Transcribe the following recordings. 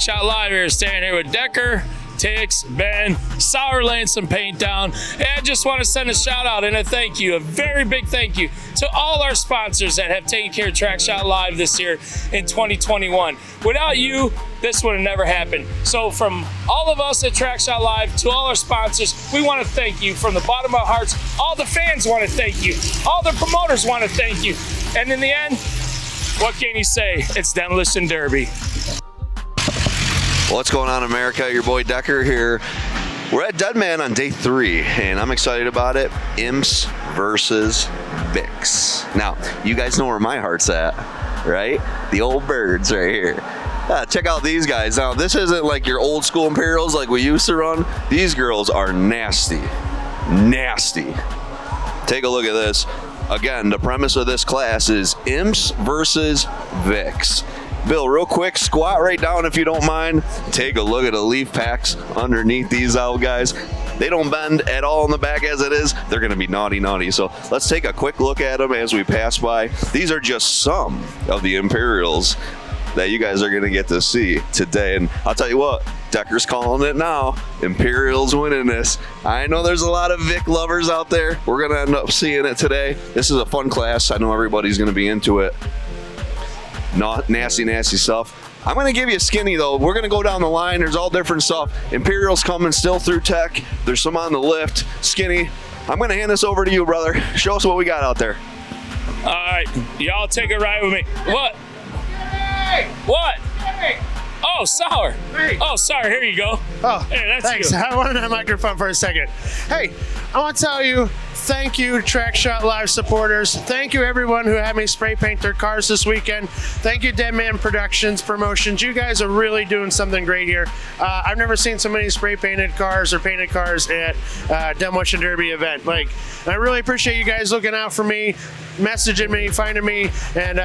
Trackshot Live here, standing here with Decker, Tix, Ben, Sour laying some paint down. And I just want to send a shout out and a thank you, a very big thank you to all our sponsors that have taken care of Trackshot Live this year in 2021. Without you, this would have never happened. So from all of us at Trackshot Live to all our sponsors, we want to thank you from the bottom of our hearts. All the fans want to thank you. All the promoters want to thank you. And in the end, what can you say? It's Demolition Derby. What's going on, America? Your boy Decker here. We're at Deadman on day 3, and I'm excited about it. Imps versus Vicks. Now, you guys know where my heart's at, right? The old birds right here. Check out these guys. Now, this isn't like your old school Imperials like we used to run. These girls are nasty. Nasty. Take a look at this. Again, the premise of this class is Imps versus Vicks. Bill, real quick, squat right down if you don't mind. Take a look at the leaf packs underneath these out, guys. They don't bend at all in the back as it is. They're going to be naughty, naughty. So let's take a quick look at them as we pass by. These are just some of the Imperials that you guys are going to get to see today. And I'll tell you what, Decker's calling it now. Imperials winning this. I know there's a lot of Vic lovers out there. We're going to end up seeing it today. This is a fun class. I know everybody's going to be into it. Not nasty, nasty stuff. I'm going to give you a skinny, though. We're going to go down the line. There's all different stuff. Imperials coming still through tech. There's some on the lift. Skinny, I'm going to hand this over to you, brother. Show us what we got out there. All right. Y'all take a ride with me. What? Hey! What? Hey! Oh, Sour. Hey. Oh, sorry. Here you go. Oh, hey, that's thanks. you. I wanted that microphone for a second. Hey, I want to tell you, thank you, Trackshot Live supporters. Thank you, everyone who had me spray paint their cars this weekend. Thank you, Deadman Productions, Promotions. You guys are really doing something great here. I've never seen so many spray painted cars or painted cars at Demolition Derby event. Like, I really appreciate you guys looking out for me, messaging me, finding me, and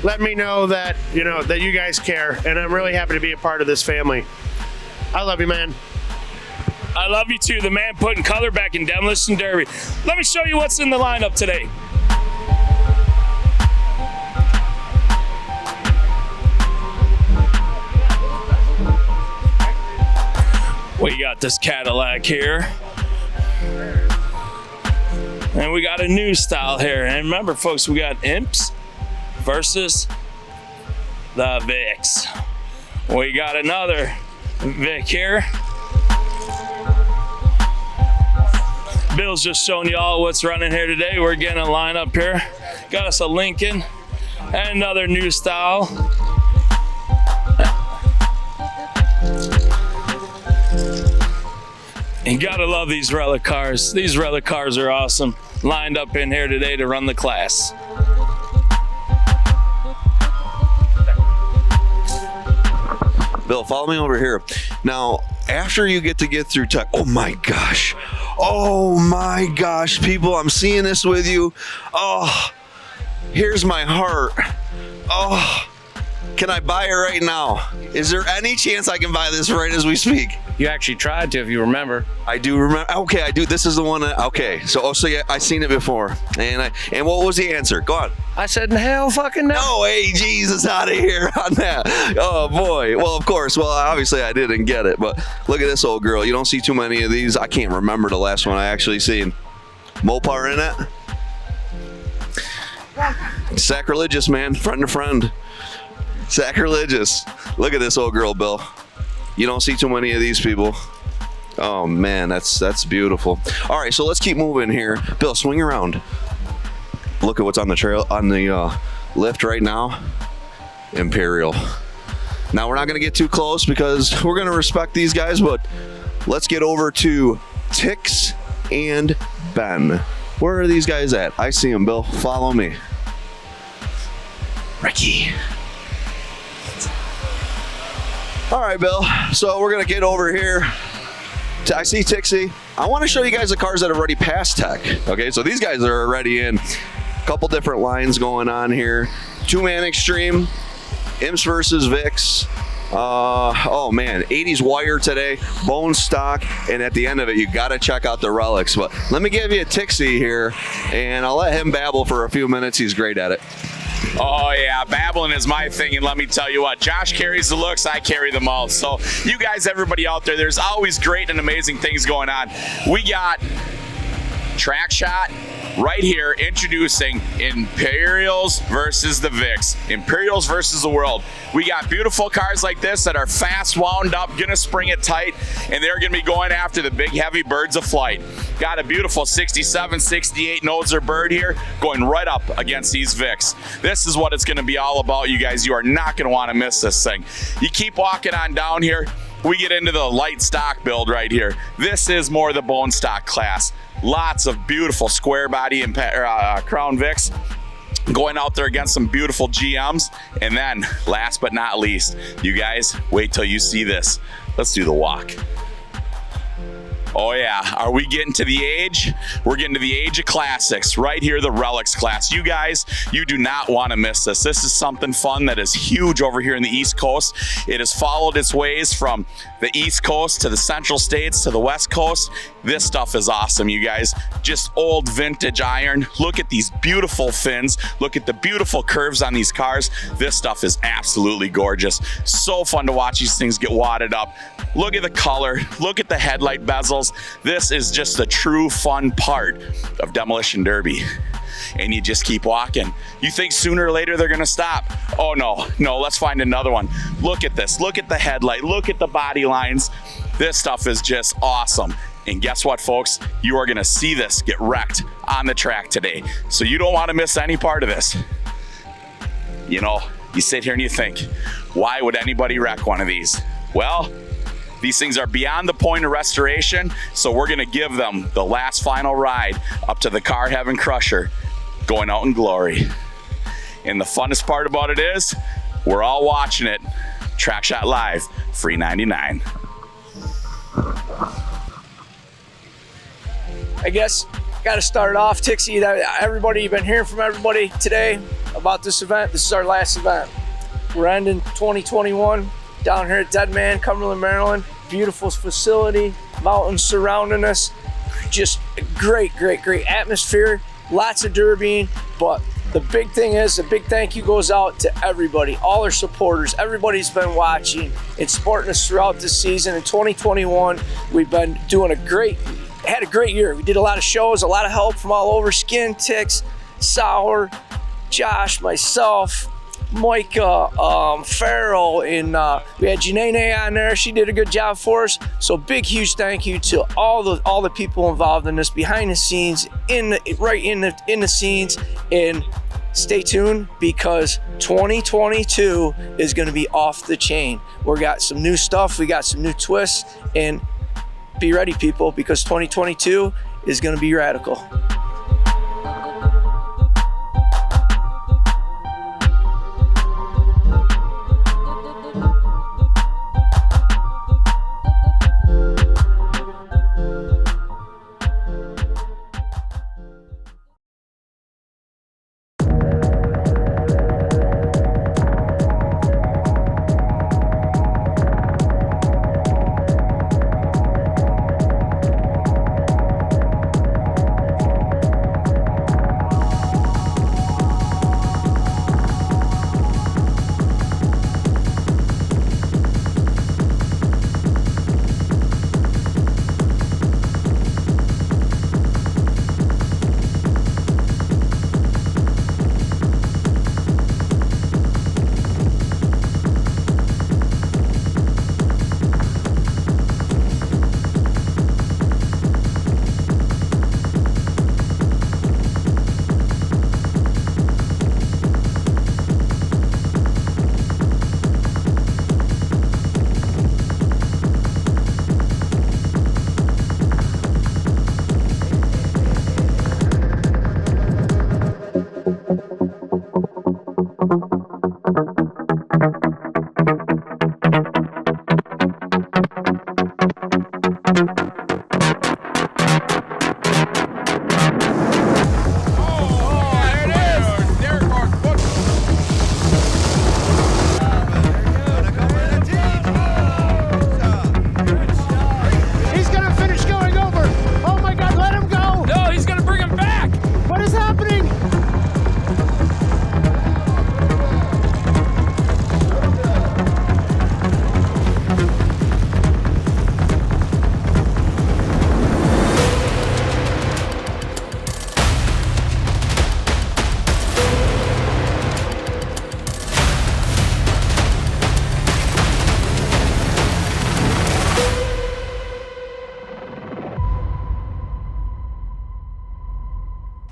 letting me know that that you guys care. And I'm really happy to be a part of this family. I love you, man. I love you too, the man putting color back in Demolition Derby. Let me show you what's in the lineup today. We got this Cadillac here. And we got a new style here. And remember, folks, we got Imps versus the Vicks. We got another Vic here. Bill's just showing you all what's running here today. We're getting a line up here. Got us a Lincoln and another new style. You gotta love these Relic cars. These Relic cars are awesome. Lined up in here today to run the class. Bill, follow me over here. Now, after you get through tech, oh my gosh, people, I'm seeing this with you. Oh, here's my heart. Oh, can I buy it right now? Is there any chance I can buy this right as we speak? You actually tried to, if you remember. I do remember. Okay, I do. This is the one that, okay. So yeah, I seen it before. And what was the answer? Go on. I said, hell fucking no. No way, Jesus, out of here on that. Oh boy. Well, of course. Well, obviously I didn't get it, but look at this old girl. You don't see too many of these. I can't remember the last one I actually seen. Mopar in it. Sacrilegious, man. Friend to friend. Sacrilegious. Look at this old girl, Bill. You don't see too many of these people. Oh man, that's beautiful. All right, so let's keep moving here. Bill, swing around. Look at what's on the trail, on the lift right now. Imperial. Now we're not gonna get too close because we're gonna respect these guys, but let's get over to Tix and Ben. Where are these guys at? I see them, Bill. Follow me. Ricky. All right, Bill. So we're gonna get over here. I see Tixie. I want to show you guys the cars that have already passed tech. Okay, so these guys are already in. A couple different lines going on here. 2-man extreme, Imps versus Vicks. Oh man, 80s wire today, bone stock, and at the end of it, you gotta check out the Relics. But let me give you a Tixie here, and I'll let him babble for a few minutes. He's great at it. Oh yeah, babbling is my thing, and let me tell you what, Josh carries the looks, I carry the mouth. So you guys, everybody out there, there's always great and amazing things going on. We got Track Shot right here introducing Imperials versus the Vicks. Imperials versus the world. We got beautiful cars like this that are fast, wound up, gonna spring it tight, and they're gonna be going after the big heavy birds of flight. Got a beautiful 67, 68 Noser bird here going right up against these Vicks. This is what it's gonna be all about, you guys. You are not gonna wanna miss this thing. You keep walking on down here, we get into the light stock build right here. This is more the bone stock class. Lots of beautiful square body and Crown Vics going out there against some beautiful GMs. And then last but not least, you guys, wait till you see this. Let's do the walk. Oh yeah, are we getting to the age? We're getting to the age of classics. Right here, the Relics class. You guys, you do not want to miss this. This is something fun that is huge over here in the East Coast. It has followed its ways from the East Coast to the Central States to the West Coast. This stuff is awesome, you guys. Just old vintage iron. Look at these beautiful fins. Look at the beautiful curves on these cars. This stuff is absolutely gorgeous. So fun to watch these things get wadded up. Look at the color. Look at the headlight bezels. This is just a true fun part of Demolition Derby. And you just keep walking. You think sooner or later they're gonna stop. Oh no, let's find another one. Look at this, look at the headlight, look at the body lines. This stuff is just awesome. And guess what, folks? You are gonna see this get wrecked on the track today. So you don't wanna miss any part of this. You know, you sit here and you think, why would anybody wreck one of these? Well, these things are beyond the point of restoration, so we're gonna give them the last final ride up to the Car Heaven Crusher, going out in glory. And the funnest part about it is, we're all watching it. Track Shot Live, free 99. I guess got to start off, Tixie. Everybody, you've been hearing from everybody today about this event. This is our last event. We're ending 2021 down here at Deadman, Cumberland, Maryland. Beautiful facility, mountains surrounding us. Just great atmosphere. Lots of derbying, but the big thing is, a big thank you goes out to everybody, all our supporters. Everybody's been watching and supporting us throughout this season. In 2021, we've been doing had a great year. We did a lot of shows, a lot of help from all over. Skin, Tix, Sour, Josh, myself, Micah, Farrell, and we had Janae on there. She did a good job for us. So big, huge thank you to all the people involved in this, behind the scenes, in the scenes. And stay tuned, because 2022 is going to be off the chain. We got some new stuff, we got some new twists, and be ready, people, because 2022 is going to be radical.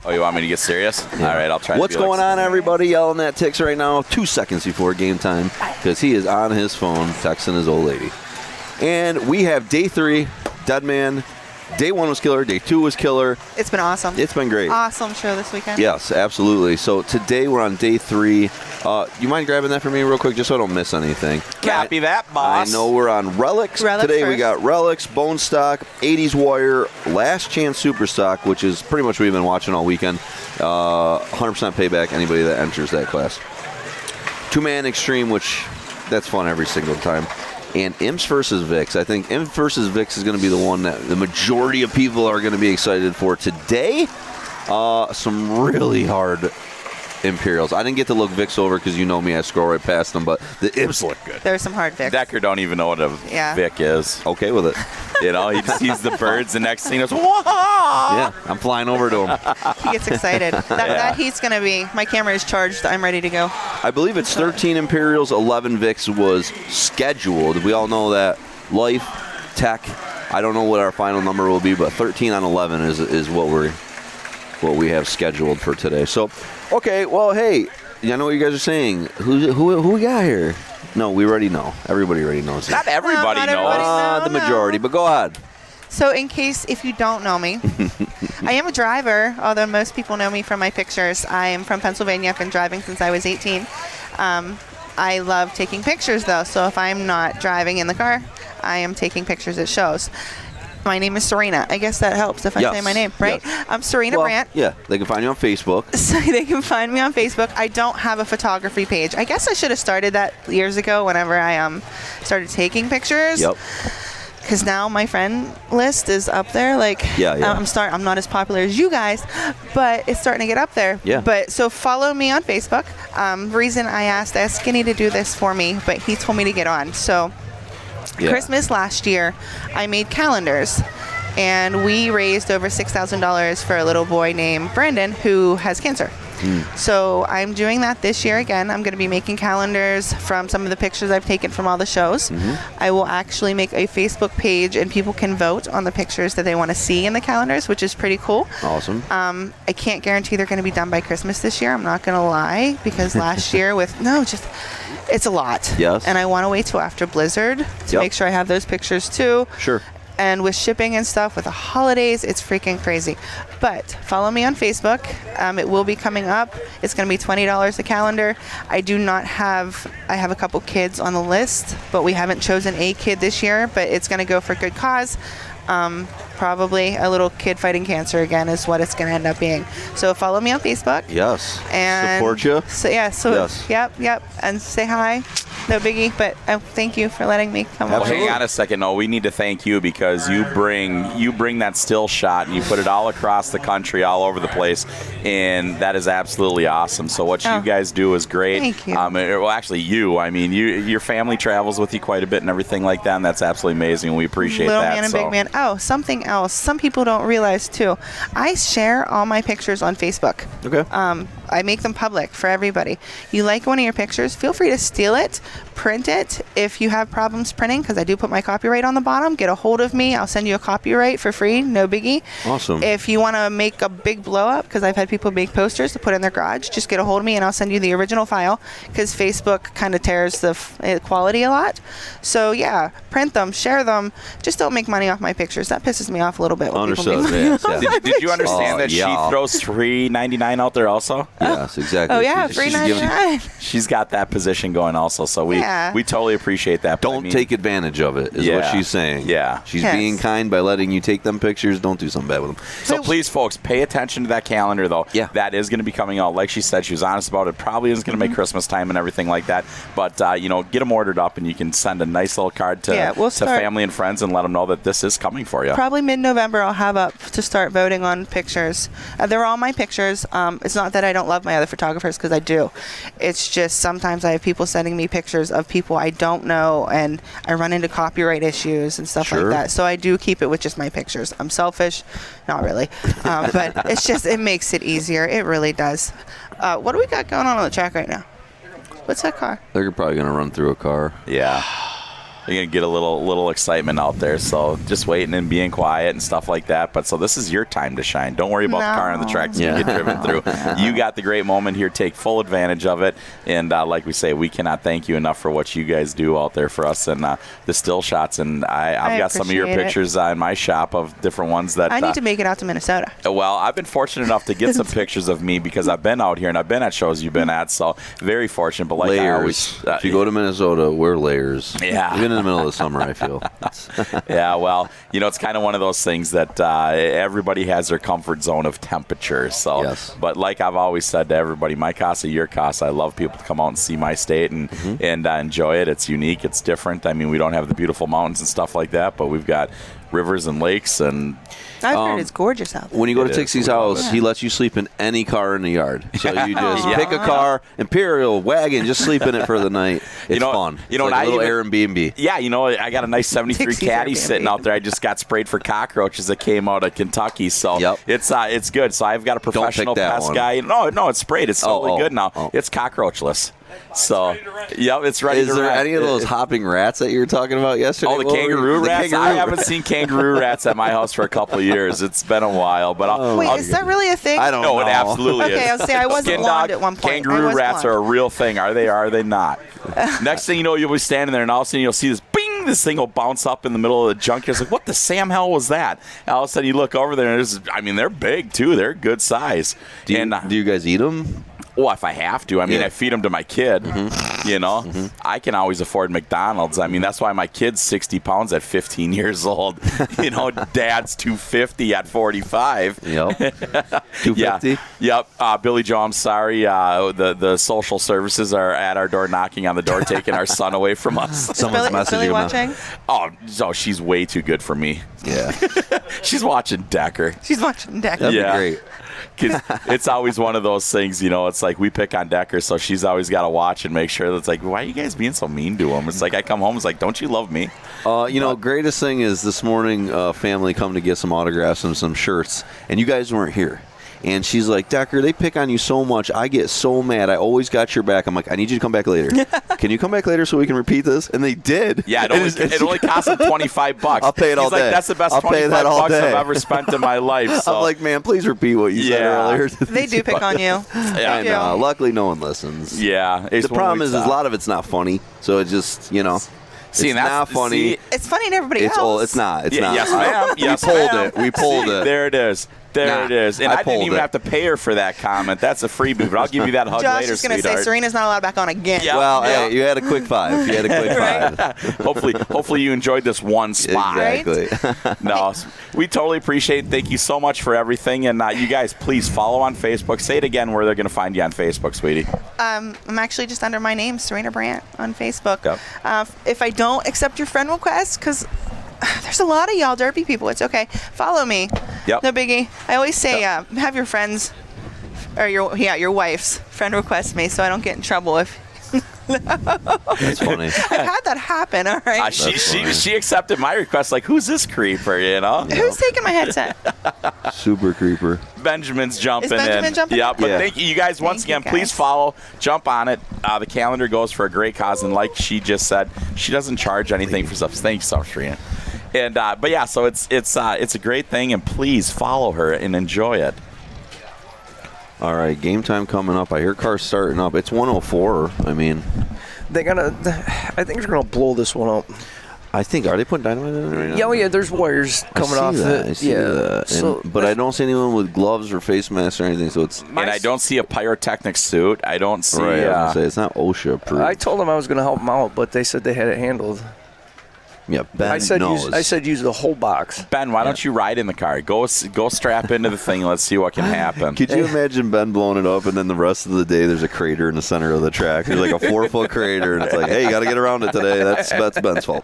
Oh, you want me to get serious? All right, I'll try. What's going on, everybody yelling at Tix right now? 2 seconds before game time because he is on his phone texting his old lady. And we have day 3, Deadman. Day 1 was killer. Day 2 was killer. It's been awesome. It's been great. Awesome show this weekend. Yes, absolutely. So today we're on day 3. You mind grabbing that for me real quick just so I don't miss anything? Copy that, boss. I know we're on Relics. Relics Today we first. got Relics, Bone Stock, 80s Wire, Last Chance Super Stock, which is pretty much what we've been watching all weekend. 100% payback, anybody that enters that class. 2-man Extreme, which that's fun every single time. And Imps versus Vix. I think Imps versus Vix is going to be the one that the majority of people are going to be excited for today. Some really hard Imperials. I didn't get to look Vix over because you know me, I scroll right past them, but the Imps look good. There's some hard Vics. Decker don't even know what a Vic is. Okay with it. You know, he sees the birds, the next thing is, wah! Yeah, I'm flying over to him. He gets excited. That heat's going to be, my camera is charged. I'm ready to go. I believe it's 13 Imperials, 11 Vix was scheduled. We all know that Life, Tech, I don't know what our final number will be, but 13 on 11 is what we have scheduled for today. So, okay, well, hey, I know what you guys are saying. Who we got here? No, we already know. Everybody already knows. Not everybody not knows. everybody The majority, but go ahead. So if you don't know me, I am a driver, although most people know me from my pictures. I am from Pennsylvania. I've been driving since I was 18. I love taking pictures, though, so if I'm not driving in the car, I am taking pictures at shows. My name is Serena. I guess that helps if I say my name, right? Yes. I'm Serena Brandt. Yeah, they can find you on Facebook. So they can find me on Facebook. I don't have a photography page. I guess I should have started that years ago whenever I started taking pictures. Yep. Because now my friend list is up there. I'm not as popular as you guys, but it's starting to get up there. Yeah. But so follow me on Facebook. Reason I asked Skinny to do this for me, but he told me to get on. So Christmas last year, I made calendars. And we raised over $6,000 for a little boy named Brandon who has cancer. So I'm doing that this year again. I'm going to be making calendars from some of the pictures I've taken from all the shows. I will actually make a Facebook page and people can vote on the pictures that they want to see in the calendars, which is pretty cool. Awesome. I can't guarantee they're going to be done by Christmas this year. I'm not going to lie, because last year it's a lot. Yes. And I want to wait till after Blizzard to make sure I have those pictures too. Sure. And with shipping and stuff, with the holidays, it's freaking crazy. But follow me on Facebook. It will be coming up. It's going to be $20 a calendar. I have a couple kids on the list, but we haven't chosen a kid this year, but it's going to go for good cause. Probably a little kid fighting cancer again is what it's going to end up being. So follow me on Facebook. Yes. And support you. So yes. Yep. And say hi. No biggie, but thank you for letting me come Well, over. hang on a second. No, we need to thank you because you bring that still shot and you put it all across the country, all over the place, and that is absolutely awesome. So what you guys do is great. Thank you. Well, actually, your family travels with you quite a bit and everything like that, and that's absolutely amazing. We appreciate Little that. man and big man. Oh, something else. Some people don't realize too. I share all my pictures on Facebook. Okay. I make them public for everybody. You like one of your pictures, feel free to steal it, print it. If you have problems printing, because I do put my copyright on the bottom, get a hold of me. I'll send you a copyright for free, no biggie. Awesome. If you want to make a big blow up, because I've had people make posters to put in their garage, just get a hold of me and I'll send you the original file, because Facebook kind of tears the quality a lot. So yeah, print them, share them. Just don't make money off my pictures. That pisses me off a little bit. When people Understood. make money Yes, off my Did you understand that yeah. she throws $3.99 out there also? Yes, exactly. Oh yeah, She's free giving- $9.99. She's got that position going also, so we totally appreciate that. But Don't take advantage of it, is what she's saying. Yeah. She's Yes. being kind by letting you take them pictures. Don't do something bad with them. So please, folks, pay attention to that calendar, though. Yeah. That is going to be coming out. Like she said, she was honest about it. Probably isn't going to make Christmas time and everything like that. But, get them ordered up, and you can send a nice little card to, we'll to start- family and friends and let them know that this is coming for you. Probably mid-November I'll have up to start voting on pictures. They're all my pictures. It's not that I don't love my other photographers, because I do. It's just sometimes I have people sending me pictures of people I don't know, and I run into copyright issues and stuff like that. So I do keep it with just my pictures. I'm selfish. Not really. But it's just, it makes it easier. It really does. What do we got going on the track right now? What's that car? They're probably going to run through a car. Yeah. you're gonna get a little excitement out there. So just waiting and being quiet and stuff like that. But so this is your time to shine. Don't worry about the car on the track that's gonna get driven through. You got the great moment here. Take full advantage of it. And like we say, we cannot thank you enough for what you guys do out there for us and the still shots. And I've got some of your pictures in my shop of different ones that I need to make it out to Minnesota. Well, I've been fortunate enough to get some pictures of me because I've been out here and I've been at shows you've been at. So very fortunate. But like layers. I always, If you go to Minnesota, wear layers. Yeah. Even in the middle of the summer, I feel. Yeah, well, it's kind of one of those things that everybody has their comfort zone of temperature. So, yes. But like I've always said to everybody, my casa, your casa. I love people to come out and see my state and enjoy it. It's unique. It's different. I mean, we don't have the beautiful mountains and stuff like that, but we've got rivers and lakes and I've heard it's gorgeous out there. When you go to Tixie's house, he lets you sleep in any car in the yard. So you just pick a car, Imperial, wagon, just sleep in it for the night. It's fun. It's like a little Airbnb. Yeah, I got a nice 73 Caddy sitting out there. I just got sprayed for cockroaches that came out of Kentucky. So it's good. So I've got a professional pest guy. No, it's sprayed. It's totally good now. It's cockroachless. So, it's ready to Is there run. any of those hopping rats that you were talking about yesterday? Oh, the kangaroo rats? I haven't seen kangaroo rats at my house for a couple of years. It's been a while. But Wait, is that really a thing? I don't know. It absolutely is. Okay, I'll say I wasn't blonde at one point. Kangaroo rats are a real thing. Are they or are they not? Next thing you know, you'll be standing there and all of a sudden you'll see this bing, this thing will bounce up in the middle of the junkyard. It's like, what the Sam hell was that? And all of a sudden you look over there and they're big too. They're good size. Do you guys eat them? Well, if I have to. I feed them to my kid. I can always afford McDonald's. I mean, that's why my kid's 60 pounds at 15 years old. Dad's 250 at 45. Yep. 250? Yep. Billy Joe, I'm sorry. The social services are at our door knocking on the door, taking our son away from us. Someone's messaging Billy him. watching? Oh, she's way too good for me. Yeah. She's watching Decker. She's watching Decker. That'd be great. Because it's always one of those things, it's like we pick on Decker, so she's always got to watch and make sure that's like, why are you guys being so mean to him? It's like I come home, it's like, don't you love me? Greatest thing is this morning, family come to get some autographs and some shirts, and you guys weren't here. And she's like, Decker, they pick on you so much. I get so mad. I always got your back. I'm like, I need you to come back later. Can you come back later so we can repeat this? And they did. Yeah, it only cost them $25. I'll pay it all day. Like, that's the best $25 I've ever spent in my life. So. I'm like, man, please repeat what you said earlier. They do pick on you. I know. Luckily, no one listens. Yeah. The problem is a lot of it's not funny. So it just, See, it's not funny. It's funny to everybody else. It's not. It's not. Yes, ma'am. Yes, We pulled it. There it is. There it is. And I didn't even have to pay her for that comment. That's a freebie, but I'll give you that hug Josh later, is going to sweetheart. say Serena's not allowed back on again. Yeah. Well, hey, you had a quick five. Hopefully you enjoyed this one spot. Exactly. No, we totally appreciate it. Thank you so much for everything. And you guys, please follow on Facebook. Say it again where they're going to find you on Facebook, sweetie. I'm actually just under my name, Serena Brandt, on Facebook. Yep. If I don't accept your friend request, because there's a lot of y'all derpy people. It's okay. Follow me. Yep. No biggie. I always say have your friends or your wife's friend request me so I don't get in trouble if That's funny. I've had that happen, all right? She accepted my request like, who's this creeper, Who's taking my headset? Super creeper. Benjamin's jumping Is Benjamin in. jumping Yeah, in? but Yeah. thank you guys once again. Please follow, jump on it. The calendar goes for a great cause, and like she just said, she doesn't charge anything for stuff. Thank you so much, Serena. And but yeah, so it's a great thing, and please follow her and enjoy it. All right, game time coming up. I hear cars starting up. It's 104. I mean, I think they're gonna blow this one up. are they putting dynamite in it right now? Yeah, there's wires coming off that. it. I see that. But I don't see anyone with gloves or face masks or anything. So it's And I don't see a pyrotechnic suit. I don't see. right. I was gonna say it's not OSHA approved. I told them I was gonna help them out, but they said they had it handled. Yeah, Ben I said knows. use the whole box. Ben, why don't you ride in the car? Go strap into the thing. Let's see what can happen. Could you imagine Ben blowing it up, and then the rest of the day there's a crater in the center of the track? There's like a 4-foot crater, and it's like, hey, you got to get around it today. That's Ben's fault.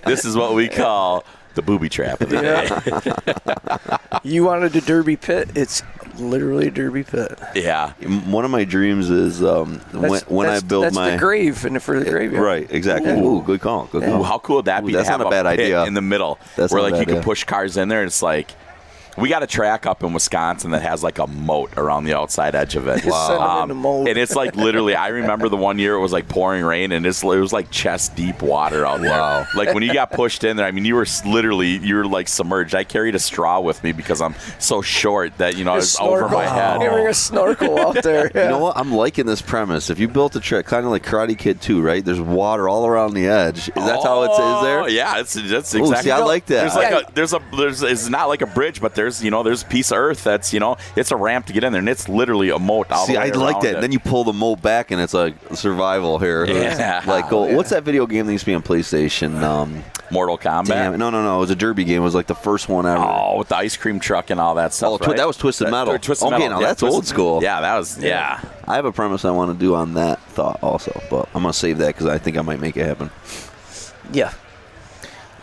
This is what we call the booby trap of the day. You wanted a derby pit? It's literally a derby pit. Yeah. One of my dreams is when I build that's my the grave and for the graveyard. Right, exactly. Ooh, good call. Good call. Ooh, how cool would that be? That's to have not a bad pit idea in the middle, That's where not a like you bad can idea. push cars in there, and it's like, We got a track up in Wisconsin that has like a moat around the outside edge of it. Send 'em in the moat. And it's like literally, I remember the one year it was like pouring rain, and it was like chest deep water out there. Wow. Like when you got pushed in there, I mean, you were like submerged. I carried a straw with me because I'm so short that, you know, I was over my head. You bring a snorkel out there. Yeah. You know what? I'm liking this premise. If you built a track, kind of like Karate Kid 2, right? There's water all around the edge. Is that how it is there? Yeah, that's exactly. Ooh, see, I like that. It's not like a bridge, but there's a piece of earth that's, you know, it's a ramp to get in there, and it's literally a moat all the way I like around that. it. Then you pull the moat back, and it's like survival here. Yeah. Like, what's that video game that used to be on PlayStation? Mortal Kombat. Damn, no. It was a derby game. It was like the first one ever. Oh, with the ice cream truck and all that stuff. Right? That was Twisted Metal. Twisted okay, Metal. now that's old school. Yeah, that was. Yeah. I have a premise I want to do on that thought also, but I'm gonna save that because I think I might make it happen. Yeah.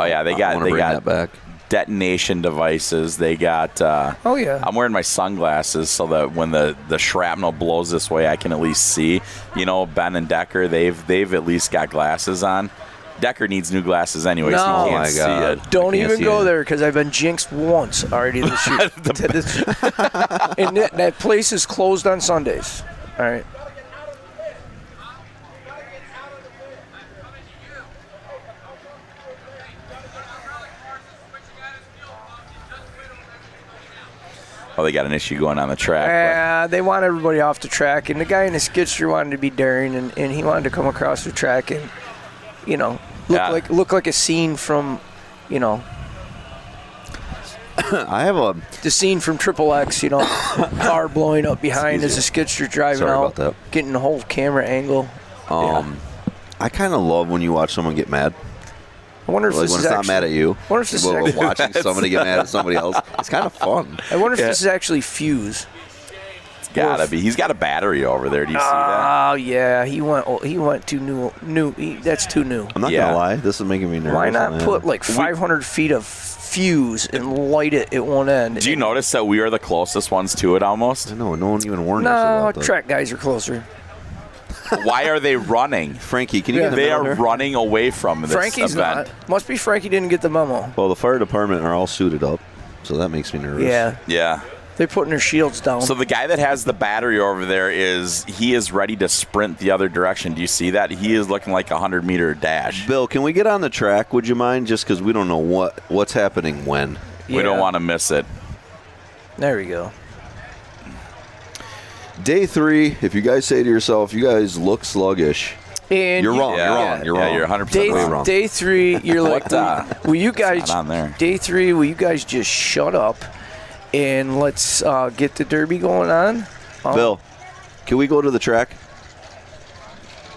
Oh yeah, they got that back. detonation devices. They got. Oh yeah. I'm wearing my sunglasses so that when the shrapnel blows this way, I can at least see. You know, Ben and Decker, they've at least got glasses on. Decker needs new glasses anyway, so No. you Oh can't my see God. it. Don't I can't even see go it. there because I've been jinxed once already this year. And that place is closed on Sundays. All right. Oh, they got an issue going on the track. Yeah, they want everybody off the track, and the guy in the skidster wanted to be daring, and he wanted to come across the track and, you know, look like a scene from, you know, I have a. the scene from Triple X, you know, car blowing up behind as the skidster driving Sorry out, about that. getting the whole camera angle. I kind of love when you watch someone get mad. I wonder if Like this when is it's not actually, mad at you. wonder if this is but actually, watching somebody get mad at somebody else. It's kind of fun. I wonder if this is actually Fuse. It's gotta be. He's got a battery over there. Do you see that? Oh yeah, he went too new. That's too new. I'm not gonna lie. This is making me nervous. Why not man. put like 500 feet of fuse and light it at one end? Do you notice that we are the closest ones to it almost? I know. No one even warned us No, about that. track guys are closer. Why are they running? Frankie, can you get in the They middle are here? running away from this Frankie's event. not. Must be Frankie didn't get the memo. Well, the fire department are all suited up, so that makes me nervous. Yeah, Yeah. they're putting their shields down. So the guy that has the battery over there he is ready to sprint the other direction. Do you see that? He is looking like a 100-meter dash. Bill, can we get on the track? Would you mind? Just because we don't know what's happening when. We don't Yeah. want to miss it. There we go. Day 3. If you guys say to yourself, "You guys look sluggish," And you're wrong. Yeah. You're wrong. You're 100% wrong. Day 3, you're like, will you guys? It's not on there. Day 3, will you guys just shut up and let's get the derby going on? Bill, can we go to the track?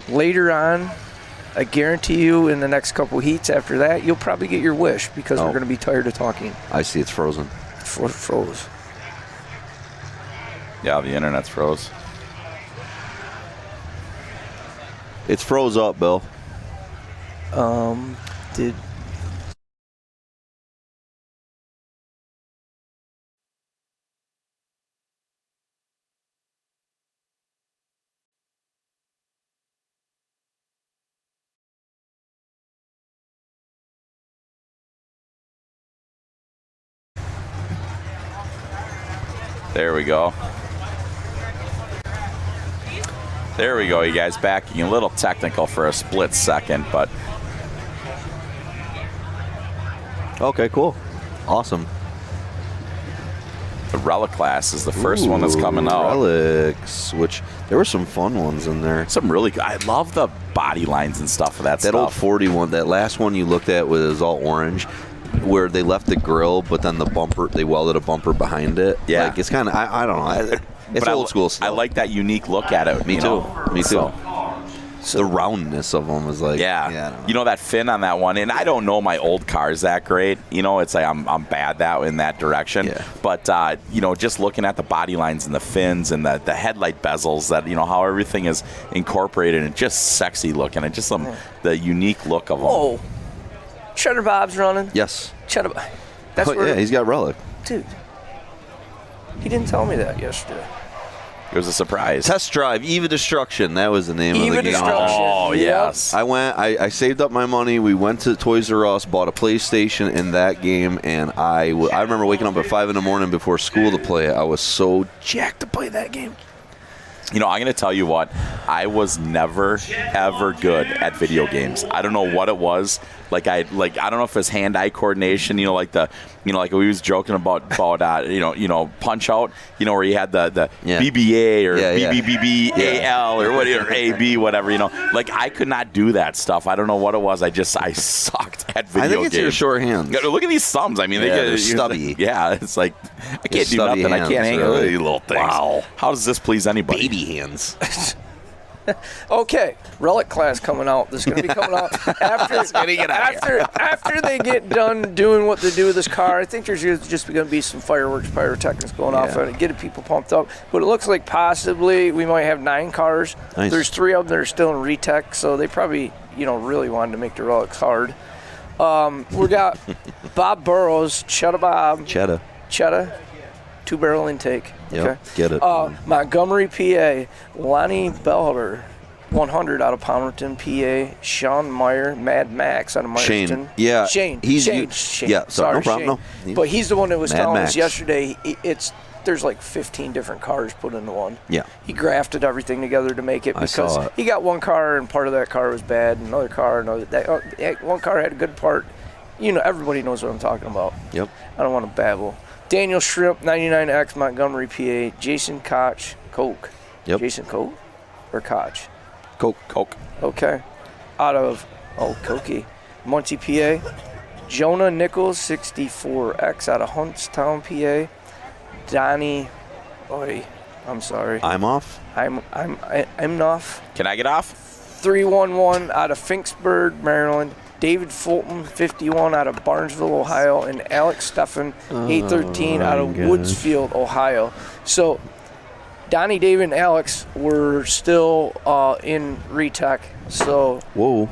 Later on, I guarantee you, in the next couple heats after that, you'll probably get your wish because we're going to be tired of talking. I see it's frozen. Froze. Yeah, the internet's froze. It's froze up, Bill. Did There we go. There we go, you guys. Backing a little technical for a split second, but Okay, cool. Awesome. the Relic class is the first one that's coming out. Relics, which there were some fun ones in there. Some really good. I love the body lines and stuff of that That stuff. old 40 one, that last one you looked at was all orange, where they left the grill, but then the bumper, they welded a bumper behind it. Yeah. Like, it's kind of, I don't know. It's But old school stuff. I like that unique look at it. Me you too. know? Me too. So, The roundness of them was like, yeah. I don't know. You know that fin on that one, and I don't know my old cars that great. You know, it's like I'm bad in that direction. Yeah. But you know, just looking at the body lines and the fins and the headlight bezels, that you know how everything is incorporated and just sexy looking, and just the unique look of them. Oh, Cheddar Bob's running. Yes. Cheddar Bob. That's Oh, where, yeah, he's got Relic. dude. He didn't tell me that yesterday. It was a surprise. Test Drive, Eva Destruction. That was the name of the Eva game. Destruction. Oh, Yep. yes. I saved up my money. We went to Toys R Us, bought a PlayStation in that game, and I remember waking up at 5 in the morning before school to play it. I was so jacked to play that game. You know, I'm going to tell you what. I was never, ever good at video games. I don't know what it was. I don't know if it's hand-eye coordination. Like we was joking about Punch Out. Where you had the BBA or BBBBAL or whatever, AB, whatever. I could not do that stuff. I don't know what it was. I sucked at video games. I think it's your short hands. Look at these thumbs. I mean, they're stubby. Yeah, it's like I can't do nothing. Hands, I can't hang with these little things. Wow. How does this please anybody? Baby hands. Okay, Relic class coming out. This is going to be coming out after they get done doing what they do with this car. I think there's just going to be some fireworks, pyrotechnics going off and getting people pumped up. But it looks like possibly we might have 9 cars. Nice. There's 3 of them that are still in retech, so they probably really wanted to make the Relics hard. We got Bob Burrows, Cheddar Bob. Cheddar. 2-barrel intake. Yep, Okay. get it. Montgomery, PA. Lonnie Bellhauer, 100 out of Palmerton, PA. Sean Meyer, Mad Max out of Myerston. Shane. Yeah. Shane. Shane. Yeah, sorry, no problem. Shane. But he's the one that was Mad telling Max. us yesterday. There's like 15 different cars put into one. Yeah. He grafted everything together to make it I because saw it. he got one car and part of that car was bad. Another car, one car had a good part. Everybody knows what I'm talking about. Yep. I don't want to babble. Daniel Shrimp, 99X, Montgomery, PA. Jason Koch, Coke. Yep. Jason Coke or Koch? Coke. Okay. Out of, Cokie. Muncie, PA. Jonah Nichols, 64X, out of Huntstown, PA. Donnie, I'm sorry. I'm off. I'm off. Can I get off? 311 out of Finksburg, Maryland. David Fulton, 51 out of Barnesville, Ohio, and Alex Steffen, 813 out of Woodsfield, Ohio. So Donnie, David, and Alex were still in retech. So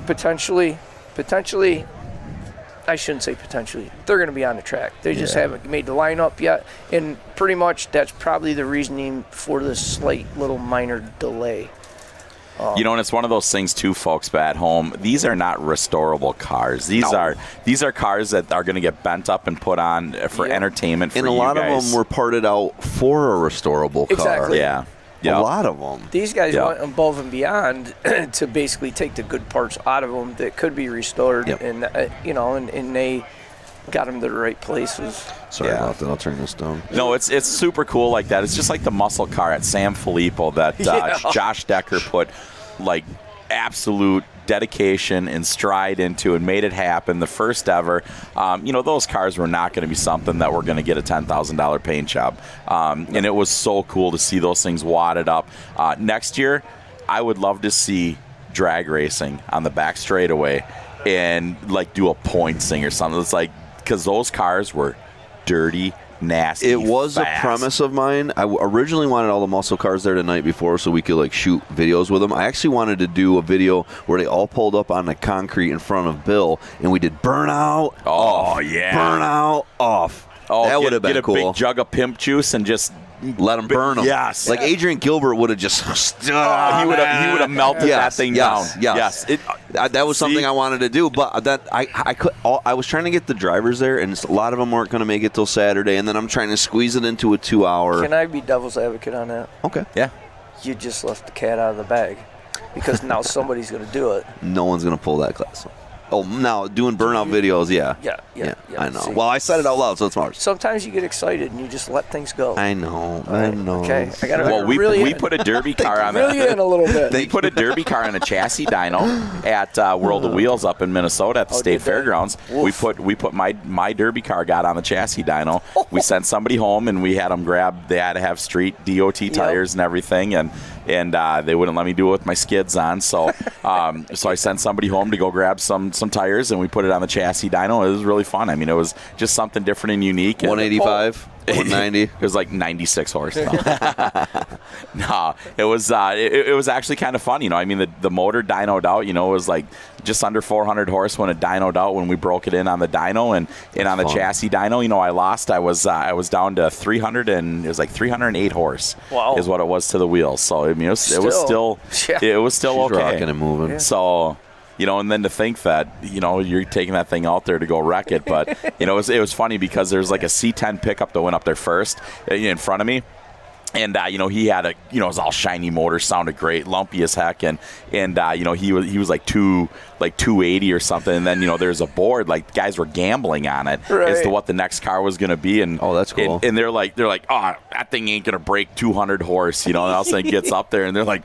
potentially, I shouldn't say potentially, they're going to be on the track. They just haven't made the lineup yet, and pretty much that's probably the reasoning for this slight little minor delay. And it's one of those things too, folks, at home. These are not restorable cars. These are cars that are going to get bent up and put on for entertainment for you guys. And a lot of them were parted out for a restorable car. Exactly. Yeah. A lot of them. These guys went above and beyond to basically take the good parts out of them that could be restored, and and they got them to the right places. Sorry about that. I'll turn this down. No, it's super cool like that. It's just like the muscle car at San Filippo that Josh Decker put absolute dedication and stride into and made it happen. The first ever. Those cars were not going to be something that were going to get a $10,000 paint job. And it was so cool to see those things wadded up. Next year, I would love to see drag racing on the back straightaway and do a points thing or something. It's because those cars were dirty, nasty. It was fast. a premise of mine. I originally wanted all the muscle cars there the night before so we could shoot videos with them. I actually wanted to do a video where they all pulled up on the concrete in front of Bill and we did burnout. Burnout off. That would have been cool. Get a big jug of pimp juice and just let them burn them. Yes. Adrian Gilbert would have just he would have melted that thing down. Yes. That was something I wanted to do, but I was trying to get the drivers there, and a lot of them weren't going to make it till Saturday, and then I'm trying to squeeze it into a 2-hour. Can I be devil's advocate on that? Okay. Yeah. You just left the cat out of the bag because now somebody's going to do it. No one's going to pull that class. Oh, now doing burnout videos, yeah. I know. See, well, I said it out loud, so it's Mars. Sometimes you get excited and you just let things go. I know. Okay, I got to we put a derby car on really in a little bit. They put a derby car on a chassis dyno at World of Wheels up in Minnesota at the State Fairgrounds. We put my derby car got on the chassis dyno. We sent somebody home and we had them they had to have street DOT tires and everything, and they wouldn't let me do it with my skids on. So so I sent somebody home to go grab some tires, and we put it on the chassis dyno. It was really fun. I mean, it was just something different and unique. 185? 190. It was like 96 horse. No, it was actually kind of fun. I mean, the motor dynoed out. It was like just under 400 horse when it dynoed out when we broke it in on the dyno and on the chassis dyno. I lost. I was down to 300 and it was like 308 horse. Wow. Is what it was to the wheels. So I mean, it was still She's okay. Rocking and moving. Yeah. So. And then to think that, you're taking that thing out there to go wreck it. But, it was funny because there's like a C10 pickup that went up there first in front of me. And, he had it was all shiny motor, sounded great, lumpy as heck. And he was like 280 or something. And then, there's a board, like guys were gambling on it as to what the next car was going to be. And oh, that's cool. And they're like, oh, that thing ain't going to break 200 horse, and all of a sudden it gets up there and they're like,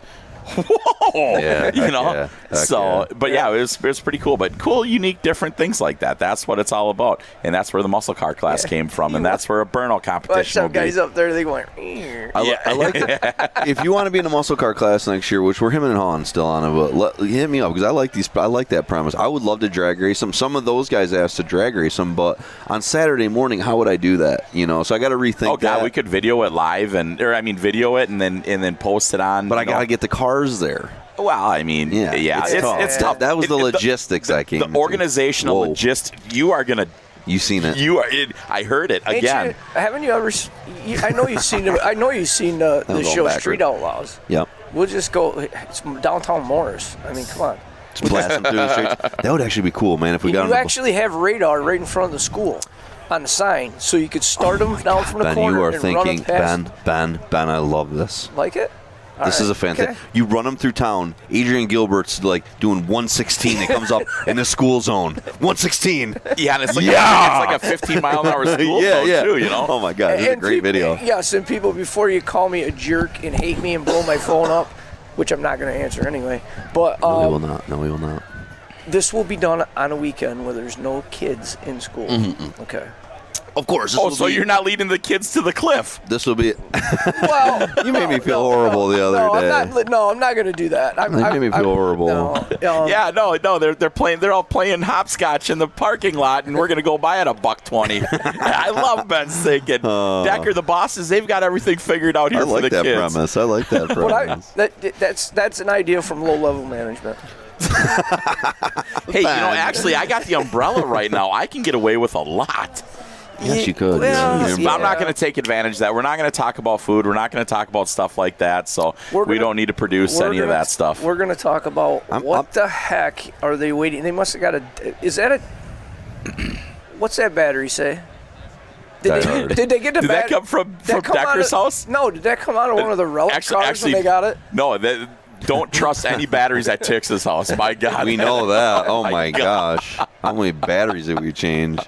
whoa, yeah, But it was pretty cool. But cool, unique, different things like that. That's what it's all about, and that's where the muscle car class came from, and that's where a burnout competition will be. Some guys up there, they going. I like it. If you want to be in the muscle car class next year, which we're him and Han still on it, but hit me up because I like these. I like that premise. I would love to drag race them. Some of those guys asked to drag race them, but on Saturday morning, how would I do that? So I got to rethink. Oh God, we could video it live, video it and then post it on. But I got to get the cars there. Well, I mean, it's tough. That was the logistics I came. The organizational logistics. You are gonna. You seen it? I heard it again. Haven't you ever? I know you've seen. I know you've seen the show Street Outlaws. Yep. We'll just go. It's downtown Morris. I mean, come on. Just blast them through the streets. That would actually be cool, man. If we got. You actually have radar right in front of the school, on the sign, so you could start them down from the Ben, corner. you are and thinking, run them past. Ben. I love this. Like it. This is a fantastic. Okay. You run them through town. Adrian Gilbert's like doing 116. It comes up in the school zone. 116. Yeah, and it's like a 15-mile-an-hour school zone too. Oh my God, this is a great video. Yes, and people, before you call me a jerk and hate me and blow my phone up, which I'm not going to answer anyway. But no, we will not. No, we will not. This will be done on a weekend where there's no kids in school. Mm-hmm. Okay. Of course. So you're not leading the kids to the cliff. This will be. Well, you made me feel horrible the other day. I'm not going to do that. You made me feel horrible. No. They're all playing hopscotch in the parking lot, and we're going to go buy at $1.20. I love Ben's thinking. Decker, the bosses, they've got everything figured out here for the kids. I like that premise. That's an idea from low-level management. Hey, actually, I got the umbrella right now. I can get away with a lot. Yes, you could. Well, I'm not going to take advantage of that. We're not going to talk about food. We're not going to talk about stuff like that. So we don't need to produce any of that stuff. We're going to talk about what the heck are they waiting? They must have got Is that what's that battery say? Did they get the Did that come from Decker's house? No, did that come out of one of the Relic cars when they got it? No, don't trust any batteries at Tix's house. My God. We know that. Oh, my gosh. How many batteries did we change?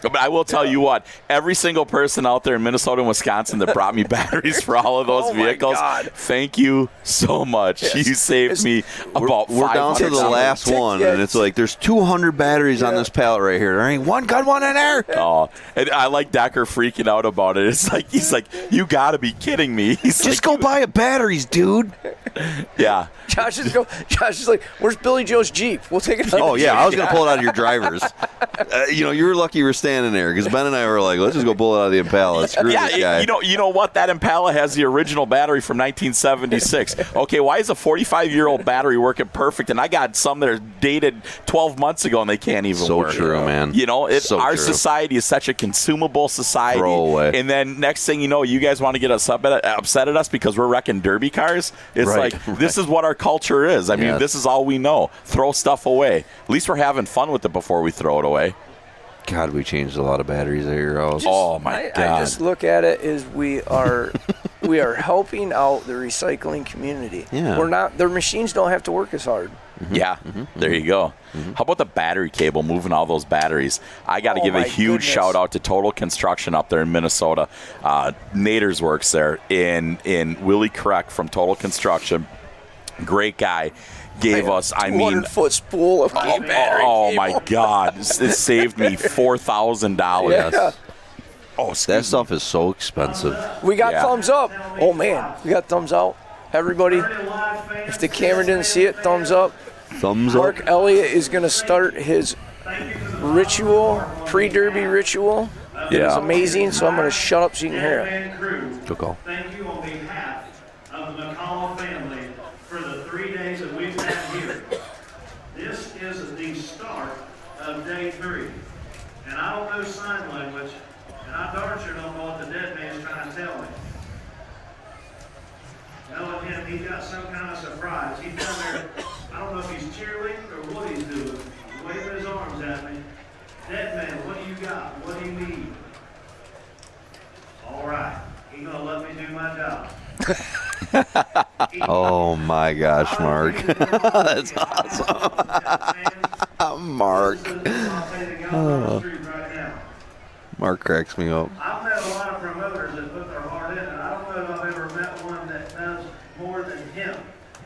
But I will tell you what, every single person out there in Minnesota and Wisconsin that brought me batteries for all of those vehicles, thank you so much. Yes. You saved me about We're down to the last one, and it's like there's 200 batteries on this pallet right here. There ain't one good one in there. Oh, and I like Decker freaking out about it. It's like he's like, you got to be kidding me. Just go buy a batteries, dude. Yeah. Josh is like, where's Billy Joe's Jeep? We'll take it. Oh, yeah, I was going to pull it out of your drivers. You were lucky you were standing there because Ben and I were like, let's just go pull it out of the Impala. Screw this guy. You know what? That Impala has the original battery from 1976. Okay, why is a 45-year-old battery working perfect? And I got some that are dated 12 months ago and they can't even work. So true, man. Our society is such a consumable society. Throw away. And then next thing you know, you guys want to get upset at us because we're wrecking derby cars? It's this is what our culture is. I mean, this is all we know. Throw stuff away. At least we're having fun with it before we throw it away. God, we changed a lot of batteries at your house. Oh my God! I just look at it as we are helping out the recycling community. Yeah. We're not. Their machines don't have to work as hard. Mm-hmm. Yeah, there you go. Mm-hmm. How about the battery cable, moving all those batteries? I got to give a huge shout out to Total Construction up there in Minnesota. Nader's works there in Willie Kreck from Total Construction. Great guy. Gave us, 200-foot spool of battery cable. My God. It saved me $4,000. Yeah. Oh, that stuff is so expensive. We got thumbs up. Oh, man. We got thumbs out. Everybody, if the camera didn't see it, thumbs up. Thumbs up. Mark Elliott is going to start his ritual, pre-derby ritual It was Yeah. amazing, so I'm going to shut up so you can hear it. Deadman crew, Good call. thank you on behalf of the McCullough family for the 3 days that we've had here. This is the start of day 3. And I don't know sign language, and I darn sure don't know what the dead man's trying to tell me. Knowing him, he's got some kind of surprise. He's down there, I don't know if he's cheerleading or what he's doing. He's waving his arms at me. Dead man, what do you got? What do you need? All right, he's gonna let me do my job. Oh my gosh, Mark. That's awesome. Mark. Mark cracks me up. I've met a lot of promoters that put their heart in, and I don't know if I've ever met one that does more than him.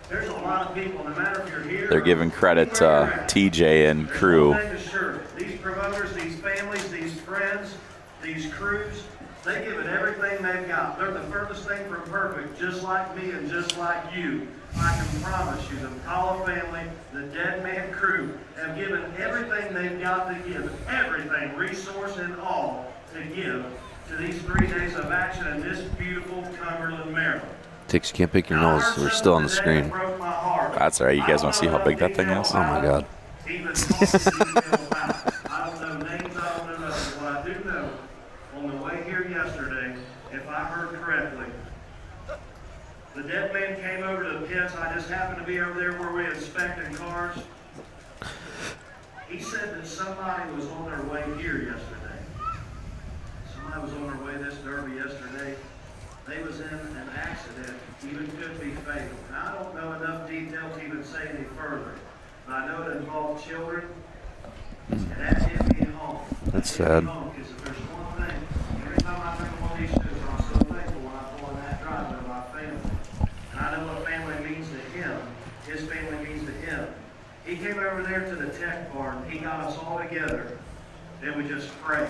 There's a lot of people, no matter if you're here. They're giving credit to TJ and crew. There's one thing for sure. These promoters, these families, these friends, these crews, they give it everything they've got. They're the furthest thing from perfect, just like me and just like you. I can promise you, the McCullough family, the Deadman crew, have given everything they've got to give, everything, resource and all, to give to these 3 days of action in this beautiful Cumberland, Maryland. Tix, you can't pick your nose. We're still on the screen. That's all right. You guys want to see how big that thing is? Oh my God. I don't know names, I don't know nothing. What I do know, on the way here yesterday, if I heard correctly, the dead man came over to the pits. I just happened to be over there where we inspected cars. He said that somebody was on their way here yesterday. Somebody was on their way this derby yesterday. They was in an accident, even could be fatal. And I don't know enough detail to even say any further. But I know it involved children, and that hit me home. That's sad. Because if there's one thing, every time I think of one of these shows, I'm so thankful when I pull in that driveway with my family. And I know what family means to him. His family means to him. He came over there to the tech barn. He got us all together, and we just prayed.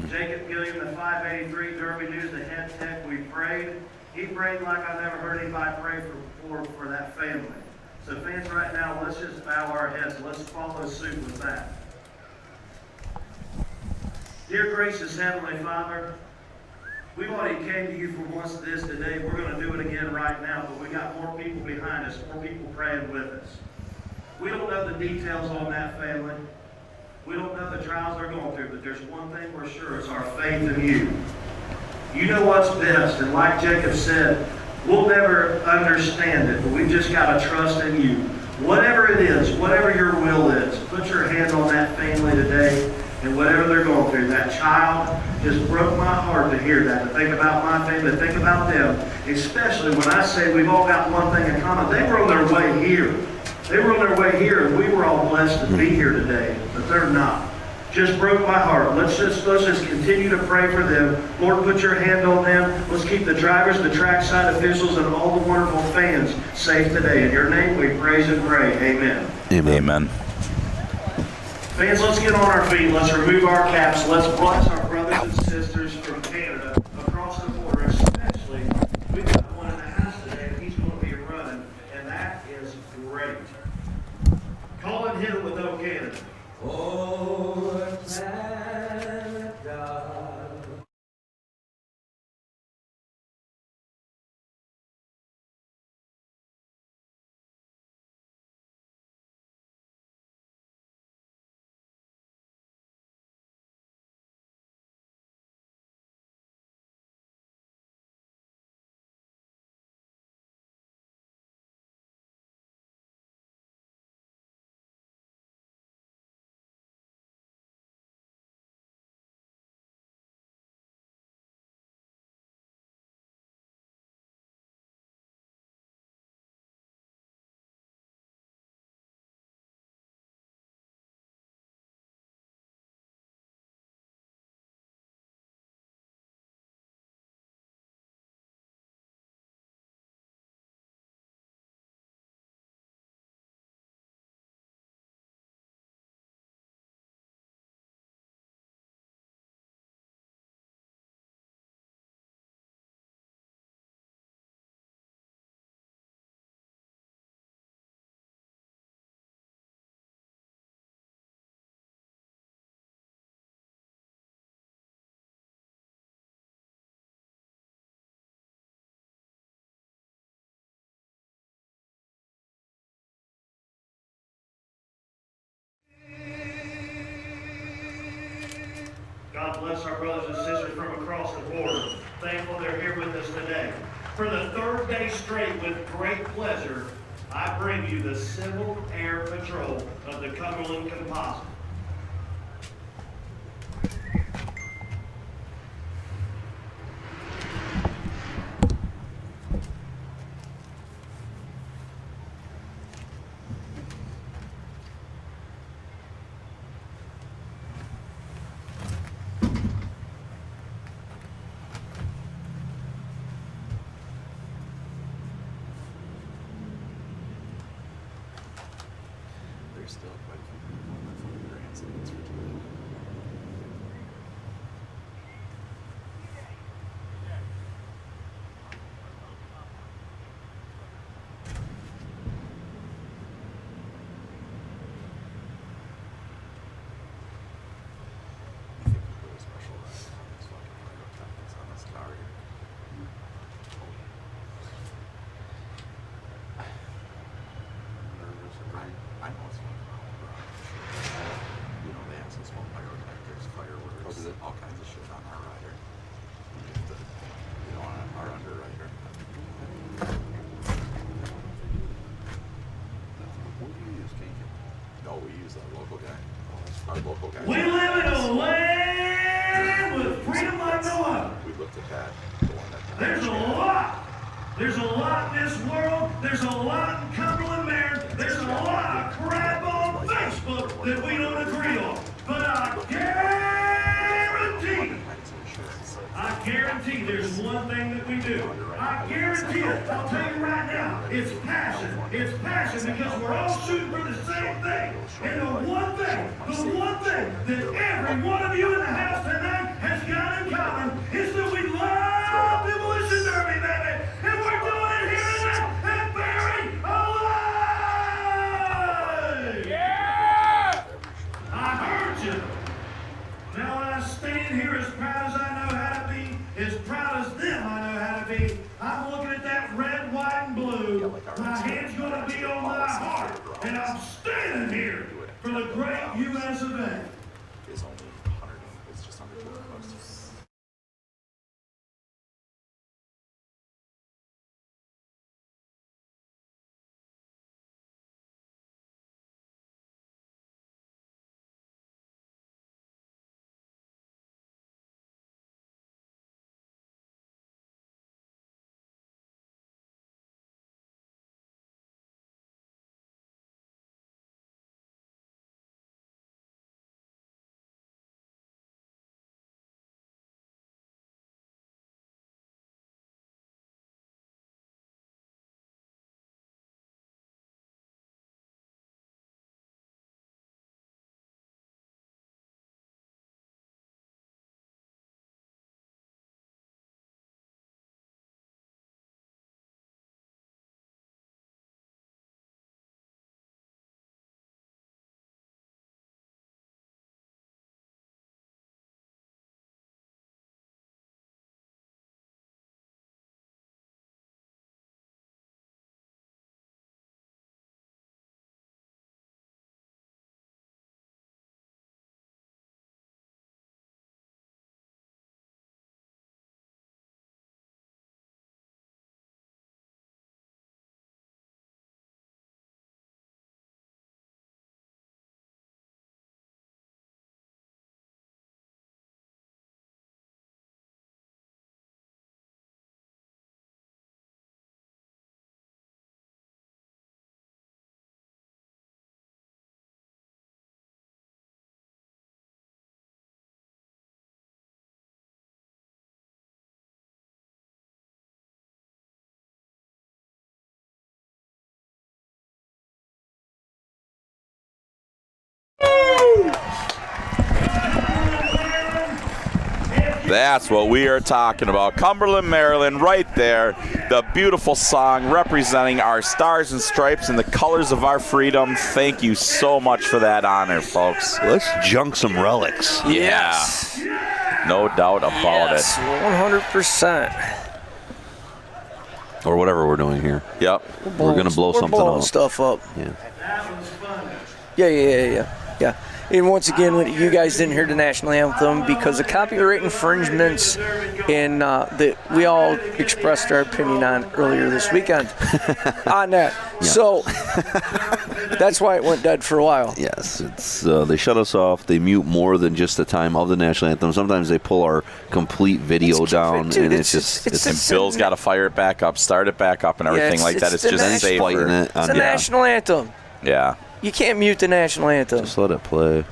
Jacob Gilliam, the 583 Derby News, the head tech, we prayed. He prayed like I never heard anybody pray for that family. So fans, right now, let's just bow our heads. Let's follow suit with that. Dear gracious Heavenly Father, we've already came to you for once this today. We're going to do it again right now, but we got more people behind us, more people praying with us. We don't know the details on that family. We don't know the trials they're going through, but there's one thing we're sure, it's our faith in you. You know what's best, and like Jacob said, we'll never understand it, but we've just got to trust in you. Whatever it is, whatever your will is, put your hand on that family today, and whatever they're going through. That child just broke my heart to hear that, to think about my family, to think about them, especially when I say we've all got one thing in common. They were on their way here. They were on their way here, and we were all blessed to be here today, but they're not. Just broke my heart. Let's just continue to pray for them. Lord, put your hand on them. Let's keep the drivers, the trackside officials, and all the wonderful fans safe today. In your name we praise and pray. Amen. Amen. Fans, let's get on our feet. Let's remove our caps. Let's bless our brothers and sisters from Canada across the border, especially. We've got one in the house today, and he's going to be running, and that is great. Colin hit it with O Canada. Oh, supporters. Thankful they're here with us today. For the third day straight, with great pleasure, I bring you the Civil Air Patrol of the Cumberland Composite. We live in a land with freedom like no other. There's a lot in this world. There's a lot in Cumberland, Maryland. There's a lot of crap on Facebook that we don't agree on. But I guarantee there's one thing that we do. I guarantee it. I'll tell you right now, it's passion. It's passion because we're all shooting for the same thing. And the one thing that every one of you in the house tonight has got in common is that we love Demolition Derby, baby. And we're doing it here tonight at Barry Alive! Yeah! I heard you. Now I stand here as proud as I know how to be, as proud as them I know how to be. I'm looking at that red, white, and blue. My hand's gonna be on my heart, and I'm standing here for the great U.S. event. That's what we are talking about. Cumberland, Maryland, right there. The beautiful song representing our stars and stripes and the colors of our freedom. Thank you so much for that honor, folks. Let's junk some relics. Yes. Yeah. No doubt about it. 100%. Or whatever we're doing here. Yep. We're going to blow something up. Stuff up. Yeah. That was fun. Yeah. And once again, you guys didn't hear the national anthem because of copyright infringements, and that we all expressed our opinion on earlier this weekend on that. Yeah. So that's why it went dead for a while. Yes, it's they shut us off. They mute more than just the time of the national anthem. Sometimes they pull our complete video down, dude, and it's just And Bill's got to fire it back up, start it back up, and everything like that. It's just safer. it. It's a national anthem. Yeah. You can't mute the national anthem. Just let it play.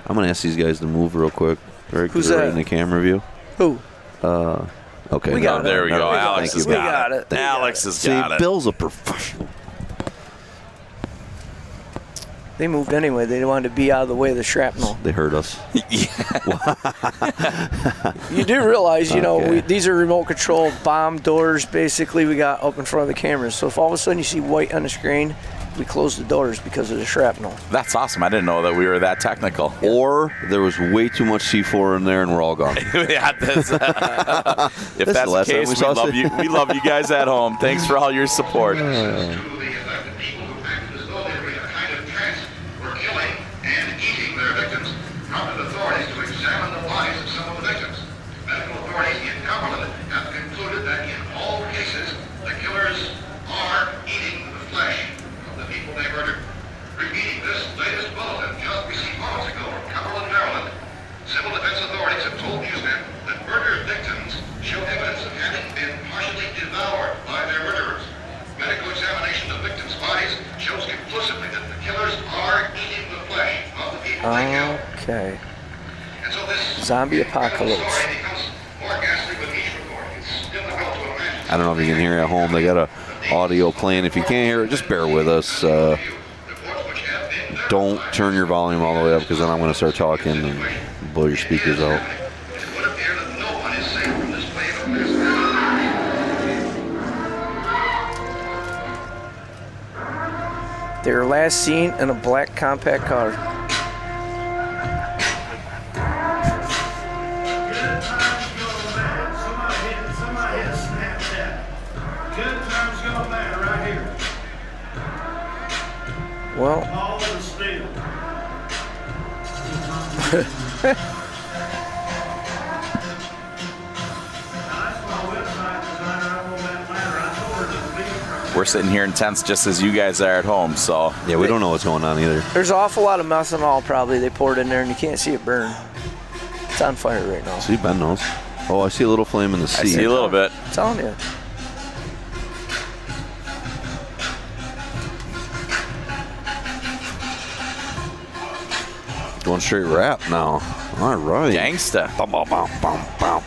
I'm gonna ask these guys to move real quick. Right, Who's right that? in the camera view. Who? Okay. We got it. There we go. Alex has got it. Alex has See, got it. Bill's a professional. They moved anyway. They wanted to be out of the way of the shrapnel. They heard us. You do realize, you know, Okay. these are remote control bomb doors, basically, we got up in front of the cameras. So if all of a sudden you see white on the screen, we close the doors because of the shrapnel. That's awesome. I didn't know that we were that technical. Or there was way too much C4 in there, and we're all gone. Yeah, if This is that's the the last time case, we we saw love you. We love you guys at home. Thanks for all your support. To the affected people who acted as though they were in a kind of trance, were killing and eating their victims, prompted authorities to examine the bodies of some of the victims. Medical authorities in Cumberland have concluded that in all cases, the killers are eating the flesh of the people they murdered. Repeating this latest bulletin just received moments ago from Cumberland, Maryland, civil defense authorities have told newsmen that murder victims show evidence of having been partially devoured by their murderers. Medical examination of victims' bodies shows conclusively that the killers are eating the flesh of the people they killed. Okay. And so this Zombie apocalypse. story becomes more ghastly with each report. It's difficult to imagine. I don't know if you can hear it at home. They got a audio playing. If you can't hear it, just bear with us. Reports which have been Don't turn your volume all the way up, because then I'm going to start talking and blow your speakers out. It would appear that no one is safe from this wave of massacre. They were last seen in a black compact car. Good times going bad. Somebody hit Snapchat. Good times going bad right here. Well, All of the steel. That's my website designer up on that ladder. I told her to be We're sitting here in tents just as you guys are at home. So Yeah, we don't know what's going on either. there's an awful lot of methanol probably they poured in there, and you can't see it burn. It's on fire right now. See, Ben knows. Oh, I see a little flame in the I sea. see a little bit. I'm telling you. Going straight rap now. All right. Gangsta. Bum, bum, bum, bum, bum.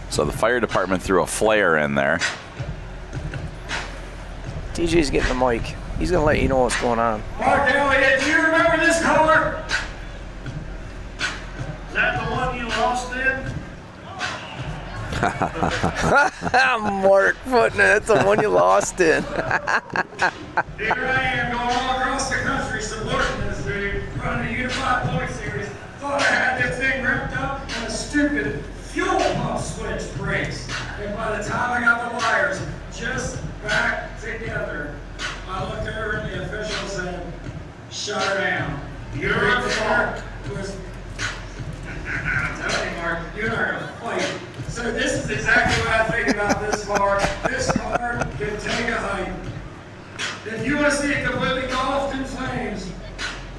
So the fire department threw a flare in there. DJ's getting the mic. He's gonna let you know what's going on. Mark Elliott, do you remember this color? Is that the one you lost in? Mark putting it. That's the one you lost in. Here I am going all across the country supporting this dude, running a Unified Point Series. Thought I had this thing ripped up and a stupid fuel pump switch breaks. And by the time I got the wires just back together, I looked over and the official said, shut her down. You're right there was, I'm telling you, Mark, you and I are gonna fight. So this is exactly what I think about this car. This car can take a hike. If you want to see it completely engulfed in flames,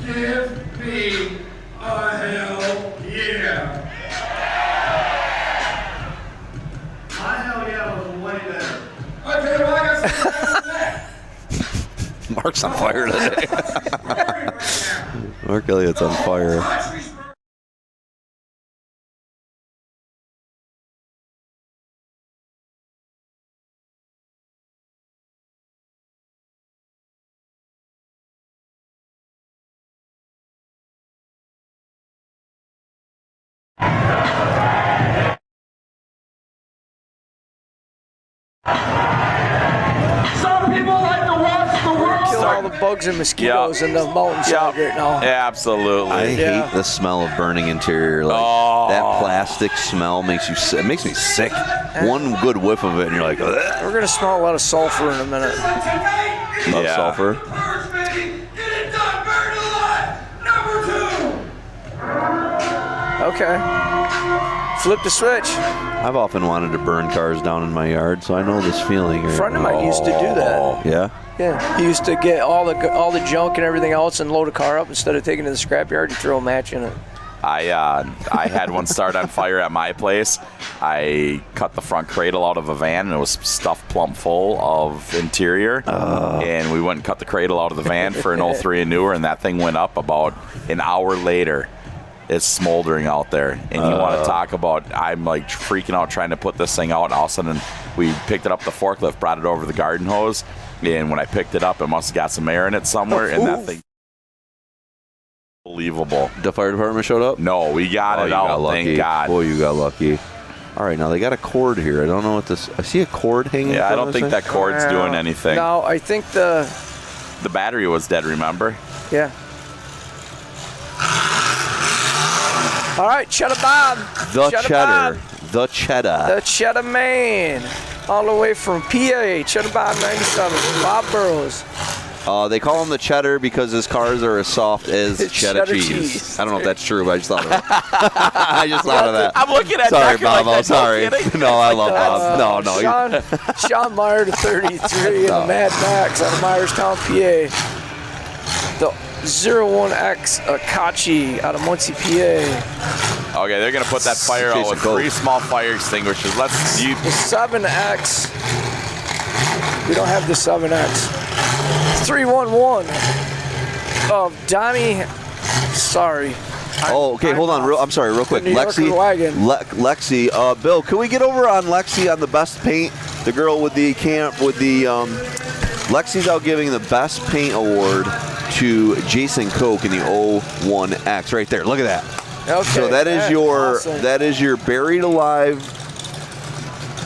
give me a hell yeah. My hell yeah was way better. Okay, well, I got something better than that. Mark's on fire today. Burning right now. Mark Elliott's on fire. Country's burning. Some people like to watch the world Kill all the of bugs and mosquitoes in the mountainside right now. Absolutely. I hate the smell of burning interior. Like that plastic smell makes you. It makes me sick. One good whiff of it, and you're like, ugh. We're gonna smell a lot of sulfur in a minute. Love sulfur. Okay. Flip the switch. I've often wanted to burn cars down in my yard, so I know this feeling. A friend of mine used to do that. Yeah. Yeah. He used to get all the junk and everything else and load a car up instead of taking it to the scrapyard. He'd throw a match in it. I had one start on fire at my place. I cut the front cradle out of a van, and it was stuffed plumb full of interior. And we went and cut the cradle out of the van for an 03 and newer, and that thing went up about an hour later. It's smoldering out there. And you want to talk about, I'm like freaking out trying to put this thing out, and all of a sudden we picked it up the forklift, brought it over the garden hose, and when I picked it up, it must have got some air in it somewhere, and that thing, unbelievable. The fire department showed up? No, we got it out, thank God. Boy, you got lucky. All right, now they got a cord here. I don't know what this. I see a cord hanging. Yeah, I from don't this think thing. that cord's doing anything. No, I think the battery was dead, remember? Yeah. All right, Cheddar Bob. The Cheddar cheddar. Bob. The cheddar. The Cheddar Man. All the way from PA. Cheddar Bob 97. Bob Burrows. They call him the cheddar because his cars are as soft as cheddar cheese. I don't know if that's true, but I just thought of it. I just thought of that. I'm looking at Sorry, Decker Bob. like I'm that, sorry. no No, I love Bob. No. Sean Meyer to 33 and Mad Max out of Myerstown, PA. The 01X Akachi out of Muncie, PA. Okay, they're going to put that fire out with 3 small fire extinguishers. The 7X. We don't have the 7X. 311 of Donnie. Sorry. Okay, hold on. I'm sorry, real quick. New Lexi. wagon. Lexi. Bill, can we get over on Lexi on the best paint? The girl with the Lexi's out giving the best paint award to Jason Koch in the 01X. Right there. Look at that. Okay. So that is your buried alive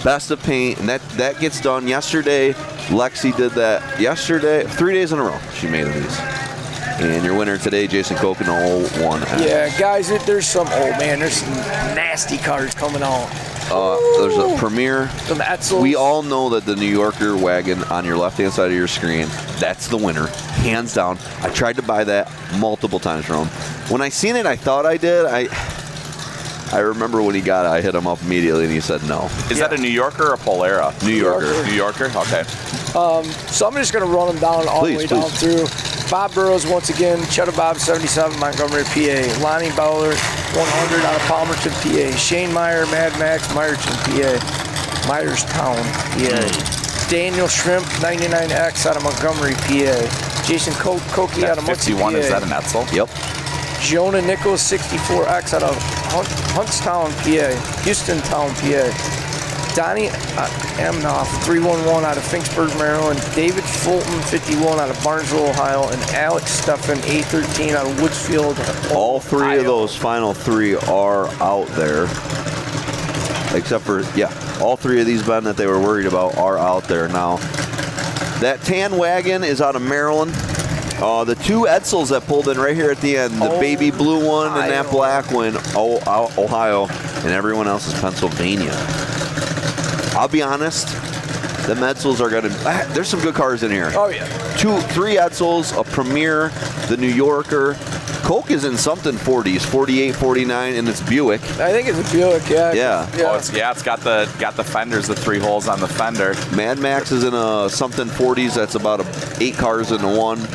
best of paint, and that gets done yesterday. Lexi did that yesterday, 3 days in a row. She made these. And your winner today, Jason Koch in 01X. Yeah, guys, there's some nasty cars coming on. There's a Premier. Some Etzels. We all know that the New Yorker wagon on your left-hand side of your screen, that's the winner, hands down. I tried to buy that multiple times from him. When I seen it, I thought I did. I remember when he got it, I hit him up immediately, and he said no. Is that a New Yorker or a Polera? New Yorker. New Yorker? Okay. So I'm just going to run them down all the way down through. Bob Burrows, once again, Cheddar Bob, 77, Montgomery, PA. Lonnie Bowler, 100 out of Palmerton, PA. Shane Meyer, Mad Max, Myerton, PA. Myerstown, PA. Daniel Shrimp, 99X out of Montgomery, PA. Jason Koki out of Muncie, 51, PA. is that an Etzel? Yep. Jonah Nichols, 64X out of Huntstown, PA. Houstontown, PA. Donnie Amnoff, 311 out of Finksburg, Maryland. David Fulton, 51 out of Barnesville, Ohio. And Alex Steffen, 813 out of Woodsfield, All 3 Ohio. of those final 3 are out there. Except for, all 3 of these, Ben, that they were worried about are out there now. That tan wagon is out of Maryland. The 2 Edsels that pulled in right here at the end, the baby blue one and that black one, Ohio, and everyone else is Pennsylvania. I'll be honest, the Edsels are going to, there's some good cars in here. Oh, yeah. 3 Edsels, a Premier, the New Yorker. Koch is in something 40s, 48, 49, and it's Buick. I think it's a Buick, yeah. Yeah. Oh, it's got the fenders, the 3 holes on the fender. Mad Max is in a something 40s that's about 8 cars into one.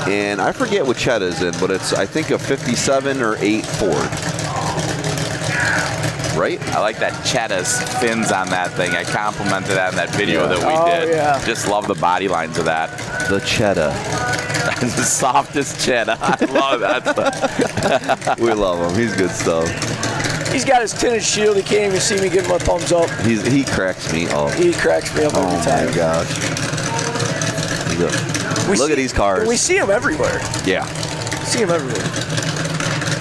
And I forget what Cheddar is in, but it's, I think, a 57 or 8 Ford. Right? I like that Cheddar's fins on that thing. I complimented that in that video that we did. Yeah. Just love the body lines of that. The Cheddar. The softest cheddar. I love that. We love him. He's good stuff. He's got his tinted shield. He can't even see me give him a thumbs up. He cracks me up. He cracks me up every time. Oh, my gosh. Look at these cars. We see him everywhere. Yeah. See him everywhere.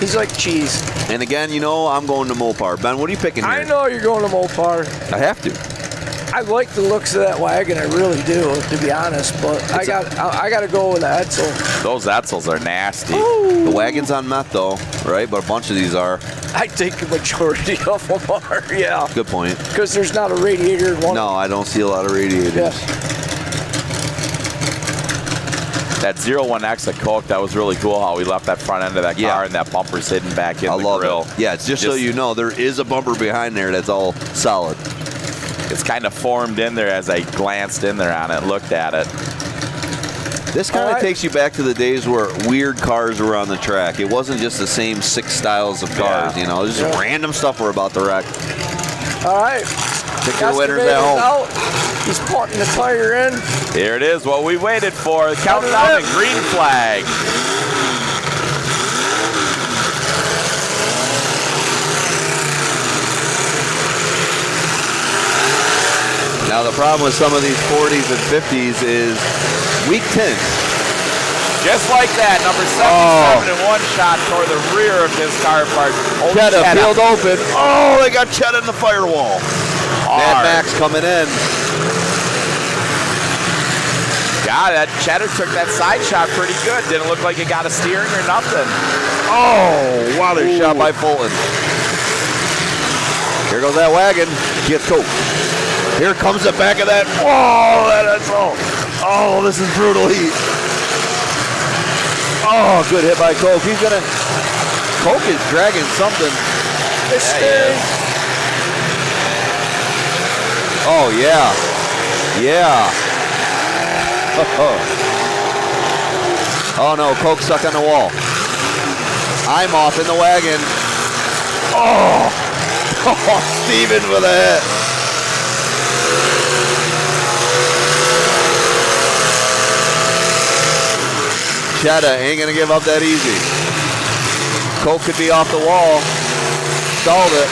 He's like cheese. And again, I'm going to Mopar. Ben, what are you picking here? I know you're going to Mopar. I have to. I like the looks of that wagon. I really do, to be honest. But I got to go with the Edsel. Those Edsels are nasty. The wagon's on meth though, right? But a bunch of these are. I think the majority of them are, yeah. Good point. Because there's not a radiator in one. No, I don't see a lot of radiators. Yeah. That 01X at Coke, that was really cool how we left that front end of that car and that bumper's hidden back in the grill. It. Yeah, it's just so you know, there is a bumper behind there that's all solid. It's kind of formed in there as I glanced in there on it, looked at it. This kind of takes you back to the days where weird cars were on the track. It wasn't just the same 6 styles of cars, you know. Just random stuff we're about to wreck. All right. Pick your winners at home. Out. He's putting the tire in. Here it is, what we waited for. Countdown and green flag. Now the problem with some of these 40s and 50s is weak tints. Just like that, number 77 in one shot toward the rear of his car part. Cheddar peeled open. Oh, they got Cheddar in the firewall. Mad Max coming in. Yeah, that Cheddar took that side shot pretty good. Didn't look like it got a steering or nothing. Oh, water shot by Fulton. Here goes that wagon. Gets Coke. Here comes the back of that. Oh, that's all. Oh, this is brutal heat. Oh, good hit by Coke. He's gonna. Coke is dragging something. Oh yeah, yeah. Oh no, Coke stuck on the wall. I'm off in the wagon. Oh, Steven with a hit. Cheddar ain't gonna give up that easy. Coke could be off the wall. Stalled it.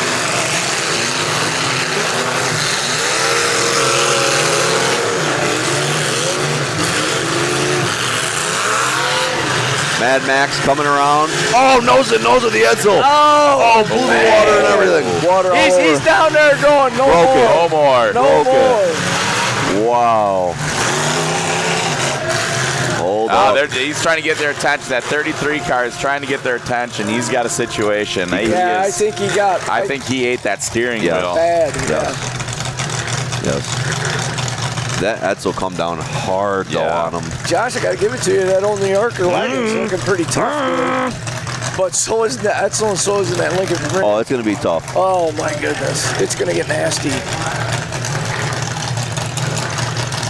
Mad Max coming around. Oh, nose of the Edsel. Oh, blew the water and everything. Water all over. He's down there going, no more. No more. Wow. Hold up. He's trying to get their attention. That 33 car is trying to get their attention. He's got a situation. Yeah, I think he got. I think he ate that steering wheel. Bad. Yes. That Edsel come down hard though on him. Josh, I gotta give it to you. That old New Yorker wagon's looking pretty tough. But so is the Edsel and so is that Lincoln. Oh, it's gonna be tough. Oh my goodness, it's gonna get nasty.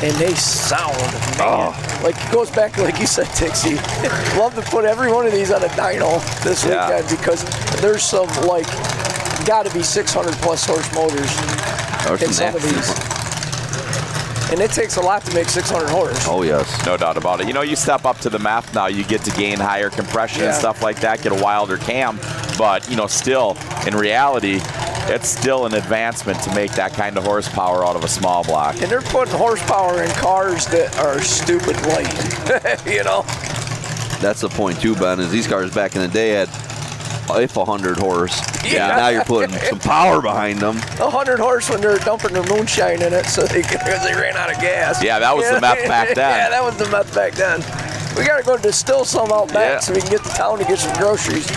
And they sound, man. Like it goes back to like you said, Tixie. Love to put every one of these on a dyno this weekend because there's some like got to be 600 plus horse motors in some of these. And it takes a lot to make 600 horse. Oh, yes. No doubt about it. You know, you step up to the math now, you get to gain higher compression and stuff like that, get a wilder cam. But, you know, still, in reality, it's still an advancement to make that kind of horsepower out of a small block. And they're putting horsepower in cars that are stupid light, you know? That's the point, too, Ben, is these cars back in the day had 100 horse. Yeah. Now you're putting some power behind them. 100 horse when they're dumping their moonshine in it because they ran out of gas. Yeah, that was the meth back then. Yeah, that was the meth back then. We got to go distill some out back so we can get to town to get some groceries.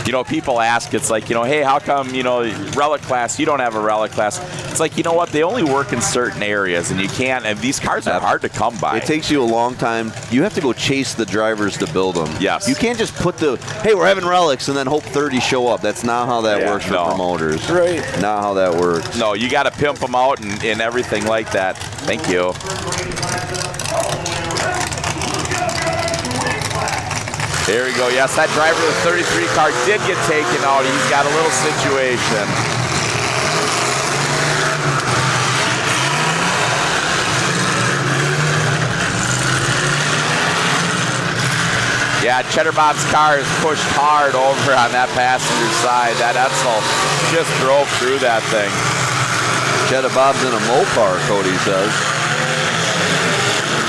You know, people ask, it's like, you know, hey, how come, you know, Relic class, you don't have a Relic class? It's like, you know what, they only work in certain areas, and you can't, and these cars are hard to come by. It takes you a long time. You have to go chase the drivers to build them. Yes. You can't just put hey, we're having Relics, and then hope 30 show up. That's not how that works for promoters. Right. Not how that works. No, you got to pimp them out and everything like that. Thank you. There we go. Yes, that driver of the 33 car did get taken out. He's got a little situation. Yeah, Cheddar Bob's car is pushed hard over on that passenger side. That Edsel just drove through that thing. Cheddar Bob's in a Mopar, Cody says.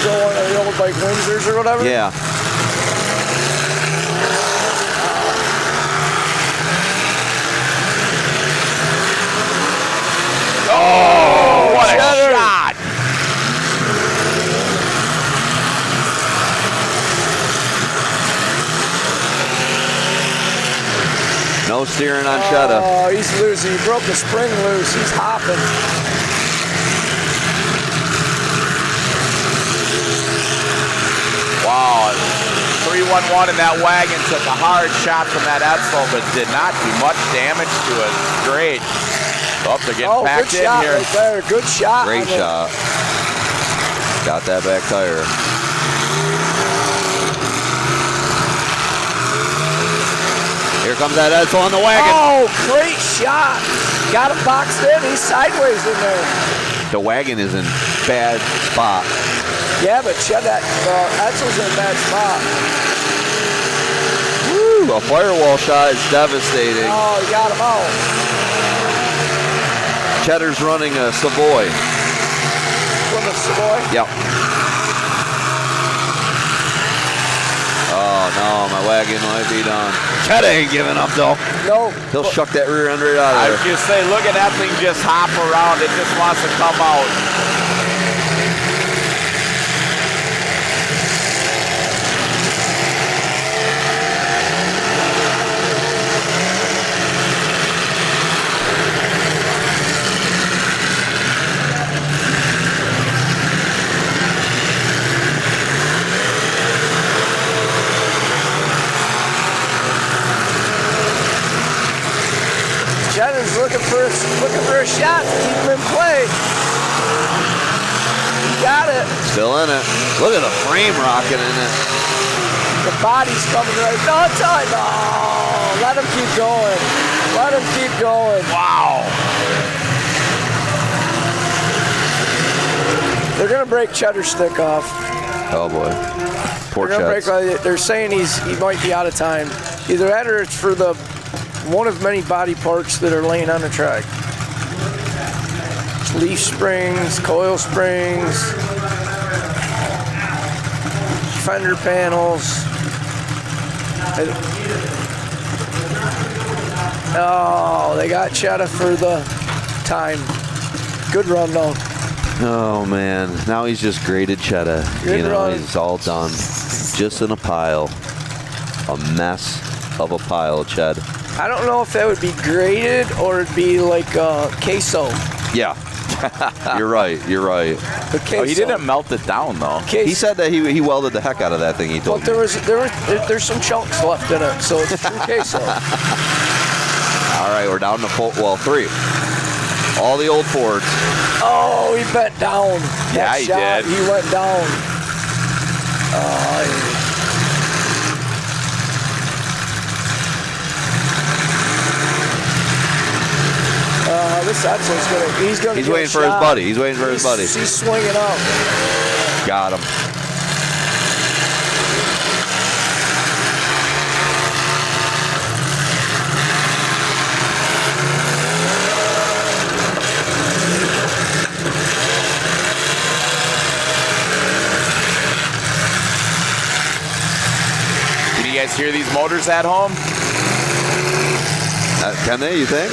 So one of the old like Windsors or whatever? Yeah. No steering on Cheddar. Oh, he's losing. He broke the spring loose. He's hopping. Wow. 311 in that wagon took a hard shot from that Edsel, but did not do much damage to it. Great. Oh, they're getting packed good in shot here. right there. Good shot. Great shot. Got that back tire. Here comes that Edsel on the wagon. Oh, great shot. Got him boxed in. He's sideways in there. The wagon is in bad spot. Yeah, but that Edsel's in a bad spot. Woo, a firewall shot is devastating. Oh, he got him out. Cheddar's running a Savoy. From the Savoy? Yep. Oh no, my wagon might be done. Cheddar ain't giving up though. No. He'll shuck that rear end right out of I there. was just saying, look at that thing just hop around. It just wants to come out. Cheddar's looking for a shot to keep him in play. He got it. Still in it. Look at the frame rocking in it. The body's coming right. No time. Oh, let him keep going. Let him keep going. Wow. They're gonna break Cheddar's stick off. Oh boy. Poor Cheddar's. They're saying he might be out of time. Either that or it's for the one of many body parts that are laying on the track. Leaf springs, coil springs, fender panels. Oh, they got Cheddar for the time. Good run though. Oh man, now he's just graded Cheddar. Good run. He's all done. Just in a pile. A mess of a pile, Ched. I don't know if that would be graded or it'd be like queso. Yeah. You're right. You're right. The queso. Oh, he didn't melt it down though. He said that he welded the heck out of that thing. He told But me. there's some chunks left in it, so it's true queso. All right, we're down to 3. All the old Fords. Oh, he bent down. Yeah, That he shot, did. He went down. This Edsel's he's waiting for his buddy. He's waiting for his buddy. He's swinging up. Got him. Can you guys hear these motors at home? Can they, you think?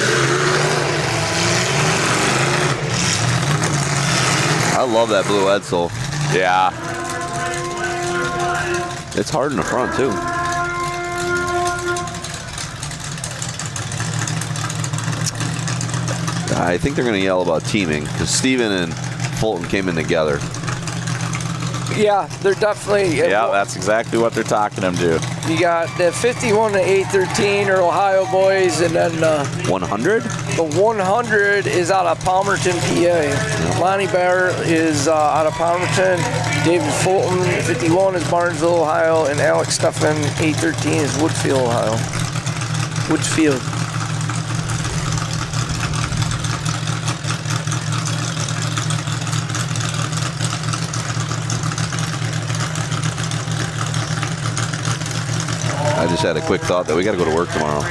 I love that blue Edsel. Yeah. It's hard in the front, too. I think they're going to yell about teaming because Steven and Fulton came in together. Yeah, they're definitely. Yeah, that's exactly what they're talking them to. You got the 51 to 813 are Ohio boys, and then 100? the 100 is out of Palmerton, PA. Lonnie Bear is out of Palmerton. David Fulton, 51 is Barnesville, Ohio, and Alex Steffen, 813 is Woodfield, Ohio. Woodfield. I just had a quick thought that we got to go to work tomorrow.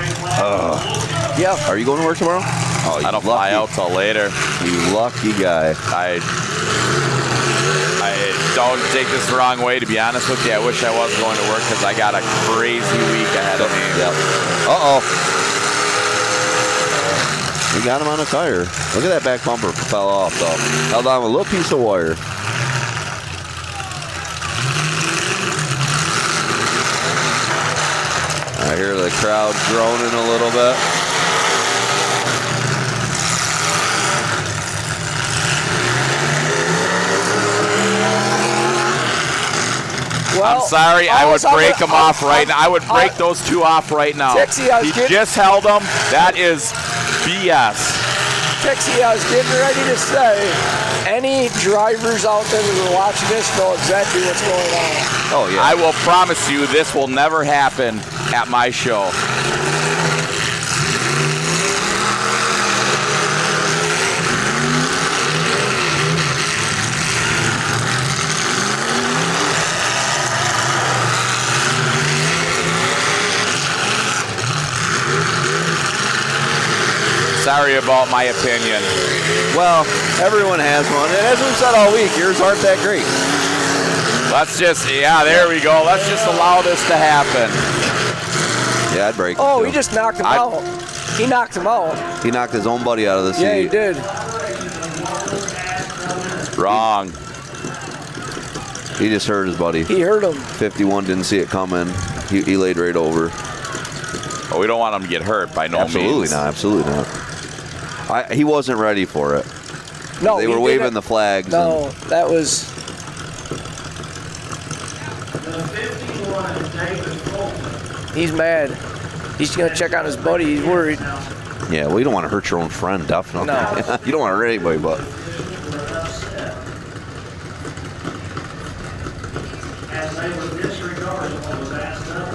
Yeah. Are you going to work tomorrow? Oh, I don't fly out till later. You lucky guy. I don't take this the wrong way, to be honest with you. I wish I was going to work because I got a crazy week ahead of me. Yep. Uh-oh. We got him on a tire. Look at that back bumper fell off, though. Held on with a little piece of wire. All right, I hear the crowd groaning a little bit. I'm sorry, I would break them off right now. I would break those two off right now. He just held them. That is BS. Tixie, I was getting ready to say, any drivers out there that are watching this know exactly what's going on. Oh, yeah. I will promise you this will never happen at my show. Sorry about my opinion. Well, everyone has one. And as we've said all week, yours aren't that great. Let's just, there we go. Let's just allow this to happen. Yeah, I'd break it. Oh, too. he just knocked him out. He knocked him out. He knocked his own buddy out of the seat. Yeah, he did. Wrong. He just hurt his buddy. He hurt him. 51 didn't see it coming. He laid right over. Well, we don't want him to get hurt by no means. Absolutely not. He wasn't ready for it. No, they were waving the flags. No, that was. He's mad. He's gonna check on his buddy. He's worried. Yeah, well, you don't want to hurt your own friend, definitely. No. You don't want to hurt anybody, but. As they were disregarding what was asked of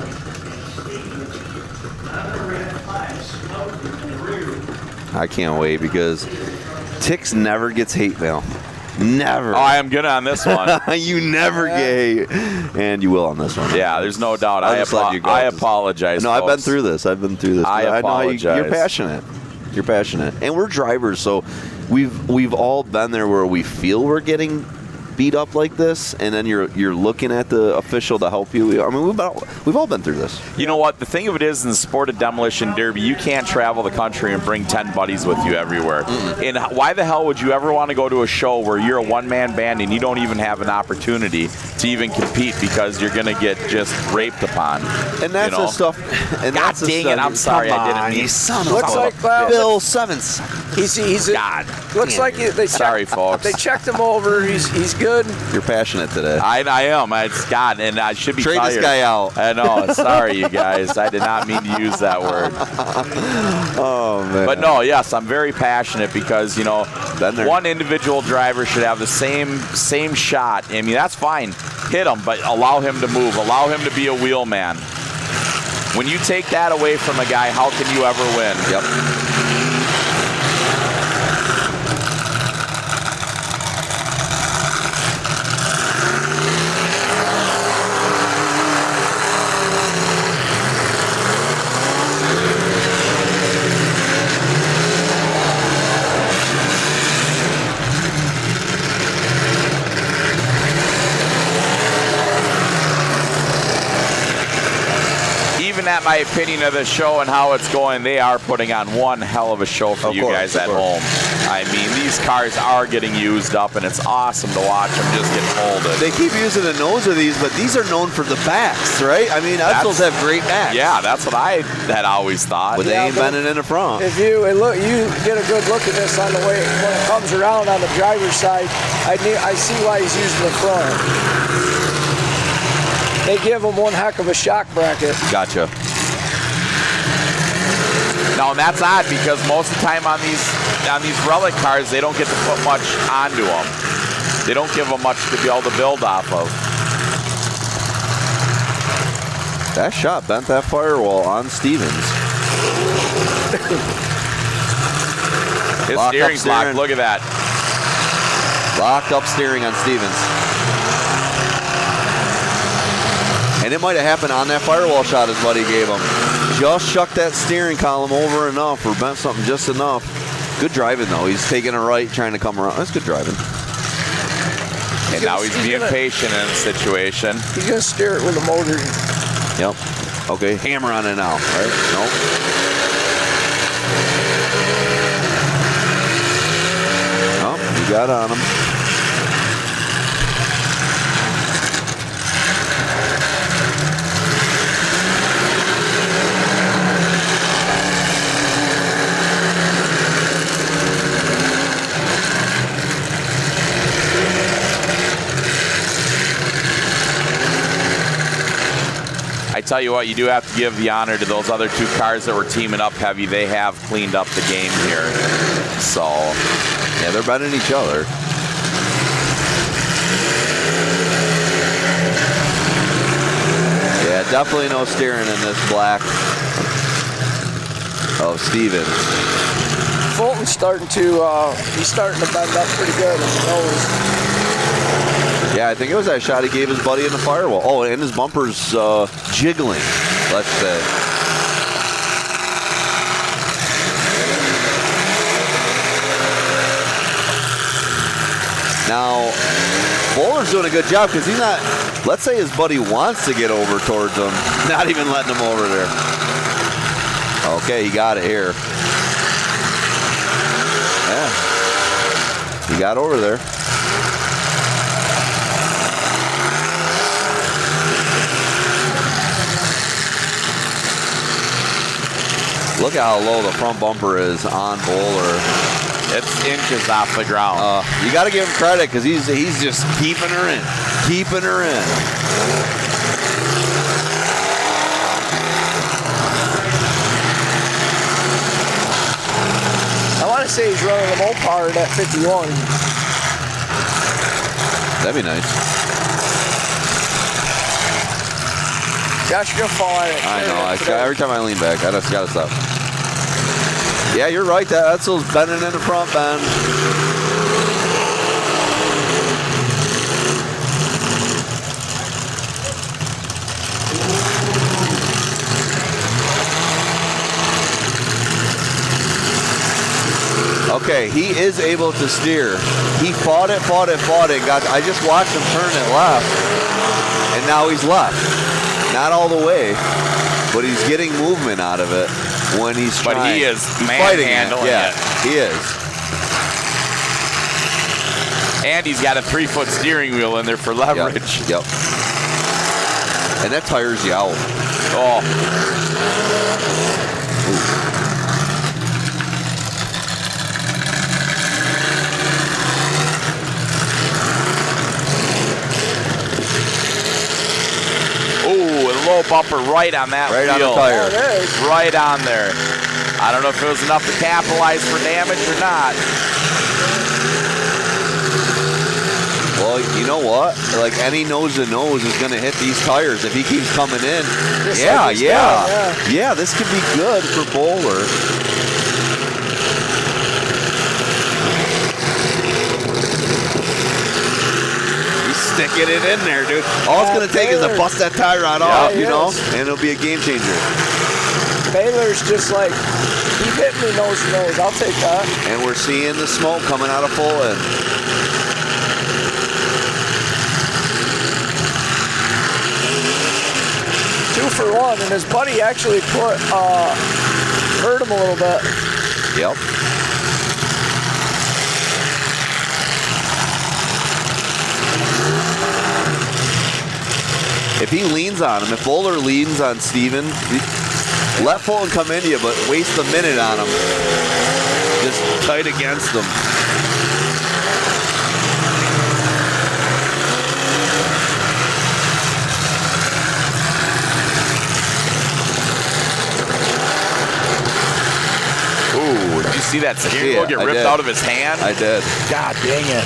them. Another red flag smoking in the rear. I can't wait because Tix never gets hate mail. Never. Oh, I am good on this one. You never get hate. And you will on this one. Yeah, there's no doubt. I apologize. No, folks. I've been through this. I know how you're passionate. You're passionate. And we're drivers, so we've all been there where we feel we're getting beat up like this, and then you're looking at the official to help you. I mean, we've all been through this. You know what? The thing of it is, in the sport of demolition derby, you can't travel the country and bring 10 buddies with you everywhere. And why the hell would you ever want to go to a show where you're a one-man band and you don't even have an opportunity to even compete because you're going to get just raped upon? And that's the stuff. And God that's dang it! I'm sorry, I didn't mean. Looks like Bill Sevens. He's God. Looks like they sorry, folks. They checked him over. He's good. You're passionate today. I am. It's God, and I should be Trade tired. this guy out. I know. Sorry, you guys. I did not mean to use that word. Oh man. But no, yes, I'm very passionate because one individual driver should have the same shot. I mean, that's fine. Hit him, but allow him to move. Allow him to be a wheelman. When you take that away from a guy, how can you ever win? Yep. At my opinion of the show and how it's going, they are putting on one hell of a show for you guys at home. I mean, these cars are getting used up, and it's awesome to watch them just get folded. They keep using the nose of these, but these are known for the backs, right? I mean, Edsels have great backs. Yeah, that's what I had always thought. But they ain't bending in the front. If you get a good look at this on the way when it comes around on the driver's side, I see why he's using the front. They give him one heck of a shock bracket. Gotcha. Now, and that's odd because most of the time on these Relic cars, they don't get to put much onto them. They don't give them much to be able to build off of. That shot bent that firewall on Stevens. His steering's locked. Look at that. Locked up steering on Stevens. And it might have happened on that firewall shot his buddy gave him. Just shucked that steering column over enough or bent something just enough. Good driving, though. He's taking a right, trying to come around. That's good driving. And now he's being patient in the situation. He's going to steer it with a motor. Yep. Okay, hammer on it now, right? Nope. Oh, you got on him. tell you what, you do have to give the honor to those other 2 cars that were teaming up heavy. They have cleaned up the game here. So, yeah, they're better than each other. Yeah, definitely no steering in this black of Stevens. Fulton's starting to he's starting to bend up pretty good in the nose. Yeah, I think it was that shot he gave his buddy in the firewall. Oh, and his bumper's jiggling, let's say. Now, Bowler's doing a good job because he's not, let's say his buddy wants to get over towards him, not even letting him over there. Okay, he got it here. Yeah, he got over there. Look at how low the front bumper is on Bowler. It's inches off the ground. You got to give him credit because he's just keeping her in, keeping her in. I want to say he's running the Mopar at 51. That'd be nice. Gosh, you're gonna fall on it. I know. Every time I lean back, I just gotta stop. Yeah, you're right. That's those bending in the front bend. Okay, he is able to steer. He fought it. I just watched him turn it left, and now he's left. Not all the way, but he's getting movement out of it when he's trying. But he is manhandling it. Yeah, he is. And he's got a 3-foot steering wheel in there for leverage. Yep. And that tires you out. Oh. Ooh, a low bumper right on that right wheel. On the tire. Right on there. I don't know if it was enough to capitalize for damage or not. Well, you know what? Like any nose-to-nose is going to hit these tires if he keeps coming in. Yeah, this could be good for Bowler. Sticking it in there, dude. All it's going to take is to bust that tie rod off, you know, and it'll be a game changer. Baylor's just like, he hit me nose to nose. I'll take that. And we're seeing the smoke coming out of full end. Two for one, and his buddy actually hurt him a little bit. Yep. If he leans on him, if Bowler leans on Steven, let Fulton come into you, but waste a minute on him. Just tight against him. Ooh, did you see that steering wheel get ripped out of his hand? I did. God dang it.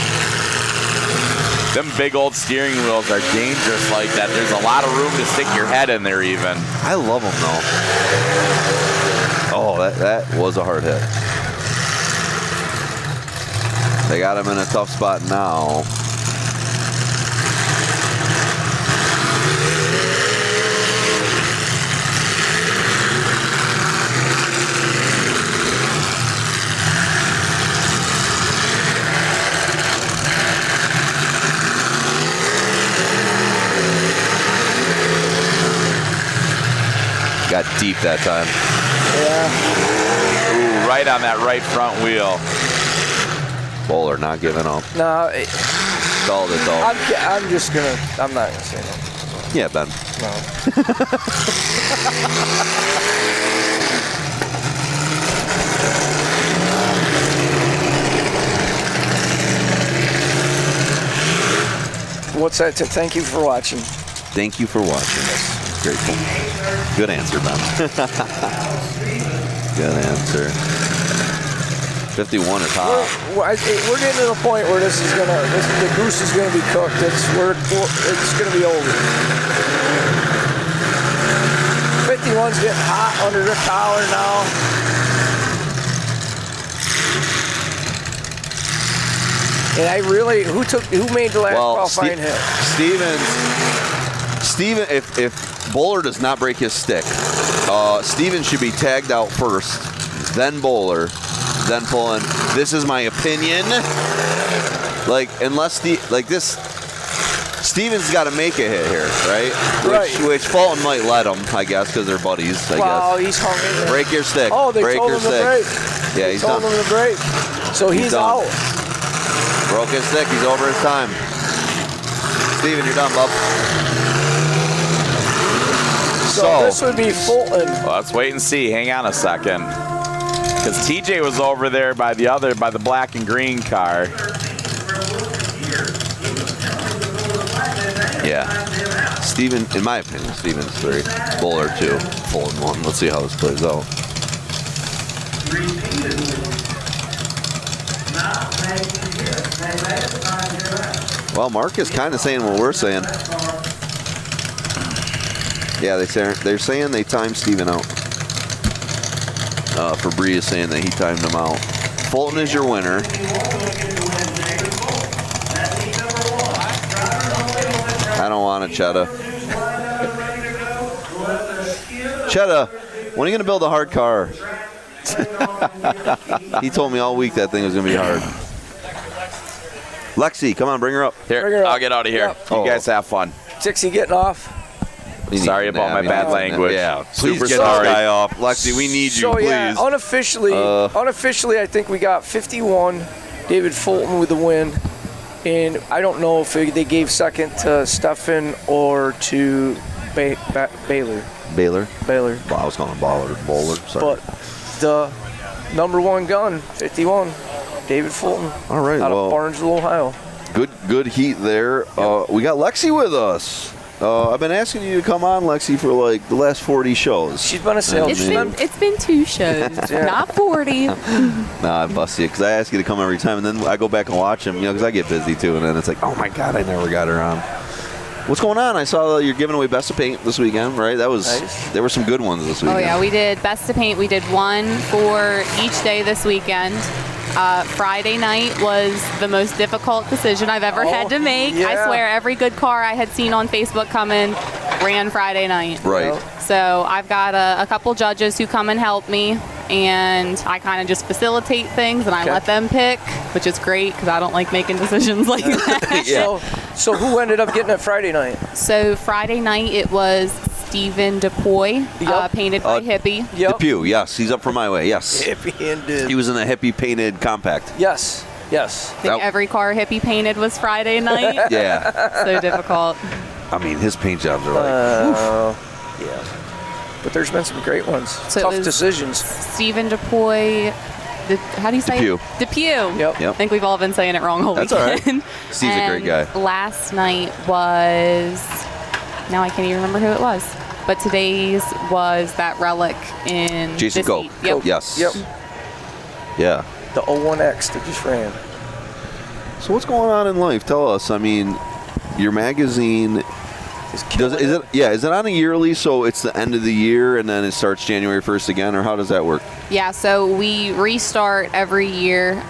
Them big old steering wheels are dangerous like that. There's a lot of room to stick your head in there even. I love them though. Oh, that was a hard hit. They got him in a tough spot now. Got deep that time. Yeah. Ooh, right on that right front wheel. Bowler not giving up. No. Called it though. I'm not gonna say no. Yeah, Ben. No. What's that? Thank you for watching. Thank you for watching. grateful. Good answer, Ben. Good answer. 51 is hot. We're getting to the point where the goose is gonna be cooked. It's gonna be over. 51's getting hot under the collar now. And I really, who made the last qualifying hit? Steven, if Bowler does not break his stick, Steven should be tagged out first, then Bowler, then pulling. This is my opinion. Like, unless Steven's got to make a hit here, right? Which Fulton might let him, I guess, because they're buddies. I guess. He's hungry. Break your stick. Oh, they break told your him to stick. break. Yeah, he's done. Told him to break. So he's done. out. Broke his stick. He's over his time. Steven, you're done, bub. So this would be Fulton. Well, let's wait and see. Hang on a second. Because TJ was over there by the black and green car. Yeah. Steven, in my opinion, Steven's 3. Bowler 2. Fulton 1. Let's see how this plays out. Well, Mark is kind of saying what we're saying. Yeah, they're saying they timed Steven out. Fabri is saying that he timed him out. Fulton is your winner. I don't want it, Cheddar. Cheddar, when are you going to build a hard car? He told me all week that thing was going to be hard. Lexi, come on, bring her up. Here, I'll get out of here. Yep. You guys have fun. Dixie getting off. Sorry about my bad language. Yeah, please Super get sorry. this guy off. Lexi, we need you, So please. yeah, unofficially, I think we got 51. David Fulton with the win, and I don't know if they gave second to Stefan or to Baylor. Baylor? Baylor. Well, I was calling him Bowler. Sorry. But the number one gun, 51, David Fulton. All right, out of Barnesville, Ohio. Good heat there. We got Lexi with us. I've been asking you to come on, Lexi, for like the last 40 shows. She's been a salesman. It's been 2 shows, not 40. Nah, I bust you because I ask you to come every time, and then I go back and watch them, because I get busy too, and then it's like, oh my God, I never got her on. What's going on? I saw you're giving away Best of Paint this weekend, right? That was nice. There were some good ones this weekend. Oh yeah, we did Best of Paint. We did one for each day this weekend. Friday night was the most difficult decision I've ever had to make. Yeah. I swear every good car I had seen on Facebook coming ran Friday night. Right. So I've got a couple judges who come and help me, and I kind of just facilitate things, and I let them pick, which is great because I don't like making decisions like that. Yeah. So who ended up getting it Friday night? So Friday night it was Stephen DePoy, painted by Hippie. Depew, yes. He's up for my way, yes. Hippie and He was in a Hippie painted compact. Yes. I think every car Hippie painted was Friday night. Yeah. So difficult. I mean, his paint jobs are like, yeah. But there's been some great ones. So tough decisions. Stephen DePoy, how do you say Depew. it? Depew. Yep. I think we've all been saying it wrong all That's all weekend. right. Steve's a great guy. Last night was, now I can't even remember who it was, but today's was that Relic in Jason Cope. Yep. Yes. Yep. Yeah. The 01X that just ran. So what's going on in life? Tell us. I mean, your magazine is it on a yearly, so it's the end of the year and then it starts January 1st again, or how does that work? Yeah, so we restart every year.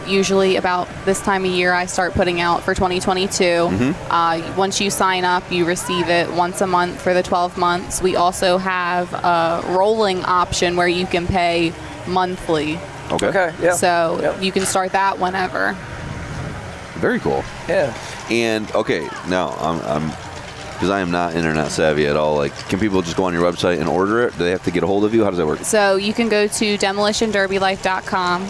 Usually about this time of year I start putting out for 2022. Once you sign up, you receive it once a month for the 12 months. We also have a rolling option where you can pay monthly. Okay. Yeah. So you can start that whenever. Very cool. Yeah. And okay, now I'm because I am not internet savvy at all. Like, can people just go on your website and order it? Do they have to get a hold of you? How does that work? So you can go to demolitionderbylife.com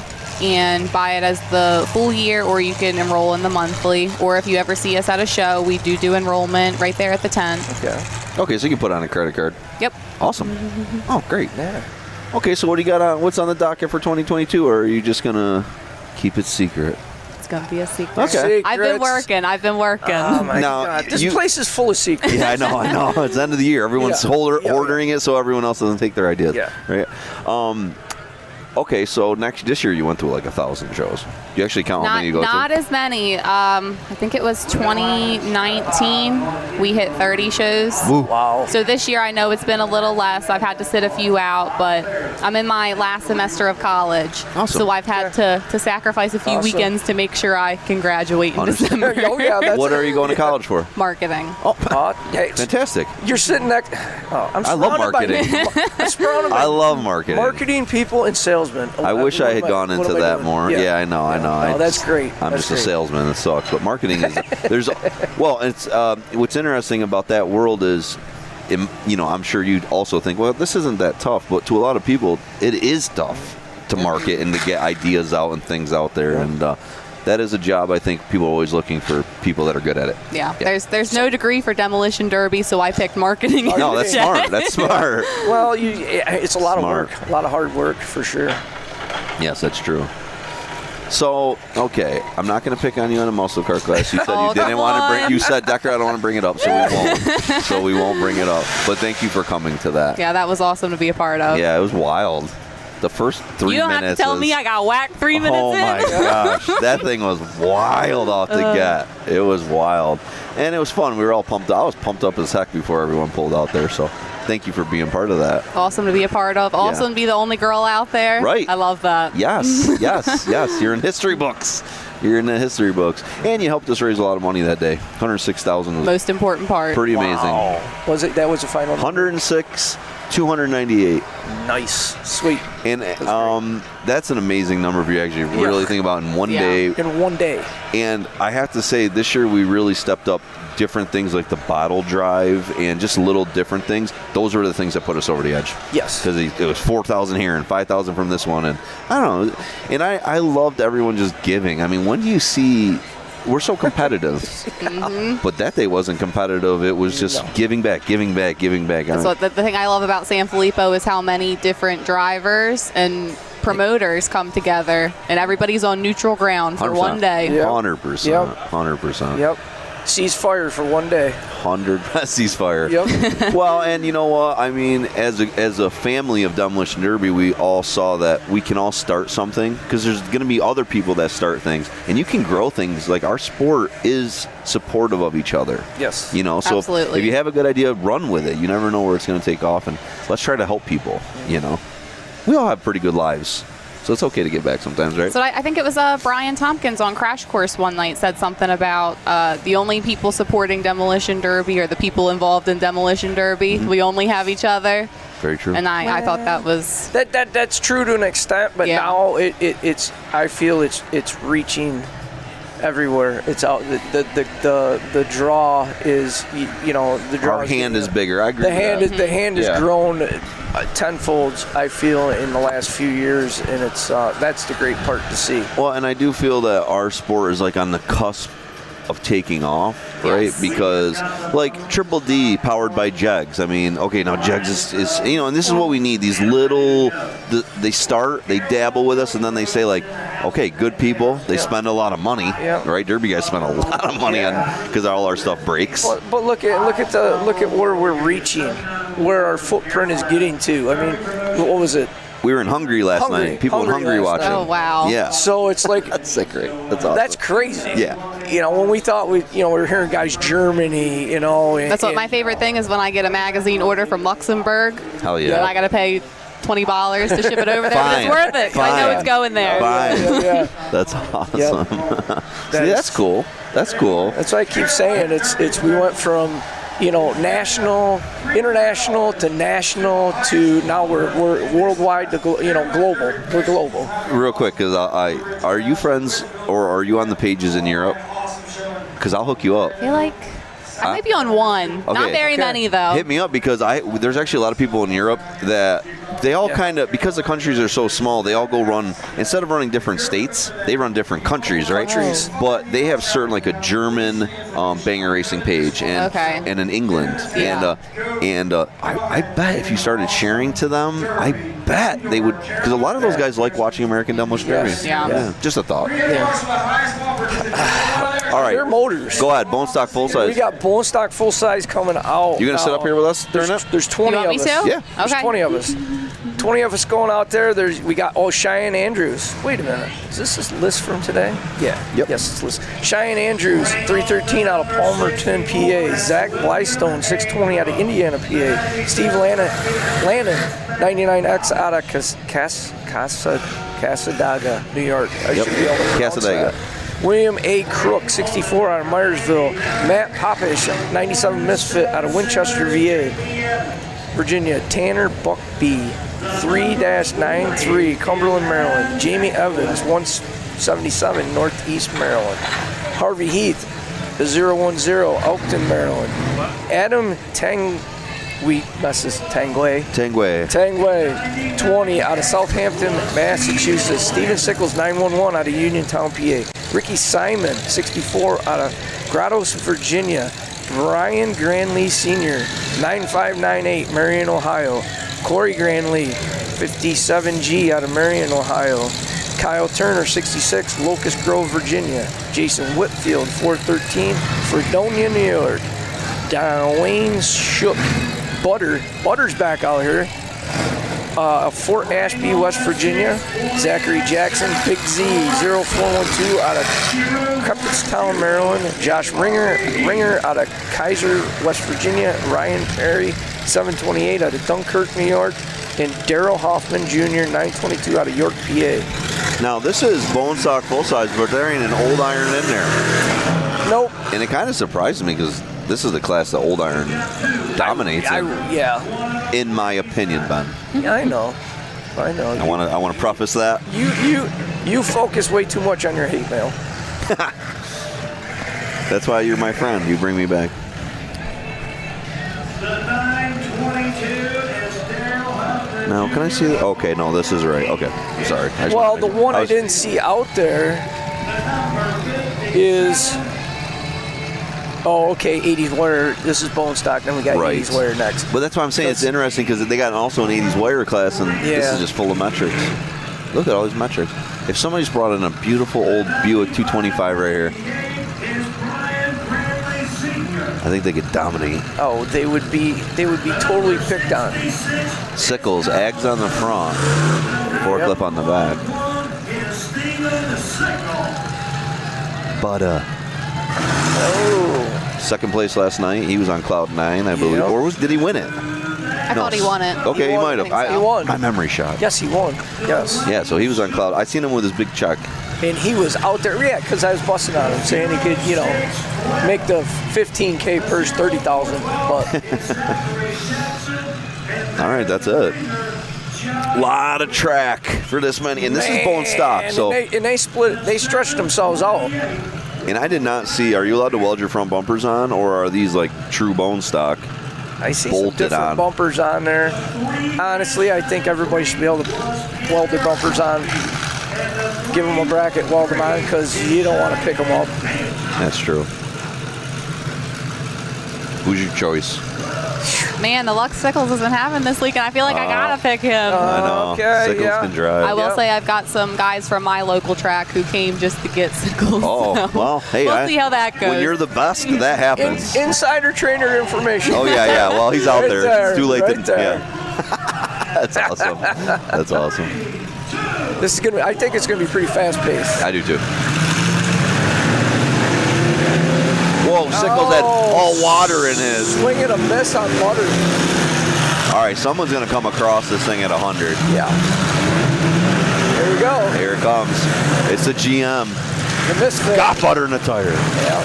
and buy it as the full year, or you can enroll in the monthly. Or if you ever see us at a show, we do enrollment right there at the tent. Okay, so you can put on a credit card. Yep. Awesome. Oh, great. Yeah. Okay, so what do you got on? What's on the docket for 2022, or are you just gonna keep it secret? gonna be a secret. Okay. I've been working. Oh my Now, God. This you- place is full of secrets. Yeah, I know. It's the end of the year. Everyone's ordering it, so everyone else doesn't take their ideas. Yeah. Right. Okay, so this year you went to like 1,000 shows. You actually count how many you go Not to? as many. I think it was 2019. We hit 30 shows. Woo. Wow. So this year I know it's been a little less. I've had to sit a few out, but I'm in my last semester of college. Awesome. So I've had to sacrifice a few Awesome. weekends to make sure I can graduate in Understand. December. Oh, yeah, that's What are you going to college for? Marketing. hey, Fantastic. you're sitting next. I'm I love surrounded by- marketing. I'm surrounded by I love marketing. marketing people and salesmen. I wish I had gone into that doing? more. Yeah, I know. No, that's great. I'm That's just a great. salesman. That sucks. But marketing is it's what's interesting about that world is, I'm sure you'd also think, well, this isn't that tough. But to a lot of people, it is tough to market and to get ideas out and things out there. And that is a job I think people are always looking for people that are good at it. Yeah. There's no degree for Demolition Derby, so I picked marketing. No, that's smart. That's smart. Well, it's a lot Smart. of work, a lot of hard work for sure. Yes, that's true. So, okay, I'm not going to pick on you on a muscle car class. You said you didn't come want to bring. on. You said, Decker, I don't want to bring it up, so we won't. So we won't bring it up. But thank you for coming to that. Yeah, that was awesome to be a part of. Yeah, it was wild. The first 3 minutes. You don't have to tell me I got whacked 3 minutes Oh in. my gosh, that thing was wild off the get. It was wild, and it was fun. We were all pumped. I was pumped up as heck before everyone pulled out there. So, thank you for being part of that. Awesome to be a part of. Awesome to be the only girl out there. Right. I love that. Yes, yes. You're in history books. You're in the history books, and you helped us raise a lot of money that day. 106,000 was Most important part. pretty amazing. Was it? That was the final. 106, 298. Nice, sweet. And that's an amazing number if you actually really think about it in one day. In one day. And I have to say, this year we really stepped up different things like the bottle drive and just little different things. Those were the things that put us over the edge. Yes. Because it was 4,000 here and 5,000 from this one. And I don't know. And I loved everyone just giving. I mean, when do you see... We're so competitive, but that day wasn't competitive. It was just giving back. That's what the thing I love about San Filippo is how many different drivers and promoters come together, and everybody's on neutral ground for 100%. one day. 100%. Yep. 100%. Yep. Cease fire for one day. 100 ceasefire. Yep. Well, and you know what? I mean, as a family of Demolition Derby, we all saw that we can all start something because there's going to be other people that start things, and you can grow things. Like our sport is supportive of each other. Yes. You know, so Absolutely. if you have a good idea, run with it. You never know where it's going to take off, and let's try to help people. You know, we all have pretty good lives. So it's okay to get back sometimes, right? So I think it was Brian Tompkins on Crash Course one night said something about the only people supporting Demolition Derby are the people involved in Demolition Derby. Mm-hmm. We only have each other. Very true. And I thought that was... That's true to an extent, but now it's I feel it's reaching everywhere. It's out. The draw is the draw. Our hand is bigger. I agree. The hand has grown tenfold. I feel in the last few years, and it's that's the great part to see. Well, and I do feel that our sport is like on the cusp of taking off, right? Yes. Because like Triple D powered by Jegs. I mean, okay, now Jegs is and this is what we need. These little, they dabble with us, and then they say like, okay, good people. They spend a lot of money, right? Derby guys spend a lot of money on because all our stuff breaks. But look at where we're reaching, where our footprint is getting to. I mean, what was it? We were in Hungary last night. People in Hungary last watching. night. Oh, wow. Yeah. So it's like That's so great. That's awesome. that's crazy. Yeah. When we thought we were hearing guys Germany, and That's what my favorite thing is when I get a magazine order from Luxembourg. Hell yeah. And I got to pay $20 to ship it over there, but it's worth it 'cause I know it's going there. Fine. That's awesome. See, that's cool. That's cool. That's why I keep saying it's we went from national, international to national to now we're worldwide to global. We're global. Real quick, because are you friends or are you on the pages in Europe? Because I'll hook you up. I feel like I might be on one. Not Okay. very many though. Hit me up because there's actually a lot of people in Europe that they all kind of, because the countries are so small, they all go run, instead of running different states, they run different countries, right? Countries. But they have certain, like a German banger racing page and in England. Yeah. And I bet if you started sharing to them, I bet they would, because a lot of those guys like watching American Demolition Derby. Yeah. Just a thought. All right. They're motors. Go ahead. Bone stock full size. We got bone stock full size coming out. You going to sit up here with us during that? There's 20 You want of me us. to? Yeah. There's Okay. 20 of us. 20 of us going out there. We got Cheyenne Andrews. Wait a minute. Is this a list from today? Yeah. Yep. Yes, it's list. Cheyenne Andrews, 313 out of Palmerton, PA. Zach Blystone, 620 out of Indiana, PA. Steve Lannon, 99X out of Casadaga, New York. I should be able to pronounce Casadaga. that. William A. Crook, 64 out of Myersville. Matt Popish, 97 Misfit out of Winchester, VA. Virginia. Tanner Buckby, 3-93, Cumberland, Maryland. Jamie Evans, 177, Northeast Maryland. Harvey Heath, 010, Elkton, Maryland. Adam Tanguay, 20 out of Southampton, Massachusetts. Steven Sickles, 911 out of Uniontown, PA. Ricky Simon, 64 out of Grottos, Virginia. Brian Granley Sr., 9598, Marion, Ohio. Corey Granley, 57G out of Marion, Ohio. Kyle Turner, 66, Locust Grove, Virginia. Jason Whitfield, 413, Fredonia, New York. Dwayne Shook, Butter's back out here. Fort Ashby, West Virginia. Zachary Jackson, Big Z, 0412 out of Cupidstown, Maryland. Josh Ringer out of Kaiser, West Virginia. Ryan Perry, 728 out of Dunkirk, New York. And Daryl Hoffman Jr., 922 out of York, PA. Now, this is bone stock full size, but there ain't an old iron in there. Nope. And it kind of surprised me because this is the class that old iron dominates. Yeah. In my opinion, Ben. Yeah, I know. I want to preface that. You focus way too much on your hate mail. That's why you're my friend. You bring me back. The 922 is Daryl Huffman. Now, can I see that? Okay, no, this is right. Okay, I'm sorry. Well, the one I didn't see out there is... Oh, okay, 80s wire. This is bone stock. Then we got 80s wire next. But that's why I'm saying it's interesting because they got also an 80s wire class, and this is just full of metrics. Look at all these metrics. If somebody's brought in a beautiful old Buick 225 right here, I think they could dominate. Oh, they would be totally picked on. Sickles, Ags on the front, forklift on the back. But second place last night. He was on cloud 9, I believe. Yep. Or did he win it? I thought he won it. Okay, he might have. So. He won. My memory shot. Yes, he won. Yes. Yeah, so he was on cloud. I seen him with his big check. And he was out there, because I was busting on him, saying he could, make the 15K purse 30,000. But all right, that's it. Lot of track for this many, and this is bone stock. So they stretched themselves out. And I did not see. Are you allowed to weld your front bumpers on, or are these like true bone stock? I see some different bumpers on there. Honestly, I think everybody should be able to weld their bumpers on. Give them a bracket, weld them on, because you don't want to pick them up. That's true. Who's your choice? Man, the Lux Sickles isn't having this week, and I feel like I gotta pick him. I know. Okay, Sickles can drive. I will say I've got some guys from my local track who came just to get Sickles. Oh, so well, hey. we'll see how that goes. When you're the best, that happens. Insider trainer information. Oh, yeah. Well, he's out Right there. there, It's too late right to... there. Yeah. That's awesome. That's awesome. This is I think it's gonna be pretty fast paced. I do too. Whoa, Sickles had all water in his. Swing and a miss on water. All right, someone's gonna come across this thing at 100. Yeah. Here we go. Here it comes. It's a GM. The misfit. Got butter in the tire. Yeah.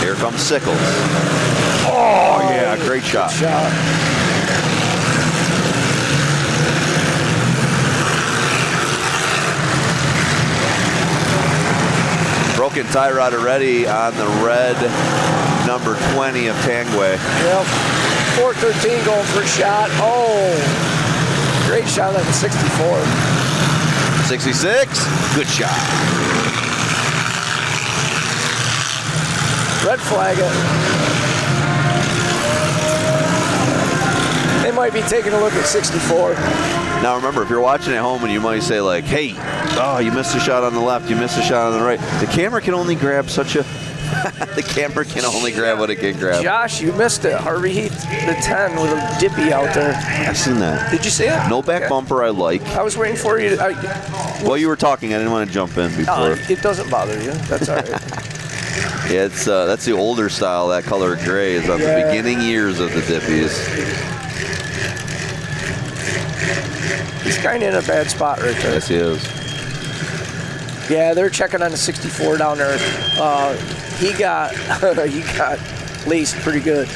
Here comes Sickles. Oh yeah, great shot. Good shot. Broken tie rod already on the red number 20 of Tangway. Yep. 413 going for a shot. Oh, great shot at the 64. 66, good shot. Red flag it. They might be taking a look at 64. Now remember, if you're watching at home and you might say like, hey, oh, you missed a shot on the left, you missed a shot on the right. The camera can only grab such a, the camera can only grab what it can grab. Josh, you missed it. Harvey Heath, the 10 with a dippy out there. I've seen that. Did you see it? No back bumper I like. I was waiting for you to... While you were talking, I didn't want to jump in before. It doesn't bother you. That's all right. Yeah, it's that's the older style. That color gray is on the beginning years of the dippies. He's kind of in a bad spot right there. Yes, he is. Yeah, they're checking on the 64 down there. He got laced pretty good.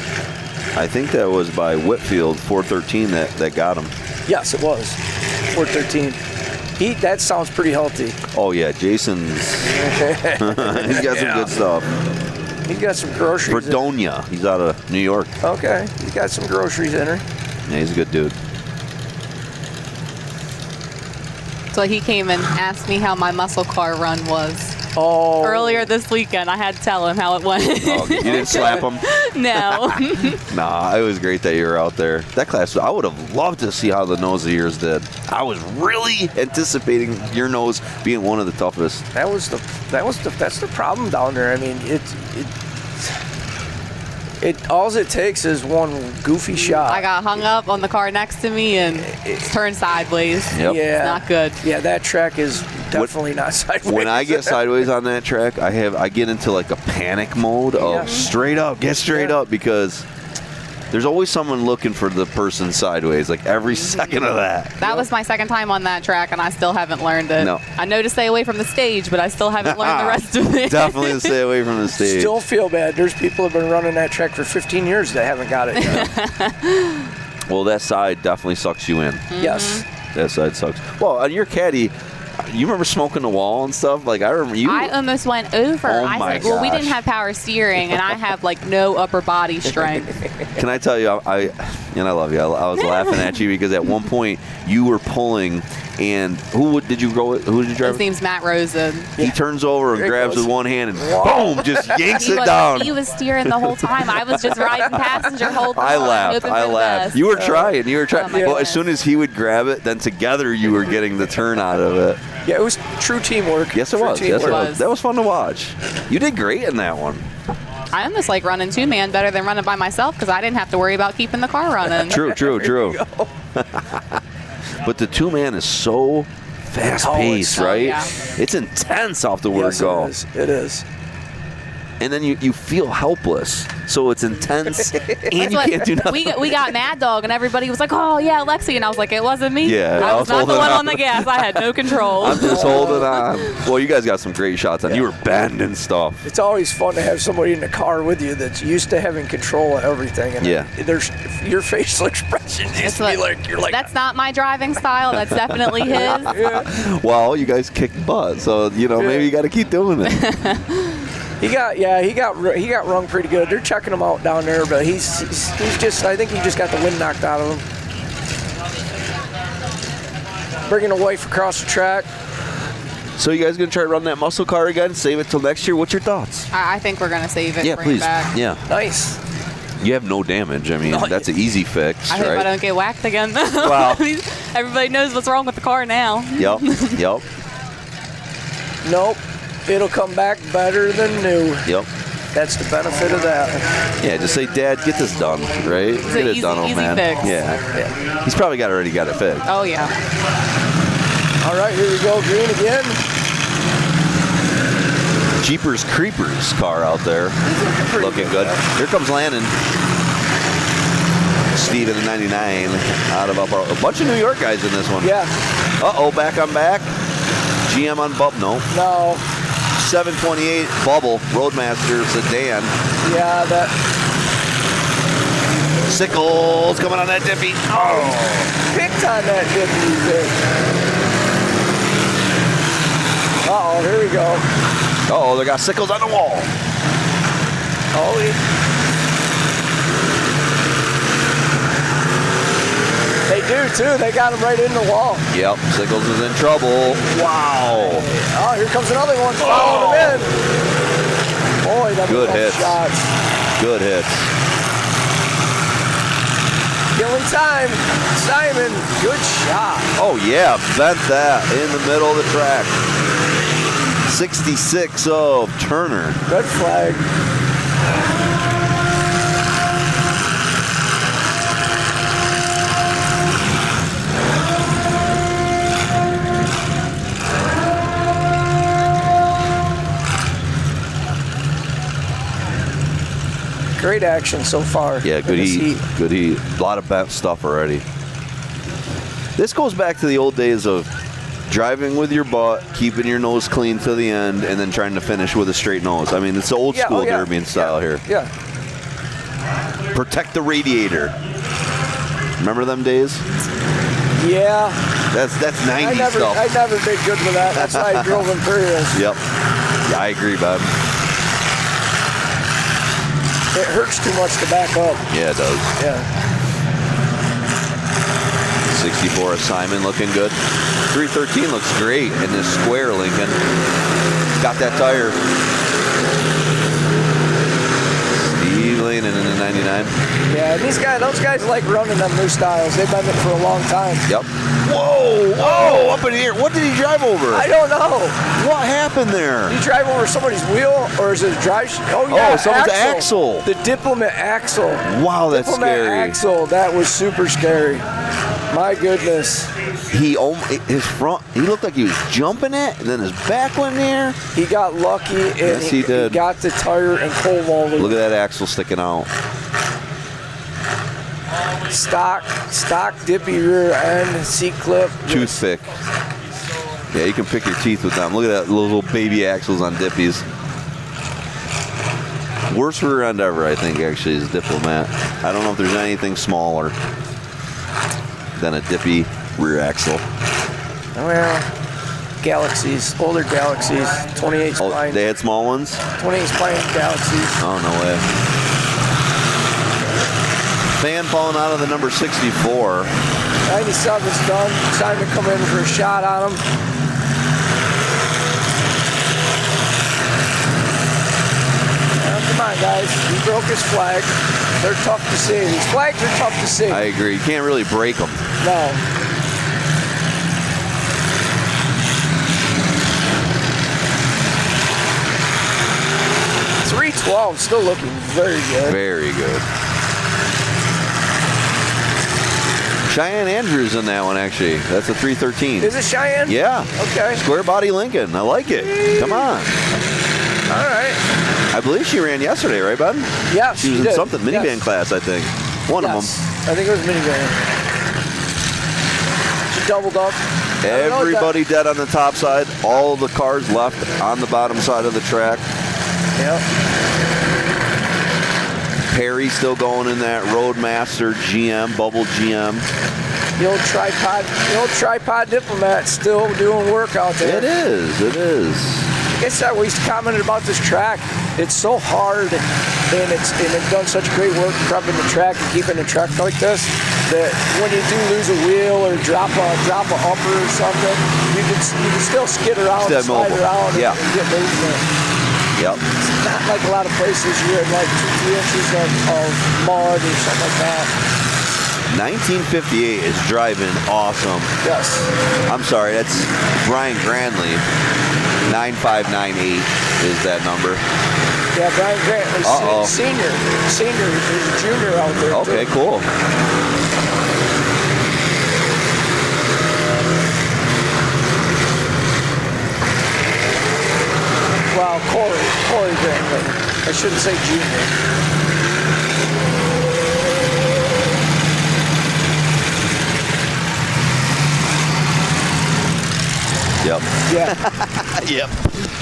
I think that was by Whitfield, 413, that got him. Yes, it was. 413. That sounds pretty healthy. Oh, yeah, Jason's. He's got some good stuff. He's got some groceries. Fredonia. He's out of New York. Okay, he's got some groceries in her. Yeah, he's a good dude. So he came and asked me how my muscle car run was. Oh. Earlier this weekend, I had to tell him how it went. Oh, you didn't slap him? No. Nah, it was great that you were out there. That class, I would have loved to see how the nose of yours did. I was really anticipating your nose being one of the toughest. That's the problem down there. I mean, all it takes is one goofy shot. I got hung up on the car next to me and turned sideways. Yep. Yeah, it's not good. Yeah, that track is definitely not sideways. When I get sideways on that track, I get into like a panic mode of straight up, get straight up, because there's always someone looking for the person sideways, like every second of that. That was my second time on that track, and I still haven't learned it. No. I know to stay away from the stage, but I still haven't learned the rest of it. Definitely stay away from the stage. Still feel bad. There's people who have been running that track for 15 years that haven't got it yet. Well, that side definitely sucks you in. Yes. That side sucks. Well, on your caddy, you remember smoking the wall and stuff? Like, I remember you. I almost went over. Oh I my said, well, we gosh. didn't have power steering, and I have like no upper body strength. Can I tell you, I love you. I was laughing at you because at one point you were pulling, and who did you drive? His name's Matt Rosen. He turns over and grabs with one hand and boom, just yanks it down. He was steering the whole time. I was just riding passenger whole time. I laughed. You were trying. Oh Well, as soon as he would grab it, then together you were getting the turn out of it. Yeah, it was true teamwork. Yes, it was. Yes, it was. That was fun to watch. You did great in that one. I almost like running two-man better than running by myself because I didn't have to worry about keeping the car running. True. But the two-man is so fast-paced, right? yeah. It's intense off the word go. It is. And then you feel helpless. So it's intense, and you can't do nothing. We got Mad Dog, and everybody was like, "Oh yeah, Lexi," and I was like, "It wasn't me. Yeah, I was not the one on the gas. I had no control." I'm just holding on. Well, you guys got some great shots on. You were bending stuff. It's always fun to have somebody in the car with you that's used to having control of everything. And there's your facial expression used to be like, you're like, that's not my driving style. That's definitely his. Yeah. Well, you guys kicked butt, so maybe you got to keep doing it. He got rung pretty good. They're checking him out down there, but he's just, I think he just got the wind knocked out of him. Bringing a wife across the track. So you guys gonna try to run that muscle car again? Save it till next year? What's your thoughts? I think we're gonna save it. Yeah, bring please. It back. Yeah. Nice. You have no damage. I mean, that's an easy fix, I hope right? I don't get whacked again. Wow. Everybody knows what's wrong with the car now. Yep. Nope. It'll come back better than new. Yep. That's the benefit of that. Yeah, just say, Dad, get this done, right? It's get an it done, old easy man. fix. Yeah. He's probably already got it fixed. Oh yeah. All right, here we go, green again. Jeepers Creepers car out there. Looking good. Here comes Lannon. Steve in the 99 out of Upper. A bunch of New York guys in this one. Yeah. Uh-oh, back on back. GM on Bub. No. 728 Bubble Roadmaster sedan. Yeah, that. Sickles coming on that dippy. Oh. Picked on that dippy thing. Uh-oh, here we go. Uh-oh, they got Sickles on the wall. Oh, they do too. They got him right in the wall. Yep, Sickles is in trouble. Wow. Oh, here comes another one following him in. Boy, that Good was hits. shots. Good hits. Killing time. Simon, good shot. Oh yeah, bent that in the middle of the track. 66 of Turner. Red flag. Great action so far. Yeah, good heat. Good heat. A lot of bent stuff already. This goes back to the old days of driving with your butt, keeping your nose clean to the end, and then trying to finish with a straight nose. I mean, it's the old school derby style here. Yeah. Protect the radiator. Remember them days? Yeah. That's 90s stuff. I never did good with that. That's why I drove Imperials. Yep. Yeah, I agree, Bob. It hurts too much to back up. Yeah, it does. Yeah. 64 of Simon looking good. 313 looks great in this square Lincoln. Got that tire. Steve Lane in the 99. Yeah, those guys like running them new styles. They've been it for a long time. Yep. Whoa, whoa, up in here. What did he drive over? I don't know. What happened there? Did he drive over somebody's wheel, or is it a drive? Oh, yeah, Oh, someone's axle. The Diplomat axle. Wow, that's Diplomat scary. axle. That was super scary. My goodness. He looked like he was jumping it, and then his back went there. He got lucky, and Yes, he did. he got the tire and pole vaulted. Look at that axle sticking out. Stock dippy rear end, seat clip. Toothpick. Yeah, you can pick your teeth with them. Look at that little baby axles on Dippies. Worst rear end ever, I think, actually, is Diplomat. I don't know if there's anything smaller than a Dippy rear axle. Well, Galaxies, older Galaxies, 28 Oh, spine. they had small ones? 28 spine Galaxies. Oh, no way. Fan falling out of the number 64. 97's done. Time to come in for a shot on him. Well, come on, guys. He broke his flag. They're tough to see. These flags are tough to see. I agree. You can't really break them. No. .312, still looking very good. Very good. Cheyenne Andrews in that one, actually. That's a 313. Is it Cheyenne? Yeah. Okay. Square body Lincoln. I like it. Come on. All right. I believe she ran yesterday, right, bud? Yeah, She was in did. something, minivan Yes. class, I think. One of them. I think it was minivan. She doubled up. Everybody dead on the top side. All the cars left on the bottom side of the track. Yep. Perry still going in that Roadmaster GM, Bubble GM. The old tripod Diplomat still doing work out there. It is. It is. Like I said, we commented about this track. It's so hard, and it's done such great work prepping the track and keeping the track like this, that when you do lose a wheel or drop a upper or something, you can still skid around, and slide around, Yeah. and get movement. Yep. It's not like a lot of places you're in like 2-3 inches of mud or something like that. 1958 is driving awesome. Yes. I'm sorry, that's Brian Granley. 9598 is that number. Yeah, Brian Grantley, senior. There's a junior out there. Okay, too. cool. Well, Corey Grantley. I shouldn't say junior. Yep. Yeah. Yep.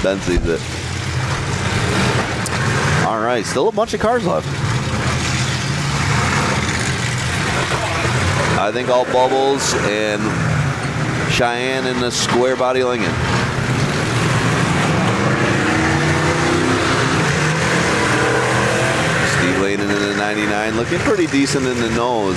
Ben sees it. All right, still a bunch of cars left. I think all Bubbles and Cheyenne in the square body Lincoln. laning in the 99, looking pretty decent in the nose.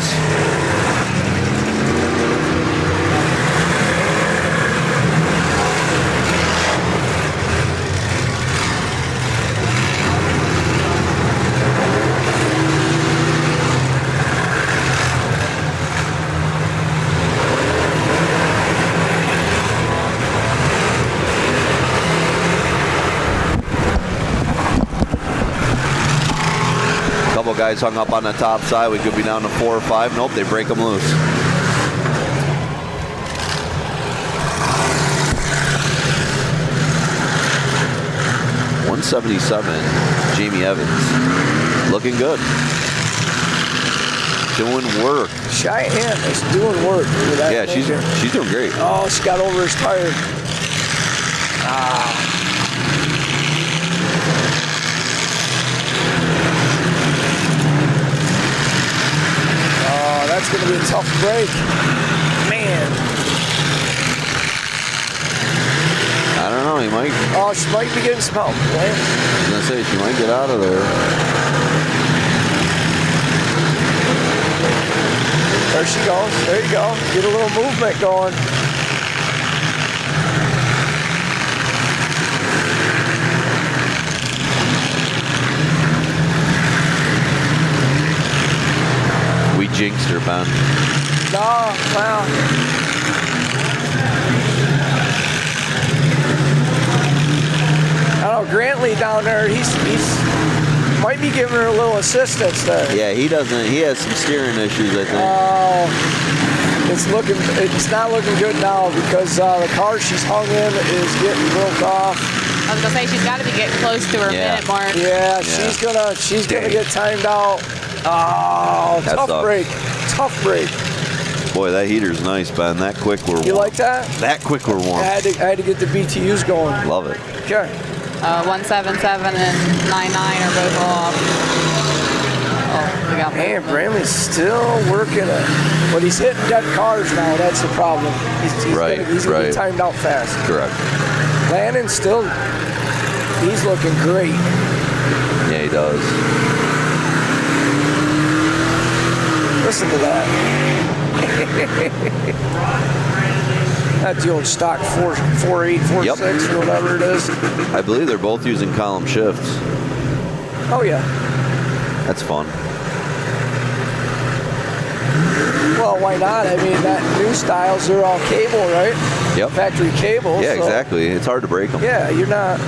Guys hung up on the top side. We could be down to 4 or 5. Nope, they break them loose. $177, Jamie Evans. Looking good. Doing work. Cheyenne is doing work. Yeah, she's doing great. Oh, she got over his tire. That's going to be a tough break. Man. I don't know. He might. Oh, she might be getting some help. I was going to say, she might get out of there. There she goes. There you go. Get a little movement going. Jinxed her, Ben. No, well. I don't know, Grantley down there, he's might be giving her a little assistance there. Yeah, he doesn't. He has some steering issues, I think. Oh, it's not looking good now because the car she's hung in is getting broke off. I was gonna say she's got to be getting close to her minute mark. Yeah, she's gonna get timed out. Oh, tough break. Tough break. Boy, that heater's nice, Ben. That quick we're warm. You like that? That quick we're warm. I had to get the BTUs going. Love it. Okay. 177 and 99 are both off. Oh, we got Man, Bramley's still working it. But he's hitting dead cars now. That's the problem. He's gonna get timed out fast. Correct. Landon still, he's looking great. Yeah, he does. Listen to that. That's the old stock 4.8, 4.6 or whatever it is. I believe they're both using column shifts. Oh, yeah. That's fun. Well, why not? I mean, that new styles, they're all cable, right? Yep. Factory cable. Yeah, exactly. It's hard to break them. Yeah, you're not.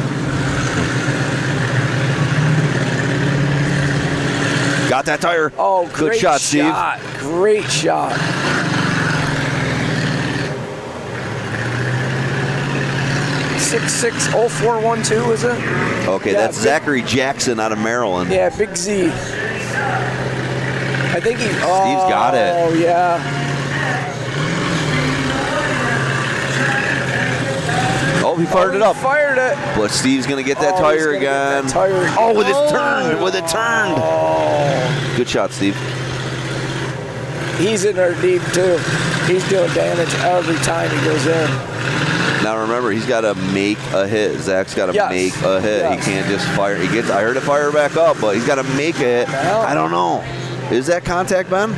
Got that tire. Oh, good shot, Steve. Great shot. $660412, is it? Okay, Yeah, that's Zachary Jackson out of Maryland. Yeah, Big Z. I think Steve's got it. Oh, yeah. Oh, he fired it up. Fired it. But Steve's going to get that tire again. Oh, with his turn. With it turned. Oh. Good shot, Steve. He's in there deep, too. He's doing damage every time he goes in. Now remember, he's got to make a hit. Zach's got to make a hit. Yes. He can't just fire. I heard it fire back up, but he's got to make a hit. Well, I don't know. Is that contact, Ben?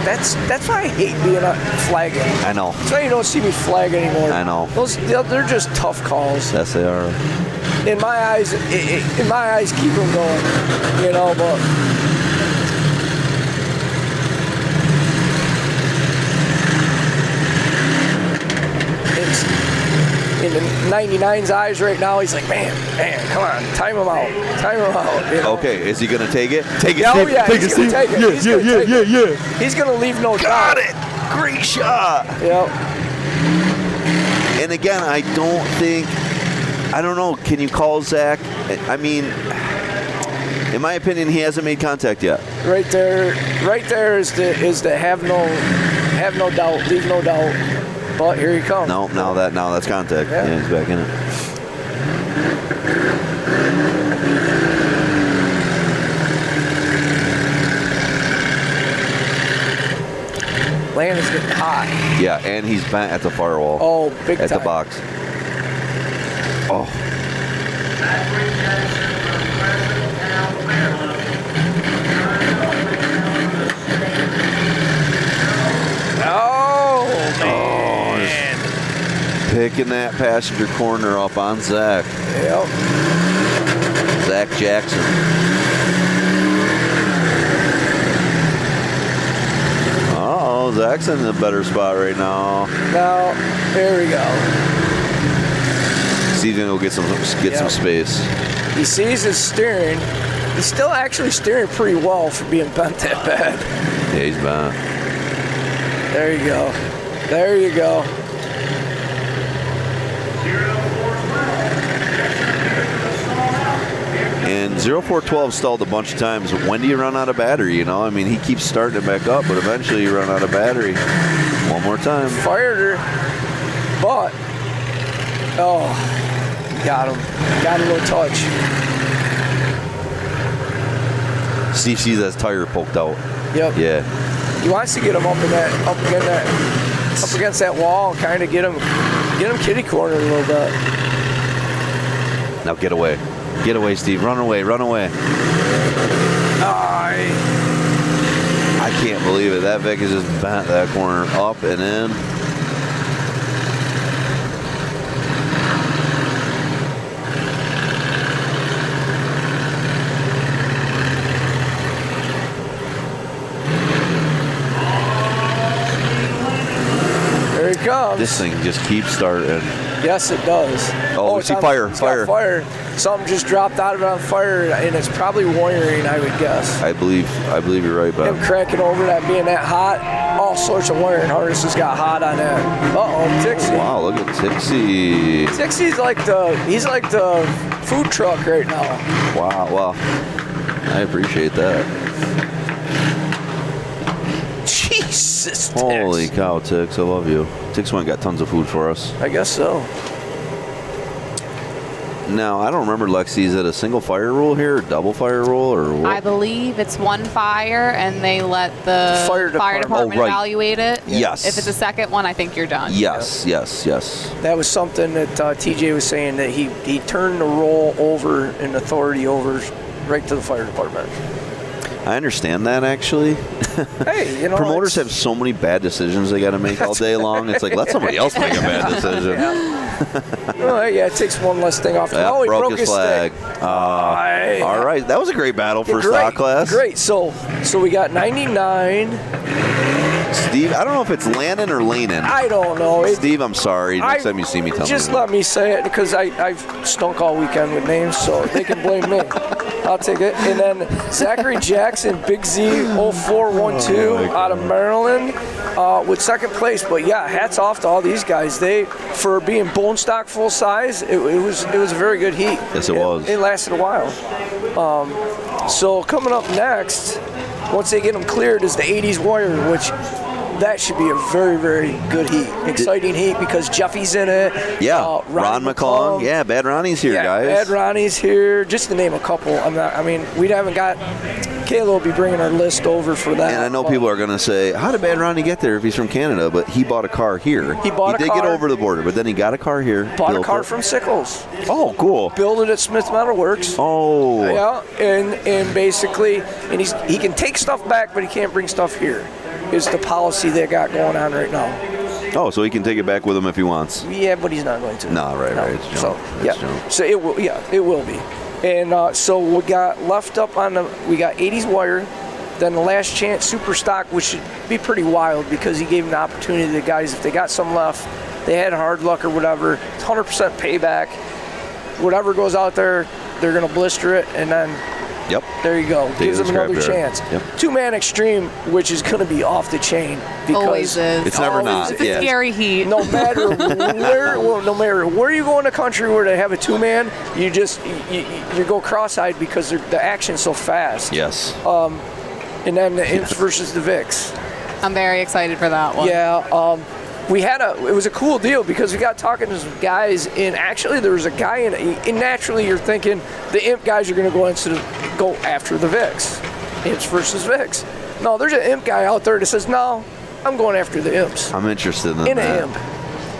That's why I hate being flagging. I know. That's why you don't see me flag anymore. I know. They're just tough calls. Yes, they are. In my eyes, keep them going. You know, but it's in the 99's eyes right now. He's like, man, come on, time him out. You know? Okay, is he gonna take it? Take it, Oh Steve. yeah, Take he's it, gonna Steve. take it. Yeah. He's gonna leave no Got doubt. it. Great shot. Yep. And again, I don't know. Can you call Zach? I mean, in my opinion, he hasn't made contact yet. Right there is to have no doubt, leave no doubt. But here he comes. No, now that's contact. Yeah, he's back in it. Landon's getting hot. Yeah, and he's bent at the firewall. Oh, big at time. the box. Oh. Picking that passenger corner up on Zach. Yep. Zach Jackson. Uh-oh, Zach's in a better spot right now. Now, there we go. Steve's gonna go get some space. He sees his steering. He's still actually steering pretty well for being bent that bad. Yeah, he's bent. There you go. There you go. And 0412 stalled a bunch of times. When do you run out of battery? You know, I mean, he keeps starting it back up, but eventually you run out of battery. One more time. Fired her, but got him. Got a little touch. Steve sees that tire poked out. Yep. Yeah. He wants to get him up against that wall, kind of get him kitty cornered a little bit. Now get away. Get away, Steve. Run away. Run away. I can't believe it. That Vic is just bent that corner up and in. There he comes. This thing just keeps starting. Yes, it does. Oh, see fire. It's got fire. Something just dropped out of it on fire, and it's probably wiring, I would guess. I believe you're right, Bob. Him cranking over that being that hot, all sorts of wiring harnesses got hot on that. Uh-oh, Tixie. Wow, look at Tixie. Tixie's like the food truck right now. Wow, well, I appreciate that. Jesus, Tix. Holy cow, Tix, I love you. Tix went and got tons of food for us. I guess so. Now, I don't remember, Lexi, is it a single fire rule here, or double fire rule, or what? I believe it's one fire, and they let the fire department evaluate it. Yes. If it's a second one, I think you're done. Yes. That was something that TJ was saying, that he turned the role over and authority over right to the fire department. I understand that, actually. Hey, you know, promoters have so many bad decisions they got to make all day long. It's like, let somebody else make a bad decision. Yeah, it takes one less thing off. He broke his flag. All right, that was a great battle for stock class. Great. So we got 99. Steve, I don't know if it's Lannon or Lanin. I don't know. Steve, I'm sorry. Next time you see me, tell me. Just let me say it, because I've stunk all weekend with names, so they can blame me. I'll take it. And then Zachary Jackson, Big Z 0412 out of Maryland with second place. But yeah, hats off to all these guys. They, for being bone stock full size, it was a very good heat. Yes, it was. It lasted a while. So coming up next, once they get them cleared, is the 80s Warrior, which that should be a very, very good heat. Exciting heat, because Jeffy's in it. Yeah, Ron McClung. Yeah, Bad Ronnie's here, guys. Bad Ronnie's here, just to name a couple. We haven't got... Kayla will be bringing our list over for that. And I know people are going to say, how did Bad Ronnie get there if he's from Canada? But he bought a car here. He did get over the border, but then he got a car here. Bought a car from Sickles. Oh, cool. Built it at Smith Metal Works. Oh. Yeah, and basically, and he can take stuff back, but he can't bring stuff here. Is the policy they got going on right now. Oh, so he can take it back with him if he wants. Yeah, but he's not going to. No, right. It's junk. So it will. Yeah, it will be. And so we got left up on we got 80s Wire, then the Last Chance Super Stock, which should be pretty wild, because he gave an opportunity to the guys, if they got some left, they had hard luck or whatever, it's 100% payback. Whatever goes out there, they're going to blister it, and then there you go. Gives them another chance. Two-man extreme, which is going to be off the chain, because always is. It's never not. It's a scary heat. No matter where you go in the country where they have a two-man, you go cross-eyed, because the action's so fast. Yes. And then the Imps versus the Vics. I'm very excited for that one. Yeah. It was a cool deal, because we got talking to some guys, and actually there was a guy and naturally you're thinking the Imp guys are going to go after the Vics. Imps versus Vics. No, there's an Imp guy out there that says, no, I'm going after the Imps. I'm interested in an that. Imp.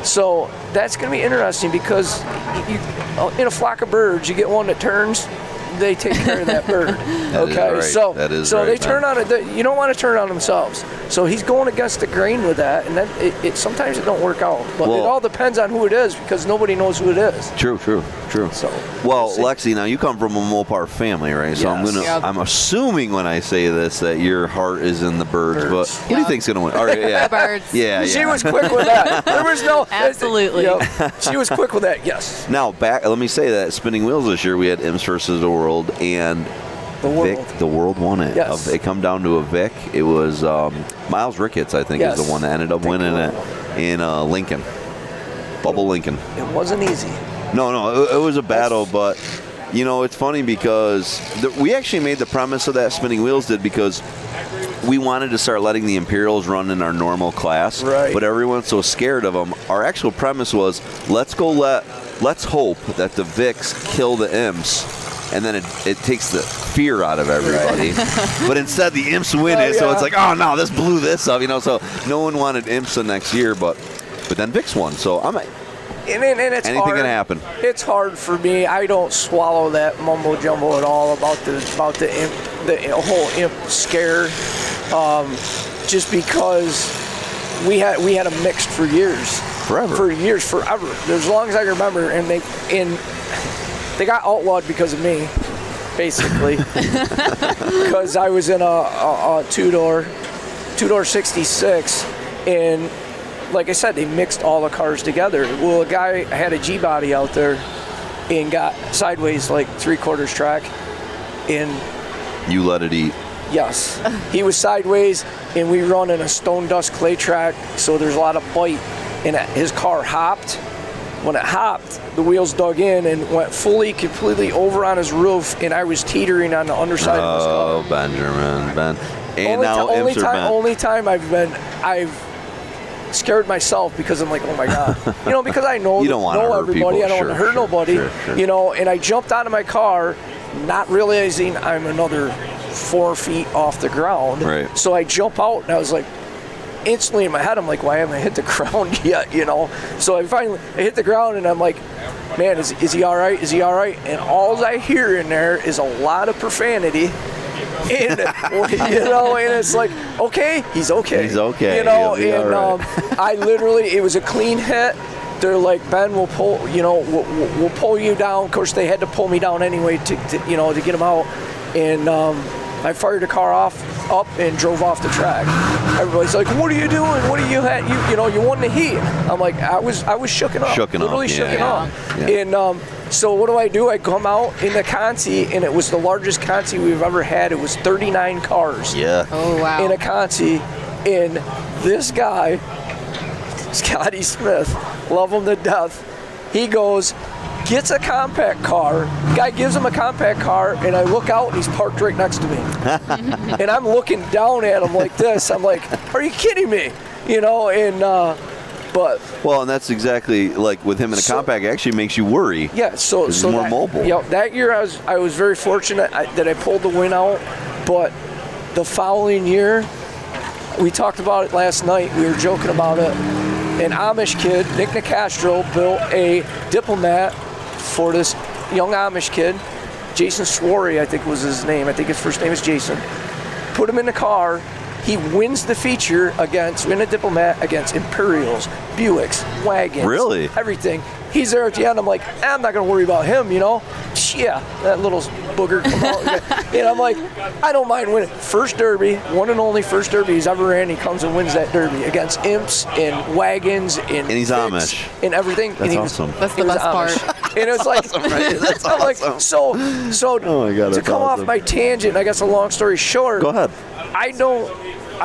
So that's going to be interesting, because in a flock of birds, you get one that turns, they take care of that bird. That is right. So they turn on it. You don't want to turn on themselves. So he's going against the grain with that, and then it sometimes it don't work out. But it all depends on who it is because nobody knows who it is. True. So, Lexi, now you come from a Mopar family, right? So I'm assuming when I say this that your heart is in the birds. But who do you think's gonna win? All right, yeah. Birds. Yeah. She was quick with that. There was no Absolutely. She was quick with that. Yes. Now let me say that Spinning Wheels this year we had Imps versus the World, and the world won it. Yes. It come down to a Vic. It was Miles Ricketts, I think, is the one that ended up winning it in Lincoln. Bubble Lincoln. It wasn't easy. No, it was a battle, but it's funny because we actually made the premise of that Spinning Wheels did because we wanted to start letting the Imperials run in our normal class, right. But everyone's so scared of them. Our actual premise was let's hope that the Vics kill the Imps, and then it takes the fear out of everybody. Right. But instead the Imps win it, so it's like, oh no, this blew this up, So no one wanted Imps the next year, but then Vics won. So and it's anything hard. Can happen. It's hard for me. I don't swallow that mumbo jumbo at all about the whole imp scare. Just because we had them mixed for years, forever. As long as I remember, and they got outlawed because of me, basically, because I was in a two-door 66, and like I said, they mixed all the cars together. Well, a guy had a G-body out there and got sideways like 3/4 track, and you let it eat. Yes, he was sideways, and we run in a stone dust clay track, so there's a lot of bite, and his car hopped. When it hopped, the wheels dug in and went completely over on his roof, and I was teetering on the underside of his car. Oh, Ben. And only time I've scared myself because I'm like, oh my God, because I know you don't want to hurt everybody, people. I don't want to hurt nobody, and I jumped out of my car, not realizing I'm another 4 feet off the ground. Right. So I jump out, and I was like, instantly in my head, I'm like, why haven't I hit the ground yet? So I hit the ground, and I'm like, man, is he all right? Is he all right? And all I hear in there is a lot of profanity. And and it's like, okay, he's okay. He's okay. I literally, it was a clean hit. They're like, Ben, we'll pull, we'll pull you down. Of course, they had to pull me down anyway to get him out. And I fired the car up and drove off the track. Everybody's like, what are you doing? What are you at? You won the heat. I'm like, I was shooken up. Literally shooken up. Yeah. And so what do? I come out in the Conti, and it was the largest Conti we've ever had. It was 39 cars. Yeah. Oh, wow. In a Conti. And this guy, Scotty Smith, love him to death. He gets a compact car. Guy gives him a compact car, and I look out, and he's parked right next to me. And I'm looking down at him like this. I'm like, are you kidding me? And that's exactly like with him in a compact. It actually makes you worry. Yeah. So he's more mobile. That year I was very fortunate that I pulled the win out, but the following year, we talked about it last night. We were joking about it. An Amish kid, Nick Nicastro, built a Diplomat for this young Amish kid, Jason Swarry, I think was his name. I think his first name is Jason. Put him in the car. He wins the feature in a Diplomat against Imperials, Buicks, wagons. Really? Everything. He's there at the end. I'm like, I'm not going to worry about him, Yeah, that little booger come out. And I'm like, I don't mind winning. First Derby, one and only first Derby he's ever ran. He comes and wins that Derby against Imps and wagons and he's Fix Amish. And everything. That's awesome. That's the best part. And it's like, awesome, right? That's I'm awesome. like, so oh my God, to come awesome. off my tangent, I guess a long story short. Go ahead. I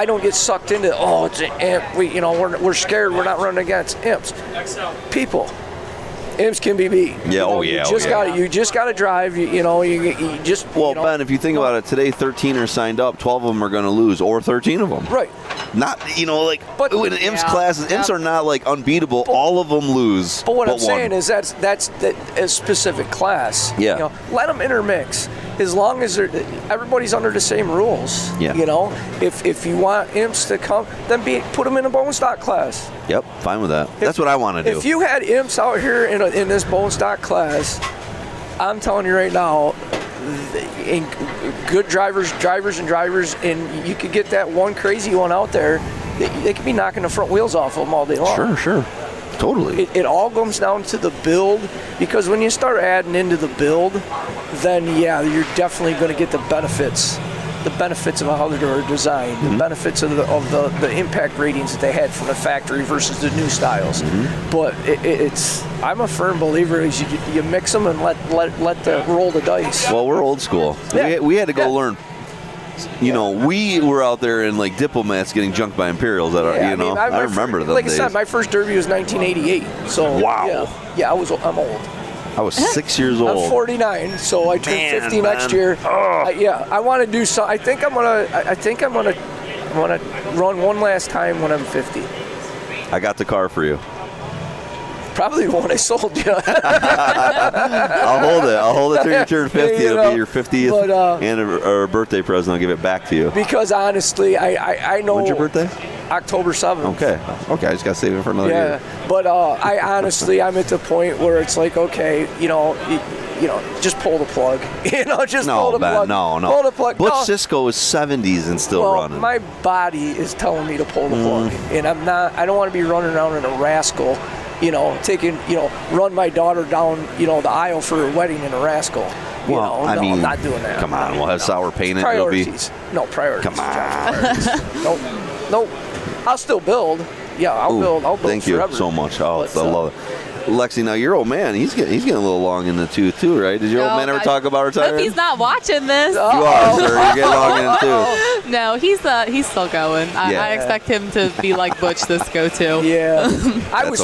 don't get sucked into, it's an imp. We're scared. We're not running against imps. People. Imps can be beat. Yeah. You just got to drive. You just. Ben, if you think about it, today 13 are signed up. 12 of them are going to lose, or 13 of them. Right. Not but in Imps classes, Imps are not like unbeatable. All of them lose. But what I'm saying is that's a specific class. Yeah. Let them intermix. As long as everybody's under the same rules. Yeah. If you want Imps to come, then put them in a bone stock class. Yep, fine with that. That's what I want to do. If you had Imps out here in this bone stock class, I'm telling you right now, and good drivers, and you could get that one crazy one out there. They could be knocking the front wheels off of them all day long. Sure. Totally. It all comes down to the build, because when you start adding into the build, then you're definitely going to get the benefits of how they're designed, the benefits of the impact ratings that they had from the factory versus the new styles. But I'm a firm believer is you mix them and let the roll the dice. Well, we're old school. Yeah. We had to go learn. We were out there in like diplomats getting junked by Imperials. I remember them. Like I said, my first Derby was 1988. So wow. I'm old. I was 6 years old. I'm 49, so I turn 50 next year. I want to do so. I think I'm gonna run one last time when I'm 50. I got the car for you. Probably the one I sold you. I'll hold it till you turn 50. It'll be your 50th and a birthday present. I'll give it back to you. Because honestly, I know. When's your birthday? October 7th. Okay. I just got to save it for another year. But I'm at the point where it's like, okay, just pull the plug. Pull the plug. No. Pull the plug. Butch Cisco is 70s and still running. My body is telling me to pull the plug, and I don't want to be running around in a rascal. Run my daughter down, the aisle for a wedding in a rascal. I'm not doing that. Come on, we'll have sour paint. Priorities. No, priorities. Come on. Nope. I'll still build. Yeah, I'll build Thank forever. You so much. I love it. Lexi, now your old man, he's getting a little long in the tooth too, right? Did your old man ever talk about retiring? Hope he's not watching this. You are, sir. You're getting long in the tooth. No, he's still going. I expect him to be like Butch Cisco too. Yeah. I was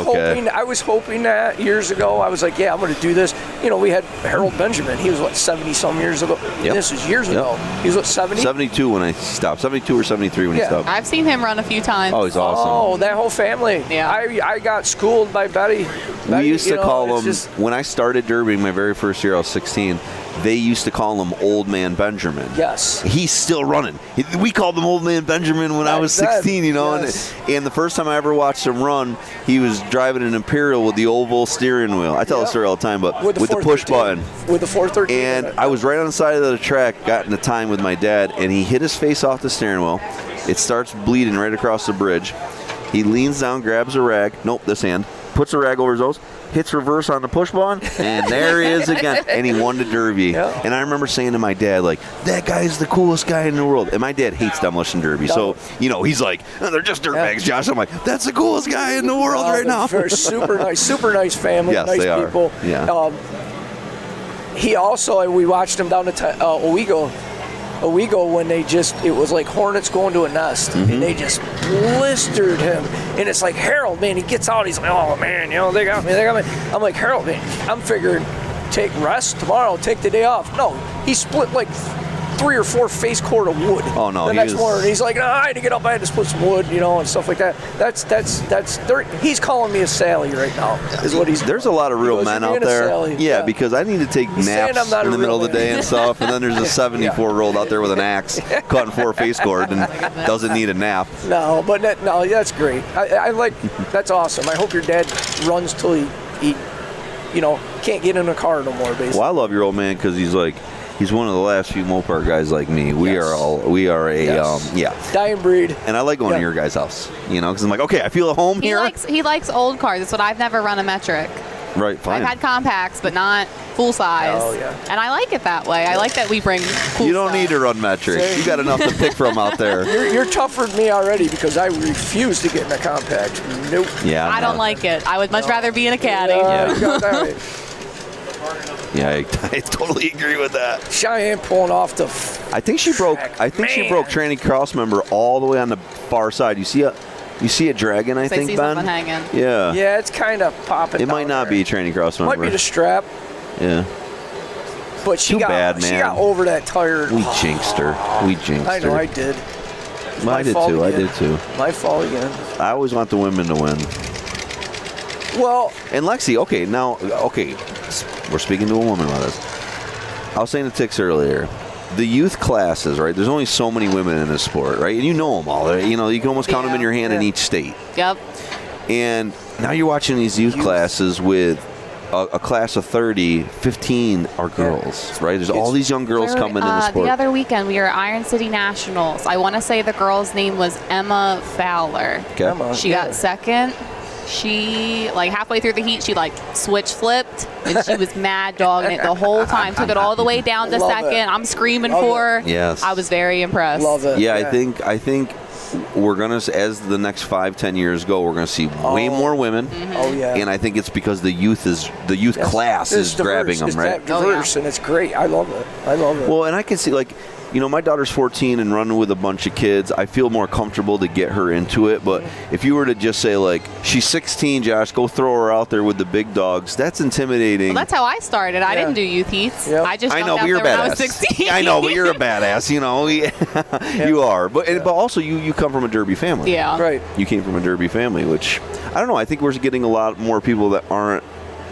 hoping that years ago. I was like, I'm going to do this. We had Harold Benjamin. He was 70 some years ago. Yep. This was years ago. He was 70? 72 when I stopped. 72 or 73 when he stopped. I've seen him run a few times. Oh, he's awesome. Oh, that whole family. Yeah. I got schooled by Betty. We used to call him, when I started derbying my very first year, I was 16, they used to call him Old Man Benjamin. Yes. He's still running. We called him Old Man Benjamin when I was 16, Yes. And the first time I ever watched him run, he was driving an Imperial with the oval steering wheel. I tell the story all the time, but with the push button. With the 413. And I was right on the side of the track, got into time with my dad, and he hit his face off the steering wheel. It starts bleeding right across the bridge. He leans down, grabs a rag. Nope, this hand. Puts a rag over his nose, hits reverse on the push button, and there he is again. And he won the Derby. Yeah. And I remember saying to my dad, like, that guy's the coolest guy in the world. And my dad hates Demolition Derby. So, he's like, they're just dirtbags, Josh. I'm like, that's the coolest guy in the world right now. Super nice family, yes, nice they people. Are. Yeah. He also, we watched him down to Owego when it was like hornets going to a nest, and they just blistered him. And it's like, Harold, man, he gets out, he's like, oh man, they got me. I'm like, Harold, man, I'm figuring take rest tomorrow, take the day off. No, he split like 3 or 4 face cord of wood. Oh no, the next morning he's like, I had to get up, I had to split some wood, and stuff like that. He's calling me a Sally right now. Is what he's. There's a lot of real men out there. Yeah, because I need to take naps in the middle of the day and stuff, and then there's a 74-year-old out there with an axe cutting 4 face cord and doesn't need a nap. No, but that's great. I like that's awesome. I hope your dad runs till he can't get in a car no more. Basically. Well, I love your old man because he's one of the last few Mopar guys like me. We are a dying breed. And I like going to your guys' house, because I'm like, okay, I feel at home here. He likes old cars. That's what I've never run a metric. Right, fine. I've had compacts, but not full size. Oh, yeah. And I like it that way. I like that we bring cool You don't stuff. need to run metrics. You got enough to pick from out there. You're tougher than me already because I refuse to get in a compact. Nope. Yeah. I don't like it. I would much rather be in a caddy. Yeah, I totally agree with that. Cheyenne pulling off the. I think she broke tranny cross member all the way on the far side. You see it dragging, I think, Ben? Hanging. Yeah. Yeah, it's kind of popping. It might not be a tranny cross member. Might be the strap. Yeah. But she got over that tire. We jinxed her. I know, I did. Well, I did too. My fault again. I always want the women to win. Well. And Lexi, we're speaking to a woman about this. I was saying to Tix earlier, the youth classes, right? There's only so many women in this sport, right? And you know them all. You can almost count them in your hand in each state. Yep. And now you're watching these youth classes with a class of 30, 15 are girls, right? There's all these young girls coming in the sport. The other weekend, we were at Iron City Nationals. I want to say the girl's name was Emma Fowler. Okay. She got second. She, like, halfway through the heat, she, like, switch flipped, and she was mad dogging it the whole time. Took it all the way down to second. I'm screaming for her. Yes. I was very impressed. Love it. Yeah, I think we're gonna, as the next 5-10 years go, we're gonna see way more women. Oh yeah. And I think it's because the youth class is diverse. grabbing them, it's right? diverse, and it's great. I love it. Well, and I can see, like, you know, my daughter's 14 and running with a bunch of kids. I feel more comfortable to get her into it. But if you were to just say, like, she's 16, Josh, go throw her out there with the big dogs, that's intimidating. Well, that's how I started. I didn't do youth heats. Yep. I just I jumped know, out but you're a there when I was badass. 16. I know, but you're a badass. You know, you are. But also, you come from a Derby family. Yeah. Right. You came from a Derby family, which I don't know. I think we're getting a lot more people that aren't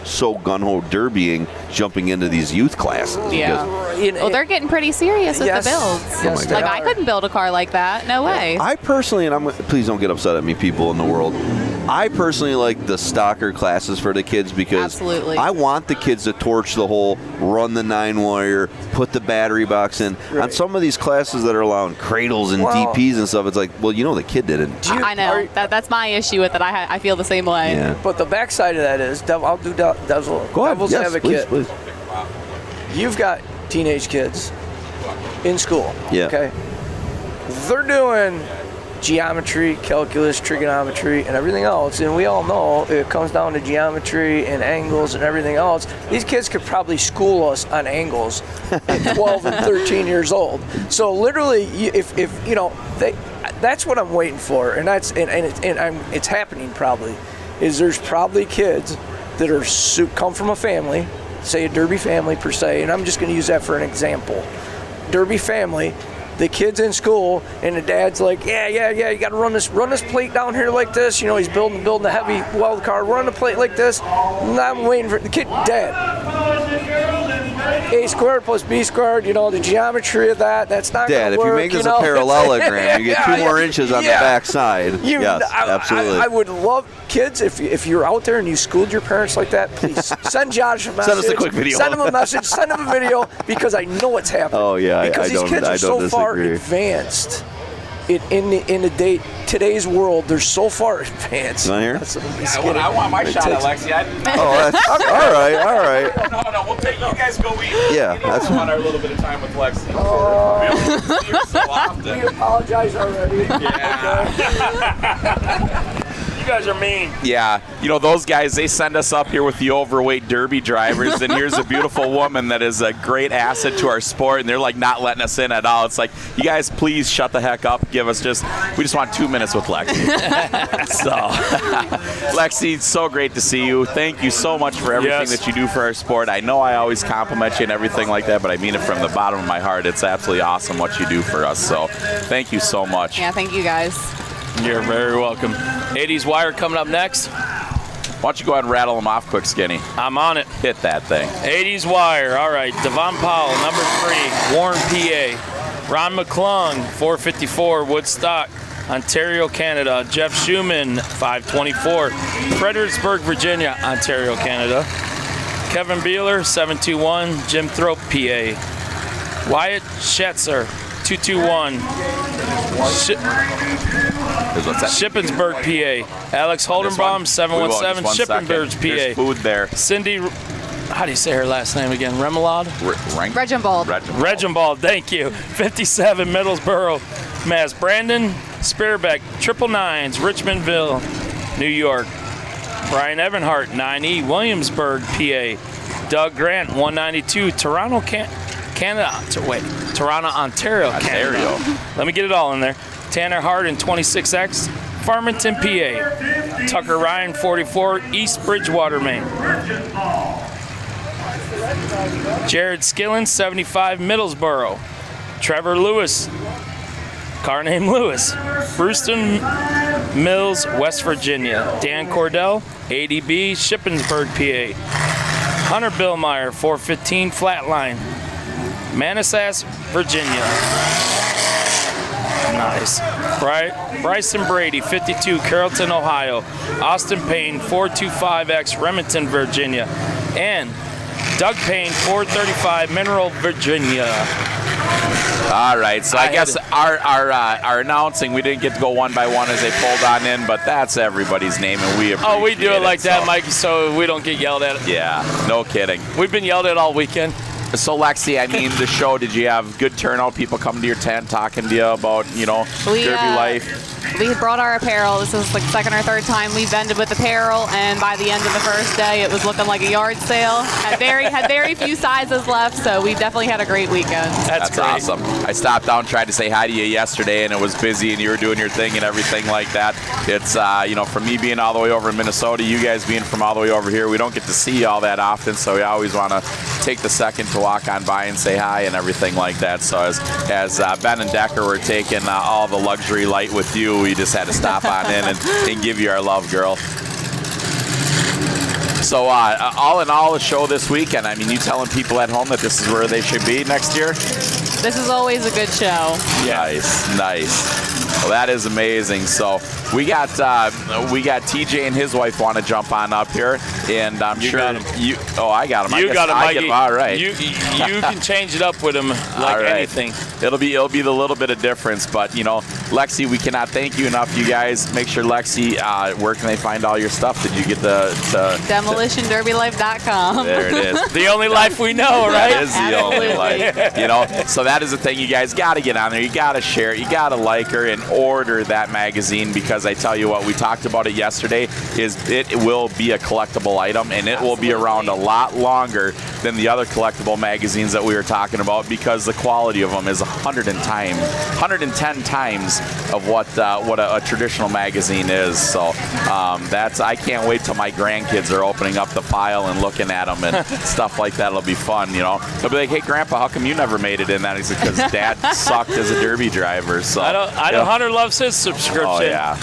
so gun-ho derbying jumping into these youth classes. Yeah. Well, they're getting pretty serious with the builds. Yes, like, I couldn't build a car like that. No way. I personally, and please don't get upset at me, people in the world. I personally like the stocker classes for the kids because Absolutely. I want the kids to torch the hole, run the 9-wire, put the battery box in. Right. On some of these classes that are allowing cradles and DPs and stuff, it's like, well, you know, the kid didn't. I know. That's my issue with it. I feel the same way. Yeah. But the backside of that is, I'll do devil's Go ahead. Yes, advocate. please. You've got teenage kids in school. Yeah. Okay. They're doing geometry, calculus, trigonometry, and everything else. And we all know it comes down to geometry and angles and everything else. These kids could probably school us on angles at 12 and 13 years old. So literally, if you know, that's what I'm waiting for, and it's happening probably. Is there's probably kids that are come from a family, say a Derby family per se, and I'm just going to use that for an example. Derby family. The kid's in school, and the dad's like, yeah, you got to run this plate down here like this. You know, he's building a heavy weld car. Run the plate like this. And I'm waiting for the kid. Dad, A squared plus B squared. You know, the geometry of that's not Dad, going to work. if you make this a parallelogram, you get 2 more inches on the back side. Yes, absolutely. I would love kids if you're out there and you schooled your parents like that. Please send Josh a message. Send us a quick video. Send him a message. Send him a video because I know it's happening. Oh yeah, because these kids are so far advanced in today's world. They're so far advanced. You want to hear? I want my shot at Lexi. That's all right. No, we'll take you guys go eat. Yeah, that's want our little bit of time with Lexi. We see her so often. We apologize already. Yeah. You guys are mean. Yeah, you know, those guys, they send us up here with the overweight Derby drivers, and here's a beautiful woman that is a great asset to our sport, and they're like not letting us in at all. It's like, you guys please shut the heck up. We just want 2 minutes with Lexi. So, Lexi, it's so great to see you. Thank you so much for everything that you do for our sport. I know I always compliment you and everything like that, but I mean it from the bottom of my heart. It's absolutely awesome what you do for us. So, thank you so much. Yeah, thank you guys. You're very welcome. 80s Wire coming up next. Why don't you go ahead and rattle them off quick, Skinny? I'm on it. Hit that thing. 80s Wire. All right. Devon Powell, number 3, Warren, PA. Ron McClung, 454, Woodstock, Ontario, Canada. Jeff Schumann, 524, Fredericksburg, Virginia, Ontario, Canada. Kevin Beeler, 721, Jim Thrope, PA. Wyatt Schetzer, 221. Shippensburg, PA. Alex Holdenbaum, 717, Shippensburg, PA. There's food there. Cindy, how do you say her last name again? Remoulade? Reginbald. Reginbald, thank you. 57, Middlesboro, Mass. Brandon Spearbeck, 999s, Richmondville, New York. Brian Evanhart, 9E, Williamsburg, PA. Doug Grant, 192, Toronto, Toronto, Ontario, Canada. Let me get it all in there. Tanner Hardin, 26X, Farmington, PA. Tucker Ryan, 44, East Bridgewater, Maine. Jared Skillen, 75, Middlesboro. Trevor Lewis, car named Lewis. Brewston Mills, West Virginia. Dan Cordell, ADB, Shippensburg, PA. Hunter Billmeyer, 415, Flatline. Manassas, Virginia. Nice. Bryson Brady, 52, Carrollton, Ohio. Austin Payne, 425X, Remington, Virginia. and Doug Payne, 435 Mineral, Virginia. All right, so I guess our announcing, we didn't get to go one by one as they pulled on in, but that's everybody's name, and we appreciate we do it like that, so. Mike, so we don't get yelled at. Yeah, no kidding. We've been yelled at all weekend. So Lexi, I mean, the show, did you have good turnout? People coming to your tent, talking to you about, Derby life? We had brought our apparel. This is like second or third time we've ended with apparel, and by the end of the first day, it was looking like a yard sale. Had very few sizes left, so we definitely had a great weekend. That's awesome. I stopped down, tried to say hi to you yesterday, and it was busy, and you were doing your thing and everything like that. It's, for me being all the way over in Minnesota, you guys being from all the way over here, we don't get to see you all that often, so we always want to take the second to walk on by and say hi and everything like that. So as Ben and Decker were taking all the luxury light with you, we just had to stop on in and give you our love, girl. So all in all, a show this weekend. I mean, you telling people at home that this is where they should be next year? This is always a good show. Nice. Well, that is amazing. So we got TJ and his wife want to jump on up here, and I'm sure you. Oh, I got him. You got him, Mikey. All right. You can change it up with him like anything. It'll be the little bit of difference, but Lexi, we cannot thank you enough. You guys, make sure Lexi, where can they find all your stuff? Did you get DemolitionDerbyLife.com. There it is. The only life we know, right? That is the only life. So that is the thing. You guys got to get on there. You got to share it. You got to like her and order that magazine, because I tell you what, we talked about it yesterday, is it will be a collectible item, and it will be around a lot longer than the other collectible magazines that we were talking about, because the quality of them is 110 times of what a traditional magazine is. So I can't wait till my grandkids are opening up the file and looking at them and stuff like that. It'll be fun. They'll be like, "Hey, Grandpa, how come you never made it in that?" He's like, "Because Dad sucked as a derby driver." So I know Hunter loves his subscription. Oh yeah.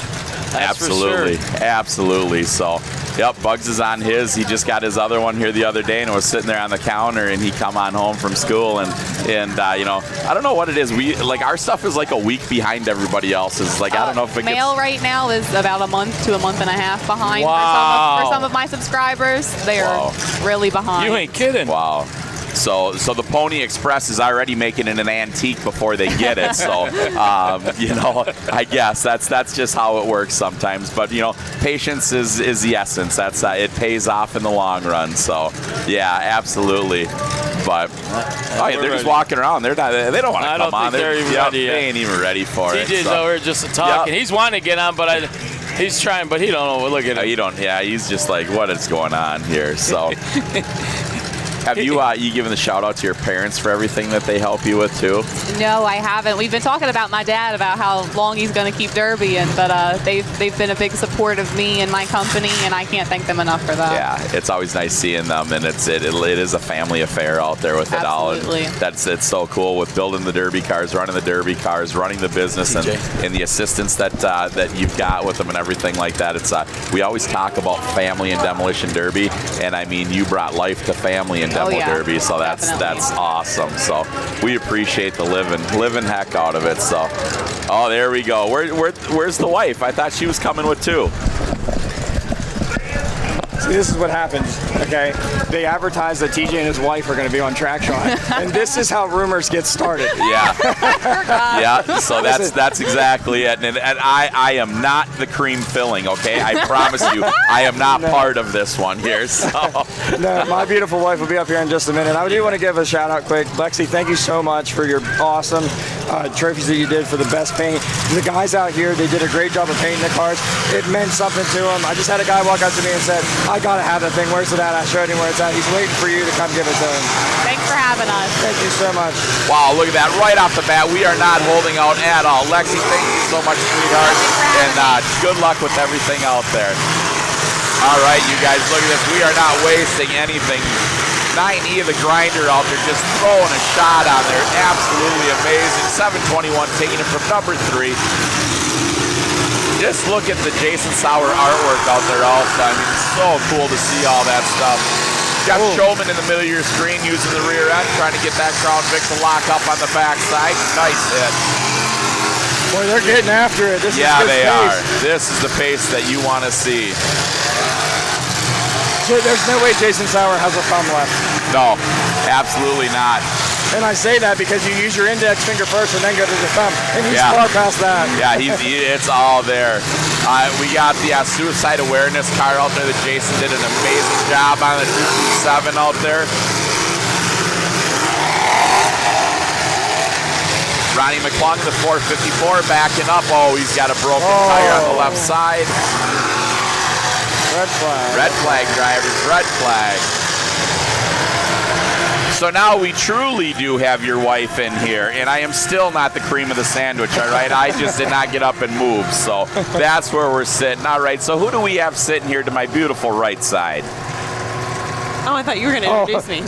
That's absolutely, for sure. Absolutely. So, yep, Bugs is on his. He just got his other one here the other day and was sitting there on the counter, and he come on home from school, and I don't know what it is. We our stuff is like a week behind everybody else's. I don't know if it mail right now is about a month to a month and a half behind for some of my subscribers. They are really behind. You ain't kidding. Wow. So the Pony Express is already making it an antique before they get it. So, I guess that's just how it works sometimes. But, patience is the essence. That's it pays off in the long run. So, yeah, absolutely. But they're just walking around. They don't want to come on. They're even ready. They ain't even ready for it. TJ's over just talking. He's wanting to get on, but he's trying, but he don't know. Look at him. He's just like, what is going on here? So. Have you given the shout out to your parents for everything that they help you with too? No, I haven't. We've been talking about my dad about how long he's going to keep Derby, but they've been a big support of me and my company, and I can't thank them enough for that. Yeah, it's always nice seeing them, and it is a family affair out there with Absolutely. It all. And it's so cool with building the Derby cars, running the Derby cars, running the business, and the assistance that you've got with them and everything like that. It's we always talk about family and Demolition Derby, and I mean you brought life to family and Demo Derby, so that's awesome. So we appreciate the living heck out of it. So, there we go. Where's the wife? I thought she was coming with two. See, this is what happens, okay? They advertise that TJ and his wife are going to be on Trackside, and this is how rumors get started. Yeah. Yeah, so that's exactly it. And I am not the cream filling, okay? I promise you, I am not part of this one here. So. No, my beautiful wife will be up here in just a minute. I do want to give a shout out quick. Lexi, thank you so much for your awesome trophies that you did for the best paint. The guys out here, they did a great job of painting the cars. It meant something to them. I just had a guy walk up to me and said, "I gotta have that thing. Where's it at?" I showed him where it's at. He's waiting for you to come give it to him. Thanks for having us. Thank you so much. Wow, look at that. Right off the bat, we are not holding out at all. Lexi, thank you so much, sweetheart. And good luck with everything out there. All right, you guys, look at this. We are not wasting anything. 9E of the grinder out there, just throwing a shot on there. Absolutely amazing. 721 taking it from number 3. Just look at the Jason Sauer artwork out there also. I mean, it's so cool to see all that stuff. Got Showman in the middle of your screen using the rear end, trying to get that Crown Vic to lock up on the backside. Nice hit. Boy, they're getting after it. This is they pace. are. This is the pace that you want to see. There's no way Jason Sauer has a thumb left. No, absolutely not. And I say that because you use your index finger first and then go to the thumb. And he's far past that. Yeah, it's all there. We got the suicide awareness car out there that Jason did an amazing job on the 227 out there. Ronnie McClung, the 454, backing up. Oh, he's got a broken tire on the left side. Red flag. Red flag, drivers, red flag. So now we truly do have your wife in here, and I am still not the cream of the sandwich, all right? I just did not get up and move, so that's where we're sitting. All right, so who do we have sitting here to my beautiful right side? Oh, I thought you were going to introduce me.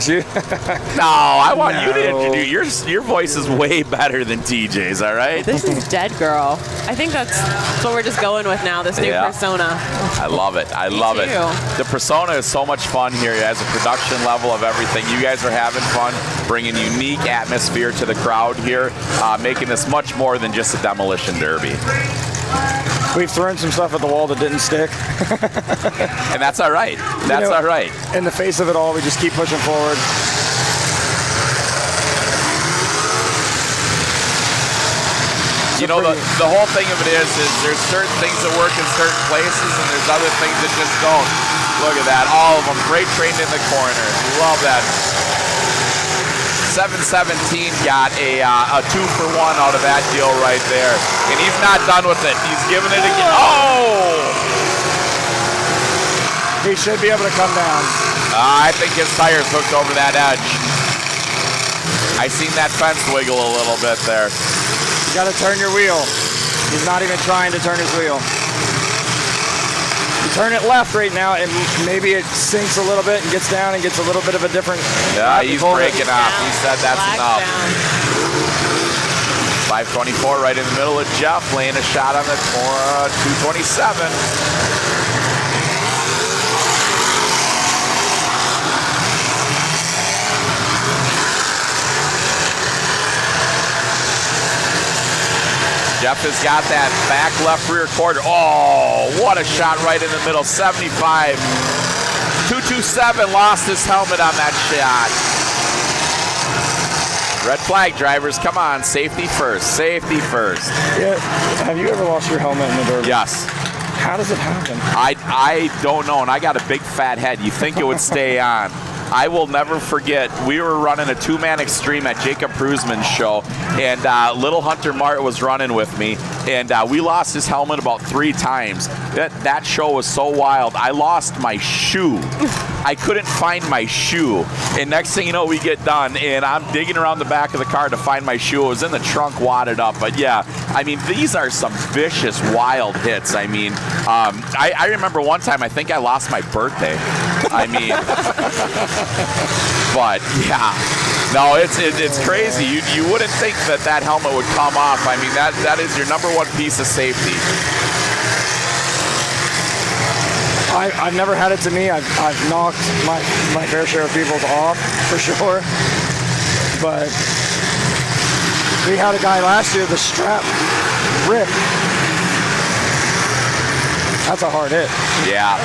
No, I want you to introduce. Your voice is way better than TJ's, all right? This is Dead Girl. I think that's what we're just going with now, this new persona. I love it. I love it. The persona is so much fun here as a production level of everything. You guys are having fun, bringing unique atmosphere to the crowd here, making this much more than just a demolition derby. We've thrown some stuff at the wall that didn't stick. And that's all right. That's all right. In the face of it all, we just keep pushing forward. You know, the whole thing of it is there's certain things that work in certain places and there's other things that just don't. Look at that. All of them freight trained in the corner. Love that. 717 got a 2-for-1 out of that deal right there. And he's not done with it. He's giving it again. Oh! He should be able to come down. I think his tire's hooked over that edge. I seen that fence wiggle a little bit there. You got to turn your wheel. He's not even trying to turn his wheel. You turn it left right now, and maybe it sinks a little bit and gets down and gets a little bit of a different... Yeah, he's breaking off. He said that's enough. 524 right in the middle of Jeff, laying a shot on the 227. Jeff has got that back left rear quarter. Oh, what a shot right in the middle. 75. 227 lost his helmet on that shot. Red flag, drivers. Come on. Safety first. Safety first. Yeah. Have you ever lost your helmet in the derby? Yes. How does it happen? I don't know, and I got a big fat head. You think it would stay on. I will never forget, we were running a two-man extreme at Jacob Prusman's show, and little Hunter Mart was running with me, and we lost his helmet about 3 times. That show was so wild. I lost my shoe. I couldn't find my shoe. And next thing you know, we get done, and I'm digging around the back of the car to find my shoe. It was in the trunk, wadded up. But yeah, I mean, these are some vicious, wild hits. I mean, I remember one time, I think I lost my birthday. I mean, but yeah, no, it's crazy. You wouldn't think that helmet would come off. I mean, that is your number one piece of safety. I've never had it to me. I've knocked my fair share of people's off, for sure. But we had a guy last year, the strap ripped. That's a hard hit. Yeah.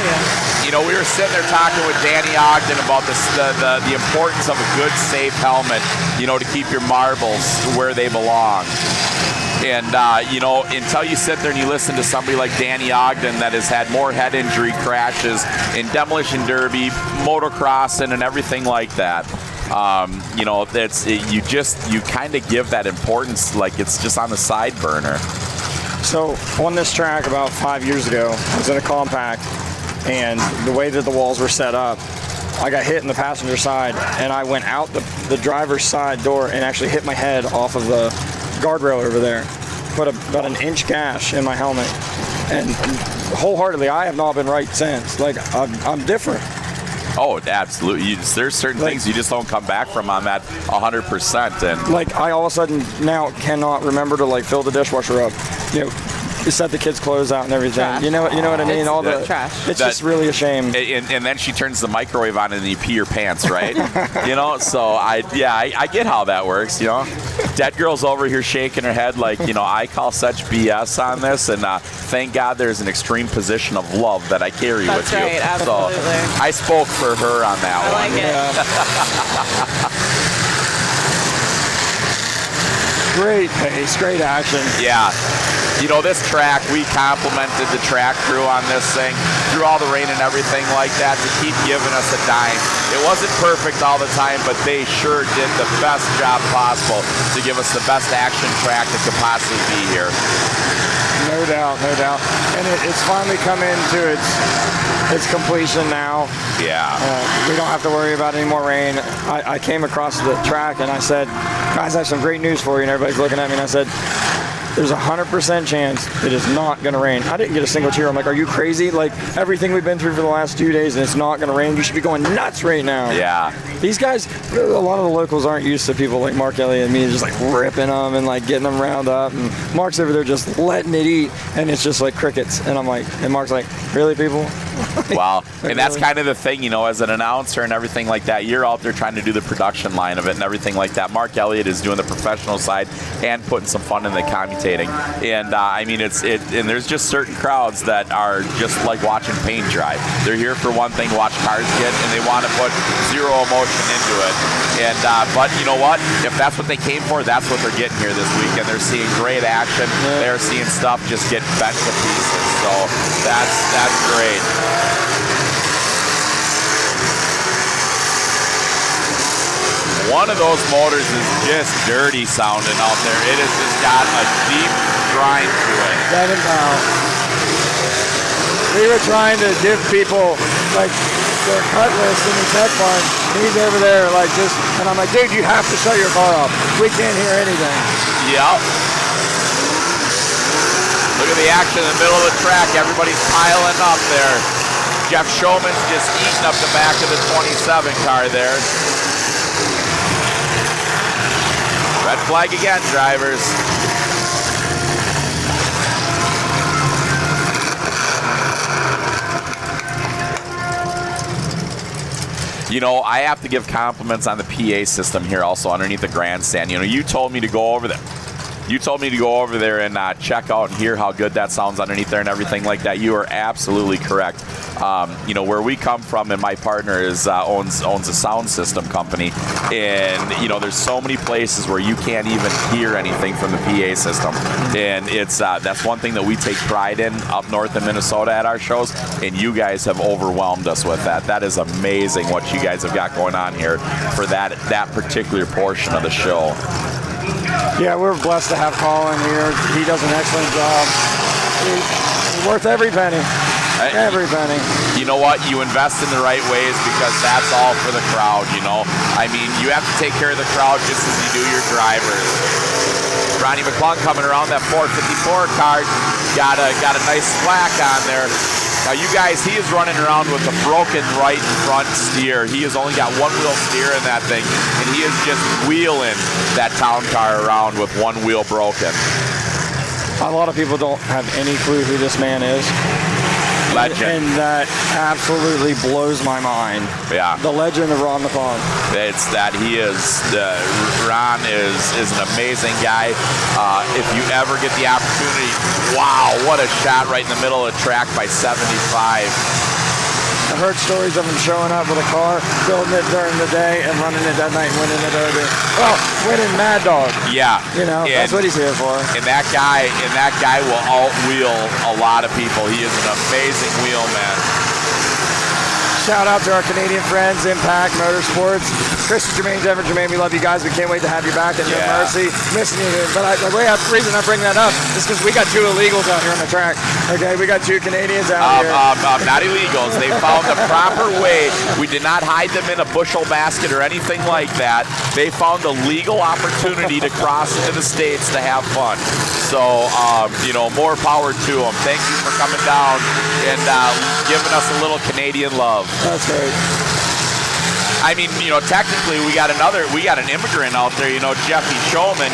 You know, we were sitting there talking with Danny Ogden about the importance of a good, safe helmet, you know, to keep your marbles where they belong. And, you know, until you sit there and you listen to somebody like Danny Ogden that has had more head injury crashes in Demolition Derby, motocrossing, and everything like that, you know, you kind of give that importance like it's just on the side burner. So on this track about 5 years ago, I was in a compact, and the way that the walls were set up, I got hit in the passenger side, and I went out the driver's side door and actually hit my head off of the guardrail over there. Put about an inch gash in my helmet, and wholeheartely, I have not been right since. Like, I'm different. Oh, absolutely. There's certain things you just don't come back from on that 100%. And like, I all of a sudden now cannot remember to like fill the dishwasher up. You know, set the kids' clothes out and everything. Trash. You know what I mean? It's all the trash. It's just really a shame. And then she turns the microwave on and you pee your pants, right? You know, so I get how that works, you know. Dead Girl's over here shaking her head like, I call such BS on this, and thank God there's an extreme position of love that I carry with you. That's right, absolutely. So I spoke for her on that I one. like it. Great pace, great action. Yeah. This track, we complimented the track crew on this thing through all the rain and everything like that to keep giving us a dime. It wasn't perfect all the time, but they sure did the best job possible to give us the best action track that could possibly be here. No doubt, no doubt. And it's finally come into its completion now. Yeah. We don't have to worry about any more rain. I came across the track and I said, guys, I have some great news for you. And everybody's looking at me and I said, there's a 100% chance it is not going to rain. I didn't get a single cheer. I'm like, are you crazy? Like, everything we've been through for the last 2 days and it's not going to rain. You should be going nuts right now. Yeah. These guys, a lot of the locals aren't used to people like Mark, Elliott, and me just like ripping them and like getting them round up. And Mark's over there just letting it eat, and it's just like crickets. And I'm like, and Mark's like, really, people? Wow. And that's kind of the thing, as an announcer and everything like that, you're out there trying to do the production line of it and everything like that. Mark Elliott is doing the professional side and putting some fun in the commutating. And and there's just certain crowds that are just like watching paint dry. They're here for one thing, watch cars get, and they want to put zero emotion into it. And but you know what? If that's what they came for, that's what they're getting here this weekend. They're seeing great action. They're seeing stuff just get bent to pieces. So that's great. One of those motors is just dirty sounding out there. It has just got a deep grind to it. That and we were trying to give people like their cut list in the tech barn. He's over there like just, and I'm like, dude, you have to shut your car off. We can't hear anything. Yep. Look at the action in the middle of the track. Everybody's piling up there. Jeff Showman's just eating up the back of the 27 car there. Red flag again, drivers. I have to give compliments on the PA system here also underneath the grandstand. You told me to go over there. You told me to go over there and check out and hear how good that sounds underneath there and everything like that. You are absolutely correct. Where we come from, and my partner owns a sound system company, and there's so many places where you can't even hear anything from the PA system, and it's that's one thing that we take pride in up north in Minnesota at our shows, and you guys have overwhelmed us with that. That is amazing what you guys have got going on here for that particular portion of the show. Yeah, we're blessed to have Colin here. He does an excellent job. He's worth every penny. Every penny. You know what? You invest in the right ways because that's all for the crowd, you have to take care of the crowd just as you do your drivers. Ronnie McClung coming around that 454 car, got a nice slack on there. Now, you guys, he is running around with a broken right front steer. He has only got one wheel steer in that thing, and he is just wheeling that town car around with one wheel broken. A lot of people don't have any clue who this man is. Legend. And that absolutely blows my mind. Yeah. The legend of Ron McClung. It's that Ron is an amazing guy. If you ever get the opportunity, wow, what a shot right in the middle of the track by 75. I've heard stories of him showing up with a car, building it during the day, and running it that night and winning it over. Well, winning Mad Dog. Yeah. That's what he's here for. And that guy will out-wheel a lot of people. He is an amazing wheelman. Shout out to our Canadian friends, Impact Motorsports. Chris and Jermaine, Denver, Jermaine, we love you guys. We can't wait to have you back at No Mercy. Missing you. But the reason I bring that up is because we got two illegals out here on the track. Okay, we got two Canadians out here. Not illegals. They found the proper way. We did not hide them in a bushel basket or anything like that. They found a legal opportunity to cross into the States to have fun. So, more power to them. Thank you for coming down and giving us a little Canadian love. That's great. Technically we got an immigrant out there, Jeffy Showman,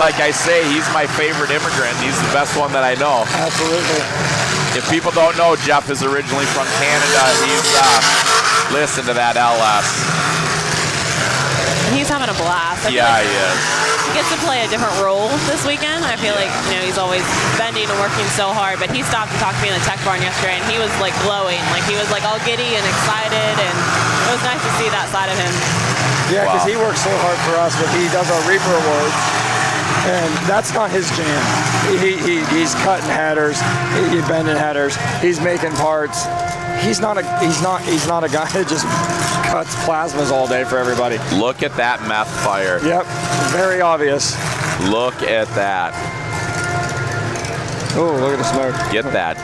like I say, he's my favorite immigrant. He's the best one that I know. Absolutely. If people don't know, Jeff is originally from Canada. He's, listen to that LS. He's having a blast. Yeah, he is. gets to play a different role this weekend. I feel like, you know, he's always bending and working so hard, but he stopped to talk to me in the tech barn yesterday, and he was like glowing. Like, he was like all giddy and excited, and it was nice to see that side of him. Yeah, because he works so hard for us, but he does our Reaper Awards, and that's not his jam. He's cutting headers, he's bending headers, he's making parts. He's not a guy that just cuts plasmas all day for everybody. Look at that meth fire. Yep, very obvious. Look at that. Oh, look at the smoke. Get that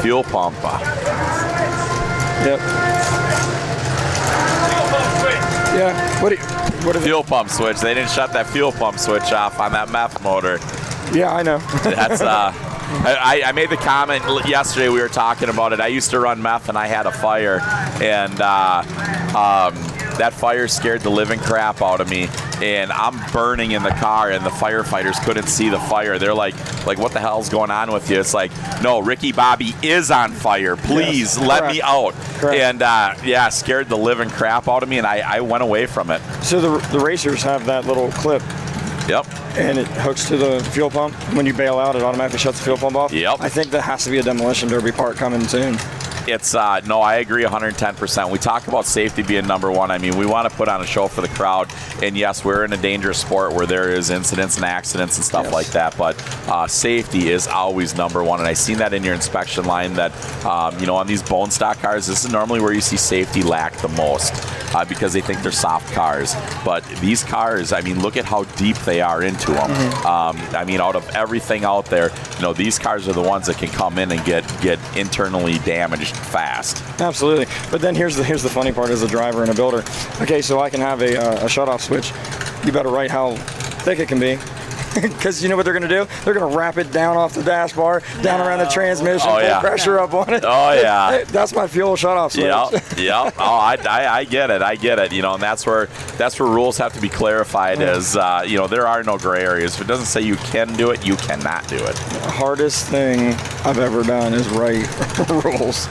fuel pump. Yep. Yeah. What fuel pump switch? They didn't shut that fuel pump switch off on that meth motor. Yeah, I know. That's I made the comment yesterday. We were talking about it. I used to run meth, and I had a fire, and that fire scared the living crap out of me. And I'm burning in the car, and the firefighters couldn't see the fire. They're like, what the hell's going on with you? It's like, no, Ricky Bobby is on fire. Please let me out. Correct. And yeah, scared the living crap out of me, and I went away from it. So the racers have that little clip. Yep. And it hooks to the fuel pump. When you bail out, it automatically shuts the fuel pump off. Yep. I think that has to be a Demolition Derby part coming soon. It's no, I agree 110%. We talk about safety being number one. I mean, we want to put on a show for the crowd, and yes, we're in a dangerous sport where there is incidents and accidents and stuff like that, but safety is always number one, and I seen that in your inspection line that you know, on these bone stock cars, this is normally where you see safety lack the most because they think they're soft cars, but these cars, I mean, look at how deep they are into them. I mean, out of everything out there, you know, these cars are the ones that can come in and get internally damaged fast. Absolutely. But then here's the funny part as a driver and a builder. Okay, so I can have a shut-off switch. You better write how thick it can be. Because you know what they're going to do? They're going to wrap it down off the dash bar, down around the transmission, pull pressure up on it. Oh, yeah. That's my fuel shutoff switch. Yep. Oh, I get it. You know, and that's where rules have to be clarified as, you know, there are no gray areas. If it doesn't say you can do it, you cannot do it. The hardest thing I've ever done is write rules.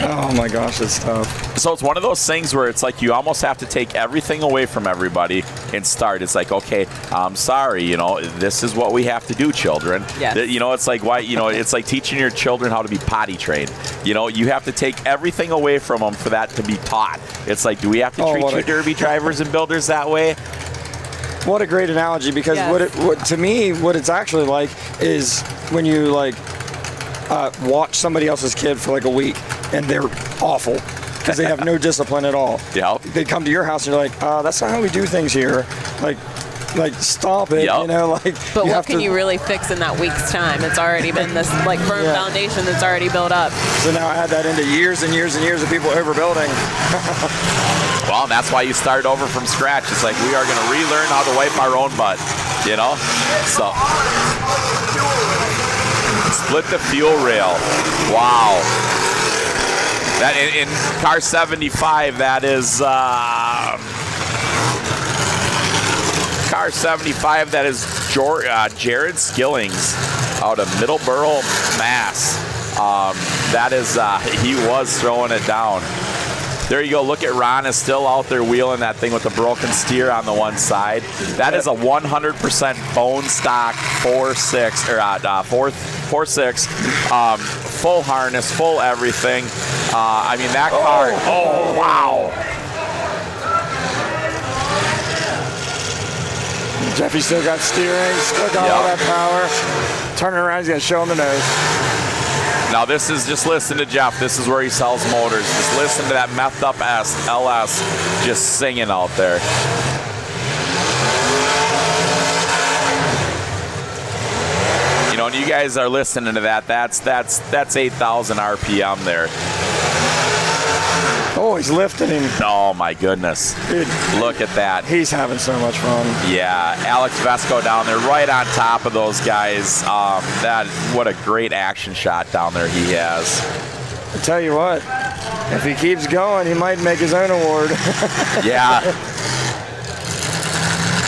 Oh my gosh, it's tough. So it's one of those things where it's like you almost have to take everything away from everybody and start. It's like, okay, I'm sorry, you know, this is what we have to do, children. Yes. You know, it's like why, you know, it's like teaching your children how to be potty trained. You know, you have to take everything away from them for that to be taught. It's like, do we have to treat you derby drivers and builders that way? What a great analogy, because what to me, what it's actually like is when you like watch somebody else's kid for like a week and they're awful because they have no discipline at all. Yeah. They come to your house and you're like, that's not how we do things here. Like stop it, you know, like. But what can you really fix in that week's time? It's already been this like firm foundation that's already built up. So now add that into years and years and years of people overbuilding. Well, that's why you start over from scratch. It's like we are going to relearn how to wipe our own butt, you know? So split the fuel rail. Wow. That in car 75, that is car 75. That is Jared Skillings out of Middleborough, Mass. That is he was throwing it down. There you go. Look at Ron is still out there wheeling that thing with the broken steer on the one side. That is a 100% bone stock 4.6 or 4.6, full harness, full everything. I mean that car. Oh wow! Jeffy still got steering, still got all that power. Turning around, he's gonna show him the nose. Now this is, just listen to Jeff. This is where he sells motors. Just listen to that methed up LS just singing out there. You know, and you guys are listening to that. That's 8,000 RPM there. Oh, he's lifting him. Oh my goodness. Dude, look at that. He's having so much fun. Yeah, Alex Vesco down there right on top of those guys. What a great action shot down there he has. I tell you what, if he keeps going, he might make his own award. Yeah.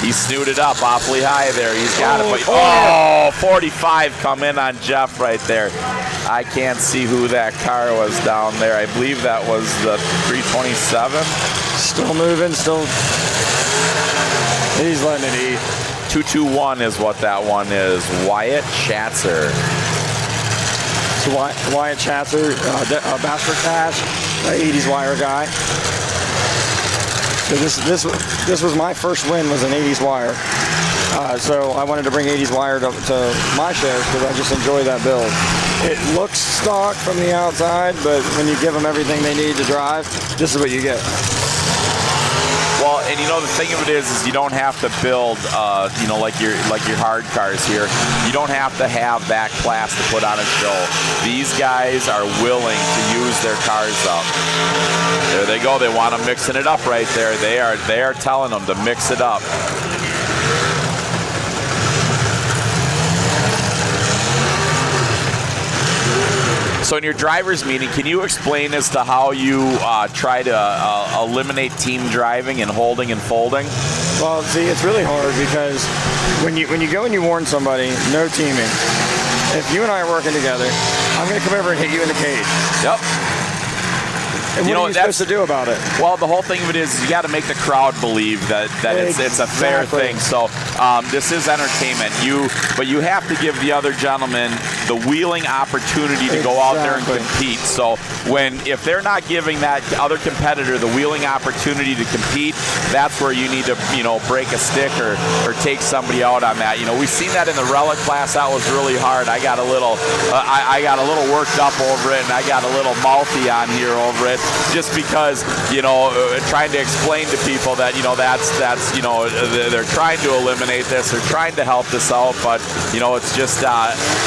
He snooted up awfully high there. He's got it. Oh, 45 come in on Jeff right there. I can't see who that car was down there. I believe that was the 327. Still moving, still. He's letting it eat. 221 is what that one is. Wyatt Schatzer. So Wyatt Schatzer, Bachelor Cash, 80s wire guy. So this was my first win, was an 80s wire. So I wanted to bring 80s wire to my shows because I just enjoy that build. It looks stock from the outside, but when you give them everything they need to drive, this is what you get. Well, and you know the thing of it is you don't have to build, like your hard cars here. You don't have to have that class to put on a show. These guys are willing to use their cars up. There they go. They want them mixing it up right there. They are telling them to mix it up. So in your driver's meeting, can you explain as to how you try to eliminate team driving and holding and folding? Well, see, it's really hard because when you go and you warn somebody, no teaming. If you and I are working together, I'm going to come over and hit you in the cage. Yep. And what are you supposed to do about it? Well, the whole thing of it is you got to make the crowd believe that it's a fair thing. So this is entertainment. But you have to give the other gentleman the wheeling opportunity to go out there and compete. So if they're not giving that other competitor the wheeling opportunity to compete, that's where you need to break a stick or take somebody out on that. We've seen that in the Relic class. That was really hard. I got a little worked up over it, and I got a little mouthy on here over it. Just because, trying to explain to people that, that's they're trying to eliminate this, they're trying to help this out, but, it's just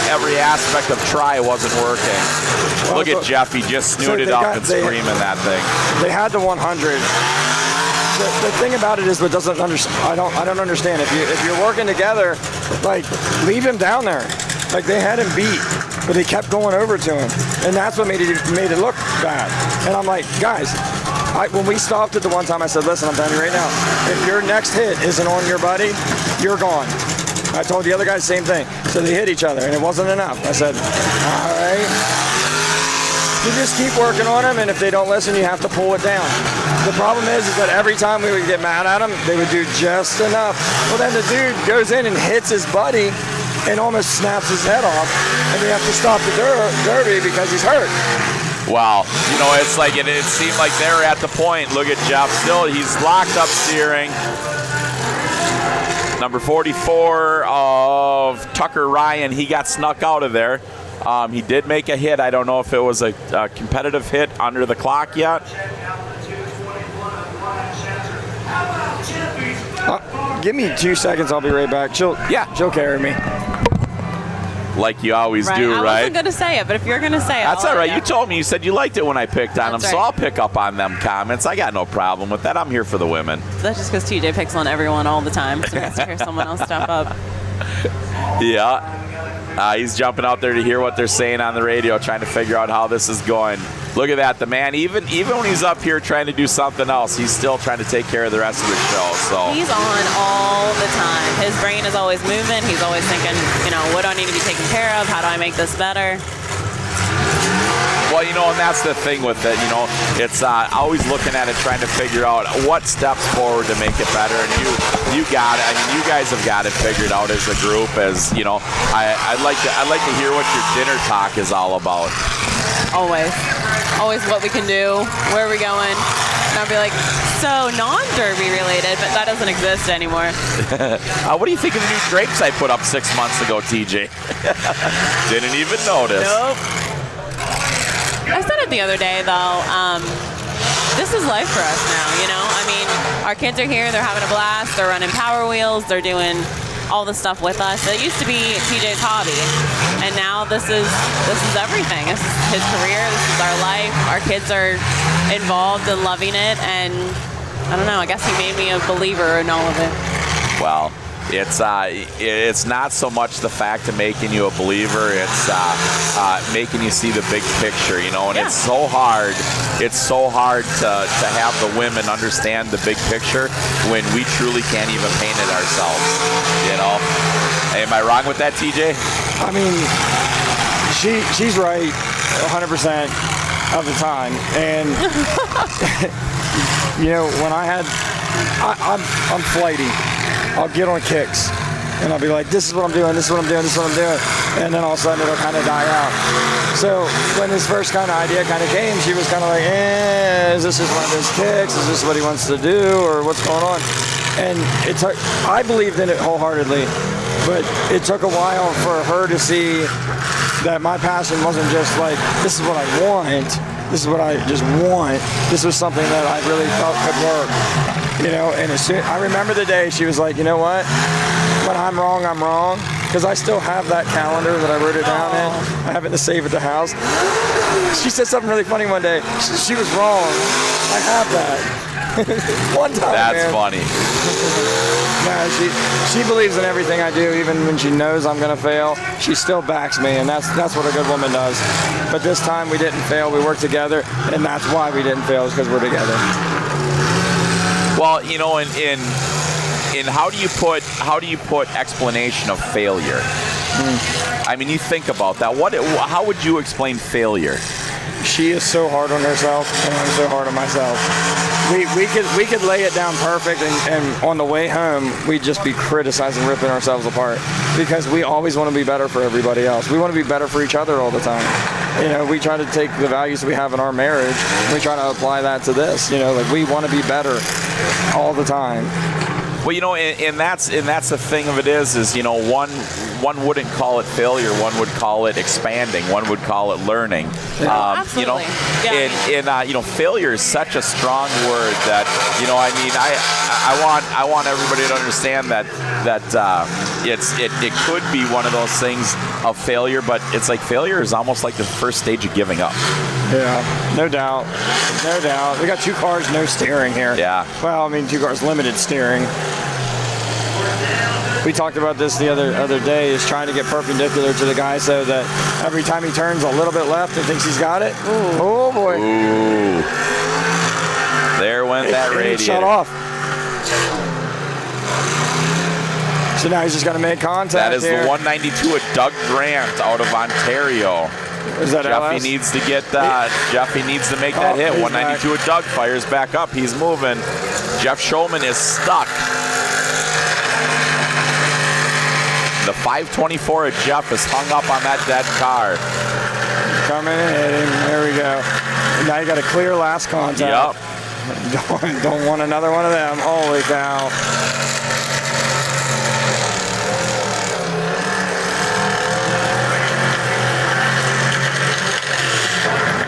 every aspect of try wasn't working. Well, look at Jeff, he just snooted up and screaming that thing. They had the 100. The thing about it is, what doesn't understand, I don't understand. If you're working together, like, leave him down there. Like, they had him beat, but they kept going over to him, and that's what made it look bad. And I'm like, guys, when we stopped it the one time, I said, listen, I'm telling you right now, if your next hit isn't on your buddy, you're gone. I told the other guys the same thing. So they hit each other, and it wasn't enough. I said, all right. You just keep working on them, and if they don't listen, you have to pull it down. The problem is that every time we would get mad at them, they would do just enough. Well, then the dude goes in and hits his buddy and almost snaps his head off, and we have to stop the derby because he's hurt. Wow, it's like it seemed like they were at the point. Look at Jeff still, he's locked up steering. Number 44 of Tucker Ryan, he got snuck out of there. He did make a hit. I don't know if it was a competitive hit under the clock yet. Give me 2 seconds, I'll be right back. She'll carry me. Like you always do, right? I wasn't going to say it, but if you're going to say it, that's all right. You told me. You said you liked it when I picked on them, right. So I'll pick up on them comments. I got no problem with that. I'm here for the women. That's just because TJ picks on everyone all the time, so he has to hear someone else step up. Yeah. He's jumping out there to hear what they're saying on the radio, trying to figure out how this is going. Look at that. The man, even when he's up here trying to do something else, he's still trying to take care of the rest of the show. So he's on all the time. His brain is always moving. He's always thinking, what do I need to be taken care of? How do I make this better? Well, and that's the thing with it, it's always looking at it, trying to figure out what steps forward to make it better. And you got it. I mean, you guys have got it figured out as a group. As I'd like to hear what your dinner talk is all about. Always what we can do, where are we going? And I'll be like, so non-derby related, but that doesn't exist anymore. What do you think of the new drapes I put up 6 months ago, TJ? Didn't even notice. Nope. I said it the other day, though. This is life for us now, I mean, our kids are here. They're having a blast. They're running Power Wheels. They're doing all the stuff with us. It used to be TJ's hobby, and now this is everything. This is his career. This is our life. Our kids are involved and loving it, and I don't know. I guess he made me a believer in all of it. Well, it's not so much the fact of making you a believer. It's making you see the big picture, and it's so hard. It's so hard to have the women understand the big picture when we truly can't even paint it ourselves, Am I wrong with that, TJ? I mean, she's right 100% of the time. And, when I'm flighty. I'll get on kicks. And I'll be like, this is what I'm doing, this is what I'm doing, this is what I'm doing. And then all of a sudden it'll kind of die out. So when this first kind of idea kind of came, she was kind of like, is this just one of his kicks? Is this what he wants to do, or what's going on? And it took, I believed in it wholeheartedly, but it took a while for her to see that my passion wasn't just like, this is what I want, this is what I just want. This was something that I really felt could work, you know. And as soon, I remember the day she was like, you know what, when I'm wrong, because I still have that calendar that I wrote it down in. I have it to save at the house. She said something really funny one day. She was wrong. I have that. One time, That's man. funny. No, she believes in everything I do, even when she knows I'm gonna fail. She still backs me, and that's what a good woman does. But this time we didn't fail. We worked together, and that's why we didn't fail, is because we're together. Well, you know, in how do you put explanation of failure? I mean, you think about that. How would you explain failure? She is so hard on herself, and I'm so hard on myself. We could lay it down perfect, and on the way home, we'd just be criticizing, ripping ourselves apart, because we always want to be better for everybody else. We want to be better for each other all the time. You know, we try to take the values we have in our marriage, and we try to apply that to this. You know, like, we want to be better all the time. Well, you know, and that's the thing of it is you know, one wouldn't call it failure, one would call it expanding, one would call it learning. Absolutely. You know, Yeah. you know, failure is such a strong word that, you know, I mean, I want everybody to understand that it could be one of those things of failure, but it's like failure is almost like the first stage of giving up. Yeah, no doubt. No doubt. We got 2 cars, no steering here. Yeah. Well, I mean, 2 cars, limited steering. We talked about this the other day, is trying to get perpendicular to the guy so that every time he turns a little bit left and thinks he's got it. Ooh. Oh, boy. Ooh. There went that radiator. It shut off. So now he's just going to make contact. That is here. the 192 of Doug Grant out of Ontario. Is that Jeffy LS? needs to get that. Jeffy needs to make that hit. 192 of Doug fires back up. He's moving. Jeff Shulman is stuck. The 524 of Jeff is hung up on that dead car. Coming in, hitting. There we go. Now you got a clear last contact. Yep. Don't want another one of them. Holy cow.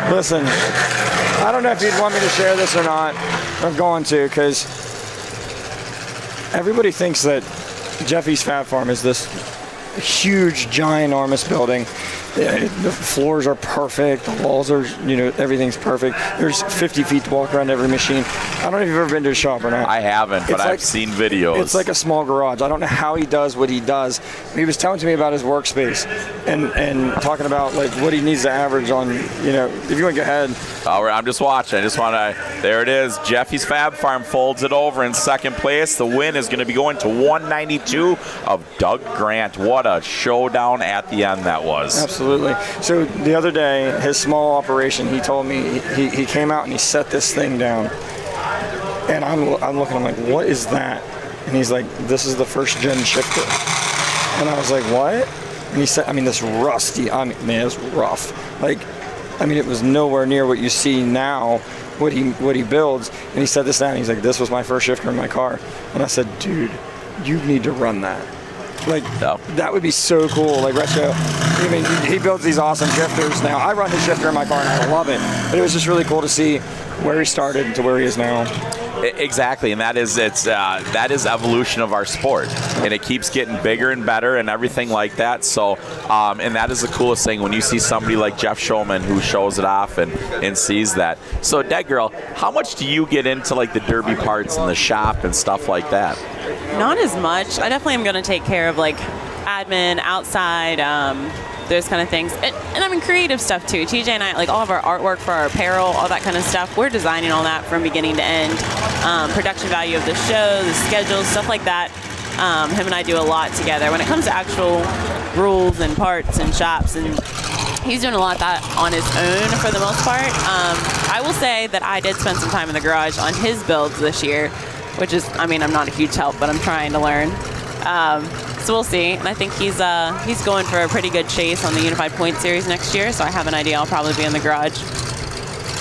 Listen, I don't know if you'd want me to share this or not. I'm going to, because everybody thinks that Jeffy's Fab Farm is this huge, ginormous building. The floors are perfect. The walls are, you know, everything's perfect. There's 50 feet to walk around every machine. I don't know if you've ever been to a shop or not. I haven't, but I've seen videos. It's like a small garage. I don't know how he does what he does. He was telling to me about his workspace and talking about like what he needs to average on, you know, if you want to go ahead. I'm just watching. I just want to, there it is. Jeffy's Fab Farm folds it over in second place. The win is going to be going to 192 of Doug Grant. What a showdown at the end that was. Absolutely. So the other day, his small operation, he told me he came out and he set this thing down. And I'm looking, I'm like, what is that? And he's like, this is the first gen shifter. And I was like, what? And he said, I mean, this rusty, I mean, man, it was rough. Like, I mean, it was nowhere near what you see now, what he builds. And he set this down. He's like, this was my first shifter in my car. And I said, dude, you need to run that. Like, that would be so cool. Like, retro. I mean, he builds these awesome shifters now. I run his shifter in my car and I love it. But it was just really cool to see where he started to where he is now. Exactly, and that is evolution of our sport, and it keeps getting bigger and better and everything like that. So, and that is the coolest thing when you see somebody like Jeff Shulman who shows it off and sees that. So, Dead Girl, how much do you get into like the derby parts in the shop and stuff like that? Not as much. I definitely am going to take care of like admin, outside, those kind of things. And I mean, creative stuff too. TJ and I, like all of our artwork for our apparel, all that kind of stuff, we're designing all that from beginning to end. Production value of the show, the schedule, stuff like that. Him and I do a lot together. When it comes to actual rules and parts and shops, and he's doing a lot of that on his own for the most part. I will say that I did spend some time in the garage on his builds this year, which is, I mean, I'm not a huge help, but I'm trying to learn. So we'll see. And I think he's going for a pretty good chase on the Unified Point Series next year. So I have an idea I'll probably be in the garage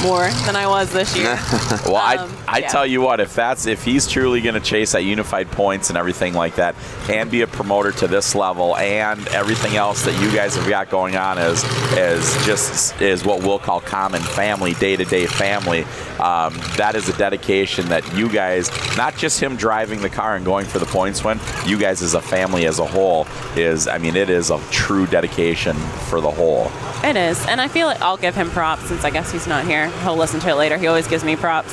more than I was this year. Well, I tell you what, if he's truly going to chase that unified points and everything like that, and be a promoter to this level, and everything else that you guys have got going on is what we'll call common family, day-to-day family. That is a dedication that you guys, not just him driving the car and going for the points win, you guys as a family as a whole it is a true dedication for the whole. It is, and I feel like I'll give him props since I guess he's not here. He'll listen to it later. He always gives me props.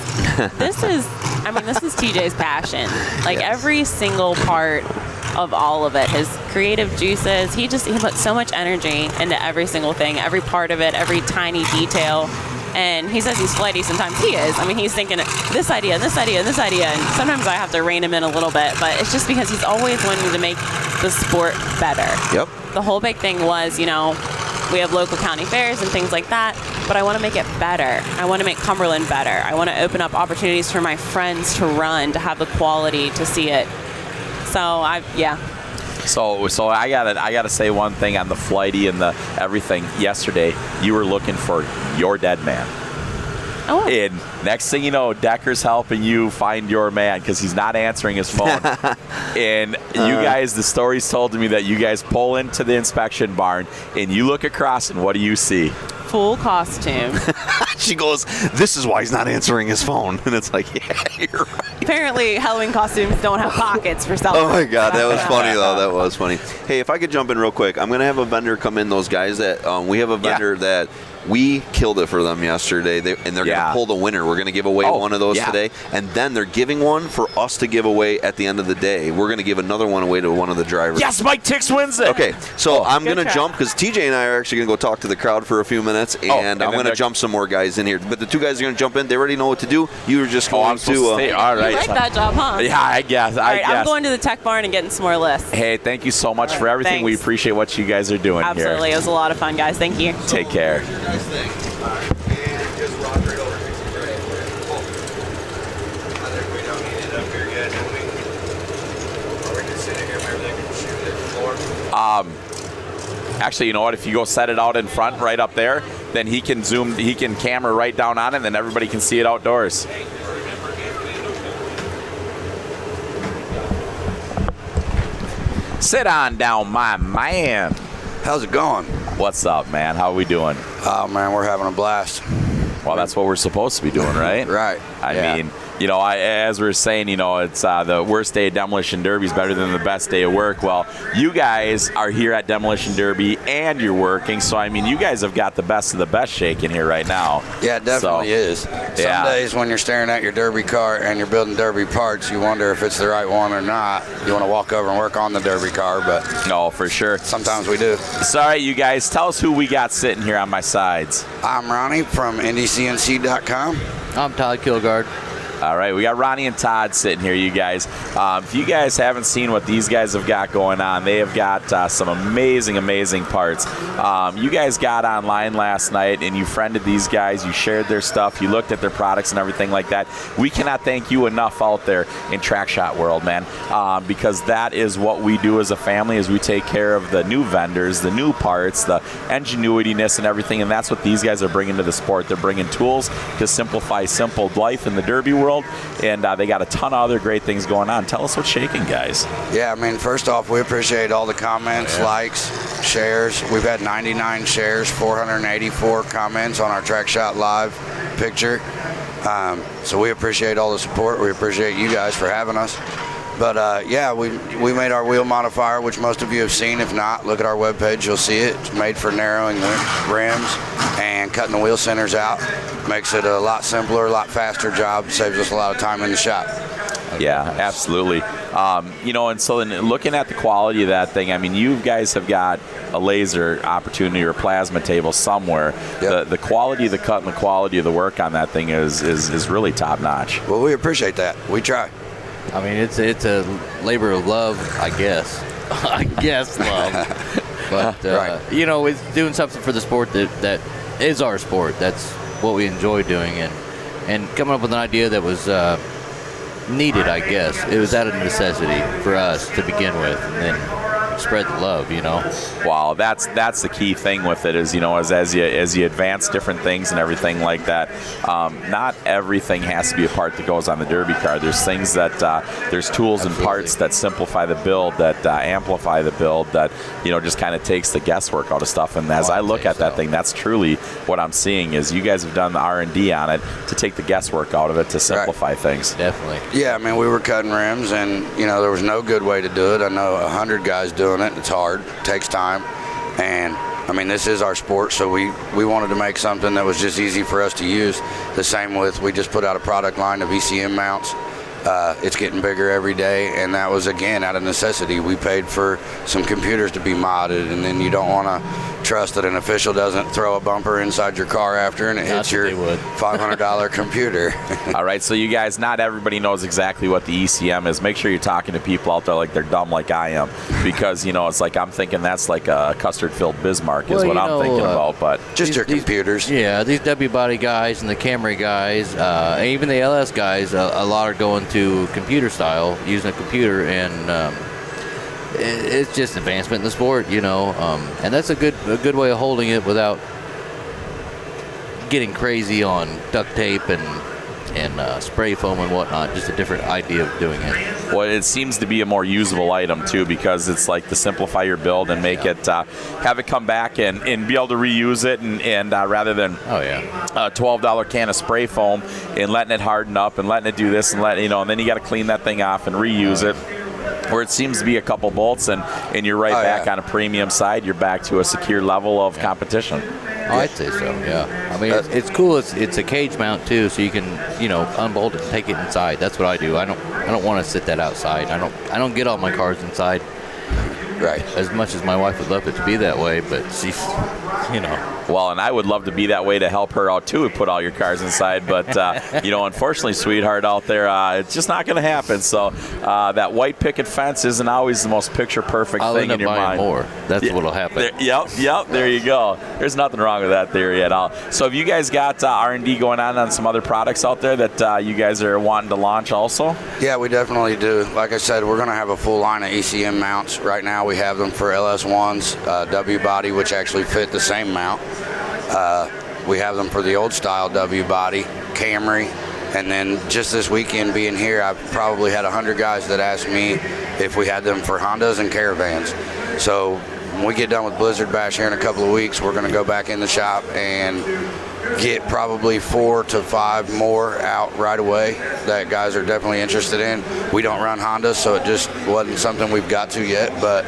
This is TJ's passion. Like every single part of all of it, his creative juices, he puts so much energy into every single thing, every part of it, every tiny detail. And he says he's flighty. Sometimes he is. I mean, he's thinking this idea, this idea, this idea. And sometimes I have to rein him in a little bit. But it's just because he's always wanting to make the sport better. Yep. The whole big thing was, we have local county fairs and things like that. But I want to make it better. I want to make Cumberland better. I want to open up opportunities for my friends to run, to have the quality to see it. So, So I gotta say one thing on the flighty and the everything. Yesterday, you were looking for your dead man. Oh. And next thing you know, Decker's helping you find your man because he's not answering his phone. And you guys, the story's told to me that you guys pull into the inspection barn and you look across and what do you see? Full costume. She goes, "This is why he's not answering his phone." And it's like, yeah, you're right. Apparently, Halloween costumes don't have pockets for self. Oh my God, that was funny though. That was funny. Hey, if I could jump in real quick, I'm gonna have a vendor come in. Those guys that we have a vendor that we killed it for them yesterday, and they're gonna pull the winner. We're gonna give away one of those today, and then they're giving one for us to give away at the end of the day. We're gonna give another one away to one of the drivers. Yes, Mike Tix wins it. Okay, so I'm gonna jump because TJ and I are actually gonna go talk to the crowd for a few minutes, and I'm gonna jump some more guys in here. But the two guys are gonna jump in. They already know what to do. You were just going to. All right. You like that job, huh? Yeah, I guess. I'm going to the tech barn and getting some more lists. Hey, thank you so much for everything. Thanks. We appreciate what you guys are doing here. Absolutely. It was a lot of fun, guys. Thank you. Take care. Actually, you know what? If you go set it out in front, right up there, then he can camera right down on it, and then everybody can see it outdoors. Sit on down, my man. How's it going? What's up, man? How are we doing? Oh, man, we're having a blast. Well, that's what we're supposed to be doing, right? Right. I mean, as we were saying, it's the worst day of Demolition Derby is better than the best day of work. Well, you guys are here at Demolition Derby and you're working, so I mean, you guys have got the best of the best shaking here right now. Yeah, it definitely is. Some days when you're staring at your Derby car and you're building Derby parts, you wonder if it's the right one or not. You want to walk over and work on the Derby car, but no, for sure. Sometimes we do. Sorry, you guys. Tell us who we got sitting here on my sides. I'm Ronnie from IndyCNC.com. I'm Todd Kilgard. All right, we got Ronnie and Todd sitting here, you guys. If you guys haven't seen what these guys have got going on, they have got some amazing, amazing parts. You guys got online last night and you friended these guys. You shared their stuff. You looked at their products and everything like that. We cannot thank you enough out there in Track Shot world, man, because that is what we do as a family is we take care of the new vendors, the new parts, the ingenuityness and everything, and that's what these guys are bringing to the sport. They're bringing tools to simplify simple life in the Derby world, and they got a ton of other great things going on. Tell us what's shaking, guys. Yeah, I mean, first off, we appreciate all the comments, likes, shares. We've had 99 shares, 484 comments on our Track Shot Live picture. So we appreciate all the support. We appreciate you guys for having us. But we made our wheel modifier, which most of you have seen. If not, look at our webpage. You'll see it. It's made for narrowing the rims and cutting the wheel centers out. Makes it a lot simpler, a lot faster job. Saves us a lot of time in the shop. Yeah, absolutely. And so then looking at the quality of that thing, I mean, you guys have got a laser opportunity or plasma table somewhere. Yep. The quality of the cut and the quality of the work on that thing is really top notch. Well, we appreciate that. We try. I mean, it's a labor of love, I guess. I guess love. But, right. It's doing something for the sport that is our sport. That's what we enjoy doing. And coming up with an idea that was needed, I guess. It was out of necessity for us to begin with, and then spread the love, you know. Wow, that's the key thing with it is, you know, as you advance different things and everything like that. Not everything has to be a part that goes on the derby car. There's things that there's tools and parts that simplify the build, that amplify the build, that, you know, just kind of takes the guesswork out of stuff. And as I look at that thing, that's truly what I'm seeing is you guys have done the R&D on it to take the guesswork out of it to simplify things. Definitely. Yeah, I mean, we were cutting rims, and you know, there was no good way to do it. I know 100 guys doing it. It's hard, it takes time, and I mean, this is our sport, so we wanted to make something that was just easy for us to use. The same with, we just put out a product line of ECM mounts. It's getting bigger every day, and that was, again, out of necessity. We paid for some computers to be modded, and then you don't want to trust that an official doesn't throw a bumper inside your car after and it hits your $500 computer. All right, so you guys, not everybody knows exactly what the ECM is. Make sure you're talking to people out there like they're dumb like I am, because, you know, it's like I'm thinking that's like a custard-filled Bismarck is what I'm thinking about, but just your computers. Yeah, these W-body guys and the Camry guys, and even the LS guys, a lot are going to computer style, using a computer, and it's just advancement in the sport, you know, and that's a good way of holding it without getting crazy on duct tape and spray foam and whatnot. Just a different idea of doing it. Well, it seems to be a more usable item too, because it's like to simplify your build and make it have it come back and be able to reuse it, and rather than a $12 can of spray foam and letting it harden up and letting it do this and and then you got to clean that thing off and reuse it. Where it seems to be a couple bolts and you're right back on a premium side. You're back to a secure level of competition. Oh, I'd say so. Yeah. I mean, it's cool. It's a cage mount too, so you can unbolt it and take it inside. That's what I do. I don't want to sit that outside. I don't get all my cars inside. Right. As much as my wife would love it to be that way, but she's, Well, and I would love to be that way to help her out too, put all your cars inside. But, unfortunately, sweetheart out there, it's just not going to happen. So that white picket fence isn't always the most picture-perfect thing in your mind. More. That's what'll happen. Yep, there you go. There's nothing wrong with that theory at all. So have you guys got R&D going on some other products out there that you guys are wanting to launch also? Yeah, we definitely do. Like I said, we're going to have a full line of ECM mounts. Right now we have them for LS1s, W-body, which actually fit the same mount. We have them for the old style W-body, Camry, and then just this weekend being here, I've probably had 100 guys that asked me if we had them for Hondas and Caravans. So when we get done with Blizzard Bash here in a couple of weeks, we're going to go back in the shop and get probably 4 to 5 more out right away that guys are definitely interested in. We don't run Hondas, so it just wasn't something we've got to yet, but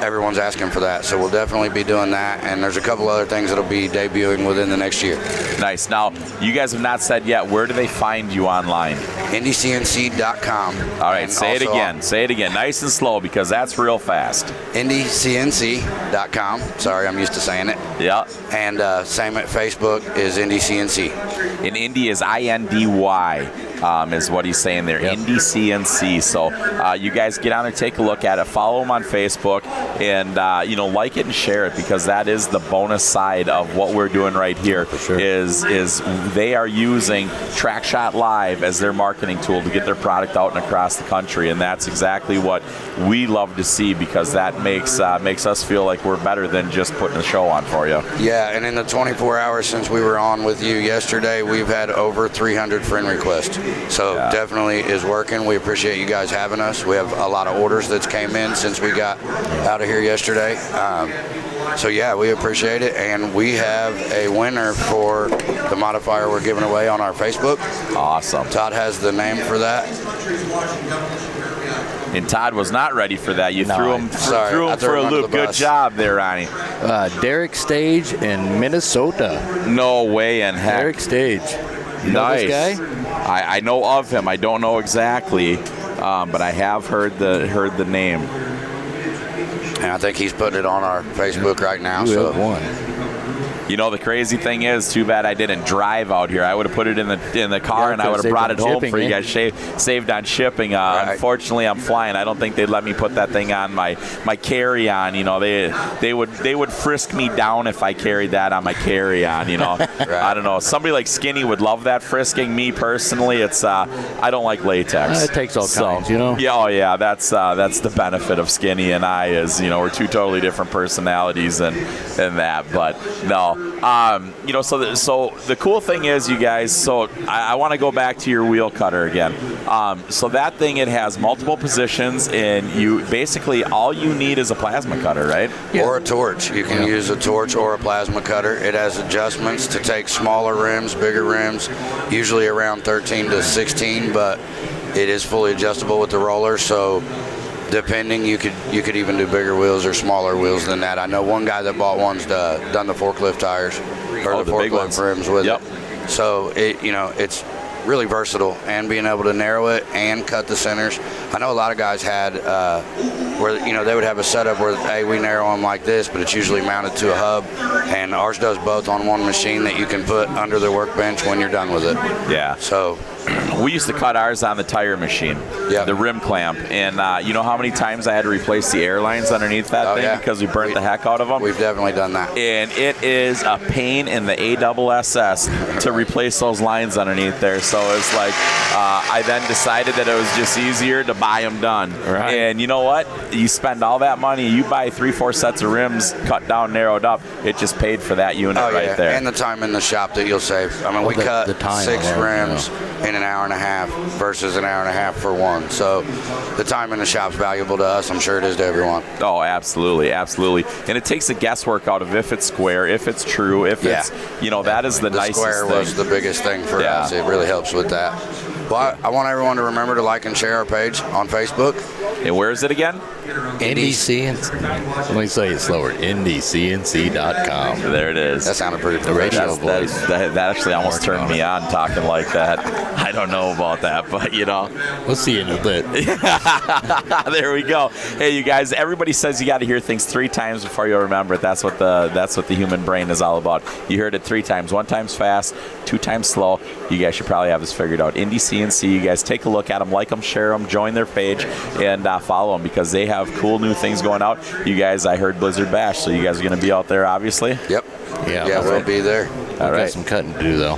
everyone's asking for that, so we'll definitely be doing that, and there's a couple other things that'll be debuting within the next year. Nice. Now, you guys have not said yet, where do they find you online? IndyCNC.com. All right, say it again. Nice and slow, because that's real fast. IndyCNC.com. Sorry, I'm used to saying it. Yeah. And same at Facebook is IndyCNC. And Indy is INDY. Is what he's saying there. Yep. Indy CNC. So you guys get on there, take a look at it, follow him on Facebook, and like it and share it, because that is the bonus side of what we're doing right here. For sure. Is they are using TrackShot Live as their marketing tool to get their product out and across the country, and that's exactly what we love to see, because that makes us feel like we're better than just putting a show on for you. Yeah, and in the 24 hours since we were on with you yesterday, we've had over 300 friend requests. So definitely is working. We appreciate you guys having us. We have a lot of orders that's came in since we got out of here yesterday. So yeah, we appreciate it, and we have a winner for the modifier we're giving away on our Facebook. Awesome. Todd has the name for that. And Todd was not ready for that. You threw him for a loop. Good job there, Ronnie. Derek Stage in Minnesota. No way in heck. Derek Stage. You know this guy? I know of him. I don't know exactly, but I have heard the name. And I think he's putting it on our Facebook right now. So won. You know, the crazy thing is, too bad I didn't drive out here. I would have put it in the car and I would have brought it home for you guys. Saved on shipping. Unfortunately, I'm flying. I don't think they'd let me put that thing on my carry-on. You know, they would frisk me down if I carried that on my carry-on. You know, I don't know. Somebody like Skinny would love that frisking. Me personally, it's I don't like latex. It takes all kinds, you know. Yeah, oh yeah. That's the benefit of Skinny and I is, you know, we're two totally different personalities and that. But no. You know, so the cool thing is, you guys, so I want to go back to your wheel cutter again. So that thing, it has multiple positions, and you basically all you need is a plasma cutter, right? Or a torch. You can use a torch or a plasma cutter. It has adjustments to take smaller rims, bigger rims, usually around 13 to 16, but it is fully adjustable with the roller, so depending, you could even do bigger wheels or smaller wheels than that. I know one guy that bought one's done the forklift tires or the forklift rims with it. So it's really versatile, and being able to narrow it and cut the centers. I know a lot of guys had where they would have a setup where, hey, we narrow them like this, but it's usually mounted to a hub, and ours does both on one machine that you can put under the workbench when you're done with it. Yeah. So we used to cut ours on the tire machine, the rim clamp, and you know how many times I had to replace the air lines underneath that thing because we burnt the heck out of them? We've definitely done that. And it is a pain in the ASSS to replace those lines underneath there. So it's like I then decided that it was just easier to buy them done. Right. And you know what? You spend all that money, you buy 3-4 sets of rims, cut down, narrowed up. It just paid for that unit right there. And the time in the shop that you'll save. I mean, we cut 6 rims in an hour and a half versus an hour and a half for one. So the time in the shop's valuable to us. I'm sure it is to everyone. Oh, absolutely, absolutely. And it takes the guesswork out of if it's square, if it's true, if it's, that is the nicest thing. The square was the biggest thing for us. It really helps with that. Well, I want everyone to remember to like and share our page on Facebook. And where is it again? NDCNC. Let me say it slower. NDCNC.com. There it is. That sounded pretty the radio voice. That actually almost turned me on talking like that. I don't know about that, but we'll see in a bit. There we go. Hey, you guys, everybody says you got to hear things 3 times before you remember it. That's what the human brain is all about. You heard it 3 times. 1 time's fast, 2 times slow. You guys should probably have this figured out. NDCNC, you guys take a look at them, like them, share them, join their page, and follow them because they have cool new things going out. You guys, I heard Blizzard Bash, so you guys are going to be out there, obviously? Yep. Yeah, we'll be there. All right. Got some cutting to do, though.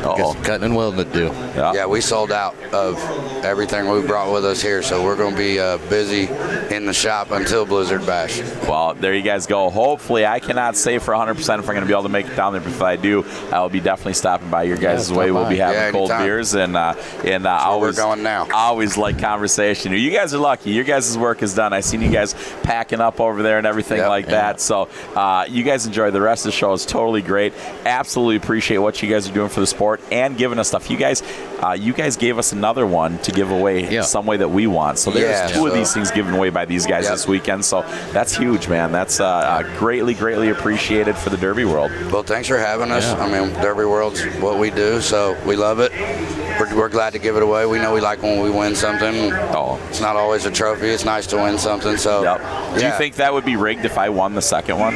Got some cutting and welding to do. Yeah, we sold out of everything we brought with us here, so we're going to be busy in the shop until Blizzard Bash. Well, there you guys go. Hopefully, I cannot say for 100% if I'm going to be able to make it down there, but if I do, I will be definitely stopping by your guys' way. We'll be having cold beers, and always, we're going now. Always like conversation. You guys are lucky. Your guys' work is done. I seen you guys packing up over there and everything that. So you guys enjoy the rest of the show. It's totally great. Absolutely appreciate what you guys are doing for the sport and giving us stuff. You guys gave us another one to give away some way that we want. So there's 2 of these things given away by these guys this weekend. So that's huge, man. That's greatly, greatly appreciated for the Derby World. Well, thanks for having us. I mean, Derby World's what we do, so we love it. We're glad to give it away. We know we like when we win something. It's not always a trophy. It's nice to win something. So, Do you think that would be rigged if I won the second one?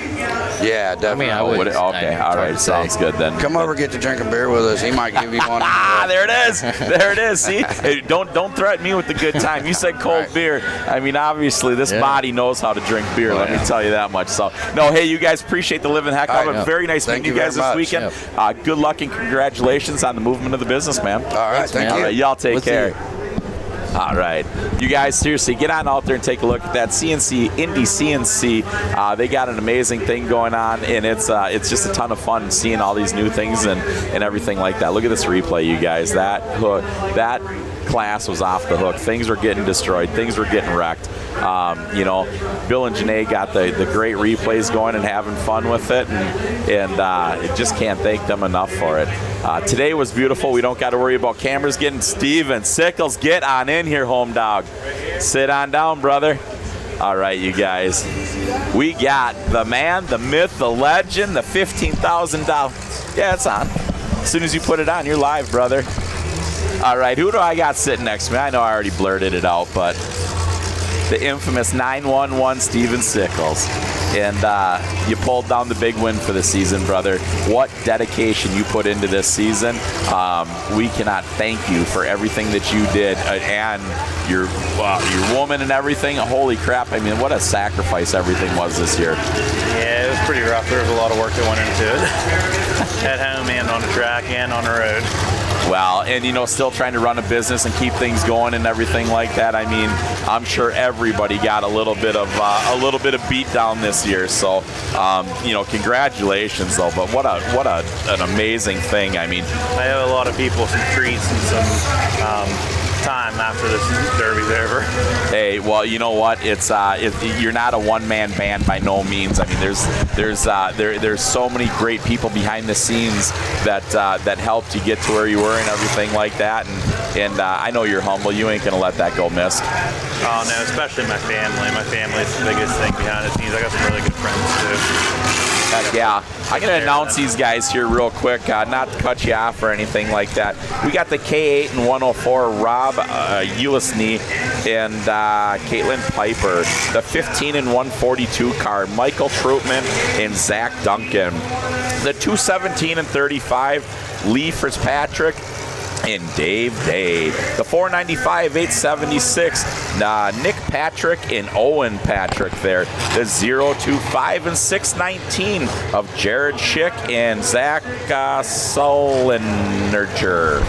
Yeah, definitely. I would. Okay, all right. Sounds good then. Come over, get to drink a beer with us. He might give you one. There it is. There it is. See, hey, don't threaten me with the good time. You said cold beer. I mean, obviously, this body knows how to drink beer. Let me tell you that much. So, no, hey, you guys appreciate the living heck out of it. Very nice meeting you guys this weekend. Good luck and congratulations on the movement of the business, man. All right, thank you. All right, y'all take care. All right. You guys, seriously, get on out there and take a look at that Indy CNC. They got an amazing thing going on, and it's just a ton of fun seeing all these new things and everything like that. Look at this replay, you guys. That class was off the hook. Things were getting destroyed. Things were getting wrecked. Bill and Janae got the great replays going and having fun with it, and just can't thank them enough for it. Today was beautiful. We don't got to worry about cameras getting Steven Sickles. Get on in here, home dog. Sit on down, brother. All right, you guys. We got the man, the myth, the legend, the $15,000. Yeah, it's on. As soon as you put it on, you're live, brother. All right, who do I got sitting next to me? I know I already blurted it out, but the infamous 911 Steven Sickles. and you pulled down the big win for the season, brother. What dedication you put into this season. We cannot thank you for everything that you did, and your woman and everything. Holy crap, I mean, what a sacrifice everything was this year. Yeah, it was pretty rough. There was a lot of work that went into it. At home and on the track and on the road. Well, and still trying to run a business and keep things going and everything like that. I mean, I'm sure everybody got a little bit of beat down this year. So, congratulations though. But what an amazing thing. I mean, I owe a lot of people some treats and some time after this derby's over. Hey, well, you know what? It's you're not a one-man band by no means. I mean, there's so many great people behind the scenes that helped you get to where you were and everything like that. And I know you're humble. You ain't gonna let that go missed. Oh no, especially my family. My family's the biggest thing behind the scenes. I got some really good friends too. Heck yeah. I'm going to announce these guys here real quick, not to cut you off or anything like that. We got the K8 and 104, Rob Ulisny and Caitlin Piper. The 15 and 142 car, Michael Troutman and Zach Duncan. The 217 and 35, Lee Fitzpatrick and Dave Day. The 495, 876, Nick Patrick and Owen Patrick there. The 025 and 619 of Jared Schick and Zach Sullenberger.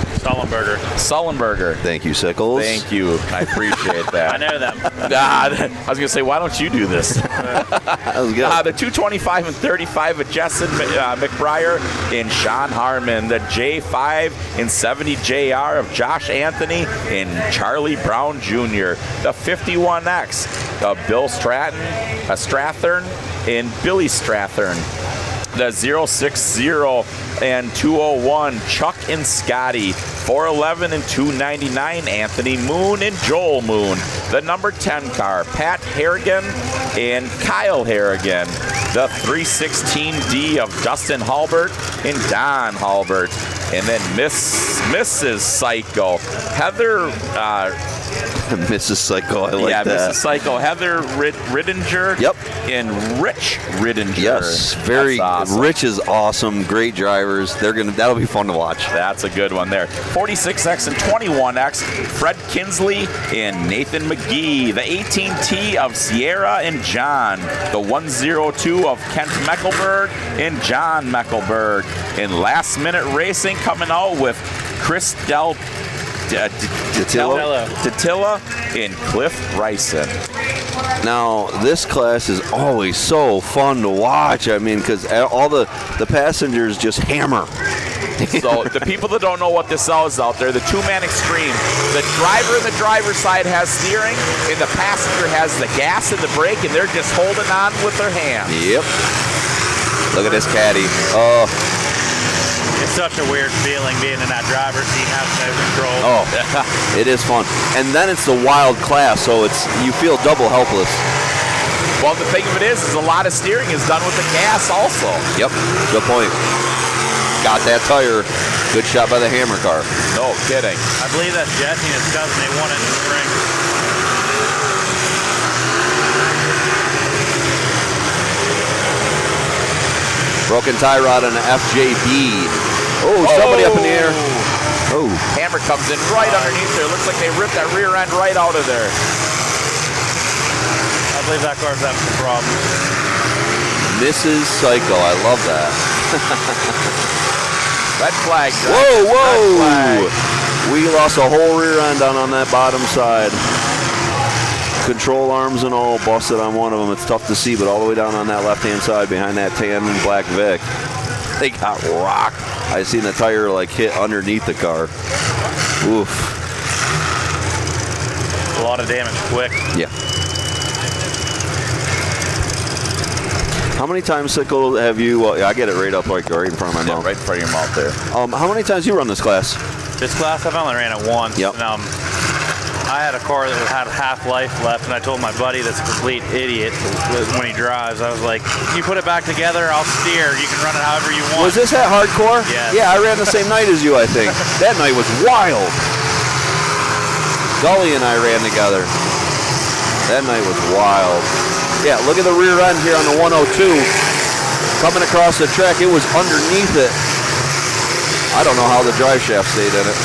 Thank you, Sickles. Thank you. I appreciate that. I know them. I was going to say, why don't you do this? That was good. The 225 and 35 of Jessen McBriar and Sean Harmon. The J5 and 70 JR of Josh Anthony and Charlie Brown Jr. The 51X of Bill Strathern and Billy Strathern. The 060 and 201, Chuck and Scotty. 411 and 299, Anthony Moon and Joel Moon. The number 10 car, Pat Harrigan and Kyle Harrigan. The 316D of Dustin Halbert and Don Halbert. And then Mrs. Psycho, Heather... Mrs. Psycho, I like that. Yeah, Mrs. Psycho, Heather Riddinger. Yep. And Rich Riddinger. Yes, very. Awesome. Rich is awesome. Great drivers. That'll be fun to watch. That's a good one there. 46X and 21X, Fred Kinsley and Nathan McGee. The 18T of Sierra and John. The 102 of Kent Meckelberg and John Meckelberg. And Last Minute Racing coming out with Chris Tatilla and Cliff Bryson. Now, this class is always so fun to watch. I mean, because all the passengers just hammer. So the people that don't know what this is out there, the two-man extreme, the driver on the driver's side has steering, and the passenger has the gas and the brake, and they're just holding on with their hands. Yep. Look at this caddy. Oh. It's such a weird feeling being in that driver's seat, having no control. Oh, it is fun. And then it's the wild class, so you feel double helpless. Well, the thing of it is a lot of steering is done with the gas also. Yep, good point. Got that tire. Good shot by the hammer car. No kidding. I believe that's Jesse and his cousin. They won it in the spring. Broken tie rod on an FJB. Oh, somebody up in the air. Oh. Hammer comes in right underneath there. Looks like they ripped that rear end right out of there. I believe that car's having some problems. Mrs. Psycho, I love that. Red flag. Whoa, whoa. Red flag. We lost a whole rear end on that bottom side. Control arms and all busted on one of them. It's tough to see, but all the way down on that left-hand side behind that tan and black Vic, they got rocked. I seen the tire hit underneath the car. Oof. A lot of damage quick. Yeah. How many times, Sickle, have you... I get it right up right in front of my mouth. Right in front of your mouth there. How many times you run this class? This class, I've only ran it once. Yep. And, I had a car that had half life left, and I told my buddy that's a complete idiot when he drives. I was like, you put it back together, I'll steer. You can run it however you want. Was this at Hardcore? Yeah. Yeah, I ran the same night as you, I think. That night was wild. Gully and I ran together. That night was wild. Yeah, look at the rear end here on the 102. Coming across the track, it was underneath it. I don't know how the drive shaft stayed in it.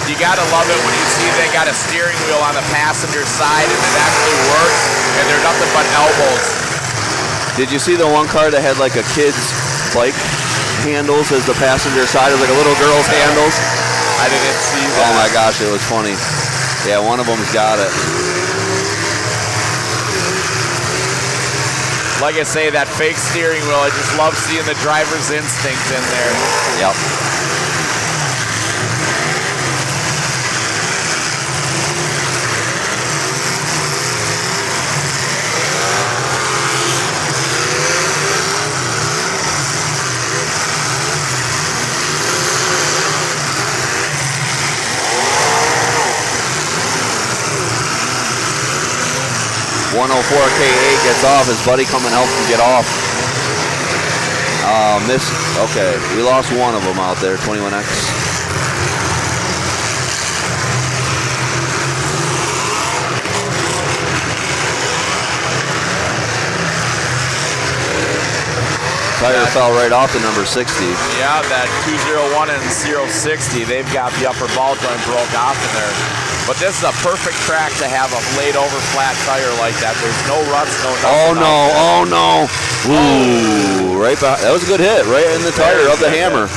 You gotta love it when you see they got a steering wheel on the passenger side and it actually works, and they're nothing but elbows. Did you see the one car that had like a kid's bike handles as the passenger side? It was like a little girl's handles. I didn't see that. Oh my gosh, it was funny. Yeah, one of them's got it. Like I say, that fake steering wheel, I just love seeing the driver's instinct in there. Yep. KA gets off. His buddy come and helps him get off. Missed. Okay, we lost one of them out there. 21X. Tire fell right off the number 60. Yeah, that 201 and 060, they've got the upper ball joint broke off in there. But this is a perfect track to have a laid over flat tire like that. There's no ruts, no nothing. Oh no, oh no. Ooh, right back. That was a good hit, right in the tire of the hammer.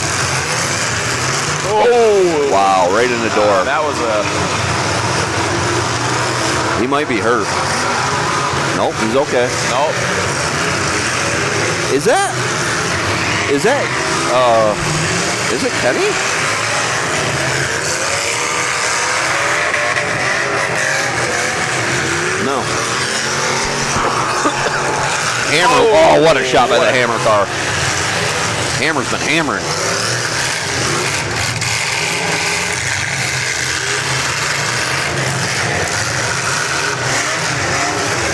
Oh. Wow, right in the door. That was a... He might be hurt. Nope, he's okay. Nope. Is it Kenny? No. Hammer. Oh, what a shot by the hammer car. Hammer's been hammering.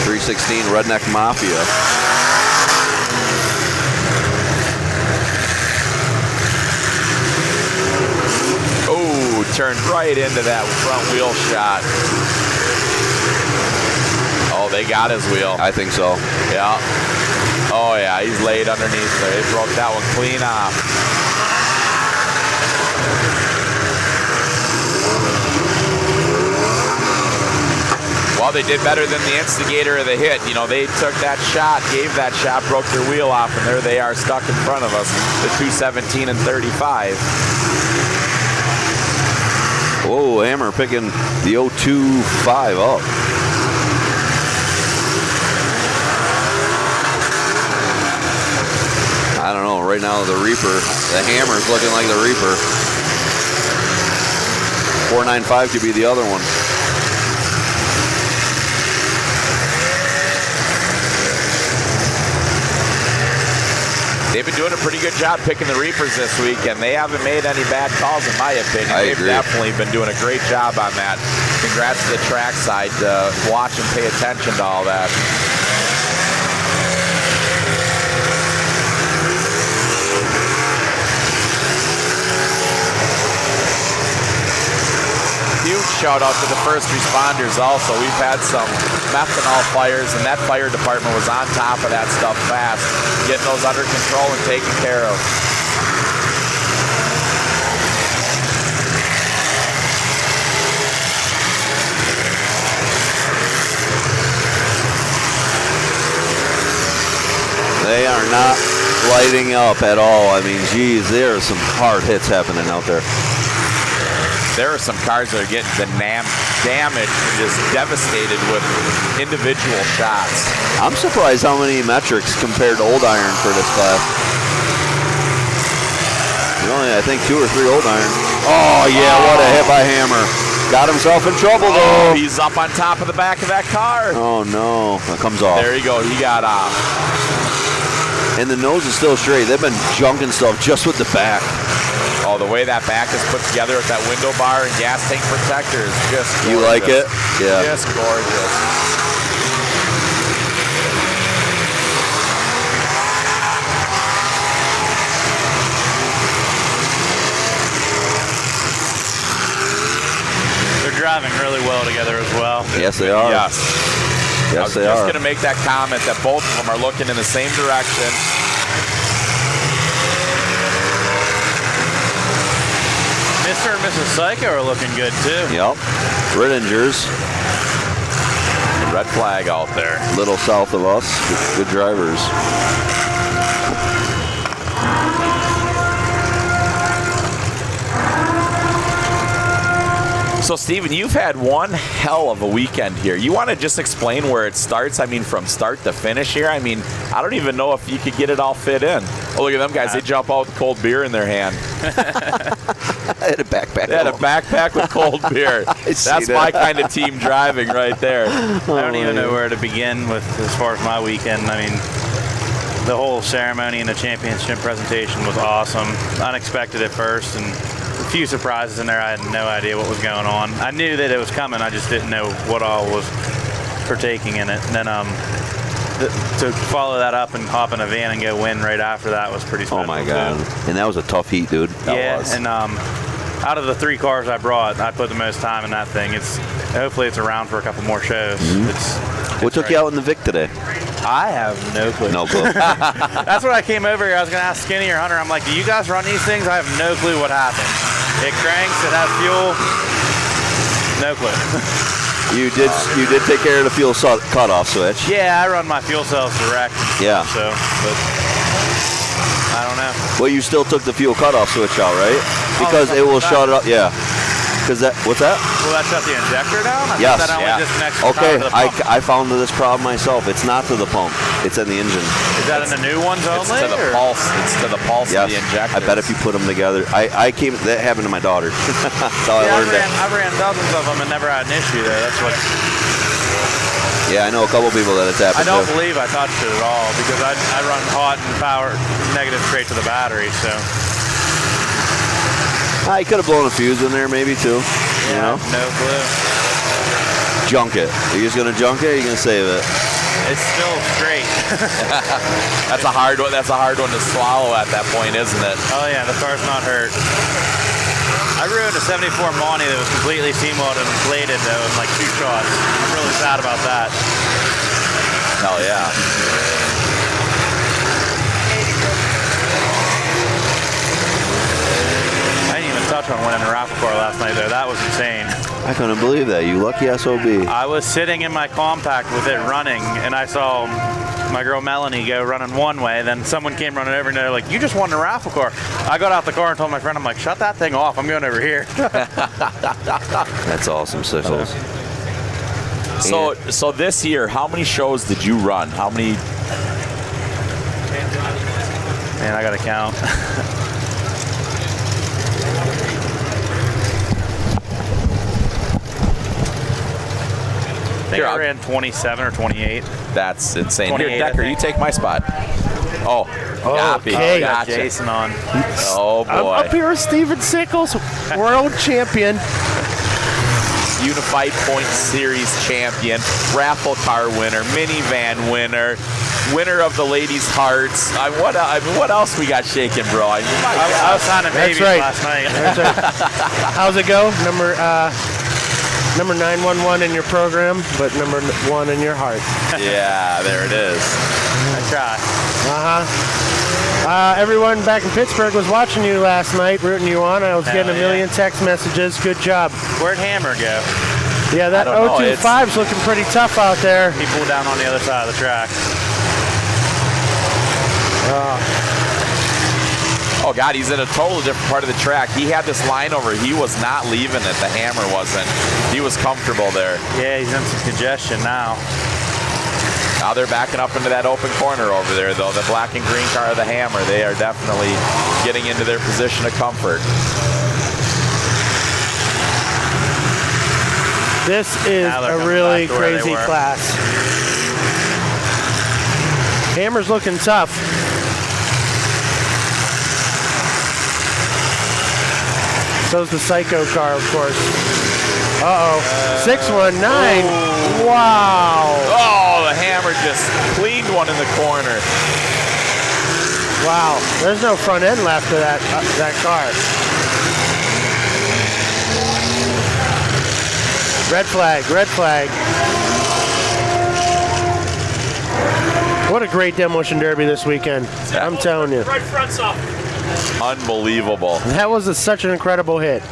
.316 Redneck Mafia. Turned right into that front wheel shot. Oh, they got his wheel. I think so. Yeah. Oh, yeah, he's laid underneath there. They broke that one clean off. Well, they did better than the instigator of the hit. You know, they took that shot, gave that shot, broke their wheel off, and there they are stuck in front of us, the 217 and 35. Whoa, Hammer picking the 025 up. I don't know, right now the Reaper, the Hammer's looking like the Reaper. 495 could be the other one. They've been doing a pretty good job picking the Reapers this week, and they haven't made any bad calls, in my opinion. They've definitely been doing a great job on that. Congrats to the Trackside to watch and pay attention to all that. Huge shout out to the first responders also. We've had some methanol fires, and that fire department was on top of that stuff fast, getting those under control and taken care of. They are not lighting up at all. I mean, geez, there are some hard hits happening out there. There are some cars that are getting damaged and just devastated with individual shots. I'm surprised how many metrics compared to old iron for this class. Only, I think 2 or 3 old iron. Oh, yeah, what a hit by Hammer. Got himself in trouble, though. He's up on top of the back of that car. Oh, no. That comes off. There you go. He got off. And the nose is still straight. They've been junking stuff just with the back. Oh, the way that back is put together with that window bar and gas tank protector is just gorgeous. You like it? Yeah. Just gorgeous. They're driving really well together as well. Yes, they are. Yes. Yes, I was they just are. going to make that comment that both of them are looking in the same direction. Mr. and Mrs. Psycho are looking good too. Yep. Rittingers. Red flag out there. Little south of us. Good drivers. So, Steven, you've had one hell of a weekend here. You want to just explain where it starts? I mean, from start to finish here? I mean, I don't even know if you could get it all fit in. Oh, look at them guys. They jump out with cold beer in their hand. I had a backpack. They had a backpack with cold beer. That's my kind of team driving right there. I don't even know where to begin with as far as my weekend. I mean, the whole ceremony and the championship presentation was awesome. Unexpected at first, and a few surprises in there. I had no idea what was going on. I knew that it was coming. I just didn't know what all was partaking in it. And then to follow that up and hop in a van and go win right after that was pretty special. Oh my God! And that was a tough heat, dude. That was. And out of the 3 cars I brought, I put the most time in that thing. Hopefully it's around for a couple more shows. What took you out in the Vic today? I have no clue. No clue. That's what I came over here. I was going to ask Skinny or Hunter. I'm like, do you guys run these things? I have no clue what happened. It cranks. It has fuel. No clue. You did take care of the fuel cutoff switch. Yeah, I run my fuel cells direct. Yeah. So, but I don't know. Well, you still took the fuel cutoff switch out, right? Because it will shut it up. Yeah. Because what's that? Will that shut the injector down? I Yes. thought that only disconnects the Okay, power to the pump. I found this problem myself. It's not to the pump. It's in the engine. Is that in the new ones only? It's to the pulse. It's to the pulse of the injector. I bet if you put them together. That happened to my daughter. That's how I learned it. I ran dozens of them and never had an issue there. That's what. Yeah, I know a couple people that it's happened I don't to. believe I touched it at all because I run hot and power negative straight to the battery. So. You could have blown a fuse in there maybe too. Yeah, you know? No clue. Junk it. Are you just gonna junk it? Or are you gonna save it? It's still straight. That's a hard one. That's a hard one to swallow at that point, isn't it? Oh yeah, the car's not hurt. I ruined a 74 Monty that was completely seam-welded and plated though in like 2 shots. I'm really sad about that. Hell yeah. I didn't even touch on winning a raffle car last night though. That was insane. I couldn't believe that. You lucky SOB. I was sitting in my compact with it running, and I saw my girl Melanie go running one way. Then someone came running over, and they're like, "You just won a raffle car." I got out the car and told my friend, "I'm like, shut that thing off. I'm going over here." That's awesome, Sickles. So this year, how many shows did you run? How many? Man, I gotta count. I think I ran 27 or 28. That's insane. 28, Here, Decker, you take my spot. Oh, okay. Gotcha. Jason on. Oh boy. I'm up here with Steven Sickles, world champion. Unified Point Series champion, raffle car winner, minivan winner, winner of the ladies' hearts. What else we got shaking, bro? I was signing babies last night. That's right. How's it go? Number 911 in your program, but number 1 in your heart. Yeah, there it is. I try. Everyone back in Pittsburgh was watching you last night, rooting you on. I was getting a million text messages. Good job. Where'd Hammer go? Yeah, that 025's looking pretty tough out there. He pulled down on the other side of the track. Oh God, he's in a totally different part of the track. He had this line over. He was not leaving it. The Hammer wasn't. He was comfortable there. Yeah, he's in some congestion now. Now they're backing up into that open corner over there, though. The black and green car of the Hammer, they are definitely getting into their position of comfort. This is a really crazy class. Hammer's looking tough. So's the Psycho car, of course. 619. Wow. Oh, the Hammer just cleaned one in the corner. Wow. There's no front end left of that car. Red flag, red flag. What a great Demolition Derby this weekend. I'm telling you. Right front's off. Unbelievable. That was such an incredible hit.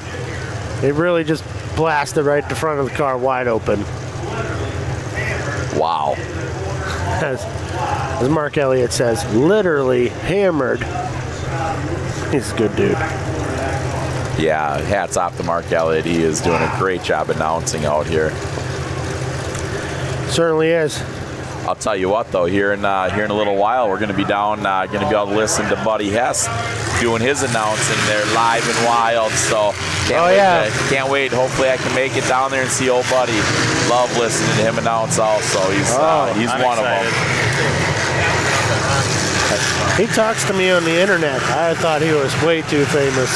It really just blasted right the front of the car wide open. Wow. As Mark Elliott says, literally hammered. He's a good dude. Yeah, hats off to Mark Elliott. He is doing a great job announcing out here. Certainly is. I'll tell you what, though, here in a little while, we're going to be down, going to be able to listen to Buddy Hess doing his announcing there live and wild. So can't wait. Hopefully, I can make it down there and see old Buddy. Love listening to him announce. Also, he's one of them. He talks to me on the internet. I thought he was way too famous.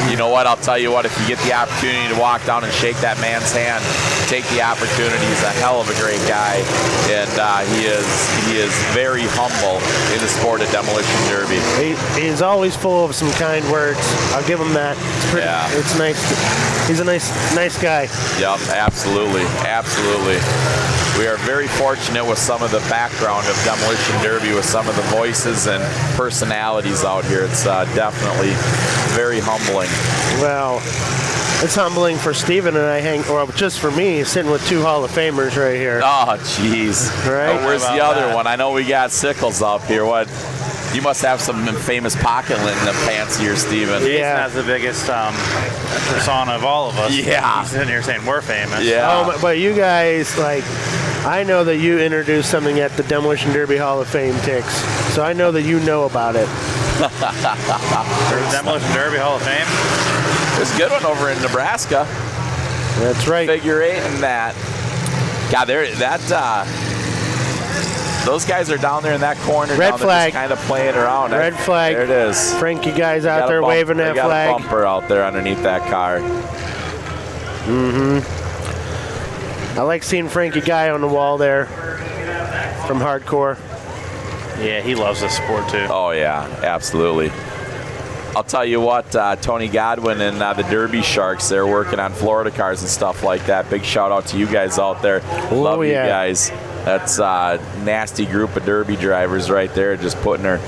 You know what? I'll tell you what. If you get the opportunity to walk down and shake that man's hand, take the opportunity. He's a hell of a great guy, and he is very humble in the sport of Demolition Derby. He's always full of some kind words. I'll give him that. It's nice. He's a nice guy. Yep, absolutely. We are very fortunate with some of the background of Demolition Derby, with some of the voices and personalities out here. It's definitely very humbling. Well, it's humbling for Steven and I just for me, sitting with two Hall of Famers right here. Oh, jeez. Right? Oh, where's the other one? I know we got Sickles up here. What? You must have some famous pocket lint in the pants here, Steven. Jason has the biggest persona of all of us. Yeah. He's sitting here saying we're famous. Yeah. But you guys, I know that you introduced something at the Demolition Derby Hall of Fame, Tix. So I know that you know about it. There's Demolition Derby Hall of Fame? There's a good one over in Nebraska. That's right. Figure 8 and that. God, those guys are down there in that corner. Red flag. Just kind of playing around. Red flag. There it is. Frankie guy's out there waving that flag. Got a bumper out there underneath that car. Mm-hmm. I like seeing Frankie Guy on the wall there from Hardcore. Yeah, he loves this sport too. Oh, yeah, absolutely. I'll tell you what, Tony Godwin and the Derby Sharks, they're working on Florida cars and stuff like that. Big shout out to you guys out there. Love you guys. That's a nasty group of Derby drivers right there, just putting her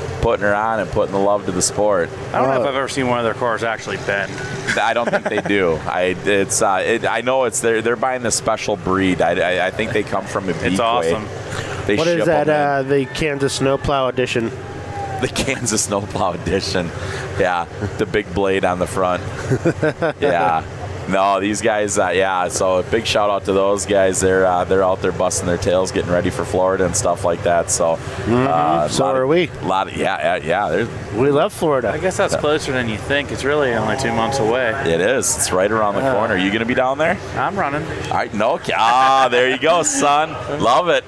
on and putting the love to the sport. I don't know if I've ever seen one of their cars actually bend. I don't think they do. I know they're buying this special breed. I think they come from a It's awesome. What is that? The Kansas Snowplow Edition. The Kansas Snowplow Edition. Yeah, the big blade on the front. Yeah. No, these guys, so a big shout out to those guys. They're out there busting their tails, getting ready for Florida and stuff like that. So, so are we. We love Florida. I guess that's closer than you think. It's really only 2 months away. It is. It's right around the corner. Are you going to be down there? I'm running. All right, no. There you go, son. Love it.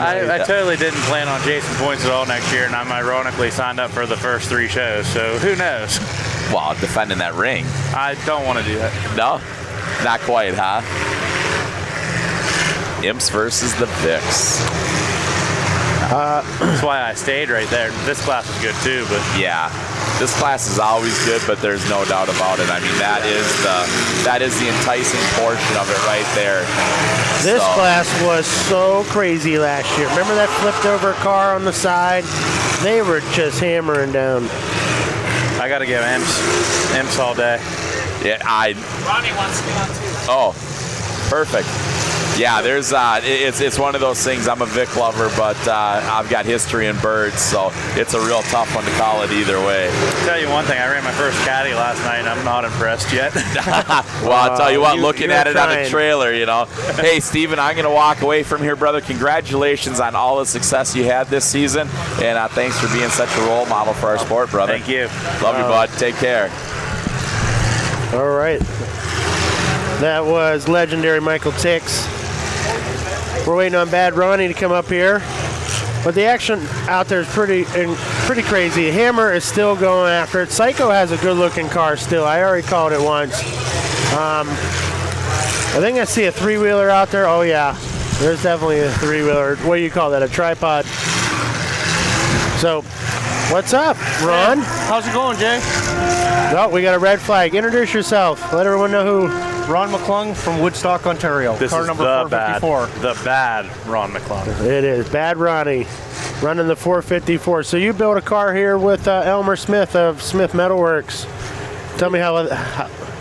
I totally didn't plan on chasing points at all next year, and I'm ironically signed up for the first 3 shows, so who knows? Well, defending that ring. I don't want to do that. No? Not quite, huh? Imps versus the Vicks. That's why I stayed right there. This class is good too, but yeah, this class is always good, but there's no doubt about it. I mean, that is the enticing portion of it right there. This class was so crazy last year. Remember that flipped over car on the side? They were just hammering down. I got to give imps all day. Yeah, Ronnie wants to get on too. Oh, perfect. Yeah, there's it's one of those things. I'm a Vic lover, but I've got history in birds, so it's a real tough one to call it either way. I'll tell you one thing, I ran my first caddy last night, and I'm not impressed yet. Well, I'll tell you what, looking at it on the trailer, Hey, Steven, I'm going to walk away from here, brother. Congratulations on all the success you had this season, and thanks for being such a role model for our sport, brother. Thank you. Love you, bud. Take care. All right. That was legendary Michael Tix. We're waiting on Bad Ronnie to come up here. But the action out there is pretty crazy. Hammer is still going after it. Psycho has a good-looking car still. I already called it once. I think I see a three-wheeler out there. Oh, yeah. There's definitely a three-wheeler. What do you call that, a tripod? So, what's up, Ron? How's it going, Jay? No, we got a red flag. Introduce yourself. Let everyone know who. Ron McClung from Woodstock, Ontario. This car is number the 454. the bad Ron McClung. It is Bad Ronnie, running the 454. So you built a car here with Elmer Smith of Smith Metalworks. Tell me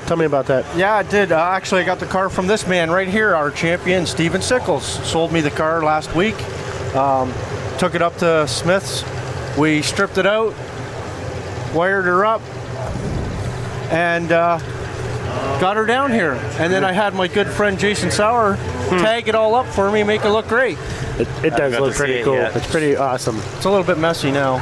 tell me about that. Yeah, I did. Actually, I got the car from this man right here, our champion, Steven Sickles. Sold me the car last week. Took it up to Smith's. We stripped it out, wired her up, and got her down here. And then I had my good friend Jason Sauer tag it all up for me, make it look great. It does look pretty cool. It's pretty awesome. It's a little bit messy now.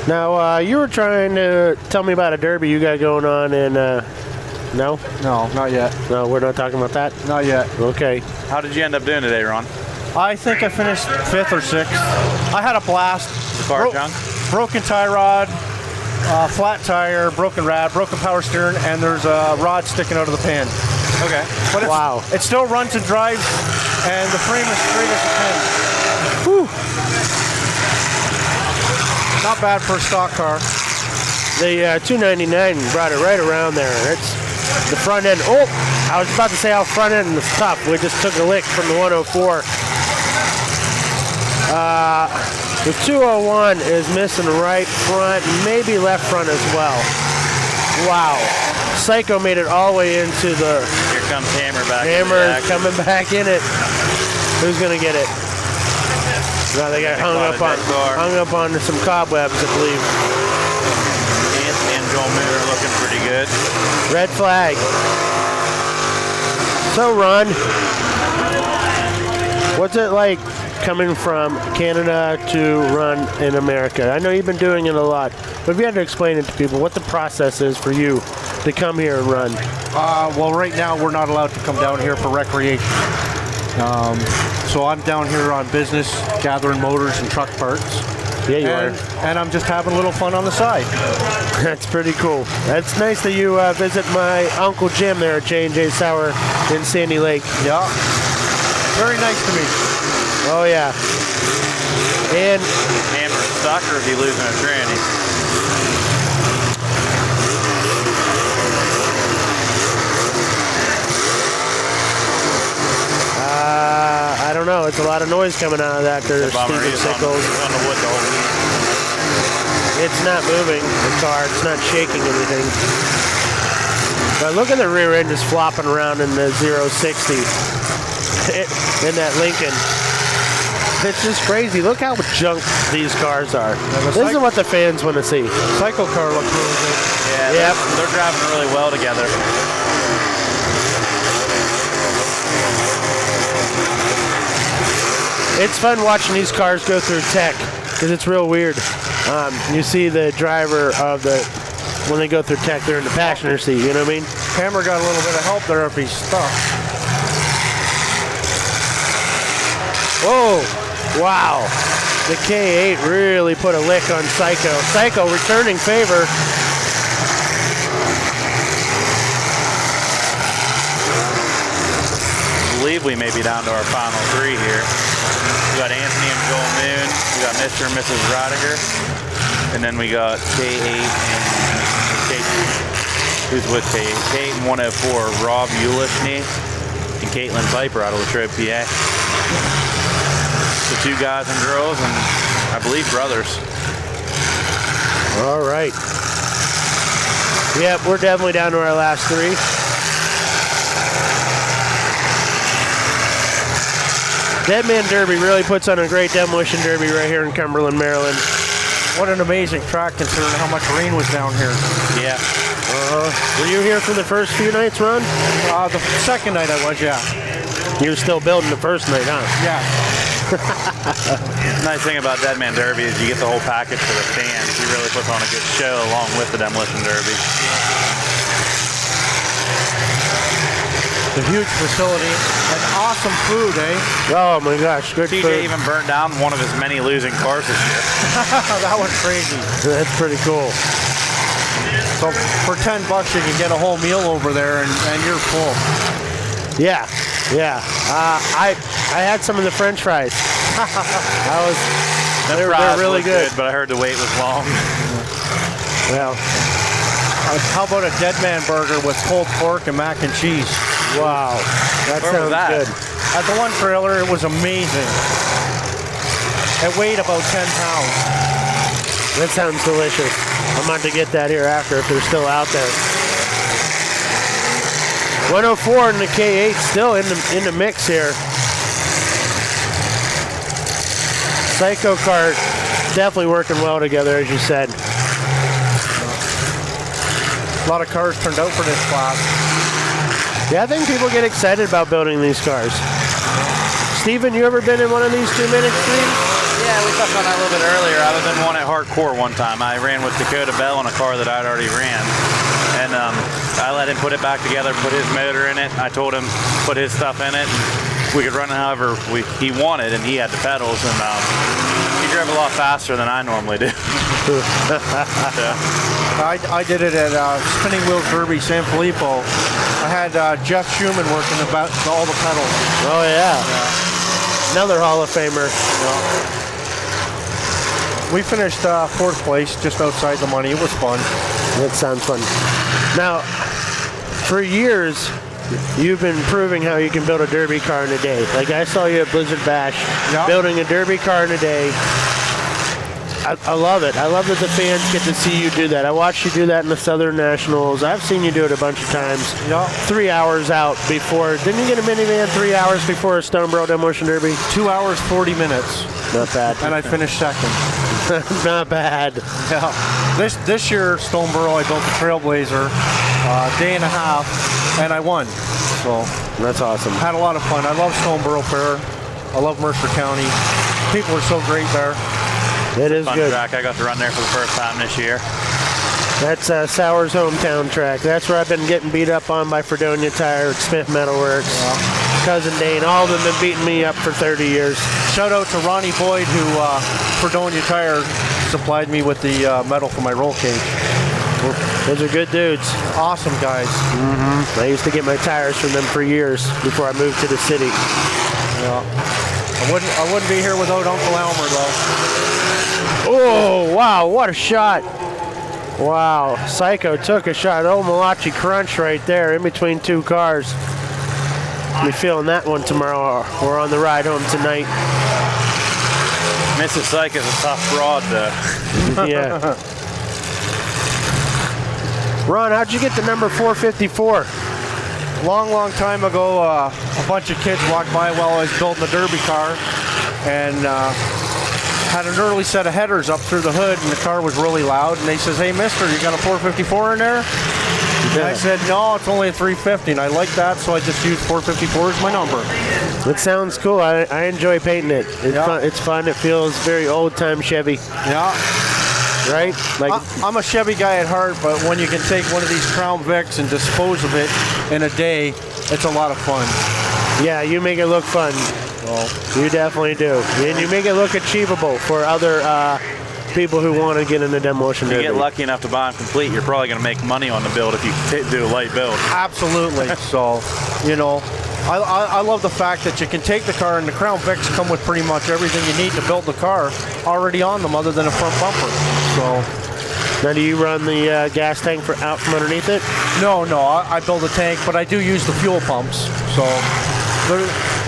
Now, you were trying to tell me about a derby you got going on in, no? No, not yet. No, we're not talking about that? Not yet. Okay. How did you end up doing today, Ron? I think I finished 5th or 6th. I had a blast. The car junk? Broken tie rod, flat tire, broken rad, broken power steering, and there's a rod sticking out of the pan. Okay. But wow. It still runs and drives, and the frame is straight as a pin. Whew. Not bad for a stock car. The 299 brought it right around there. It's the front end. Oh, I was about to say how front end is tough. We just took a lick from the 104. The 201 is missing right front, maybe left front as well. Wow. Psycho made it all the way into the... Here comes Hammer back. Hammer is coming back in it. Who's going to get it? No, they got hung up on some cobwebs, I believe. Anthony and Joel Moon are looking pretty good. Red flag. So, Ron, what's it like coming from Canada to run in America? I know you've been doing it a lot, but if you had to explain it to people, what the process is for you to come here and run. Well, right now we're not allowed to come down here for recreation. So I'm down here on business, gathering motors and truck parts. Yeah, you are. And I'm just having a little fun on the side. That's pretty cool. That's nice that you visit my Uncle Jim there at J&J Sour in Sandy Lake. Yeah. Very nice to me. Oh, yeah. And Hammer stuck, or is he losing a tranny? I don't know. It's a lot of noise coming out of that. There's Steven Sickles. On the wood the whole week. It's not moving, the car. It's not shaking anything. But look at the rear end just flopping around in the 060 in that Lincoln. It's just crazy. Look how junk these cars are. Yeah, this is what the fans want to see. Cycle car looks really good. Yeah, they're driving really well together. It's fun watching these cars go through tech because it's real weird. You see the driver of when they go through tech, they're in the passenger seat, you know what I mean? Hammer got a little bit of help there if he's stuck. Whoa, wow. The K8 really put a lick on Psycho. Psycho returning favor. I believe we may be down to our final 3 here. We got Anthony and Joel Moon. We got Mr. and Mrs. Rodiger. And then we got K8 and Kate. Who's with K8? K8 and 104, Rob Ulishny and Caitlin Piper out of Latrobe, PA. The 2 guys and girls, and I believe brothers. All right. Yep, we're definitely down to our last 3. Deadman Derby really puts on a great demolition derby right here in Cumberland, Maryland. What an amazing track considering how much rain was down here. Yeah. Were you here for the first few nights, Ron? The second night I was, yeah. You were still building the first night, huh? Yeah. The nice thing about Deadman Derby is you get the whole package for the fans. He really puts on a good show along with the Demolition Derby. The huge facility and awesome food, eh? Oh my gosh, good TJ food. even burnt down one of his many losing cars this year. That was crazy. That's pretty cool. So for $10 you can get a whole meal over there and you're full. Yeah, yeah. I had some of the French fries. They're really good. But I heard the wait was long. Well, How about a Deadman burger with pulled pork and mac and cheese? Wow, that Where was sounds that? good. At the one trailer, it was amazing. It weighed about 10 pounds. That sounds delicious. I'm about to get that here after if they're still out there. 104 in the K8 still in the mix here. Psycho Kart definitely working well together, as you said. A lot of cars turned out for this class. Yeah, I think people get excited about building these cars. Steven, you ever been in one of these 2-minute streams? Yeah, we touched on that a little bit earlier. I was in one at Hardcore one time. I ran with Dakota Bell on a car that I'd already ran. And I let him put it back together, put his motor in it. I told him put his stuff in it. We could run it however he wanted, and he had the pedals. And he drove a lot faster than I normally do. I did it at Spinning Wheels Derby San Filippo. I had Jeff Schumann working about all the pedals. Oh, yeah. Another Hall of Famer. We finished 4th place, just outside the money. It was fun. That sounds fun. Now, for years, you've been proving how you can build a derby car in a day. Like I saw you at Blizzard Bash, building a derby car in a day. I love it. I love that the fans get to see you do that. I watched you do that in the Southern Nationals. I've seen you do it a bunch of times. 3 hours out before. Didn't you get a minivan 3 hours before a Stoneboro Demolition Derby? 2 hours, 40 minutes. Not bad. And I finished second. Not bad. Yeah. This year, Stoneboro, I built the Trailblazer, day and a half, and I won. So that's awesome. Had a lot of fun. I love Stoneboro Fair. I love Mercer County. People are so great there. It is Fun good. track. I got to run there for the first time this year. That's Sauer's hometown track. That's where I've been getting beat up on by Fredonia Tire, Smith Metalworks, Cousin Dane. All of them have been beating me up for 30 years. Shout out to Ronnie Boyd, who Fredonia Tire supplied me with the metal for my roll cage. Those are good dudes. Awesome guys. I used to get my tires from them for years before I moved to the city. Yeah. I wouldn't be here without Uncle Elmer, though. Oh, wow, what a shot. Wow, Psycho took a shot. Oh, Malachi Crunch right there in between two cars. Be feeling that one tomorrow. We're on the ride home tonight. Mrs. Psych is a tough broad, though. Yeah. Ron, how'd you get the number 454? Long time ago, a bunch of kids walked by while I was building the derby car and had an early set of headers up through the hood, and the car was really loud, and they says, "Hey mister, you got a 454 in there?" And I said, "No, it's only a 350, and I like that, so I just used 454 as my number. It sounds cool. I enjoy painting it. It's fun. It feels very old-time Chevy. Yeah. Right? Like I'm a Chevy guy at heart, but when you can take one of these Crown Vics and dispose of it in a day, it's a lot of fun. Yeah, you make it look fun. You definitely do. And you make it look achievable for other people who want to get into demolition. If you get lucky enough to buy them complete, you're probably going to make money on the build if you do a light build. Absolutely. So, you know, I love the fact that you can take the car, and the Crown Vics come with pretty much everything you need to build the car already on them other than a front bumper. So, now do you run the gas tank out from underneath it? No, I build a tank, but I do use the fuel pumps. So,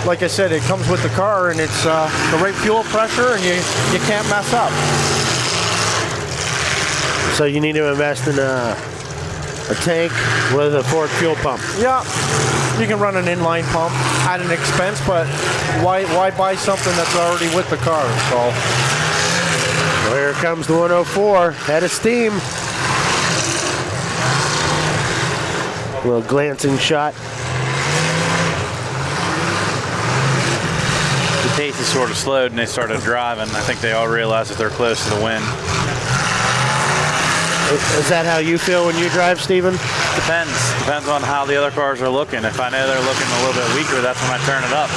like I said, it comes with the car, and it's the right fuel pressure, and you can't mess up. So you need to invest in a tank with a Ford fuel pump. Yeah, you can run an inline pump at an expense, but why buy something that's already with the car? So well, here comes the 104, head of steam. A little glancing shot. The pace is sort of slowed, and they started driving. I think they all realized that they're close to the win. Is that how you feel when you drive, Steven? Depends on how the other cars are looking. If I know they're looking a little bit weaker, that's when I turn it up.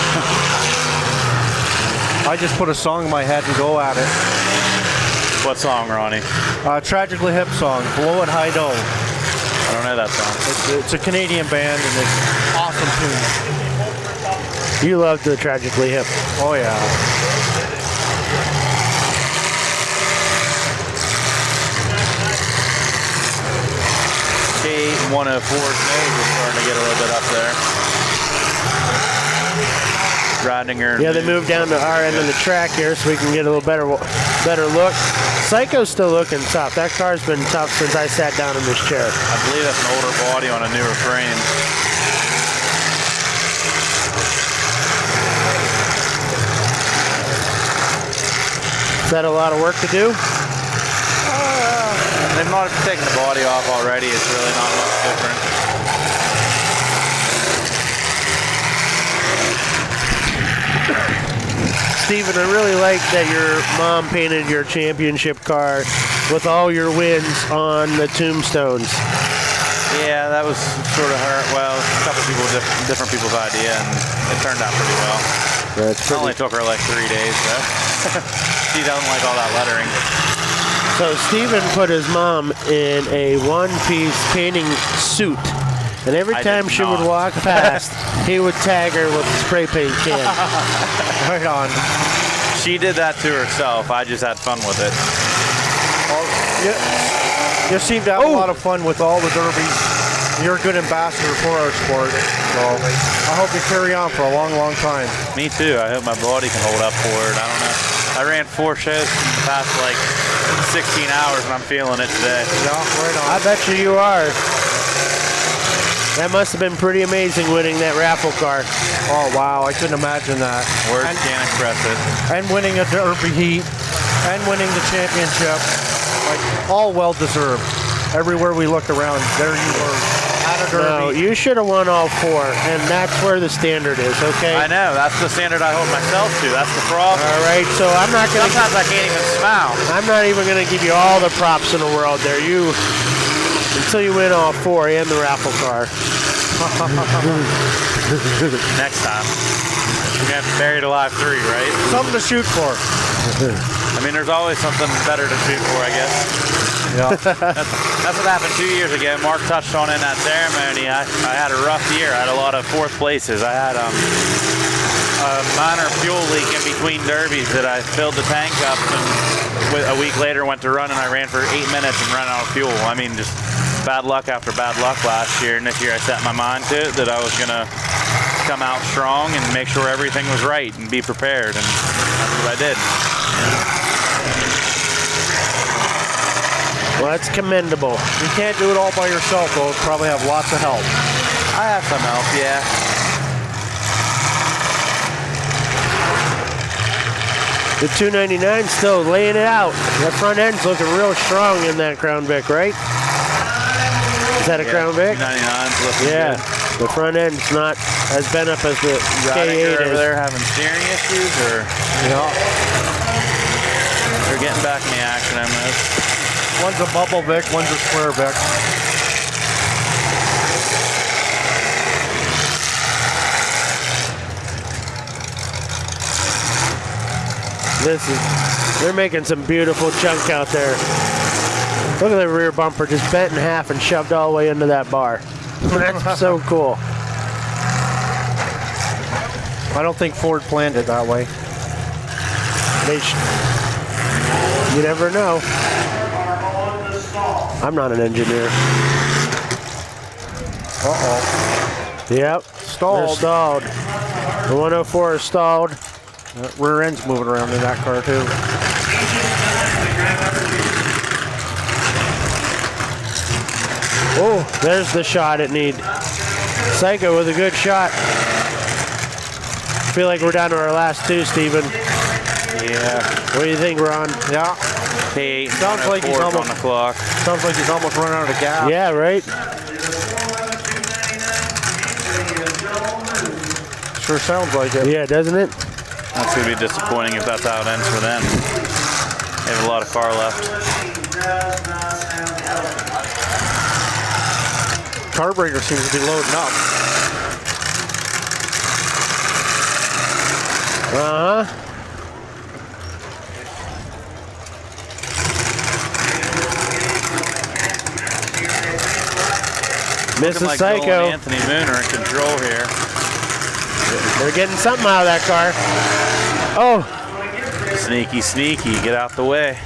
I just put a song in my head and go at it. What song, Ronnie? Tragically Hip song, Blow It High Do. I don't know that song. It's a Canadian band, and it's awesome tune. You love the Tragically Hip. Oh yeah. 104's nose is starting to get a little bit up there. Riding her. Yeah, they moved down to our end of the track here so we can get a little better look. Psycho's still looking tough. That car's been tough since I sat down in this chair. I believe that's an older body on a newer frame. Is that a lot of work to do? They might have taken the body off already. It's really not much different. Steven, I really like that your mom painted your championship car with all your wins on the tombstones. Yeah, that was sort of her. Well, a couple people, different people's idea, and it turned out pretty well. It only took her like 3 days, though. She doesn't like all that lettering. So Steven put his mom in a one-piece painting suit, and every time she would walk past, he would tag her with a spray paint can. Right on. She did that to herself. I just had fun with it. You seem to have a lot of fun with all the derbies. You're a good ambassador for our sport. So I hope you carry on for a long, long time. Me too. I hope my body can hold up for it. I don't know. I ran 4 shows in the past like 16 hours and I'm feeling it today. Yeah, right on. I bet you are. That must have been pretty amazing winning that raffle car. Oh, wow. I couldn't imagine that. Words can't express it. And winning a derby heat and winning the championship. Like, all well-deserved. Everywhere we looked around, there you were. At a derby. No, you should have won all 4, and that's where the standard is, okay? I know. That's the standard I hold myself to. That's the problem. All right, so I'm not going to... Sometimes I can't even smile. I'm not even going to give you all the props in the world there. Until you win all 4 and the raffle car. Next time. We're going to have Buried Alive 3, right? Something to shoot for. I mean, there's always something better to shoot for, I guess. Yeah. That's what happened 2 years ago. Mark touched on in that ceremony. I had a rough year. I had a lot of 4th places. I had a minor fuel leak in between derbies that I filled the tank up, and a week later went to run and I ran for 8 minutes and ran out of fuel. I mean, just bad luck after bad luck last year. And this year I set my mind to it that I was going to come out strong and make sure everything was right and be prepared. And that's what I did. Well, that's commendable. You can't do it all by yourself, though. Probably have lots of help. I have some help, yeah. The 299 still laying it out. That front end's looking real strong in that Crown Vic, right? Is that a Crown Vic? 299's looking good. The front end's not as bent up as the K8 over there having steering issues, or they're getting back in the action almost. One's a bubble Vic, one's a square Vic. They're making some beautiful chunk out there. Look at the rear bumper just bent in half and shoved all the way into that bar. That's so cool. I don't think Ford planned it that way. You never know. I'm not an engineer. Uh-oh. Yep. Stalled. They're stalled. The 104 is stalled. Rear end's moving around in that car, too. Oh, there's the shot it need. Psycho with a good shot. Feel like we're down to our last 2, Steven. Yeah. What do you think, Ron? Yeah. Hey, sounds like he's almost on the clock. Sounds like he's almost run out of gas. Yeah, right. Sure sounds like it. Yeah, doesn't it? That's gonna be disappointing if that's how it ends for them. They have a lot of car left. Carburetor seems to be loading up. Uh-huh. Mrs. Like Psycho. Joel and Anthony Moon are in control here. They're getting something out of that car. Oh. Sneaky, sneaky. Get out the way.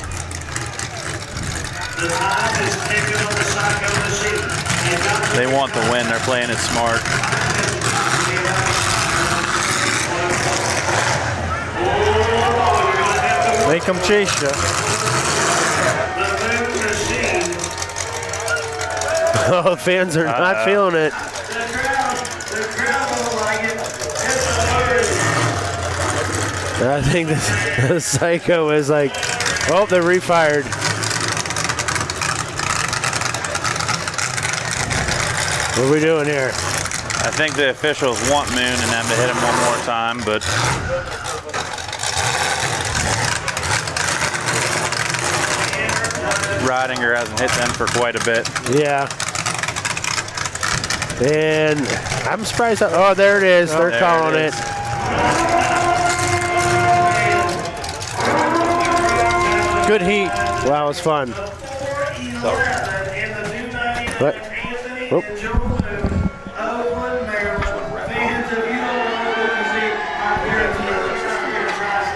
They want the win. They're playing it smart. Make them chase you. Oh, fans are not feeling it. I think the Psycho is like, oh, they're refired. What are we doing here? I think the officials want Moon and them to hit him one more time, but Ridinger hasn't hit them for quite a bit. Yeah. And I'm surprised. Oh, there it is. They're calling it. Good heat. Wow, it was fun. What? Oh.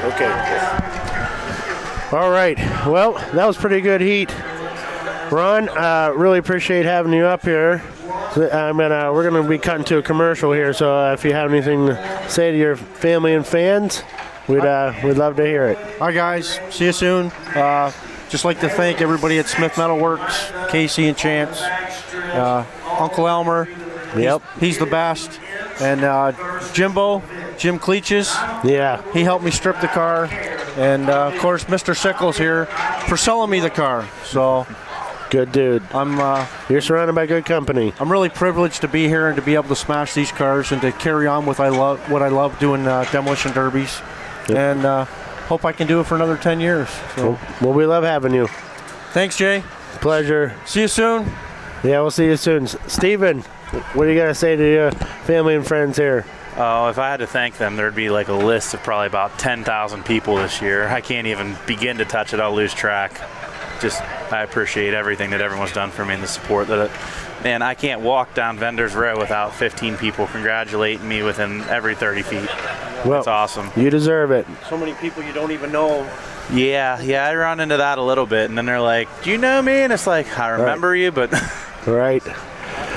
Okay. All right. Well, that was pretty good heat. Ron, really appreciate having you up here. We're gonna be cutting to a commercial here, so if you have anything to say to your family and fans, we'd love to hear it. Hi guys, see you soon. Just like to thank everybody at Smith Metal Works, Casey and Chance, Uncle Elmer. Yep, he's the best, and Jim Cleaches. Yeah, he helped me strip the car, and of course Mr. Sickles here for selling me the car. So. Good dude. You're surrounded by good company. I'm really privileged to be here and to be able to smash these cars and to carry on with what I love doing demolition derbies. Yep. And hope I can do it for another 10 years. So. Well, we love having you. Thanks, Jay. Pleasure. See you soon. Yeah, we'll see you soon. Steven, what do you got to say to your family and friends here? Oh, if I had to thank them, there'd be like a list of probably about 10,000 people this year. I can't even begin to touch it. I'll lose track. I appreciate everything that everyone's done for me and the support man, I can't walk down Vendors Row without 15 people congratulating me within every 30 feet. Well, it's awesome. You deserve it. So many people you don't even know. Yeah, I run into that a little bit, and then they're like, do you know me? And it's like, I remember you, but... Right.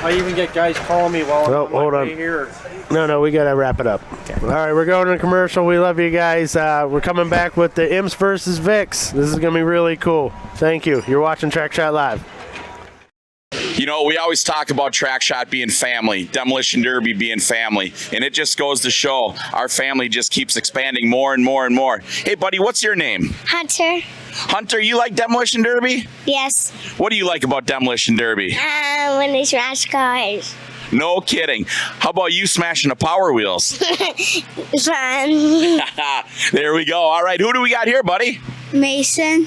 I even get guys calling me while I'm on my way here. No, we got to wrap it up. Okay. All right, we're going to a commercial. We love you guys. We're coming back with the Imps versus Vicks. This is going to be really cool. Thank you. You're watching Trackshot Live. You know, we always talk about Trackshot being family, Demolition Derby being family, and it just goes to show our family just keeps expanding more and more and more. Hey, buddy, what's your name? Hunter. Hunter, you like Demolition Derby? Yes. What do you like about Demolition Derby? When they smash cars. No kidding. How about you smashing the Power Wheels? Fun. There we go. All right, who do we got here, buddy? Mason.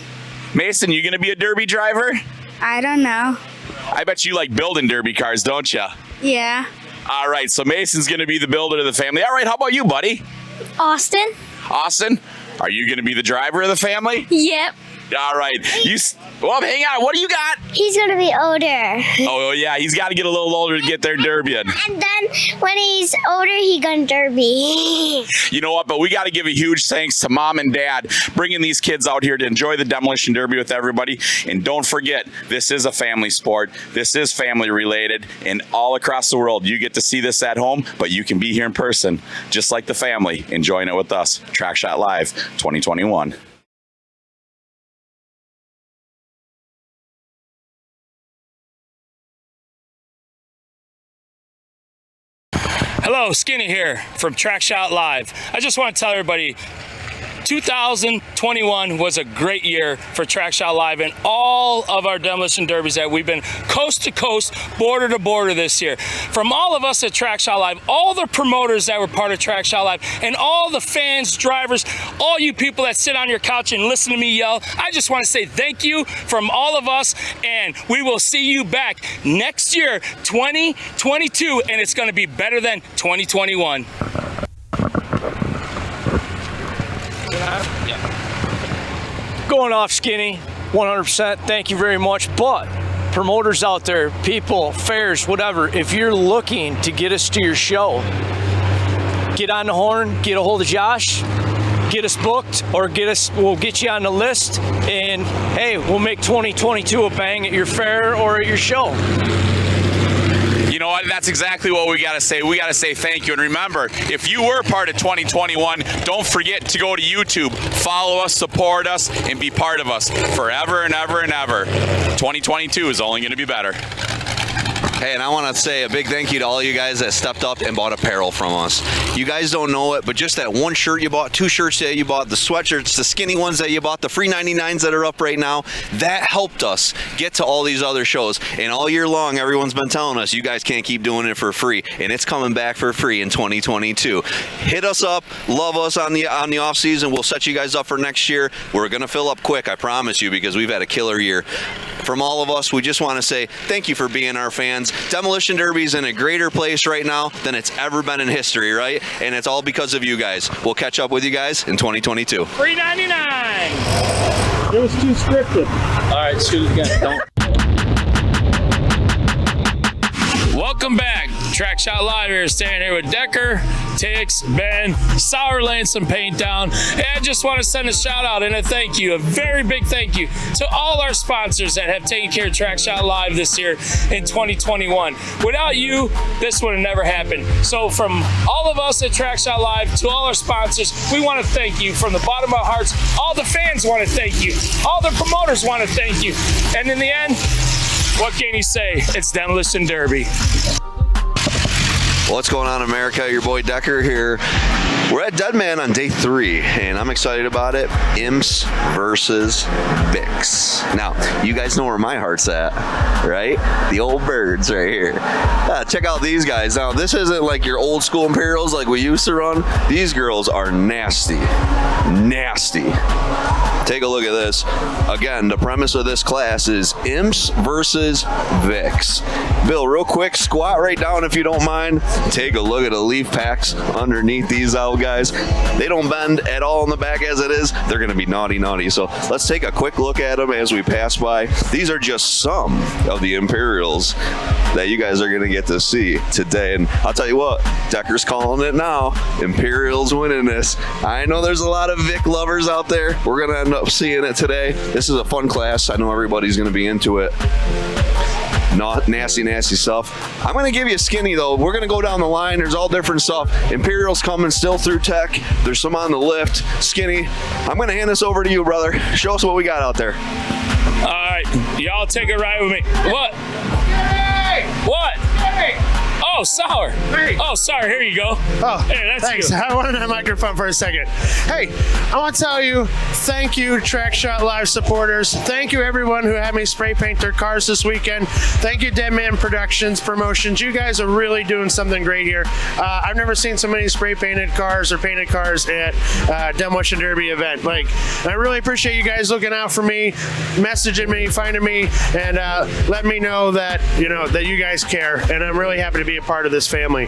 Mason, you going to be a derby driver? I don't know. I bet you like building derby cars, don't you? Yeah. All right, so Mason's going to be the builder of the family. All right, how about you, buddy? Austin. Austin, are you going to be the driver of the family? Yep. All right. Well, hang on. What do you got? He's going to be older. Oh, yeah. He's got to get a little older to get there derbying. And then when he's older, he going to derby. You know what? But we got to give a huge thanks to Mom and Dad bringing these kids out here to enjoy the Demolition Derby with everybody. And don't forget, this is a family sport. This is family related. And all across the world, you get to see this at home, but you can be here in person, just like the family, enjoying it with us. Trackshot Live 2021. Hello, Skinny here from Trackshot Live. I just want to tell everybody 2021 was a great year for Trackshot Live and all of our demolition derbies that we've been coast to coast, border to border this year. From all of us at Trackshot Live, all the promoters that were part of Trackshot Live, and all the fans, drivers, all you people that sit on your couch and listen to me yell, I just want to say thank you from all of us, and we will see you back next year, 2022, and it's going to be better than 2021. Going off, Skinny, 100%. Thank you very much. But promoters out there, people, fairs, whatever, if you're looking to get us to your show, get on the horn, get a hold of Josh. get us booked or we'll get you on the list, and hey, we'll make 2022 a bang at your fair or at your show. You know what? That's exactly what we got to say. We got to say thank you. And remember, if you were part of 2021, don't forget to go to YouTube, follow us, support us, and be part of us forever and ever and ever. 2022 is only going to be better. Hey, and I want to say a big thank you to all you guys that stepped up and bought apparel from us. You guys don't know it, but just that one shirt you bought, 2 shirts that you bought, the sweatshirts, the skinny ones that you bought, the free 99s that are up right now, that helped us get to all these other shows. And all year long, everyone's been telling us you guys can't keep doing it for free, and it's coming back for free in 2022. Hit us up, love us on the off season. We'll set you guys up for next year. We're gonna fill up quick, I promise you, because we've had a killer year. From all of us, we just want to say thank you for being our fans. Demolition Derby's in a greater place right now than it's ever been in history, right? And it's all because of you guys. We'll catch up with you guys in 2022. Free 99. It was too scripted. All right, shoot it again. Don't. Welcome back. Track Shot Live here, staying here with Decker, Tix, Ben, Sauer laying some paint down. And I just want to send a shout out and a thank you, a very big thank you to all our sponsors that have taken care of Track Shot Live this year in 2021. Without you, this would have never happened. So from all of us at Track Shot Live to all our sponsors, we want to thank you from the bottom of our hearts. All the fans want to thank you. All the promoters want to thank you. And in the end, what can you say? It's Demolition Derby. What's going on, America? Your boy Decker here. We're at Deadman on day 3, and I'm excited about it. Imps versus Bix. Now, you guys know where my heart's at, right? The old birds right here. Check out these guys. Now, this isn't like your old school Imperials like we used to run. These girls are nasty. Nasty. Take a look at this. Again, the premise of this class is Imps versus Vix. Bill, real quick, squat right down if you don't mind. Take a look at the leaf packs underneath these out, guys. They don't bend at all in the back as it is. They're going to be naughty, naughty. So let's take a quick look at them as we pass by. These are just some of the Imperials that you guys are going to get to see today. And I'll tell you what, Decker's calling it now. Imperials winning this. I know there's a lot of Vic lovers out there. We're going to end up seeing it today. This is a fun class. I know everybody's going to be into it. Not nasty, nasty stuff. I'm going to give you a skinny, though. We're going to go down the line. There's all different stuff. Imperials coming still through tech. There's some on the lift. Skinny. I'm going to hand this over to you, brother. Show us what we got out there. All right. Y'all take a ride with me. What? Hey! What? Hey! Oh, Sauer. Hey. Oh, sorry. Here you go. Oh, hey, that's thanks. you. I wanted that microphone for a second. Hey, I want to tell you, thank you, Track Shot Live supporters. Thank you, everyone who had me spray paint their cars this weekend. Thank you, Deadman Productions, Promotions. You guys are really doing something great here. I've never seen so many spray painted cars or painted cars at Demolition Derby event. I really appreciate you guys looking out for me, messaging me, finding me, and letting me know that that you guys care. And I'm really happy to be a part of this family.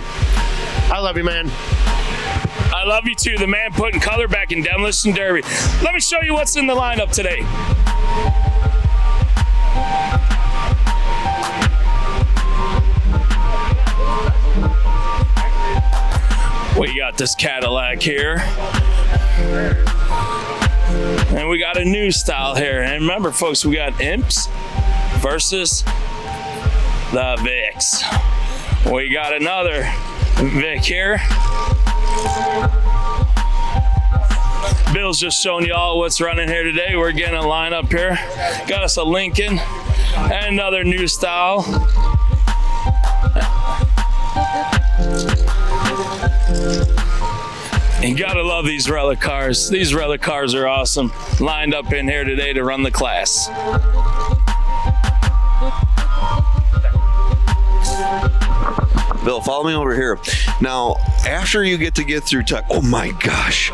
I love you, man. I love you too. The man putting color back in Demolition Derby. Let me show you what's in the lineup today. We got this Cadillac here. And we got a new style here. And remember, folks, we got Imps versus the Vix. We got another Vic here. Bill's just showing you all what's running here today. We're getting a lineup here. Got us a Lincoln and another new style. You gotta love these Relic cars. These Relic cars are awesome. Lined up in here today to run the class. Bill, follow me over here. Now, after you get through tech, oh my gosh,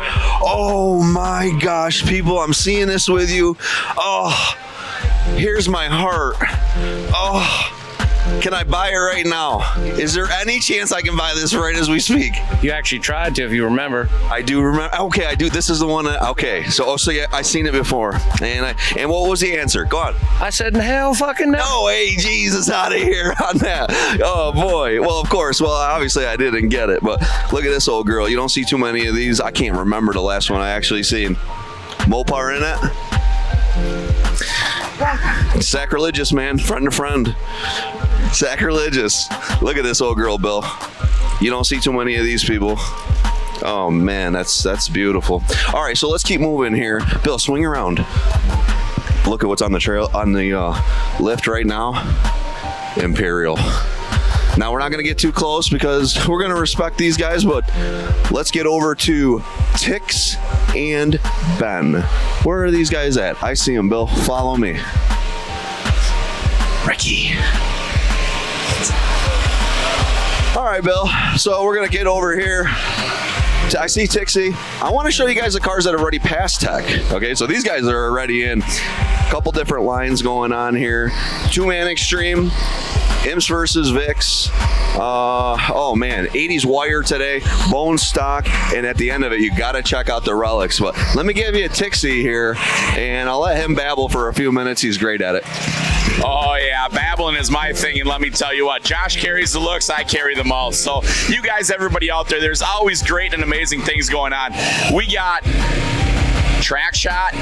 people, I'm seeing this with you. Oh, here's my heart. Oh, Can I buy it right now? Is there any chance I can buy this right as we speak? You actually tried to, if you remember. I do remember. Okay, I do. This is the one. Okay, so yeah, I seen it before. And what was the answer? Go on. I said, hell fucking no. No way, Jesus, out of here on that. Oh boy. Well, of course. Well, obviously I didn't get it, but look at this old girl. You don't see too many of these. I can't remember the last one I actually seen. Mopar in it. Sacrilegious, man. Friend to friend. Sacrilegious. Look at this old girl, Bill. You don't see too many of these people. Oh man, that's beautiful. All right, so let's keep moving here. Bill, swing around. Look at what's on the trail, on the lift right now. Imperial. Now, we're not going to get too close because we're going to respect these guys, but let's get over to Tix and Ben. Where are these guys at? I see them, Bill. Follow me. Ricky. All right, Bill. So we're going to get over here. I see Tixie. I want to show you guys the cars that have already passed tech. Okay, so these guys are already in. A couple different lines going on here. Two-man extreme. Imps versus Vicks. Oh man, 80s wire today, bone stock, and at the end of it, you got to check out the relics. But let me give you a Tixie here, and I'll let him babble for a few minutes. He's great at it. Oh yeah, babbling is my thing, and let me tell you what, Josh carries the looks, I carry the mouth. So you guys, everybody out there, there's always great and amazing things going on. We got Track Shot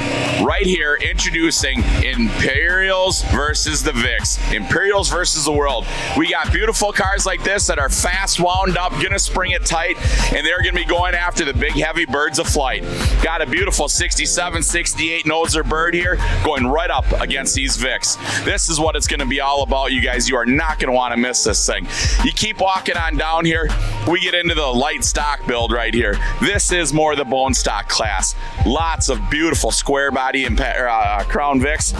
right here introducing Imperials versus the Vicks. Imperials versus the world. We got beautiful cars like this that are fast, wound up, gonna spring it tight, and they're gonna be going after the big heavy birds of flight. Got a beautiful 67, 68 Noser bird here going right up against these Vicks. This is what it's gonna be all about, you guys. You are not gonna wanna miss this thing. You keep walking on down here, we get into the light stock build right here. This is more the bone stock class. Lots of beautiful square body and Crown Vicks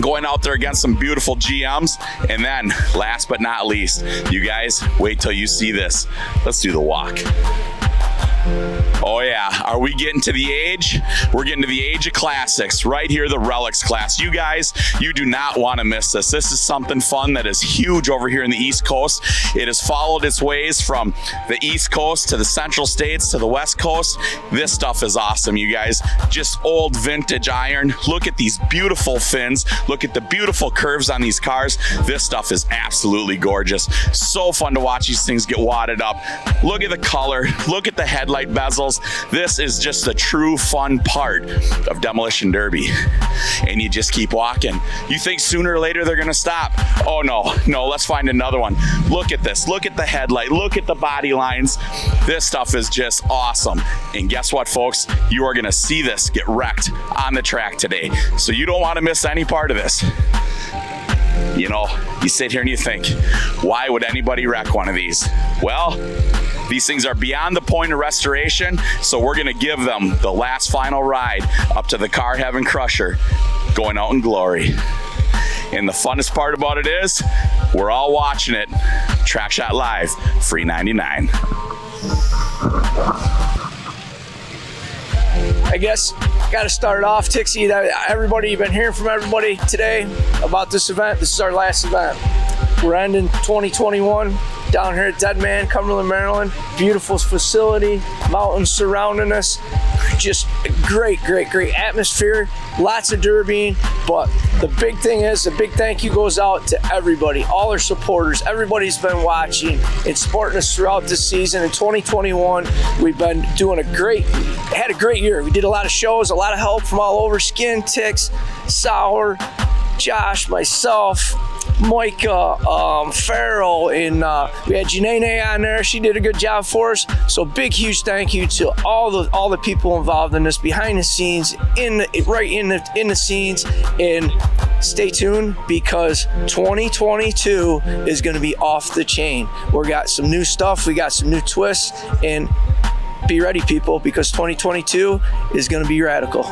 going out there against some beautiful GMs. And then last but not least, you guys wait till you see this. Let's do the walk. Oh yeah, are we getting to the age? We're getting to the age of classics right here, the Relics class. You guys, you do not want to miss this. This is something fun that is huge over here in the East Coast. It has followed its ways from the East Coast to the Central States to the West Coast. This stuff is awesome, you guys. Just old vintage iron. Look at these beautiful fins. Look at the beautiful curves on these cars. This stuff is absolutely gorgeous. So fun to watch these things get wadded up. Look at the color. Look at the headlight bezels. This is just a true fun part of Demolition Derby. And you just keep walking. You think sooner or later they're gonna stop. Oh no, let's find another one. Look at this, look at the headlight, look at the body lines. This stuff is just awesome. And guess what, folks? You are gonna see this get wrecked on the track today. So you don't wanna miss any part of this. You know, you sit here and you think, why would anybody wreck one of these? Well, these things are beyond the point of restoration, so we're gonna give them the last final ride up to the Car Heaven Crusher, going out in glory. And the funnest part about it is, we're all watching it. Track Shot Live, free 99. I guess got to start it off, Tixie. Everybody, you've been hearing from everybody today about this event. This is our last event. We're ending 2021 down here at Deadman, Cumberland, Maryland. Beautiful facility, mountains surrounding us. Just a great atmosphere. Lots of derbying, but the big thing is, a big thank you goes out to everybody, all our supporters. Everybody's been watching and supporting us throughout this season. In 2021, we've been had a great year. We did a lot of shows, a lot of help from all over. Skin, Tix, Sour, Josh, myself, Micah, Farrell, and we had Janene on there. She did a good job for us. So big, huge thank you to all the people involved in this, behind the scenes, in the scenes. And stay tuned, because 2022 is going to be off the chain. We got some new stuff, we got some new twists, and be ready, people, because 2022 is going to be radical.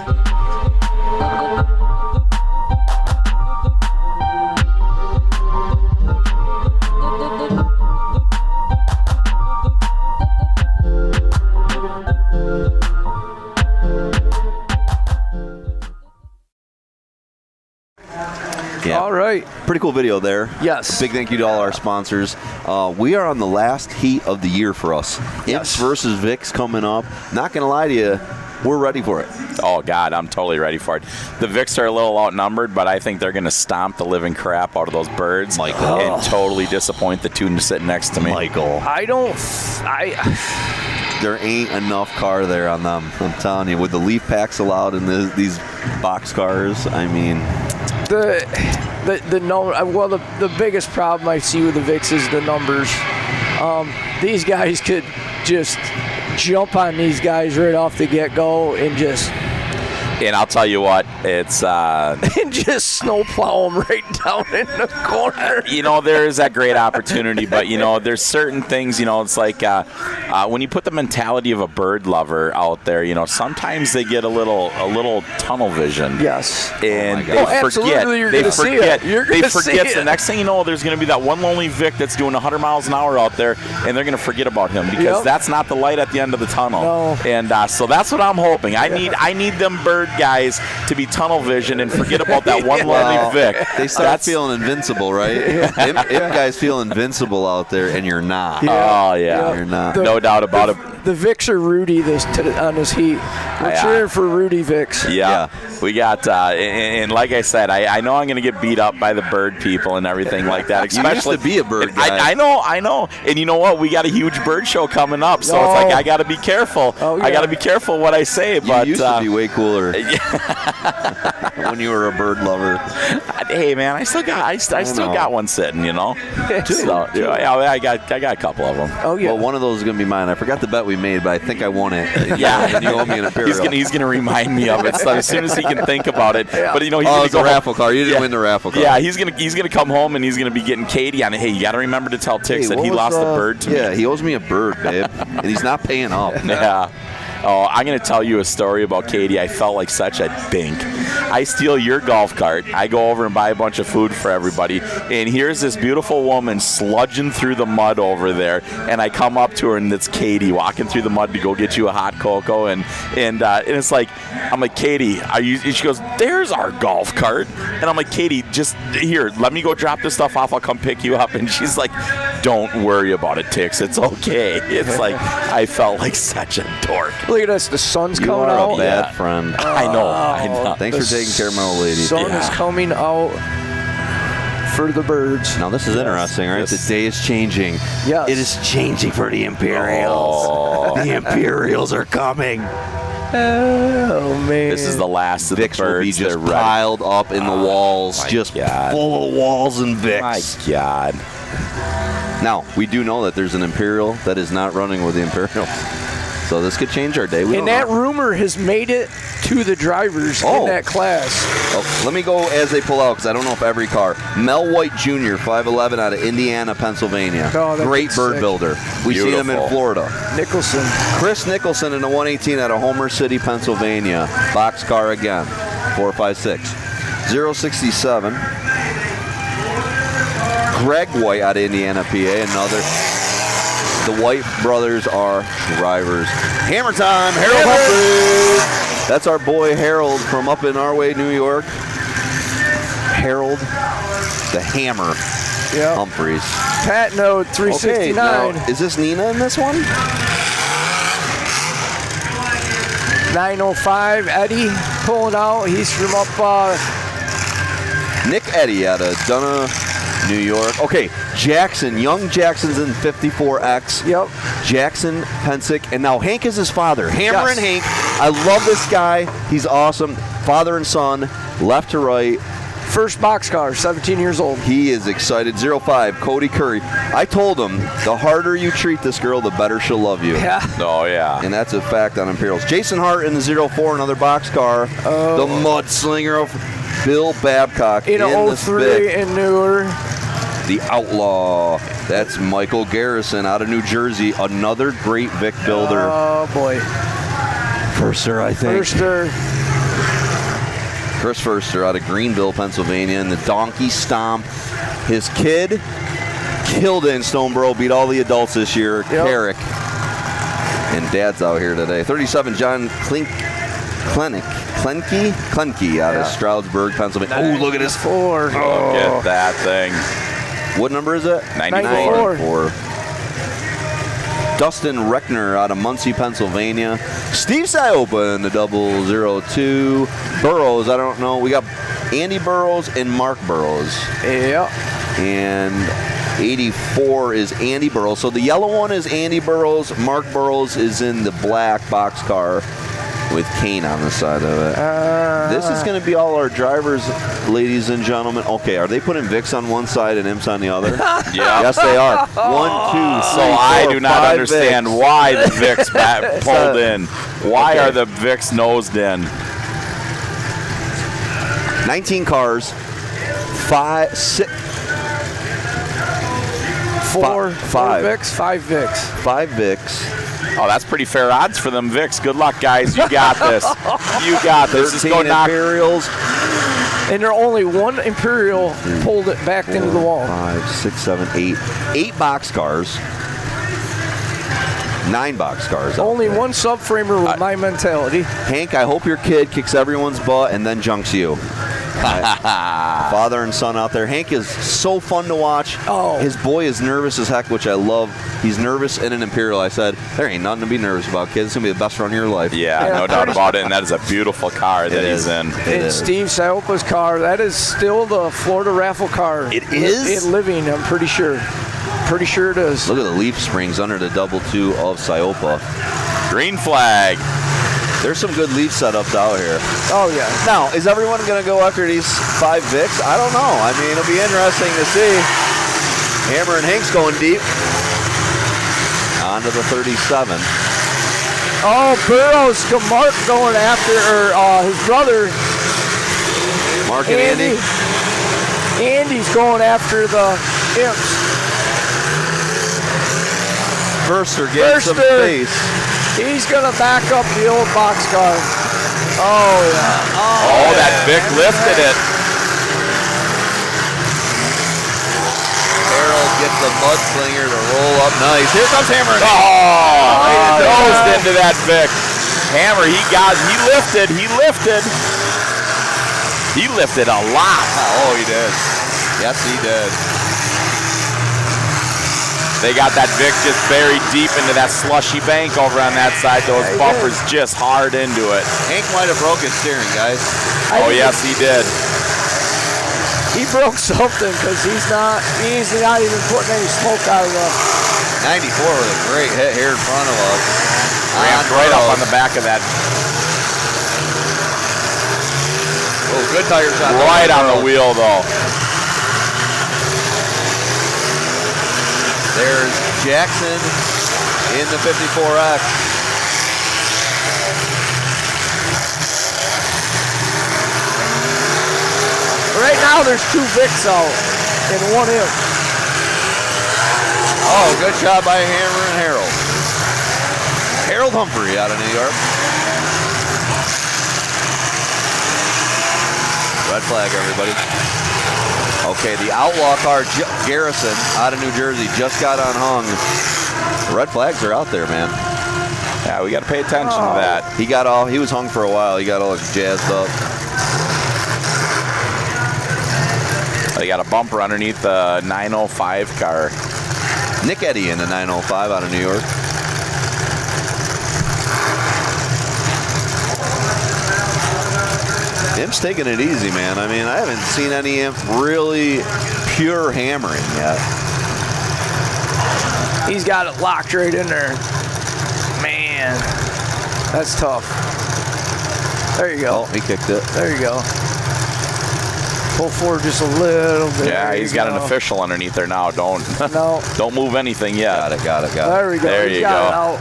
Yeah. All right. Pretty cool video there. Yes. Big thank you to all our sponsors. We are on the last heat of the year for us. Imps versus Vicks coming up. Not going to lie to you, we're ready for it. Oh, God, I'm totally ready for it. The Vicks are a little outnumbered, but I think they're going to stomp the living crap out of those birds and totally disappoint the two sitting next to me. There ain't enough car there on them. I'm telling you, with the leaf packs allowed in these box cars, I mean... The biggest problem I see with the Vicks is the numbers. These guys could just jump on these guys right off the get-go and just... And I'll tell you what, it's... and just snowplow them right down in the corner. You know, there is that great opportunity, but, you know, there's certain things, you know, it's like when you put the mentality of a bird lover out there, you know, sometimes they get a little tunnel vision. Yes. And absolutely, you're they gonna see it. You're gonna see forget. it. The next thing you know, there's going to be that one lonely Vic that's doing 100 miles an hour out there, and they're going to forget about him because that's not the light at the end of the tunnel. No. And so that's what I'm hoping. I need them bird guys to be tunnel vision and forget about that one lonely Vic. They start feeling invincible, right? If guys feel invincible out there, and you're not. Oh, yeah. You're not. No doubt about it. The Vicks are Rudy on this heat. We're cheering for Rudy Vicks. Yeah. We got, and like I said, I know I'm going to get beat up by the bird people and everything like that. Especially, you used to be a bird guy. I know. And you know what? We got a huge bird show coming up, so it's like I got to be careful. Oh, yeah. I got to be careful what I say. But you used to be way cooler when you were a bird lover. Hey, man, I still got one sitting, you know. So, yeah, I got a couple of them. Oh, yeah. Well, one of those is going to be mine. I forgot the bet we made, but I think I won it. Yeah. And you owe me an Imperial. He's gonna remind me of it. So as soon as he can think about it. But you know, he's gonna it's a raffle car. You didn't win the raffle car. Yeah, he's gonna come home and he's gonna be getting Katie on it. Hey, you gotta remember to tell Tix that he lost the bird to me. Yeah, he owes me a bird, babe, and he's not paying up. Yeah. Oh, I'm going to tell you a story about Katie. I felt like such a dink. I steal your golf cart. I go over and buy a bunch of food for everybody. And here's this beautiful woman sludging through the mud over there. And I come up to her, and it's Katie walking through the mud to go get you a hot cocoa. And it's like, I'm like, Katie, are you? And she goes, there's our golf cart. And I'm like, Katie, just here, let me go drop this stuff off. I'll come pick you up. And she's like, don't worry about it, Tix. It's okay. It's like, I felt like such a dork. Look at us. The sun's You coming are out. a bad friend. I know. Thanks for taking care of my old lady. The sun is coming out for the birds. Now this is interesting, right? The day is changing. Yes. It is changing for the Imperials. Oh. The Imperials are coming. Oh, man. This is the last of the Vicks birds. will be just They're piled up in the walls, just God. full of walls and Vicks. My God. Now, we do know that there's an Imperial that is not running with the Imperials. So this could change our day. And that rumor has made it to the drivers in that class. Oh, let me go as they pull out, because I don't know if every car. Mel White Jr., 5'11", out of Indiana, Pennsylvania. Oh, great bird sick. builder. We see him in Florida. Nicholson. Chris Nicholson in a 118 out of Homer City, Pennsylvania. Box car again. 456. 067. Greg White out of Indiana, PA. Another. The White brothers are drivers. Hammer time, Harold Humphrey. That's our boy Harold from up in our way, New York. Harold, the Hammer Humphreys. Pat Node 369. Okay, now, is this Nina in this one? 905, Eddie pulling out. He's from up. Nick Eddy out of Dunna, New York. Okay, Jackson. Young Jackson's in 54X. Yep. Jackson, Pensick, and now Hank is his father. Hammer Yes. and Hank. I love this guy. He's awesome. Father and son, left to right. First boxcar, 17 years old. He is excited. 05, Cody Curry. I told him, the harder you treat this girl, the better she'll love you. Yeah. Oh, yeah. And that's a fact on Imperials. Jason Hart in the 04, another boxcar. The mudslinger of Bill Babcock In the 03 Vic. and newer. The Outlaw. That's Michael Garrison out of New Jersey. Another great Vic builder. Oh, boy. Firster, I think. Firster. Chris Firster out of Greenville, Pennsylvania. And the Donkey Stomp. His kid killed it in Stoneboro. Beat all the adults this year. Carrick. And Dad's out here today. 37, John Klink. Klenick. Klenke out of Stroudsburg, Pennsylvania. Oh, look at this. 4. Look at that thing. What number is it? 94. Dustin Reckner out of Muncie, Pennsylvania. Steve Siopa in the 002. Burrows, I don't know. We got Andy Burrows and Mark Burrows. Yeah. And 84 is Andy Burrows. So the yellow one is Andy Burrows. Mark Burrows is in the black boxcar with Kane on the side of it. This is going to be all our drivers, ladies and gentlemen. Okay, are they putting Vicks on one side and Imps on the other? Yeah. Yes, they are. 1, 2, 3, So I do not understand Vicks. why the Vicks pulled in. Why are the Vicks nosed in? 19 cars, 5, 6, 4 5 Vicks, 5 Vicks. 5 Vicks. Oh, that's pretty fair odds for them Vicks. Good luck, guys. You got this. You got this. Just go 13 knock. Imperials. And there only one Imperial pulled it back into the wall. 5, 6, 7, 8. 8 boxcars. 9 boxcars. Only one subframer with my mentality. Hank, I hope your kid kicks everyone's butt and then junks you. Father and son out there. Hank is so fun to watch. Oh. His boy is nervous as heck, which I love. He's nervous in an Imperial. I said, there ain't nothing to be nervous about, kids. It's going to be the best run of your life. Yeah, no doubt about it. And that is a beautiful car that he's in. And Steve Siopa's car, that is still the Florida raffle car. It is? It living, I'm pretty sure. Pretty sure it is. Look at the leaf springs under the 2 of Siopa. Green flag. There's some good leaf setups out here. Oh, yeah. Now, is everyone going to go after these 5 Vicks? I don't know. I mean, it'll be interesting to see. Hammer and Hank's going deep. On to the 37. Oh, Burrows, Mark going after, his brother. Mark and Andy. Andy's going after the Imps. Verster getting some space. He's going to back up the old boxcar. Oh, yeah. Oh, that Vic lifted it. Harold gets the mudslinger to roll up nice. Here comes Hammer. Oh, nosed into that Vic. Hammer, he lifted. He lifted a lot. Oh, he did. Yes, he did. They got that Vic just buried deep into that slushy bank over on that side. Those bumpers just hard into it. Hank might have broke his steering, guys. Oh, yes, he did. He broke something because he's not even putting any smoke out of the 94 with a great hit here in front of us. Ramped right up on the back of that. Oh, good tires on right on the wheel, though. There's Jackson in the 54X. Right now there's 2 Vicks out and 1 Imp. Oh, good job by Hammer and Harold. Harold Humphrey out of New York. Red flag, everybody. Okay, the outlaw car, Garrison, out of New Jersey, just got unhung. The red flags are out there, man. Yeah, we got to pay attention to that. He was hung for a while. He got all jazzed up. They got a bumper underneath the 905 car. Nick Eddy in the 905 out of New York. Imp's taking it easy, man. I mean, I haven't seen any Imp really pure hammering yet. He's got it locked right in there. Man, that's tough. There you go. Oh, he kicked it. There you go. Pull forward just a little bit. Yeah, he's got an official underneath there now. Don't move anything yet. Got it. There we go. There you go.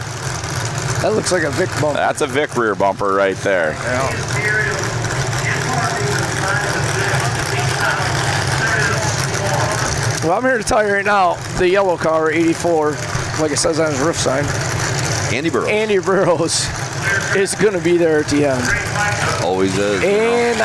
That looks like a Vic bumper. That's a Vic rear bumper right there. Yeah. Well, I'm here to tell you right now, the yellow car, 84, like it says on his roof sign, Andy Burrows is going to be there at the end. Always is. And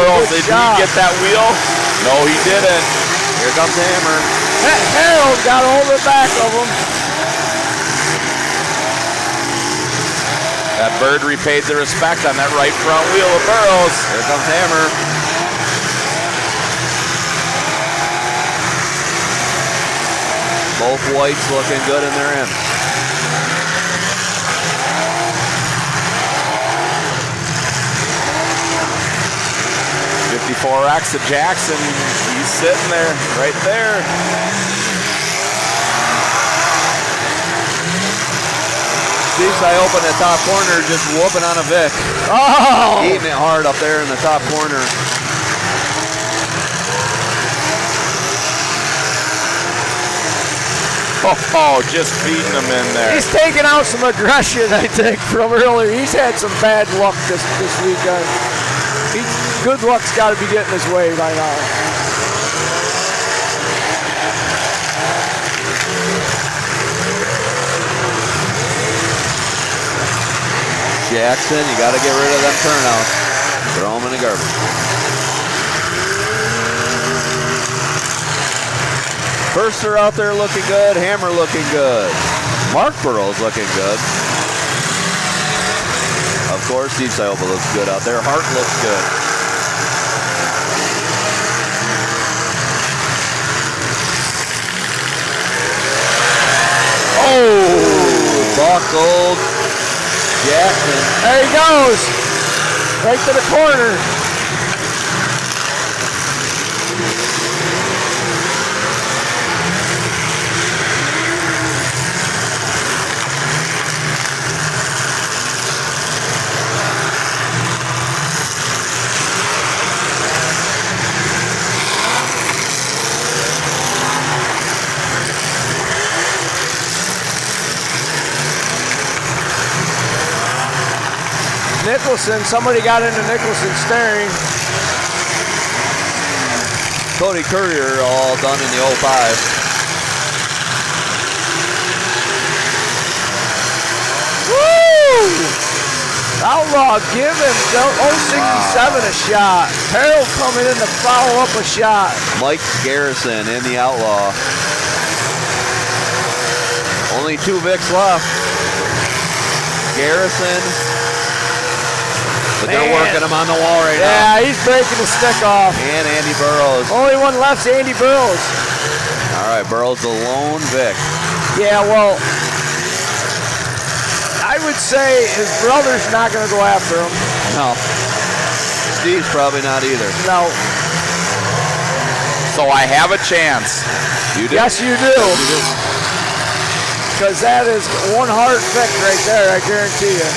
Burrows, did he get that wheel? No, he didn't. Here comes the hammer. Harold got hold of the back of him. That bird repaid the respect on that right front wheel of Burrows. Here comes Hammer. Both whites looking good in their end. .54X to Jackson. He's sitting there, right there. I open the top corner, just whooping on a Vic. Oh! Eating it hard up there in the top corner. Oh, just feeding him in there. He's taking out some aggression, I think, from earlier. He's had some bad luck this weekend. Good luck's got to be getting his way by now. Jackson, you got to get rid of them turnouts. Throw them in the garbage. First are out there looking good. Hammer looking good. Mark Burrows looking good. Of course, Steve Siopa looks good out there. Hart looks good. Oh, buckled. Jackson. There he goes. Right to the corner. Nicholson, somebody got into Nicholson's steering. Cody Courier all done in the 05. Woo! Outlaw, give him 067 a shot. Harold coming in to follow up a shot. Mike Garrison in the Outlaw. Only 2 Vics left. Garrison. But they're working him on the wall right now. Yeah, he's breaking the stick off. And Andy Burrows. Only one left's Andy Burrows. All right, Burrows the lone Vic. Yeah, well, I would say his brother's not going to go after him. No. Steve's probably not either. No. So I have a chance. You do? Yes, you do. Because that is one hard Vic right there, I guarantee you.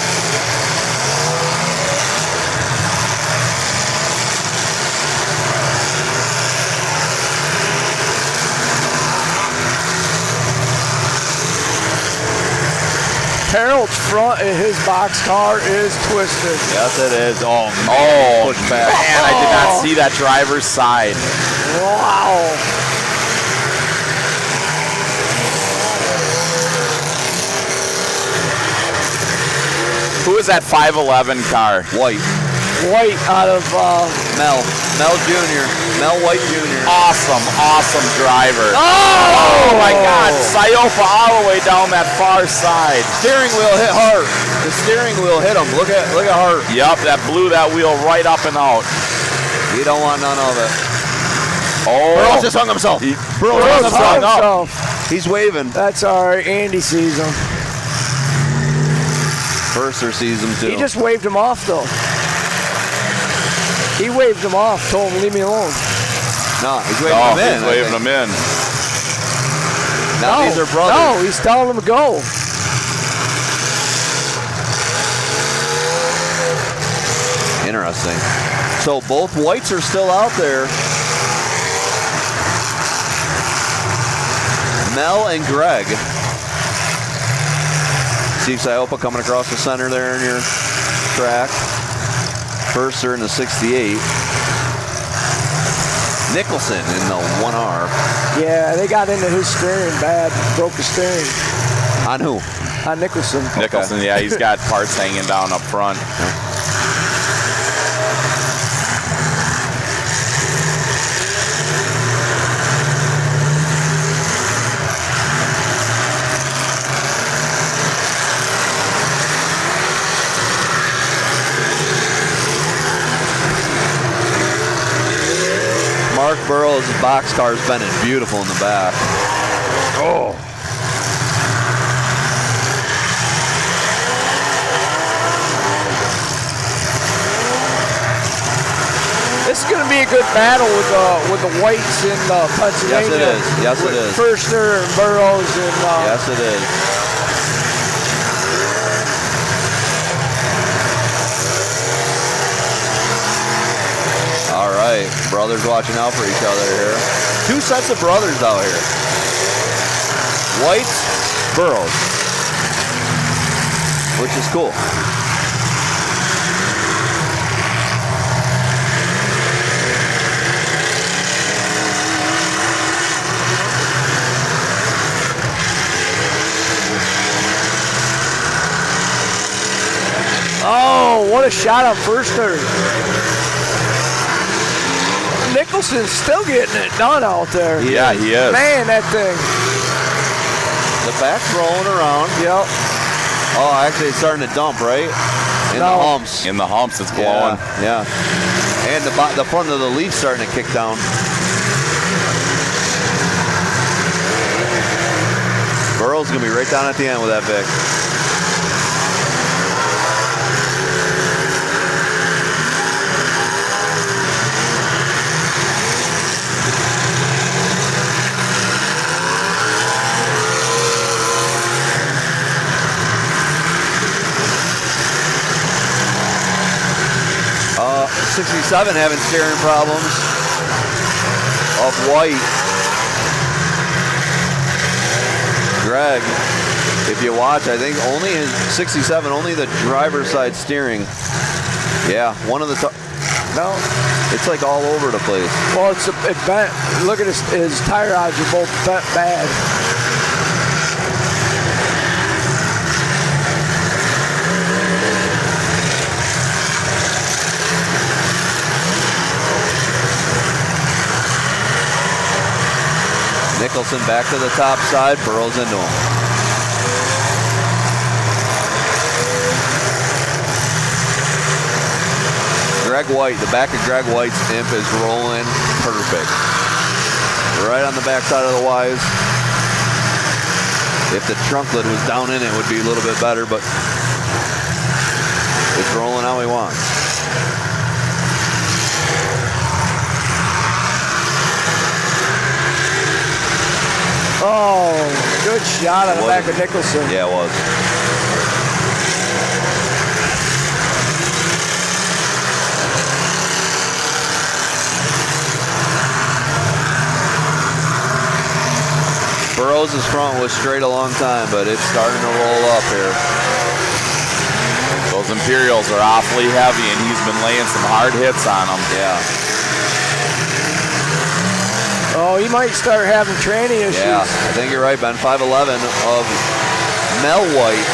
Harold's front of his box car is twisted. Yes, it is. Oh, push back. Man, I did not see that driver's side. Wow. Who is that 511 car? White. White out of Mel Jr. Mel White Jr. Awesome driver. Oh my God. Siopa all the way down that far side. Steering wheel hit hard. The steering wheel hit him. Look at Hart. Yep, that blew that wheel right up and out. You don't want none of it. Oh. Burrows just hung himself. Burrows hung himself. He's waving. That's all right. Andy sees him. Mercer sees him too. He just waved him off though. He waved him off, told him leave me alone. No, he's waving him in. He's waving him in. Now these are brothers. No, he's telling him to go. Interesting. So both whites are still out there. Mel and Greg. Steve Siopa coming across the center there in your track. First are in the 68. Nicholson in the 1R. Yeah, they got into his steering bad. Broke the steering. On who? On Nicholson. Nicholson, yeah, he's got parts hanging down up front. Burrows' boxcar's been beautiful in the back. Oh. This is going to be a good battle with the Whites in Pennsylvania. Yes, it is. Yes, it is. Firster and Burrows and. Yes, it is. All right, brothers watching out for each other here. Two sets of brothers out here. Whites, Burrows, which is cool. Oh, what a shot on Firster. Nicholson's still getting it done out there. Yeah, he is. Man, that thing. The back's rolling around. Yep. Oh, actually it's starting to dump, right? In the humps. In the humps, it's blowing. Yeah. And the front of the leaf's starting to kick down. Burrow's going to be right down at the end with that Vic. 67 having steering problems. Of White. Greg, if you watch, I think only his 67, only the driver's side steering. Yeah, one of the no, it's like all over the place. Well, it bent. Look at his tire rods are both bent bad. Nicholson back to the top side, Burrows into him. Greg White, the back of Greg White's imp is rolling perfect. Right on the back side of the Y's. If the trunk lid was down in it, would be a little bit better, but it's rolling how he wants. Oh, good shot on the back of Nicholson. Yeah, it was. Burrows' front was straight a long time, but it's starting to roll up here. Those Imperials are awfully heavy, and he's been laying some hard hits on them. Yeah. Oh, he might start having training issues. Yeah, I think you're right, Ben. 5'11" of Mel White.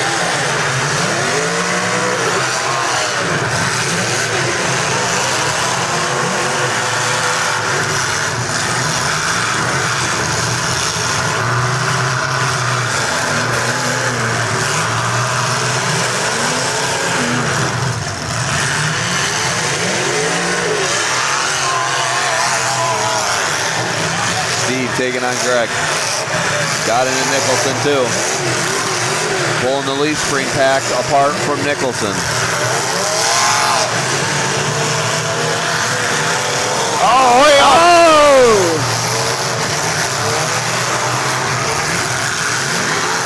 Taking on Greg. Got into Nicholson too. Pulling the leaf spring pack apart from Nicholson. Oh, wait, oh!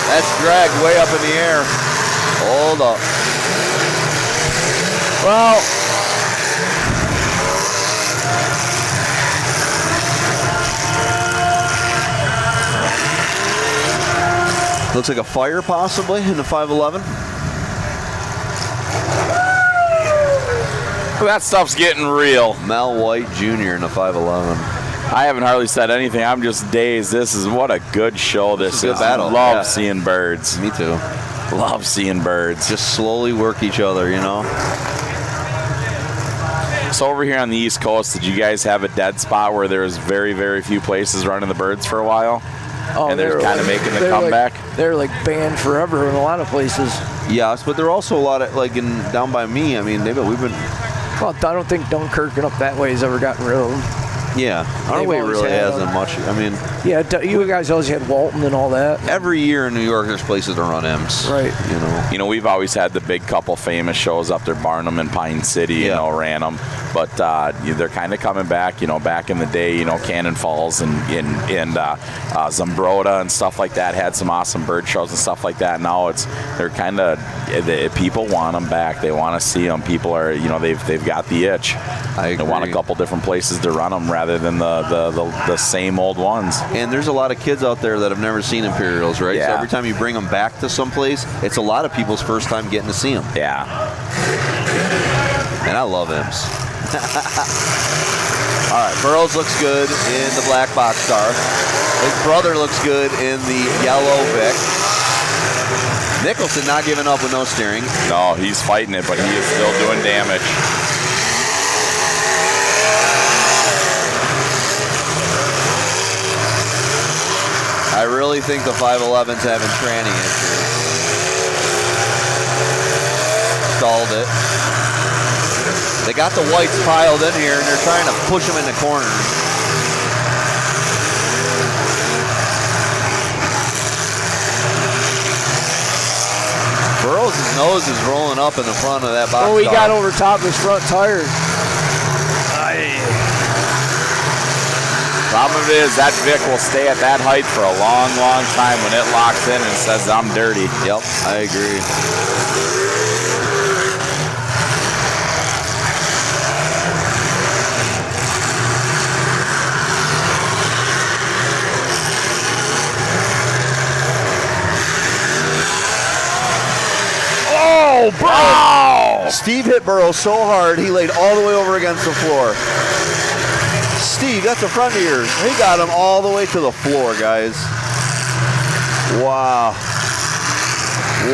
That's Greg way up in the air. Hold up. Well, looks like a fire possibly in the 5'11". That stuff's getting real. Mel White Jr. in the 5'11". I haven't hardly said anything. I'm just dazed. This is what a good show this is. A good battle. Love seeing birds. Me too. Love seeing birds. Just slowly work each other, you know. So over here on the East Coast, did you guys have a dead spot where there was very, very few places running the birds for a while? Oh, and they're kind of making the comeback. They're like banned forever in a lot of places. Yes, but there are also a lot of like down by me. I mean, we've been. Well, I don't think Dunkirk and up that way has ever gotten rid of them. Yeah, our They've weight always really had hasn't much. I mean, Yeah, you guys always had Walton and all that. every year in New York, there's places to run M's. Right. You know, we've always had the big couple famous shows up there, Barnum and Pine City, you know, ran them. But they're kind of coming back, you know, back in the day, you know, Cannon Falls and Zumbrota and stuff like that had some awesome bird shows and stuff like that. Now they're kind of, people want them back. They want to see them. People are, you know, they've got the itch. They want a couple different places to run them rather than the same old ones. And there's a lot of kids out there that have never seen Imperials, right? Yeah. So every time you bring them back to someplace, it's a lot of people's first time getting to see them. Yeah. And I love Imps. All right, Burrows looks good in the black box car. His brother looks good in the yellow Vic. Nicholson not giving up with no steering. No, he's fighting it, but he is still doing damage. I really think the 511's having tranny issues. Stalled it. They got the whites piled in here, and they're trying to push them in the corners. Burrows' nose is rolling up in the front of that box. Oh, he got over top of his front tire. Problem of it is that Vic will stay at that height for a long, long time when it locks in and says, I'm dirty. Yep, I agree. Oh, bro! Steve hit Burrows so hard, he laid all the way over against the floor. Steve, that's the front of yours. He got him all the way to the floor, guys. Wow.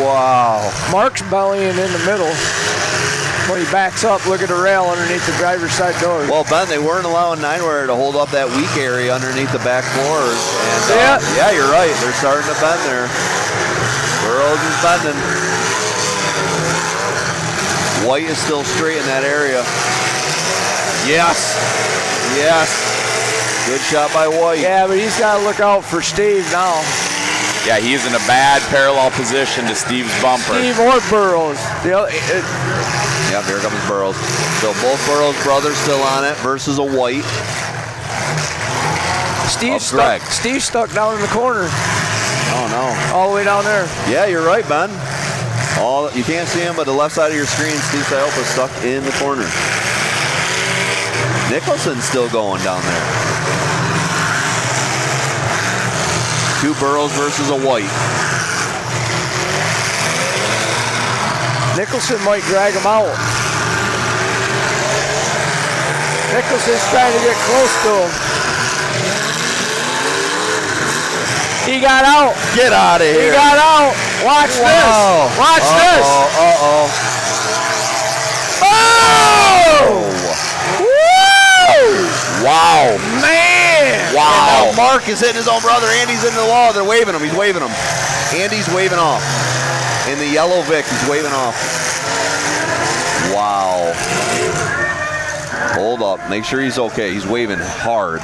Wow. Mark's bellying in the middle. When he backs up, look at the rail underneath the driver's side door. Well, Ben, they weren't allowing Nineware to hold up that weak area underneath the back floors. And, yeah, you're right. They're starting to bend there. Burrows is bending. White is still straight in that area. Yes. Yes. Good shot by White. Yeah, but he's got to look out for Steve now. Yeah, he's in a bad parallel position to Steve's bumper. Steve or Burrows. Yeah, here comes Burrows. So both Burrows brothers still on it versus a White. Steve's stuck down in the corner. Oh, no. All the way down there. Yeah, you're right, Ben. You can't see him, but the left side of your screen, Steve Siopa's stuck in the corner. Nicholson's still going down there. Two Burrows versus a White. Nicholson might drag him out. Nicholson's trying to get close to him. He got out. Get out of here. He got out. Watch this. Watch this. Uh-oh. Oh! Woo! Wow. Man. Wow. And now Mark is hitting his own brother. Andy's in the wall. They're waving him. He's waving him. Andy's waving off. In the yellow Vic, he's waving off. Wow. Hold up. Make sure he's okay. He's waving hard.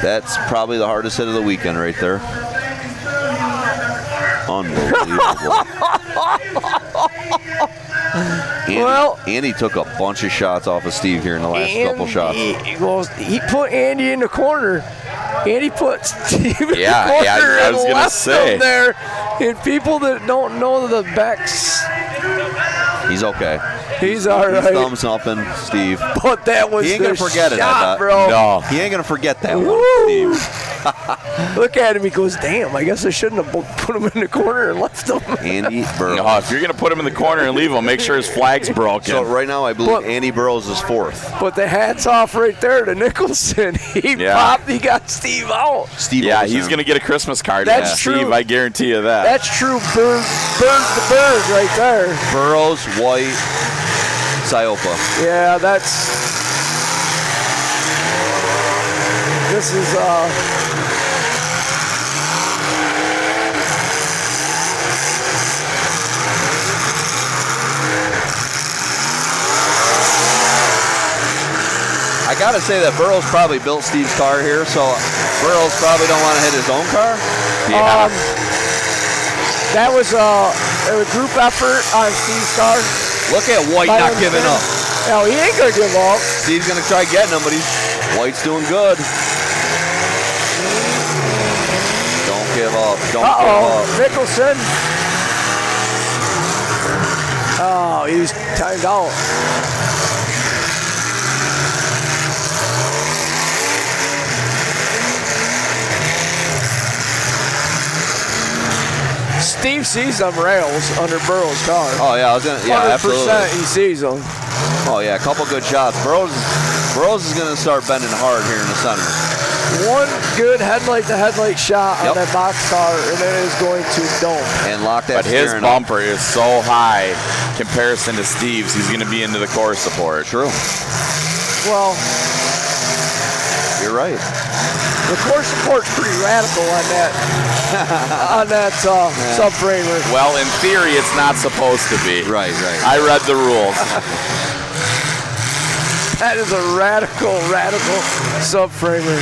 That's probably the hardest hit of the weekend right there. Unbelievable. Andy took a bunch of shots off of Steve here in the last couple shots. He put Andy in the corner. Andy put Steve in the corner. Yeah, I was going to say. There. And people that don't know the backs. He's okay. He's all right. He's thumbs upping Steve. But that was he ain't gonna forget it, shot, bro. No, he ain't gonna forget that one, Steve. Look at him. He goes, damn, I guess I shouldn't have put him in the corner and left him. Andy Burrows. No, if you're going to put him in the corner and leave him, make sure his flag's broken. So right now, I believe Andy Burrows is fourth. But the hat's off right there to Nicholson. He popped. He got Steve out. Steve. Yeah, he's going to get a Christmas card. That's Steve, true. I guarantee you that. That's true. Bird the bird right there. Burrows, White, Siopa. Yeah, that's. This is I gotta say that Burrows probably built Steve's car here, so Burrows probably don't want to hit his own car. That was a group effort on Steve's car. Look at White not giving up. No, he ain't gonna give up. Steve's gonna try getting him, but White's doing good. Don't give up. Don't give up. Nicholson. Oh, he was timed out. Steve sees them rails under Burrow's car. Oh yeah, I was gonna. Yeah, 100% absolutely. he sees them. Oh yeah, a couple good shots. Burrows is gonna start bending hard here in the center. One good headlight-to-headlight shot on that box car, and it is going to dome. And lock that. But his bumper is so high comparison to Steve's. He's going to be into the core support. True. Well, you're right. The core support's pretty radical on that subframer. Well, in theory, it's not supposed to be. Right. I read the rules. That is a radical subframer.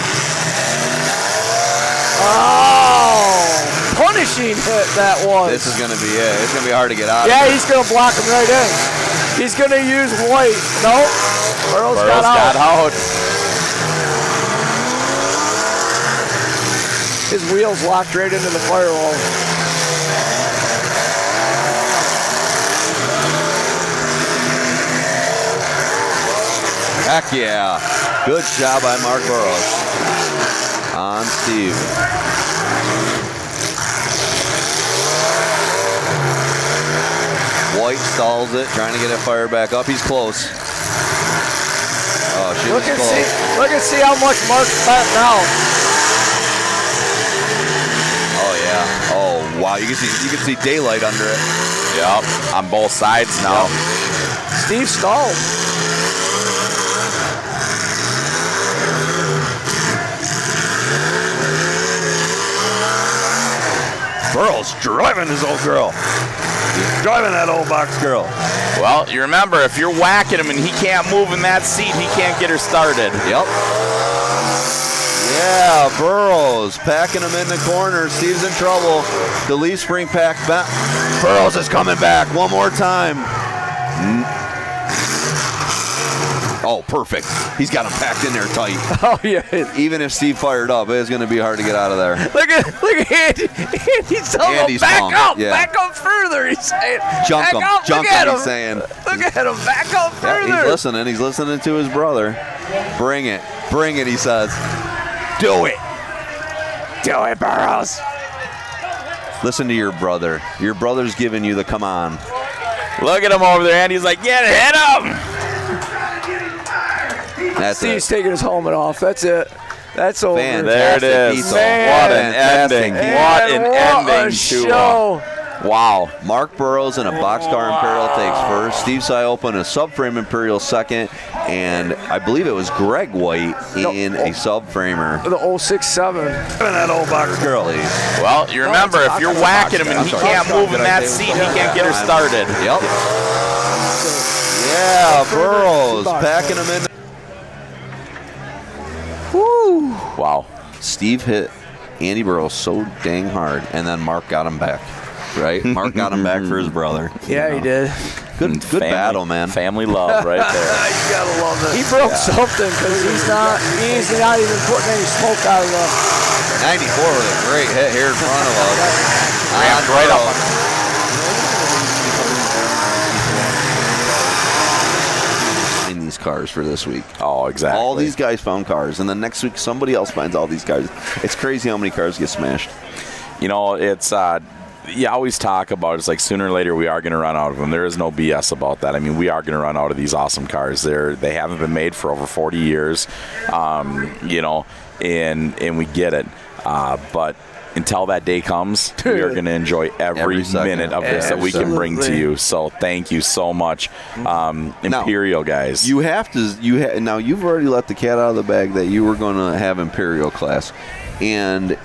Oh, punishing hit that was. This is gonna be it. It's gonna be hard to get out. Yeah, he's gonna block him right in. He's gonna use White. No, Burrow's got out. His wheels locked right into the firewall. Heck yeah. Good job by Mark Burrows on Steve. White stalls it, trying to get it fired back up. He's close. Oh, she was close. Look and see how much Mark's bent now. Oh yeah. Oh wow. You can see daylight under it. Yep. On both sides now. Yep. Steve stalled. Burrow's driving his old girl. He's driving that old box girl. Well, you remember, if you're whacking him and he can't move in that seat, he can't get her started. Yep. Yeah, Burrows packing him in the corner. Steve's in trouble. The leaf spring pack back. Burrows is coming back one more time. Oh, perfect. He's got him packed in there tight. Oh, yeah. Even if Steve fired up, it's going to be hard to get out of there. Look at Andy. Andy's telling him, back up further. He's saying, junk him, he's saying. Look at him, back up further. Yeah, he's listening to his brother. Bring it, he says. Do it, Burrows. Listen to your brother. Your brother's giving you the come on. Look at him over there, Andy's like, hit him. That's Steve's taking his helmet off. That's it. That's over. There it is. What an ending. What an ending to wow. Mark Burrows in a boxcar Imperial takes first. Steve Siopa in a subframe Imperial second. And I believe it was Greg White in a subframer. The 067. That old box girl. Well, you remember, if you're whacking him and he can't move in that seat, he can't get her started. Yep. Yeah, Burrows packing him in. Woo. Wow. Steve hit Andy Burrows so dang hard, and then Mark got him back. Right? Mark got him back for his brother. Yeah, he did. Good battle, man. Family love right there. You gotta love it. He broke something because he's not even putting any smoke out of the 94 with a great hit here in front of us. Ramped right up. These cars for this week. Oh, exactly. All these guys found cars, and then next week somebody else finds all these cars. It's crazy how many cars get smashed. You know, it's you always talk about it's like sooner or later we are going to run out of them. There is no BS about that. I mean, we are going to run out of these awesome cars. They haven't been made for over 40 years, you know, and we get it. But until that day comes, we are going to enjoy every minute of this that we can bring to you. So thank you so much, Imperial guys. You have to. Now you've already let the cat out of the bag that you were going to have Imperial class, and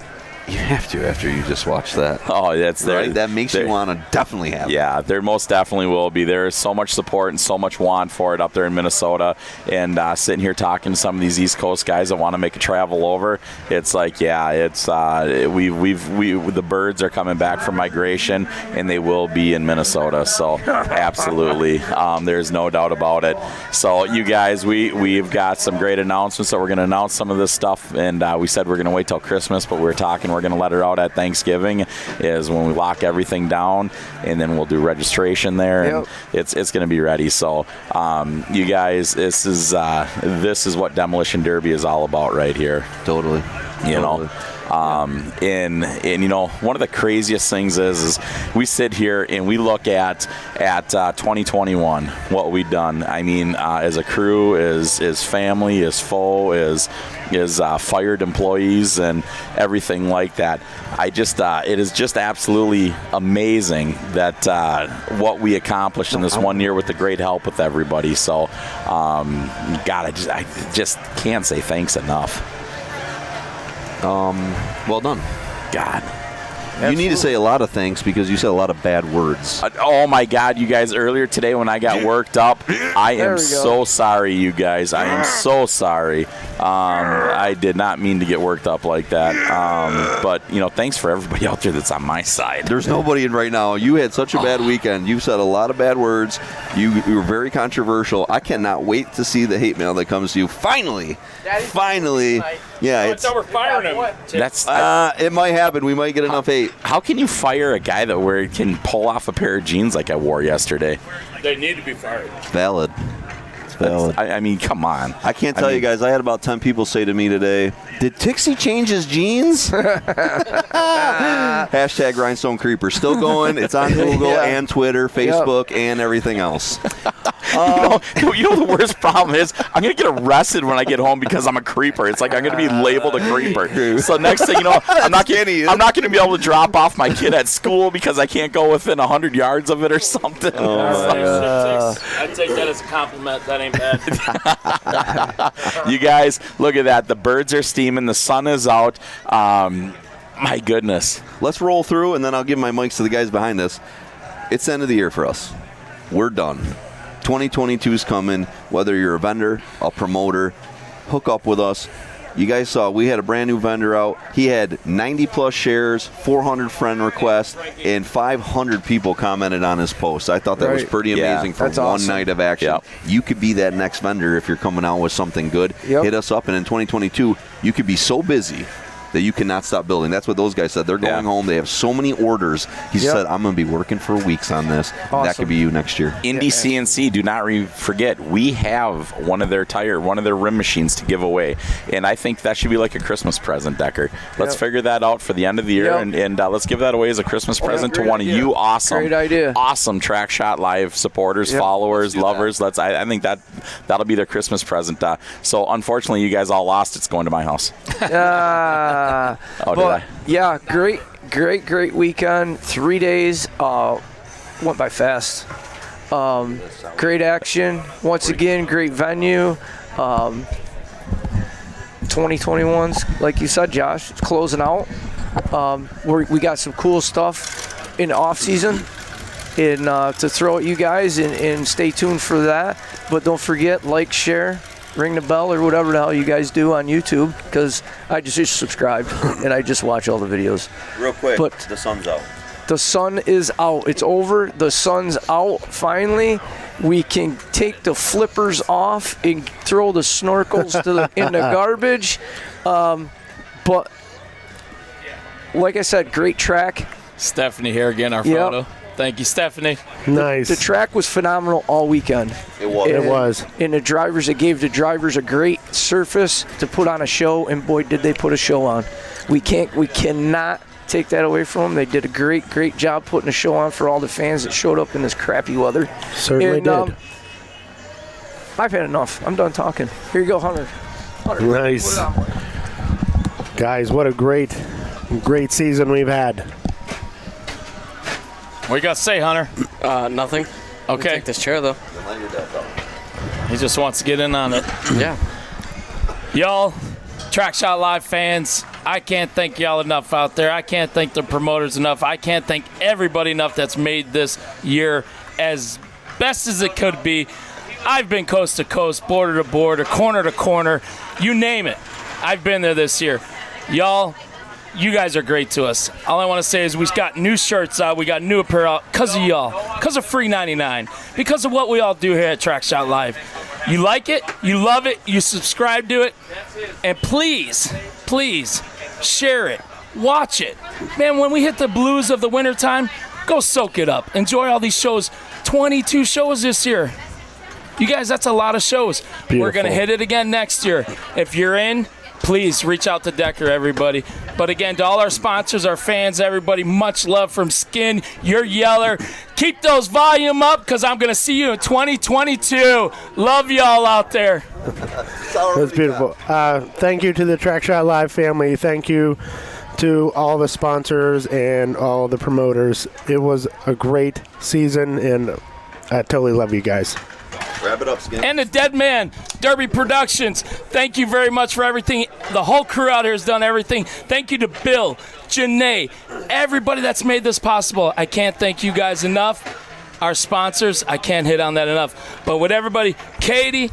You have to after you just watch that. Oh, that's there. Right? That makes you want to definitely have it. Yeah, there most definitely will be. There is so much support and so much want for it up there in Minnesota. And sitting here talking to some of these East Coast guys that want to make a travel over, it's like, yeah, it's the birds are coming back from migration, and they will be in Minnesota. So absolutely, there's no doubt about it. So you guys, we've got some great announcements that we're going to announce some of this stuff, and we said we're going to wait till Christmas, but we're talking. We're going to let her out at Thanksgiving is when we lock everything down, and then we'll do registration there. Yep. And it's going to be ready. So you guys, this is what Demolition Derby is all about right here. Totally. You know. And you know, one of the craziest things is we sit here and we look at 2021, what we've done. I mean, as a crew, as family, as foe, as fired employees and everything like that. It is just absolutely amazing that what we accomplished in this one year with the great help with everybody. So, God, I just can't say thanks enough. Well done. God. You need to say a lot of thanks because you said a lot of bad words. Oh my God, you guys! Earlier today when I got worked up, I am so sorry, you guys. I am so sorry. I did not mean to get worked up like that. But you know, thanks for everybody out there that's on my side. There's nobody in right now. You had such a bad weekend. You said a lot of bad words. You were very controversial. I cannot wait to see the hate mail that comes to you. Finally. Yeah, it's over firing him. That's it might happen. We might get enough hate. How can you fire a guy that can pull off a pair of jeans like I wore yesterday? They need to be fired. Valid. It's valid. I mean, come on. I can't tell you guys. I had about 10 people say to me today, "Did Tixie change his jeans?" Hashtag Rhinestone Creeper still going. It's on Google and Twitter, Facebook, and everything else. You know the worst problem is I'm gonna get arrested when I get home because I'm a creeper. It's like I'm gonna be labeled a creeper. So next thing you know, I'm not gonna be able to drop off my kid at school because I can't go within 100 yards of it or something. I'd take that as a compliment. That ain't bad. You guys, look at that. The birds are steaming. The sun is out. My goodness. Let's roll through, and then I'll give my mics to the guys behind us. It's the end of the year for us. We're done. 2022 is coming. Whether you're a vendor, a promoter, hook up with us. You guys saw we had a brand new vendor out. He had 90 plus shares, 400 friend requests, and 500 people commented on his post. I thought that was pretty amazing for one night of action. Yep. You could be that next vendor if you're coming out with something good. Yep. Hit us up, and in 2022, you could be so busy that you cannot stop building. That's what those guys said. They're going home. They have so many orders. He said, I'm going to be working for weeks on this. Awesome. That could be you next year. Indy CNC, do not forget, we have one of their rim machines to give away. And I think that should be like a Christmas present, Decker. Let's figure that out for the end of the year, and let's give that away as a Christmas present to one of you awesome Track Shot Live supporters, followers, lovers. I think that'll be their Christmas present. So unfortunately, you guys all lost. It's going to my house. Yeah, great weekend. 3 days went by fast. Great action. Once again, great venue. 2021's, like you said, Josh, it's closing out. We got some cool stuff in the off season and to throw at you guys, and stay tuned for that. But don't forget, like, share, ring the bell, or whatever the hell you guys do on YouTube, because I just subscribed and I just watch all the videos. Real quick, but the sun's out. The sun is out. It's over. The sun's out. Finally, we can take the flippers off and throw the snorkels in the garbage. But like I said, great track. Stephanie here again, our photo. Thank you, Stephanie. Nice. The track was phenomenal all weekend. It was. And it gave the drivers a great surface to put on a show, and boy, did they put a show on. We cannot take that away from them. They did a great job putting a show on for all the fans that showed up in this crappy weather. Certainly did. I've had enough. I'm done talking. Here you go, Hunter. Nice. Guys, what a great season we've had. What you got to say, Hunter? Nothing. Okay. Take this chair, though. He just wants to get in on it. Yeah. Y'all, Track Shot Live fans, I can't thank y'all enough out there. I can't thank the promoters enough. I can't thank everybody enough that's made this year as best as it could be. I've been coast to coast, border to border, corner to corner, you name it. I've been there this year. Y'all, you guys are great to us. All I want to say is we've got new shirts out, we got new apparel out because of y'all, because of Free 99, because of what we all do here at Trackshot Live. You like it, you love it, you subscribe to it, and please, please share it, watch it. Man, when we hit the blues of the wintertime, go soak it up. Enjoy all these shows. 22 shows this year. You guys, that's a lot of shows. Beautiful. We're going to hit it again next year. If you're in, please reach out to Decker, everybody. But again, to all our sponsors, our fans, everybody, much love from Skin, your Yeller. Keep those volume up because I'm going to see you in 2022. Love y'all out there. That's beautiful. Thank you to the Trackshot Live family. Thank you to all the sponsors and all the promoters. It was a great season, and I totally love you guys. Wrap it up, Skin. And the Deadman Derby Productions. Thank you very much for everything. The whole crew out here has done everything. Thank you to Bill, Janae, everybody that's made this possible. I can't thank you guys enough. Our sponsors, I can't hit on that enough. But with everybody, Katie,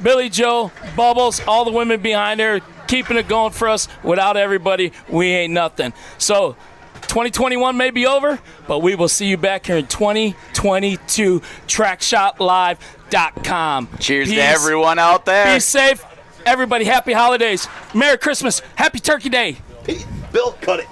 Billy Joe, Bubbles, all the women behind there, keeping it going for us. Without everybody, we ain't nothing. So 2021 may be over, but we will see you back here in 2022. TrackshotLive.com. Cheers to everyone out there. Be safe. Everybody, happy holidays. Merry Christmas. Happy Turkey Day. Bill, cut it.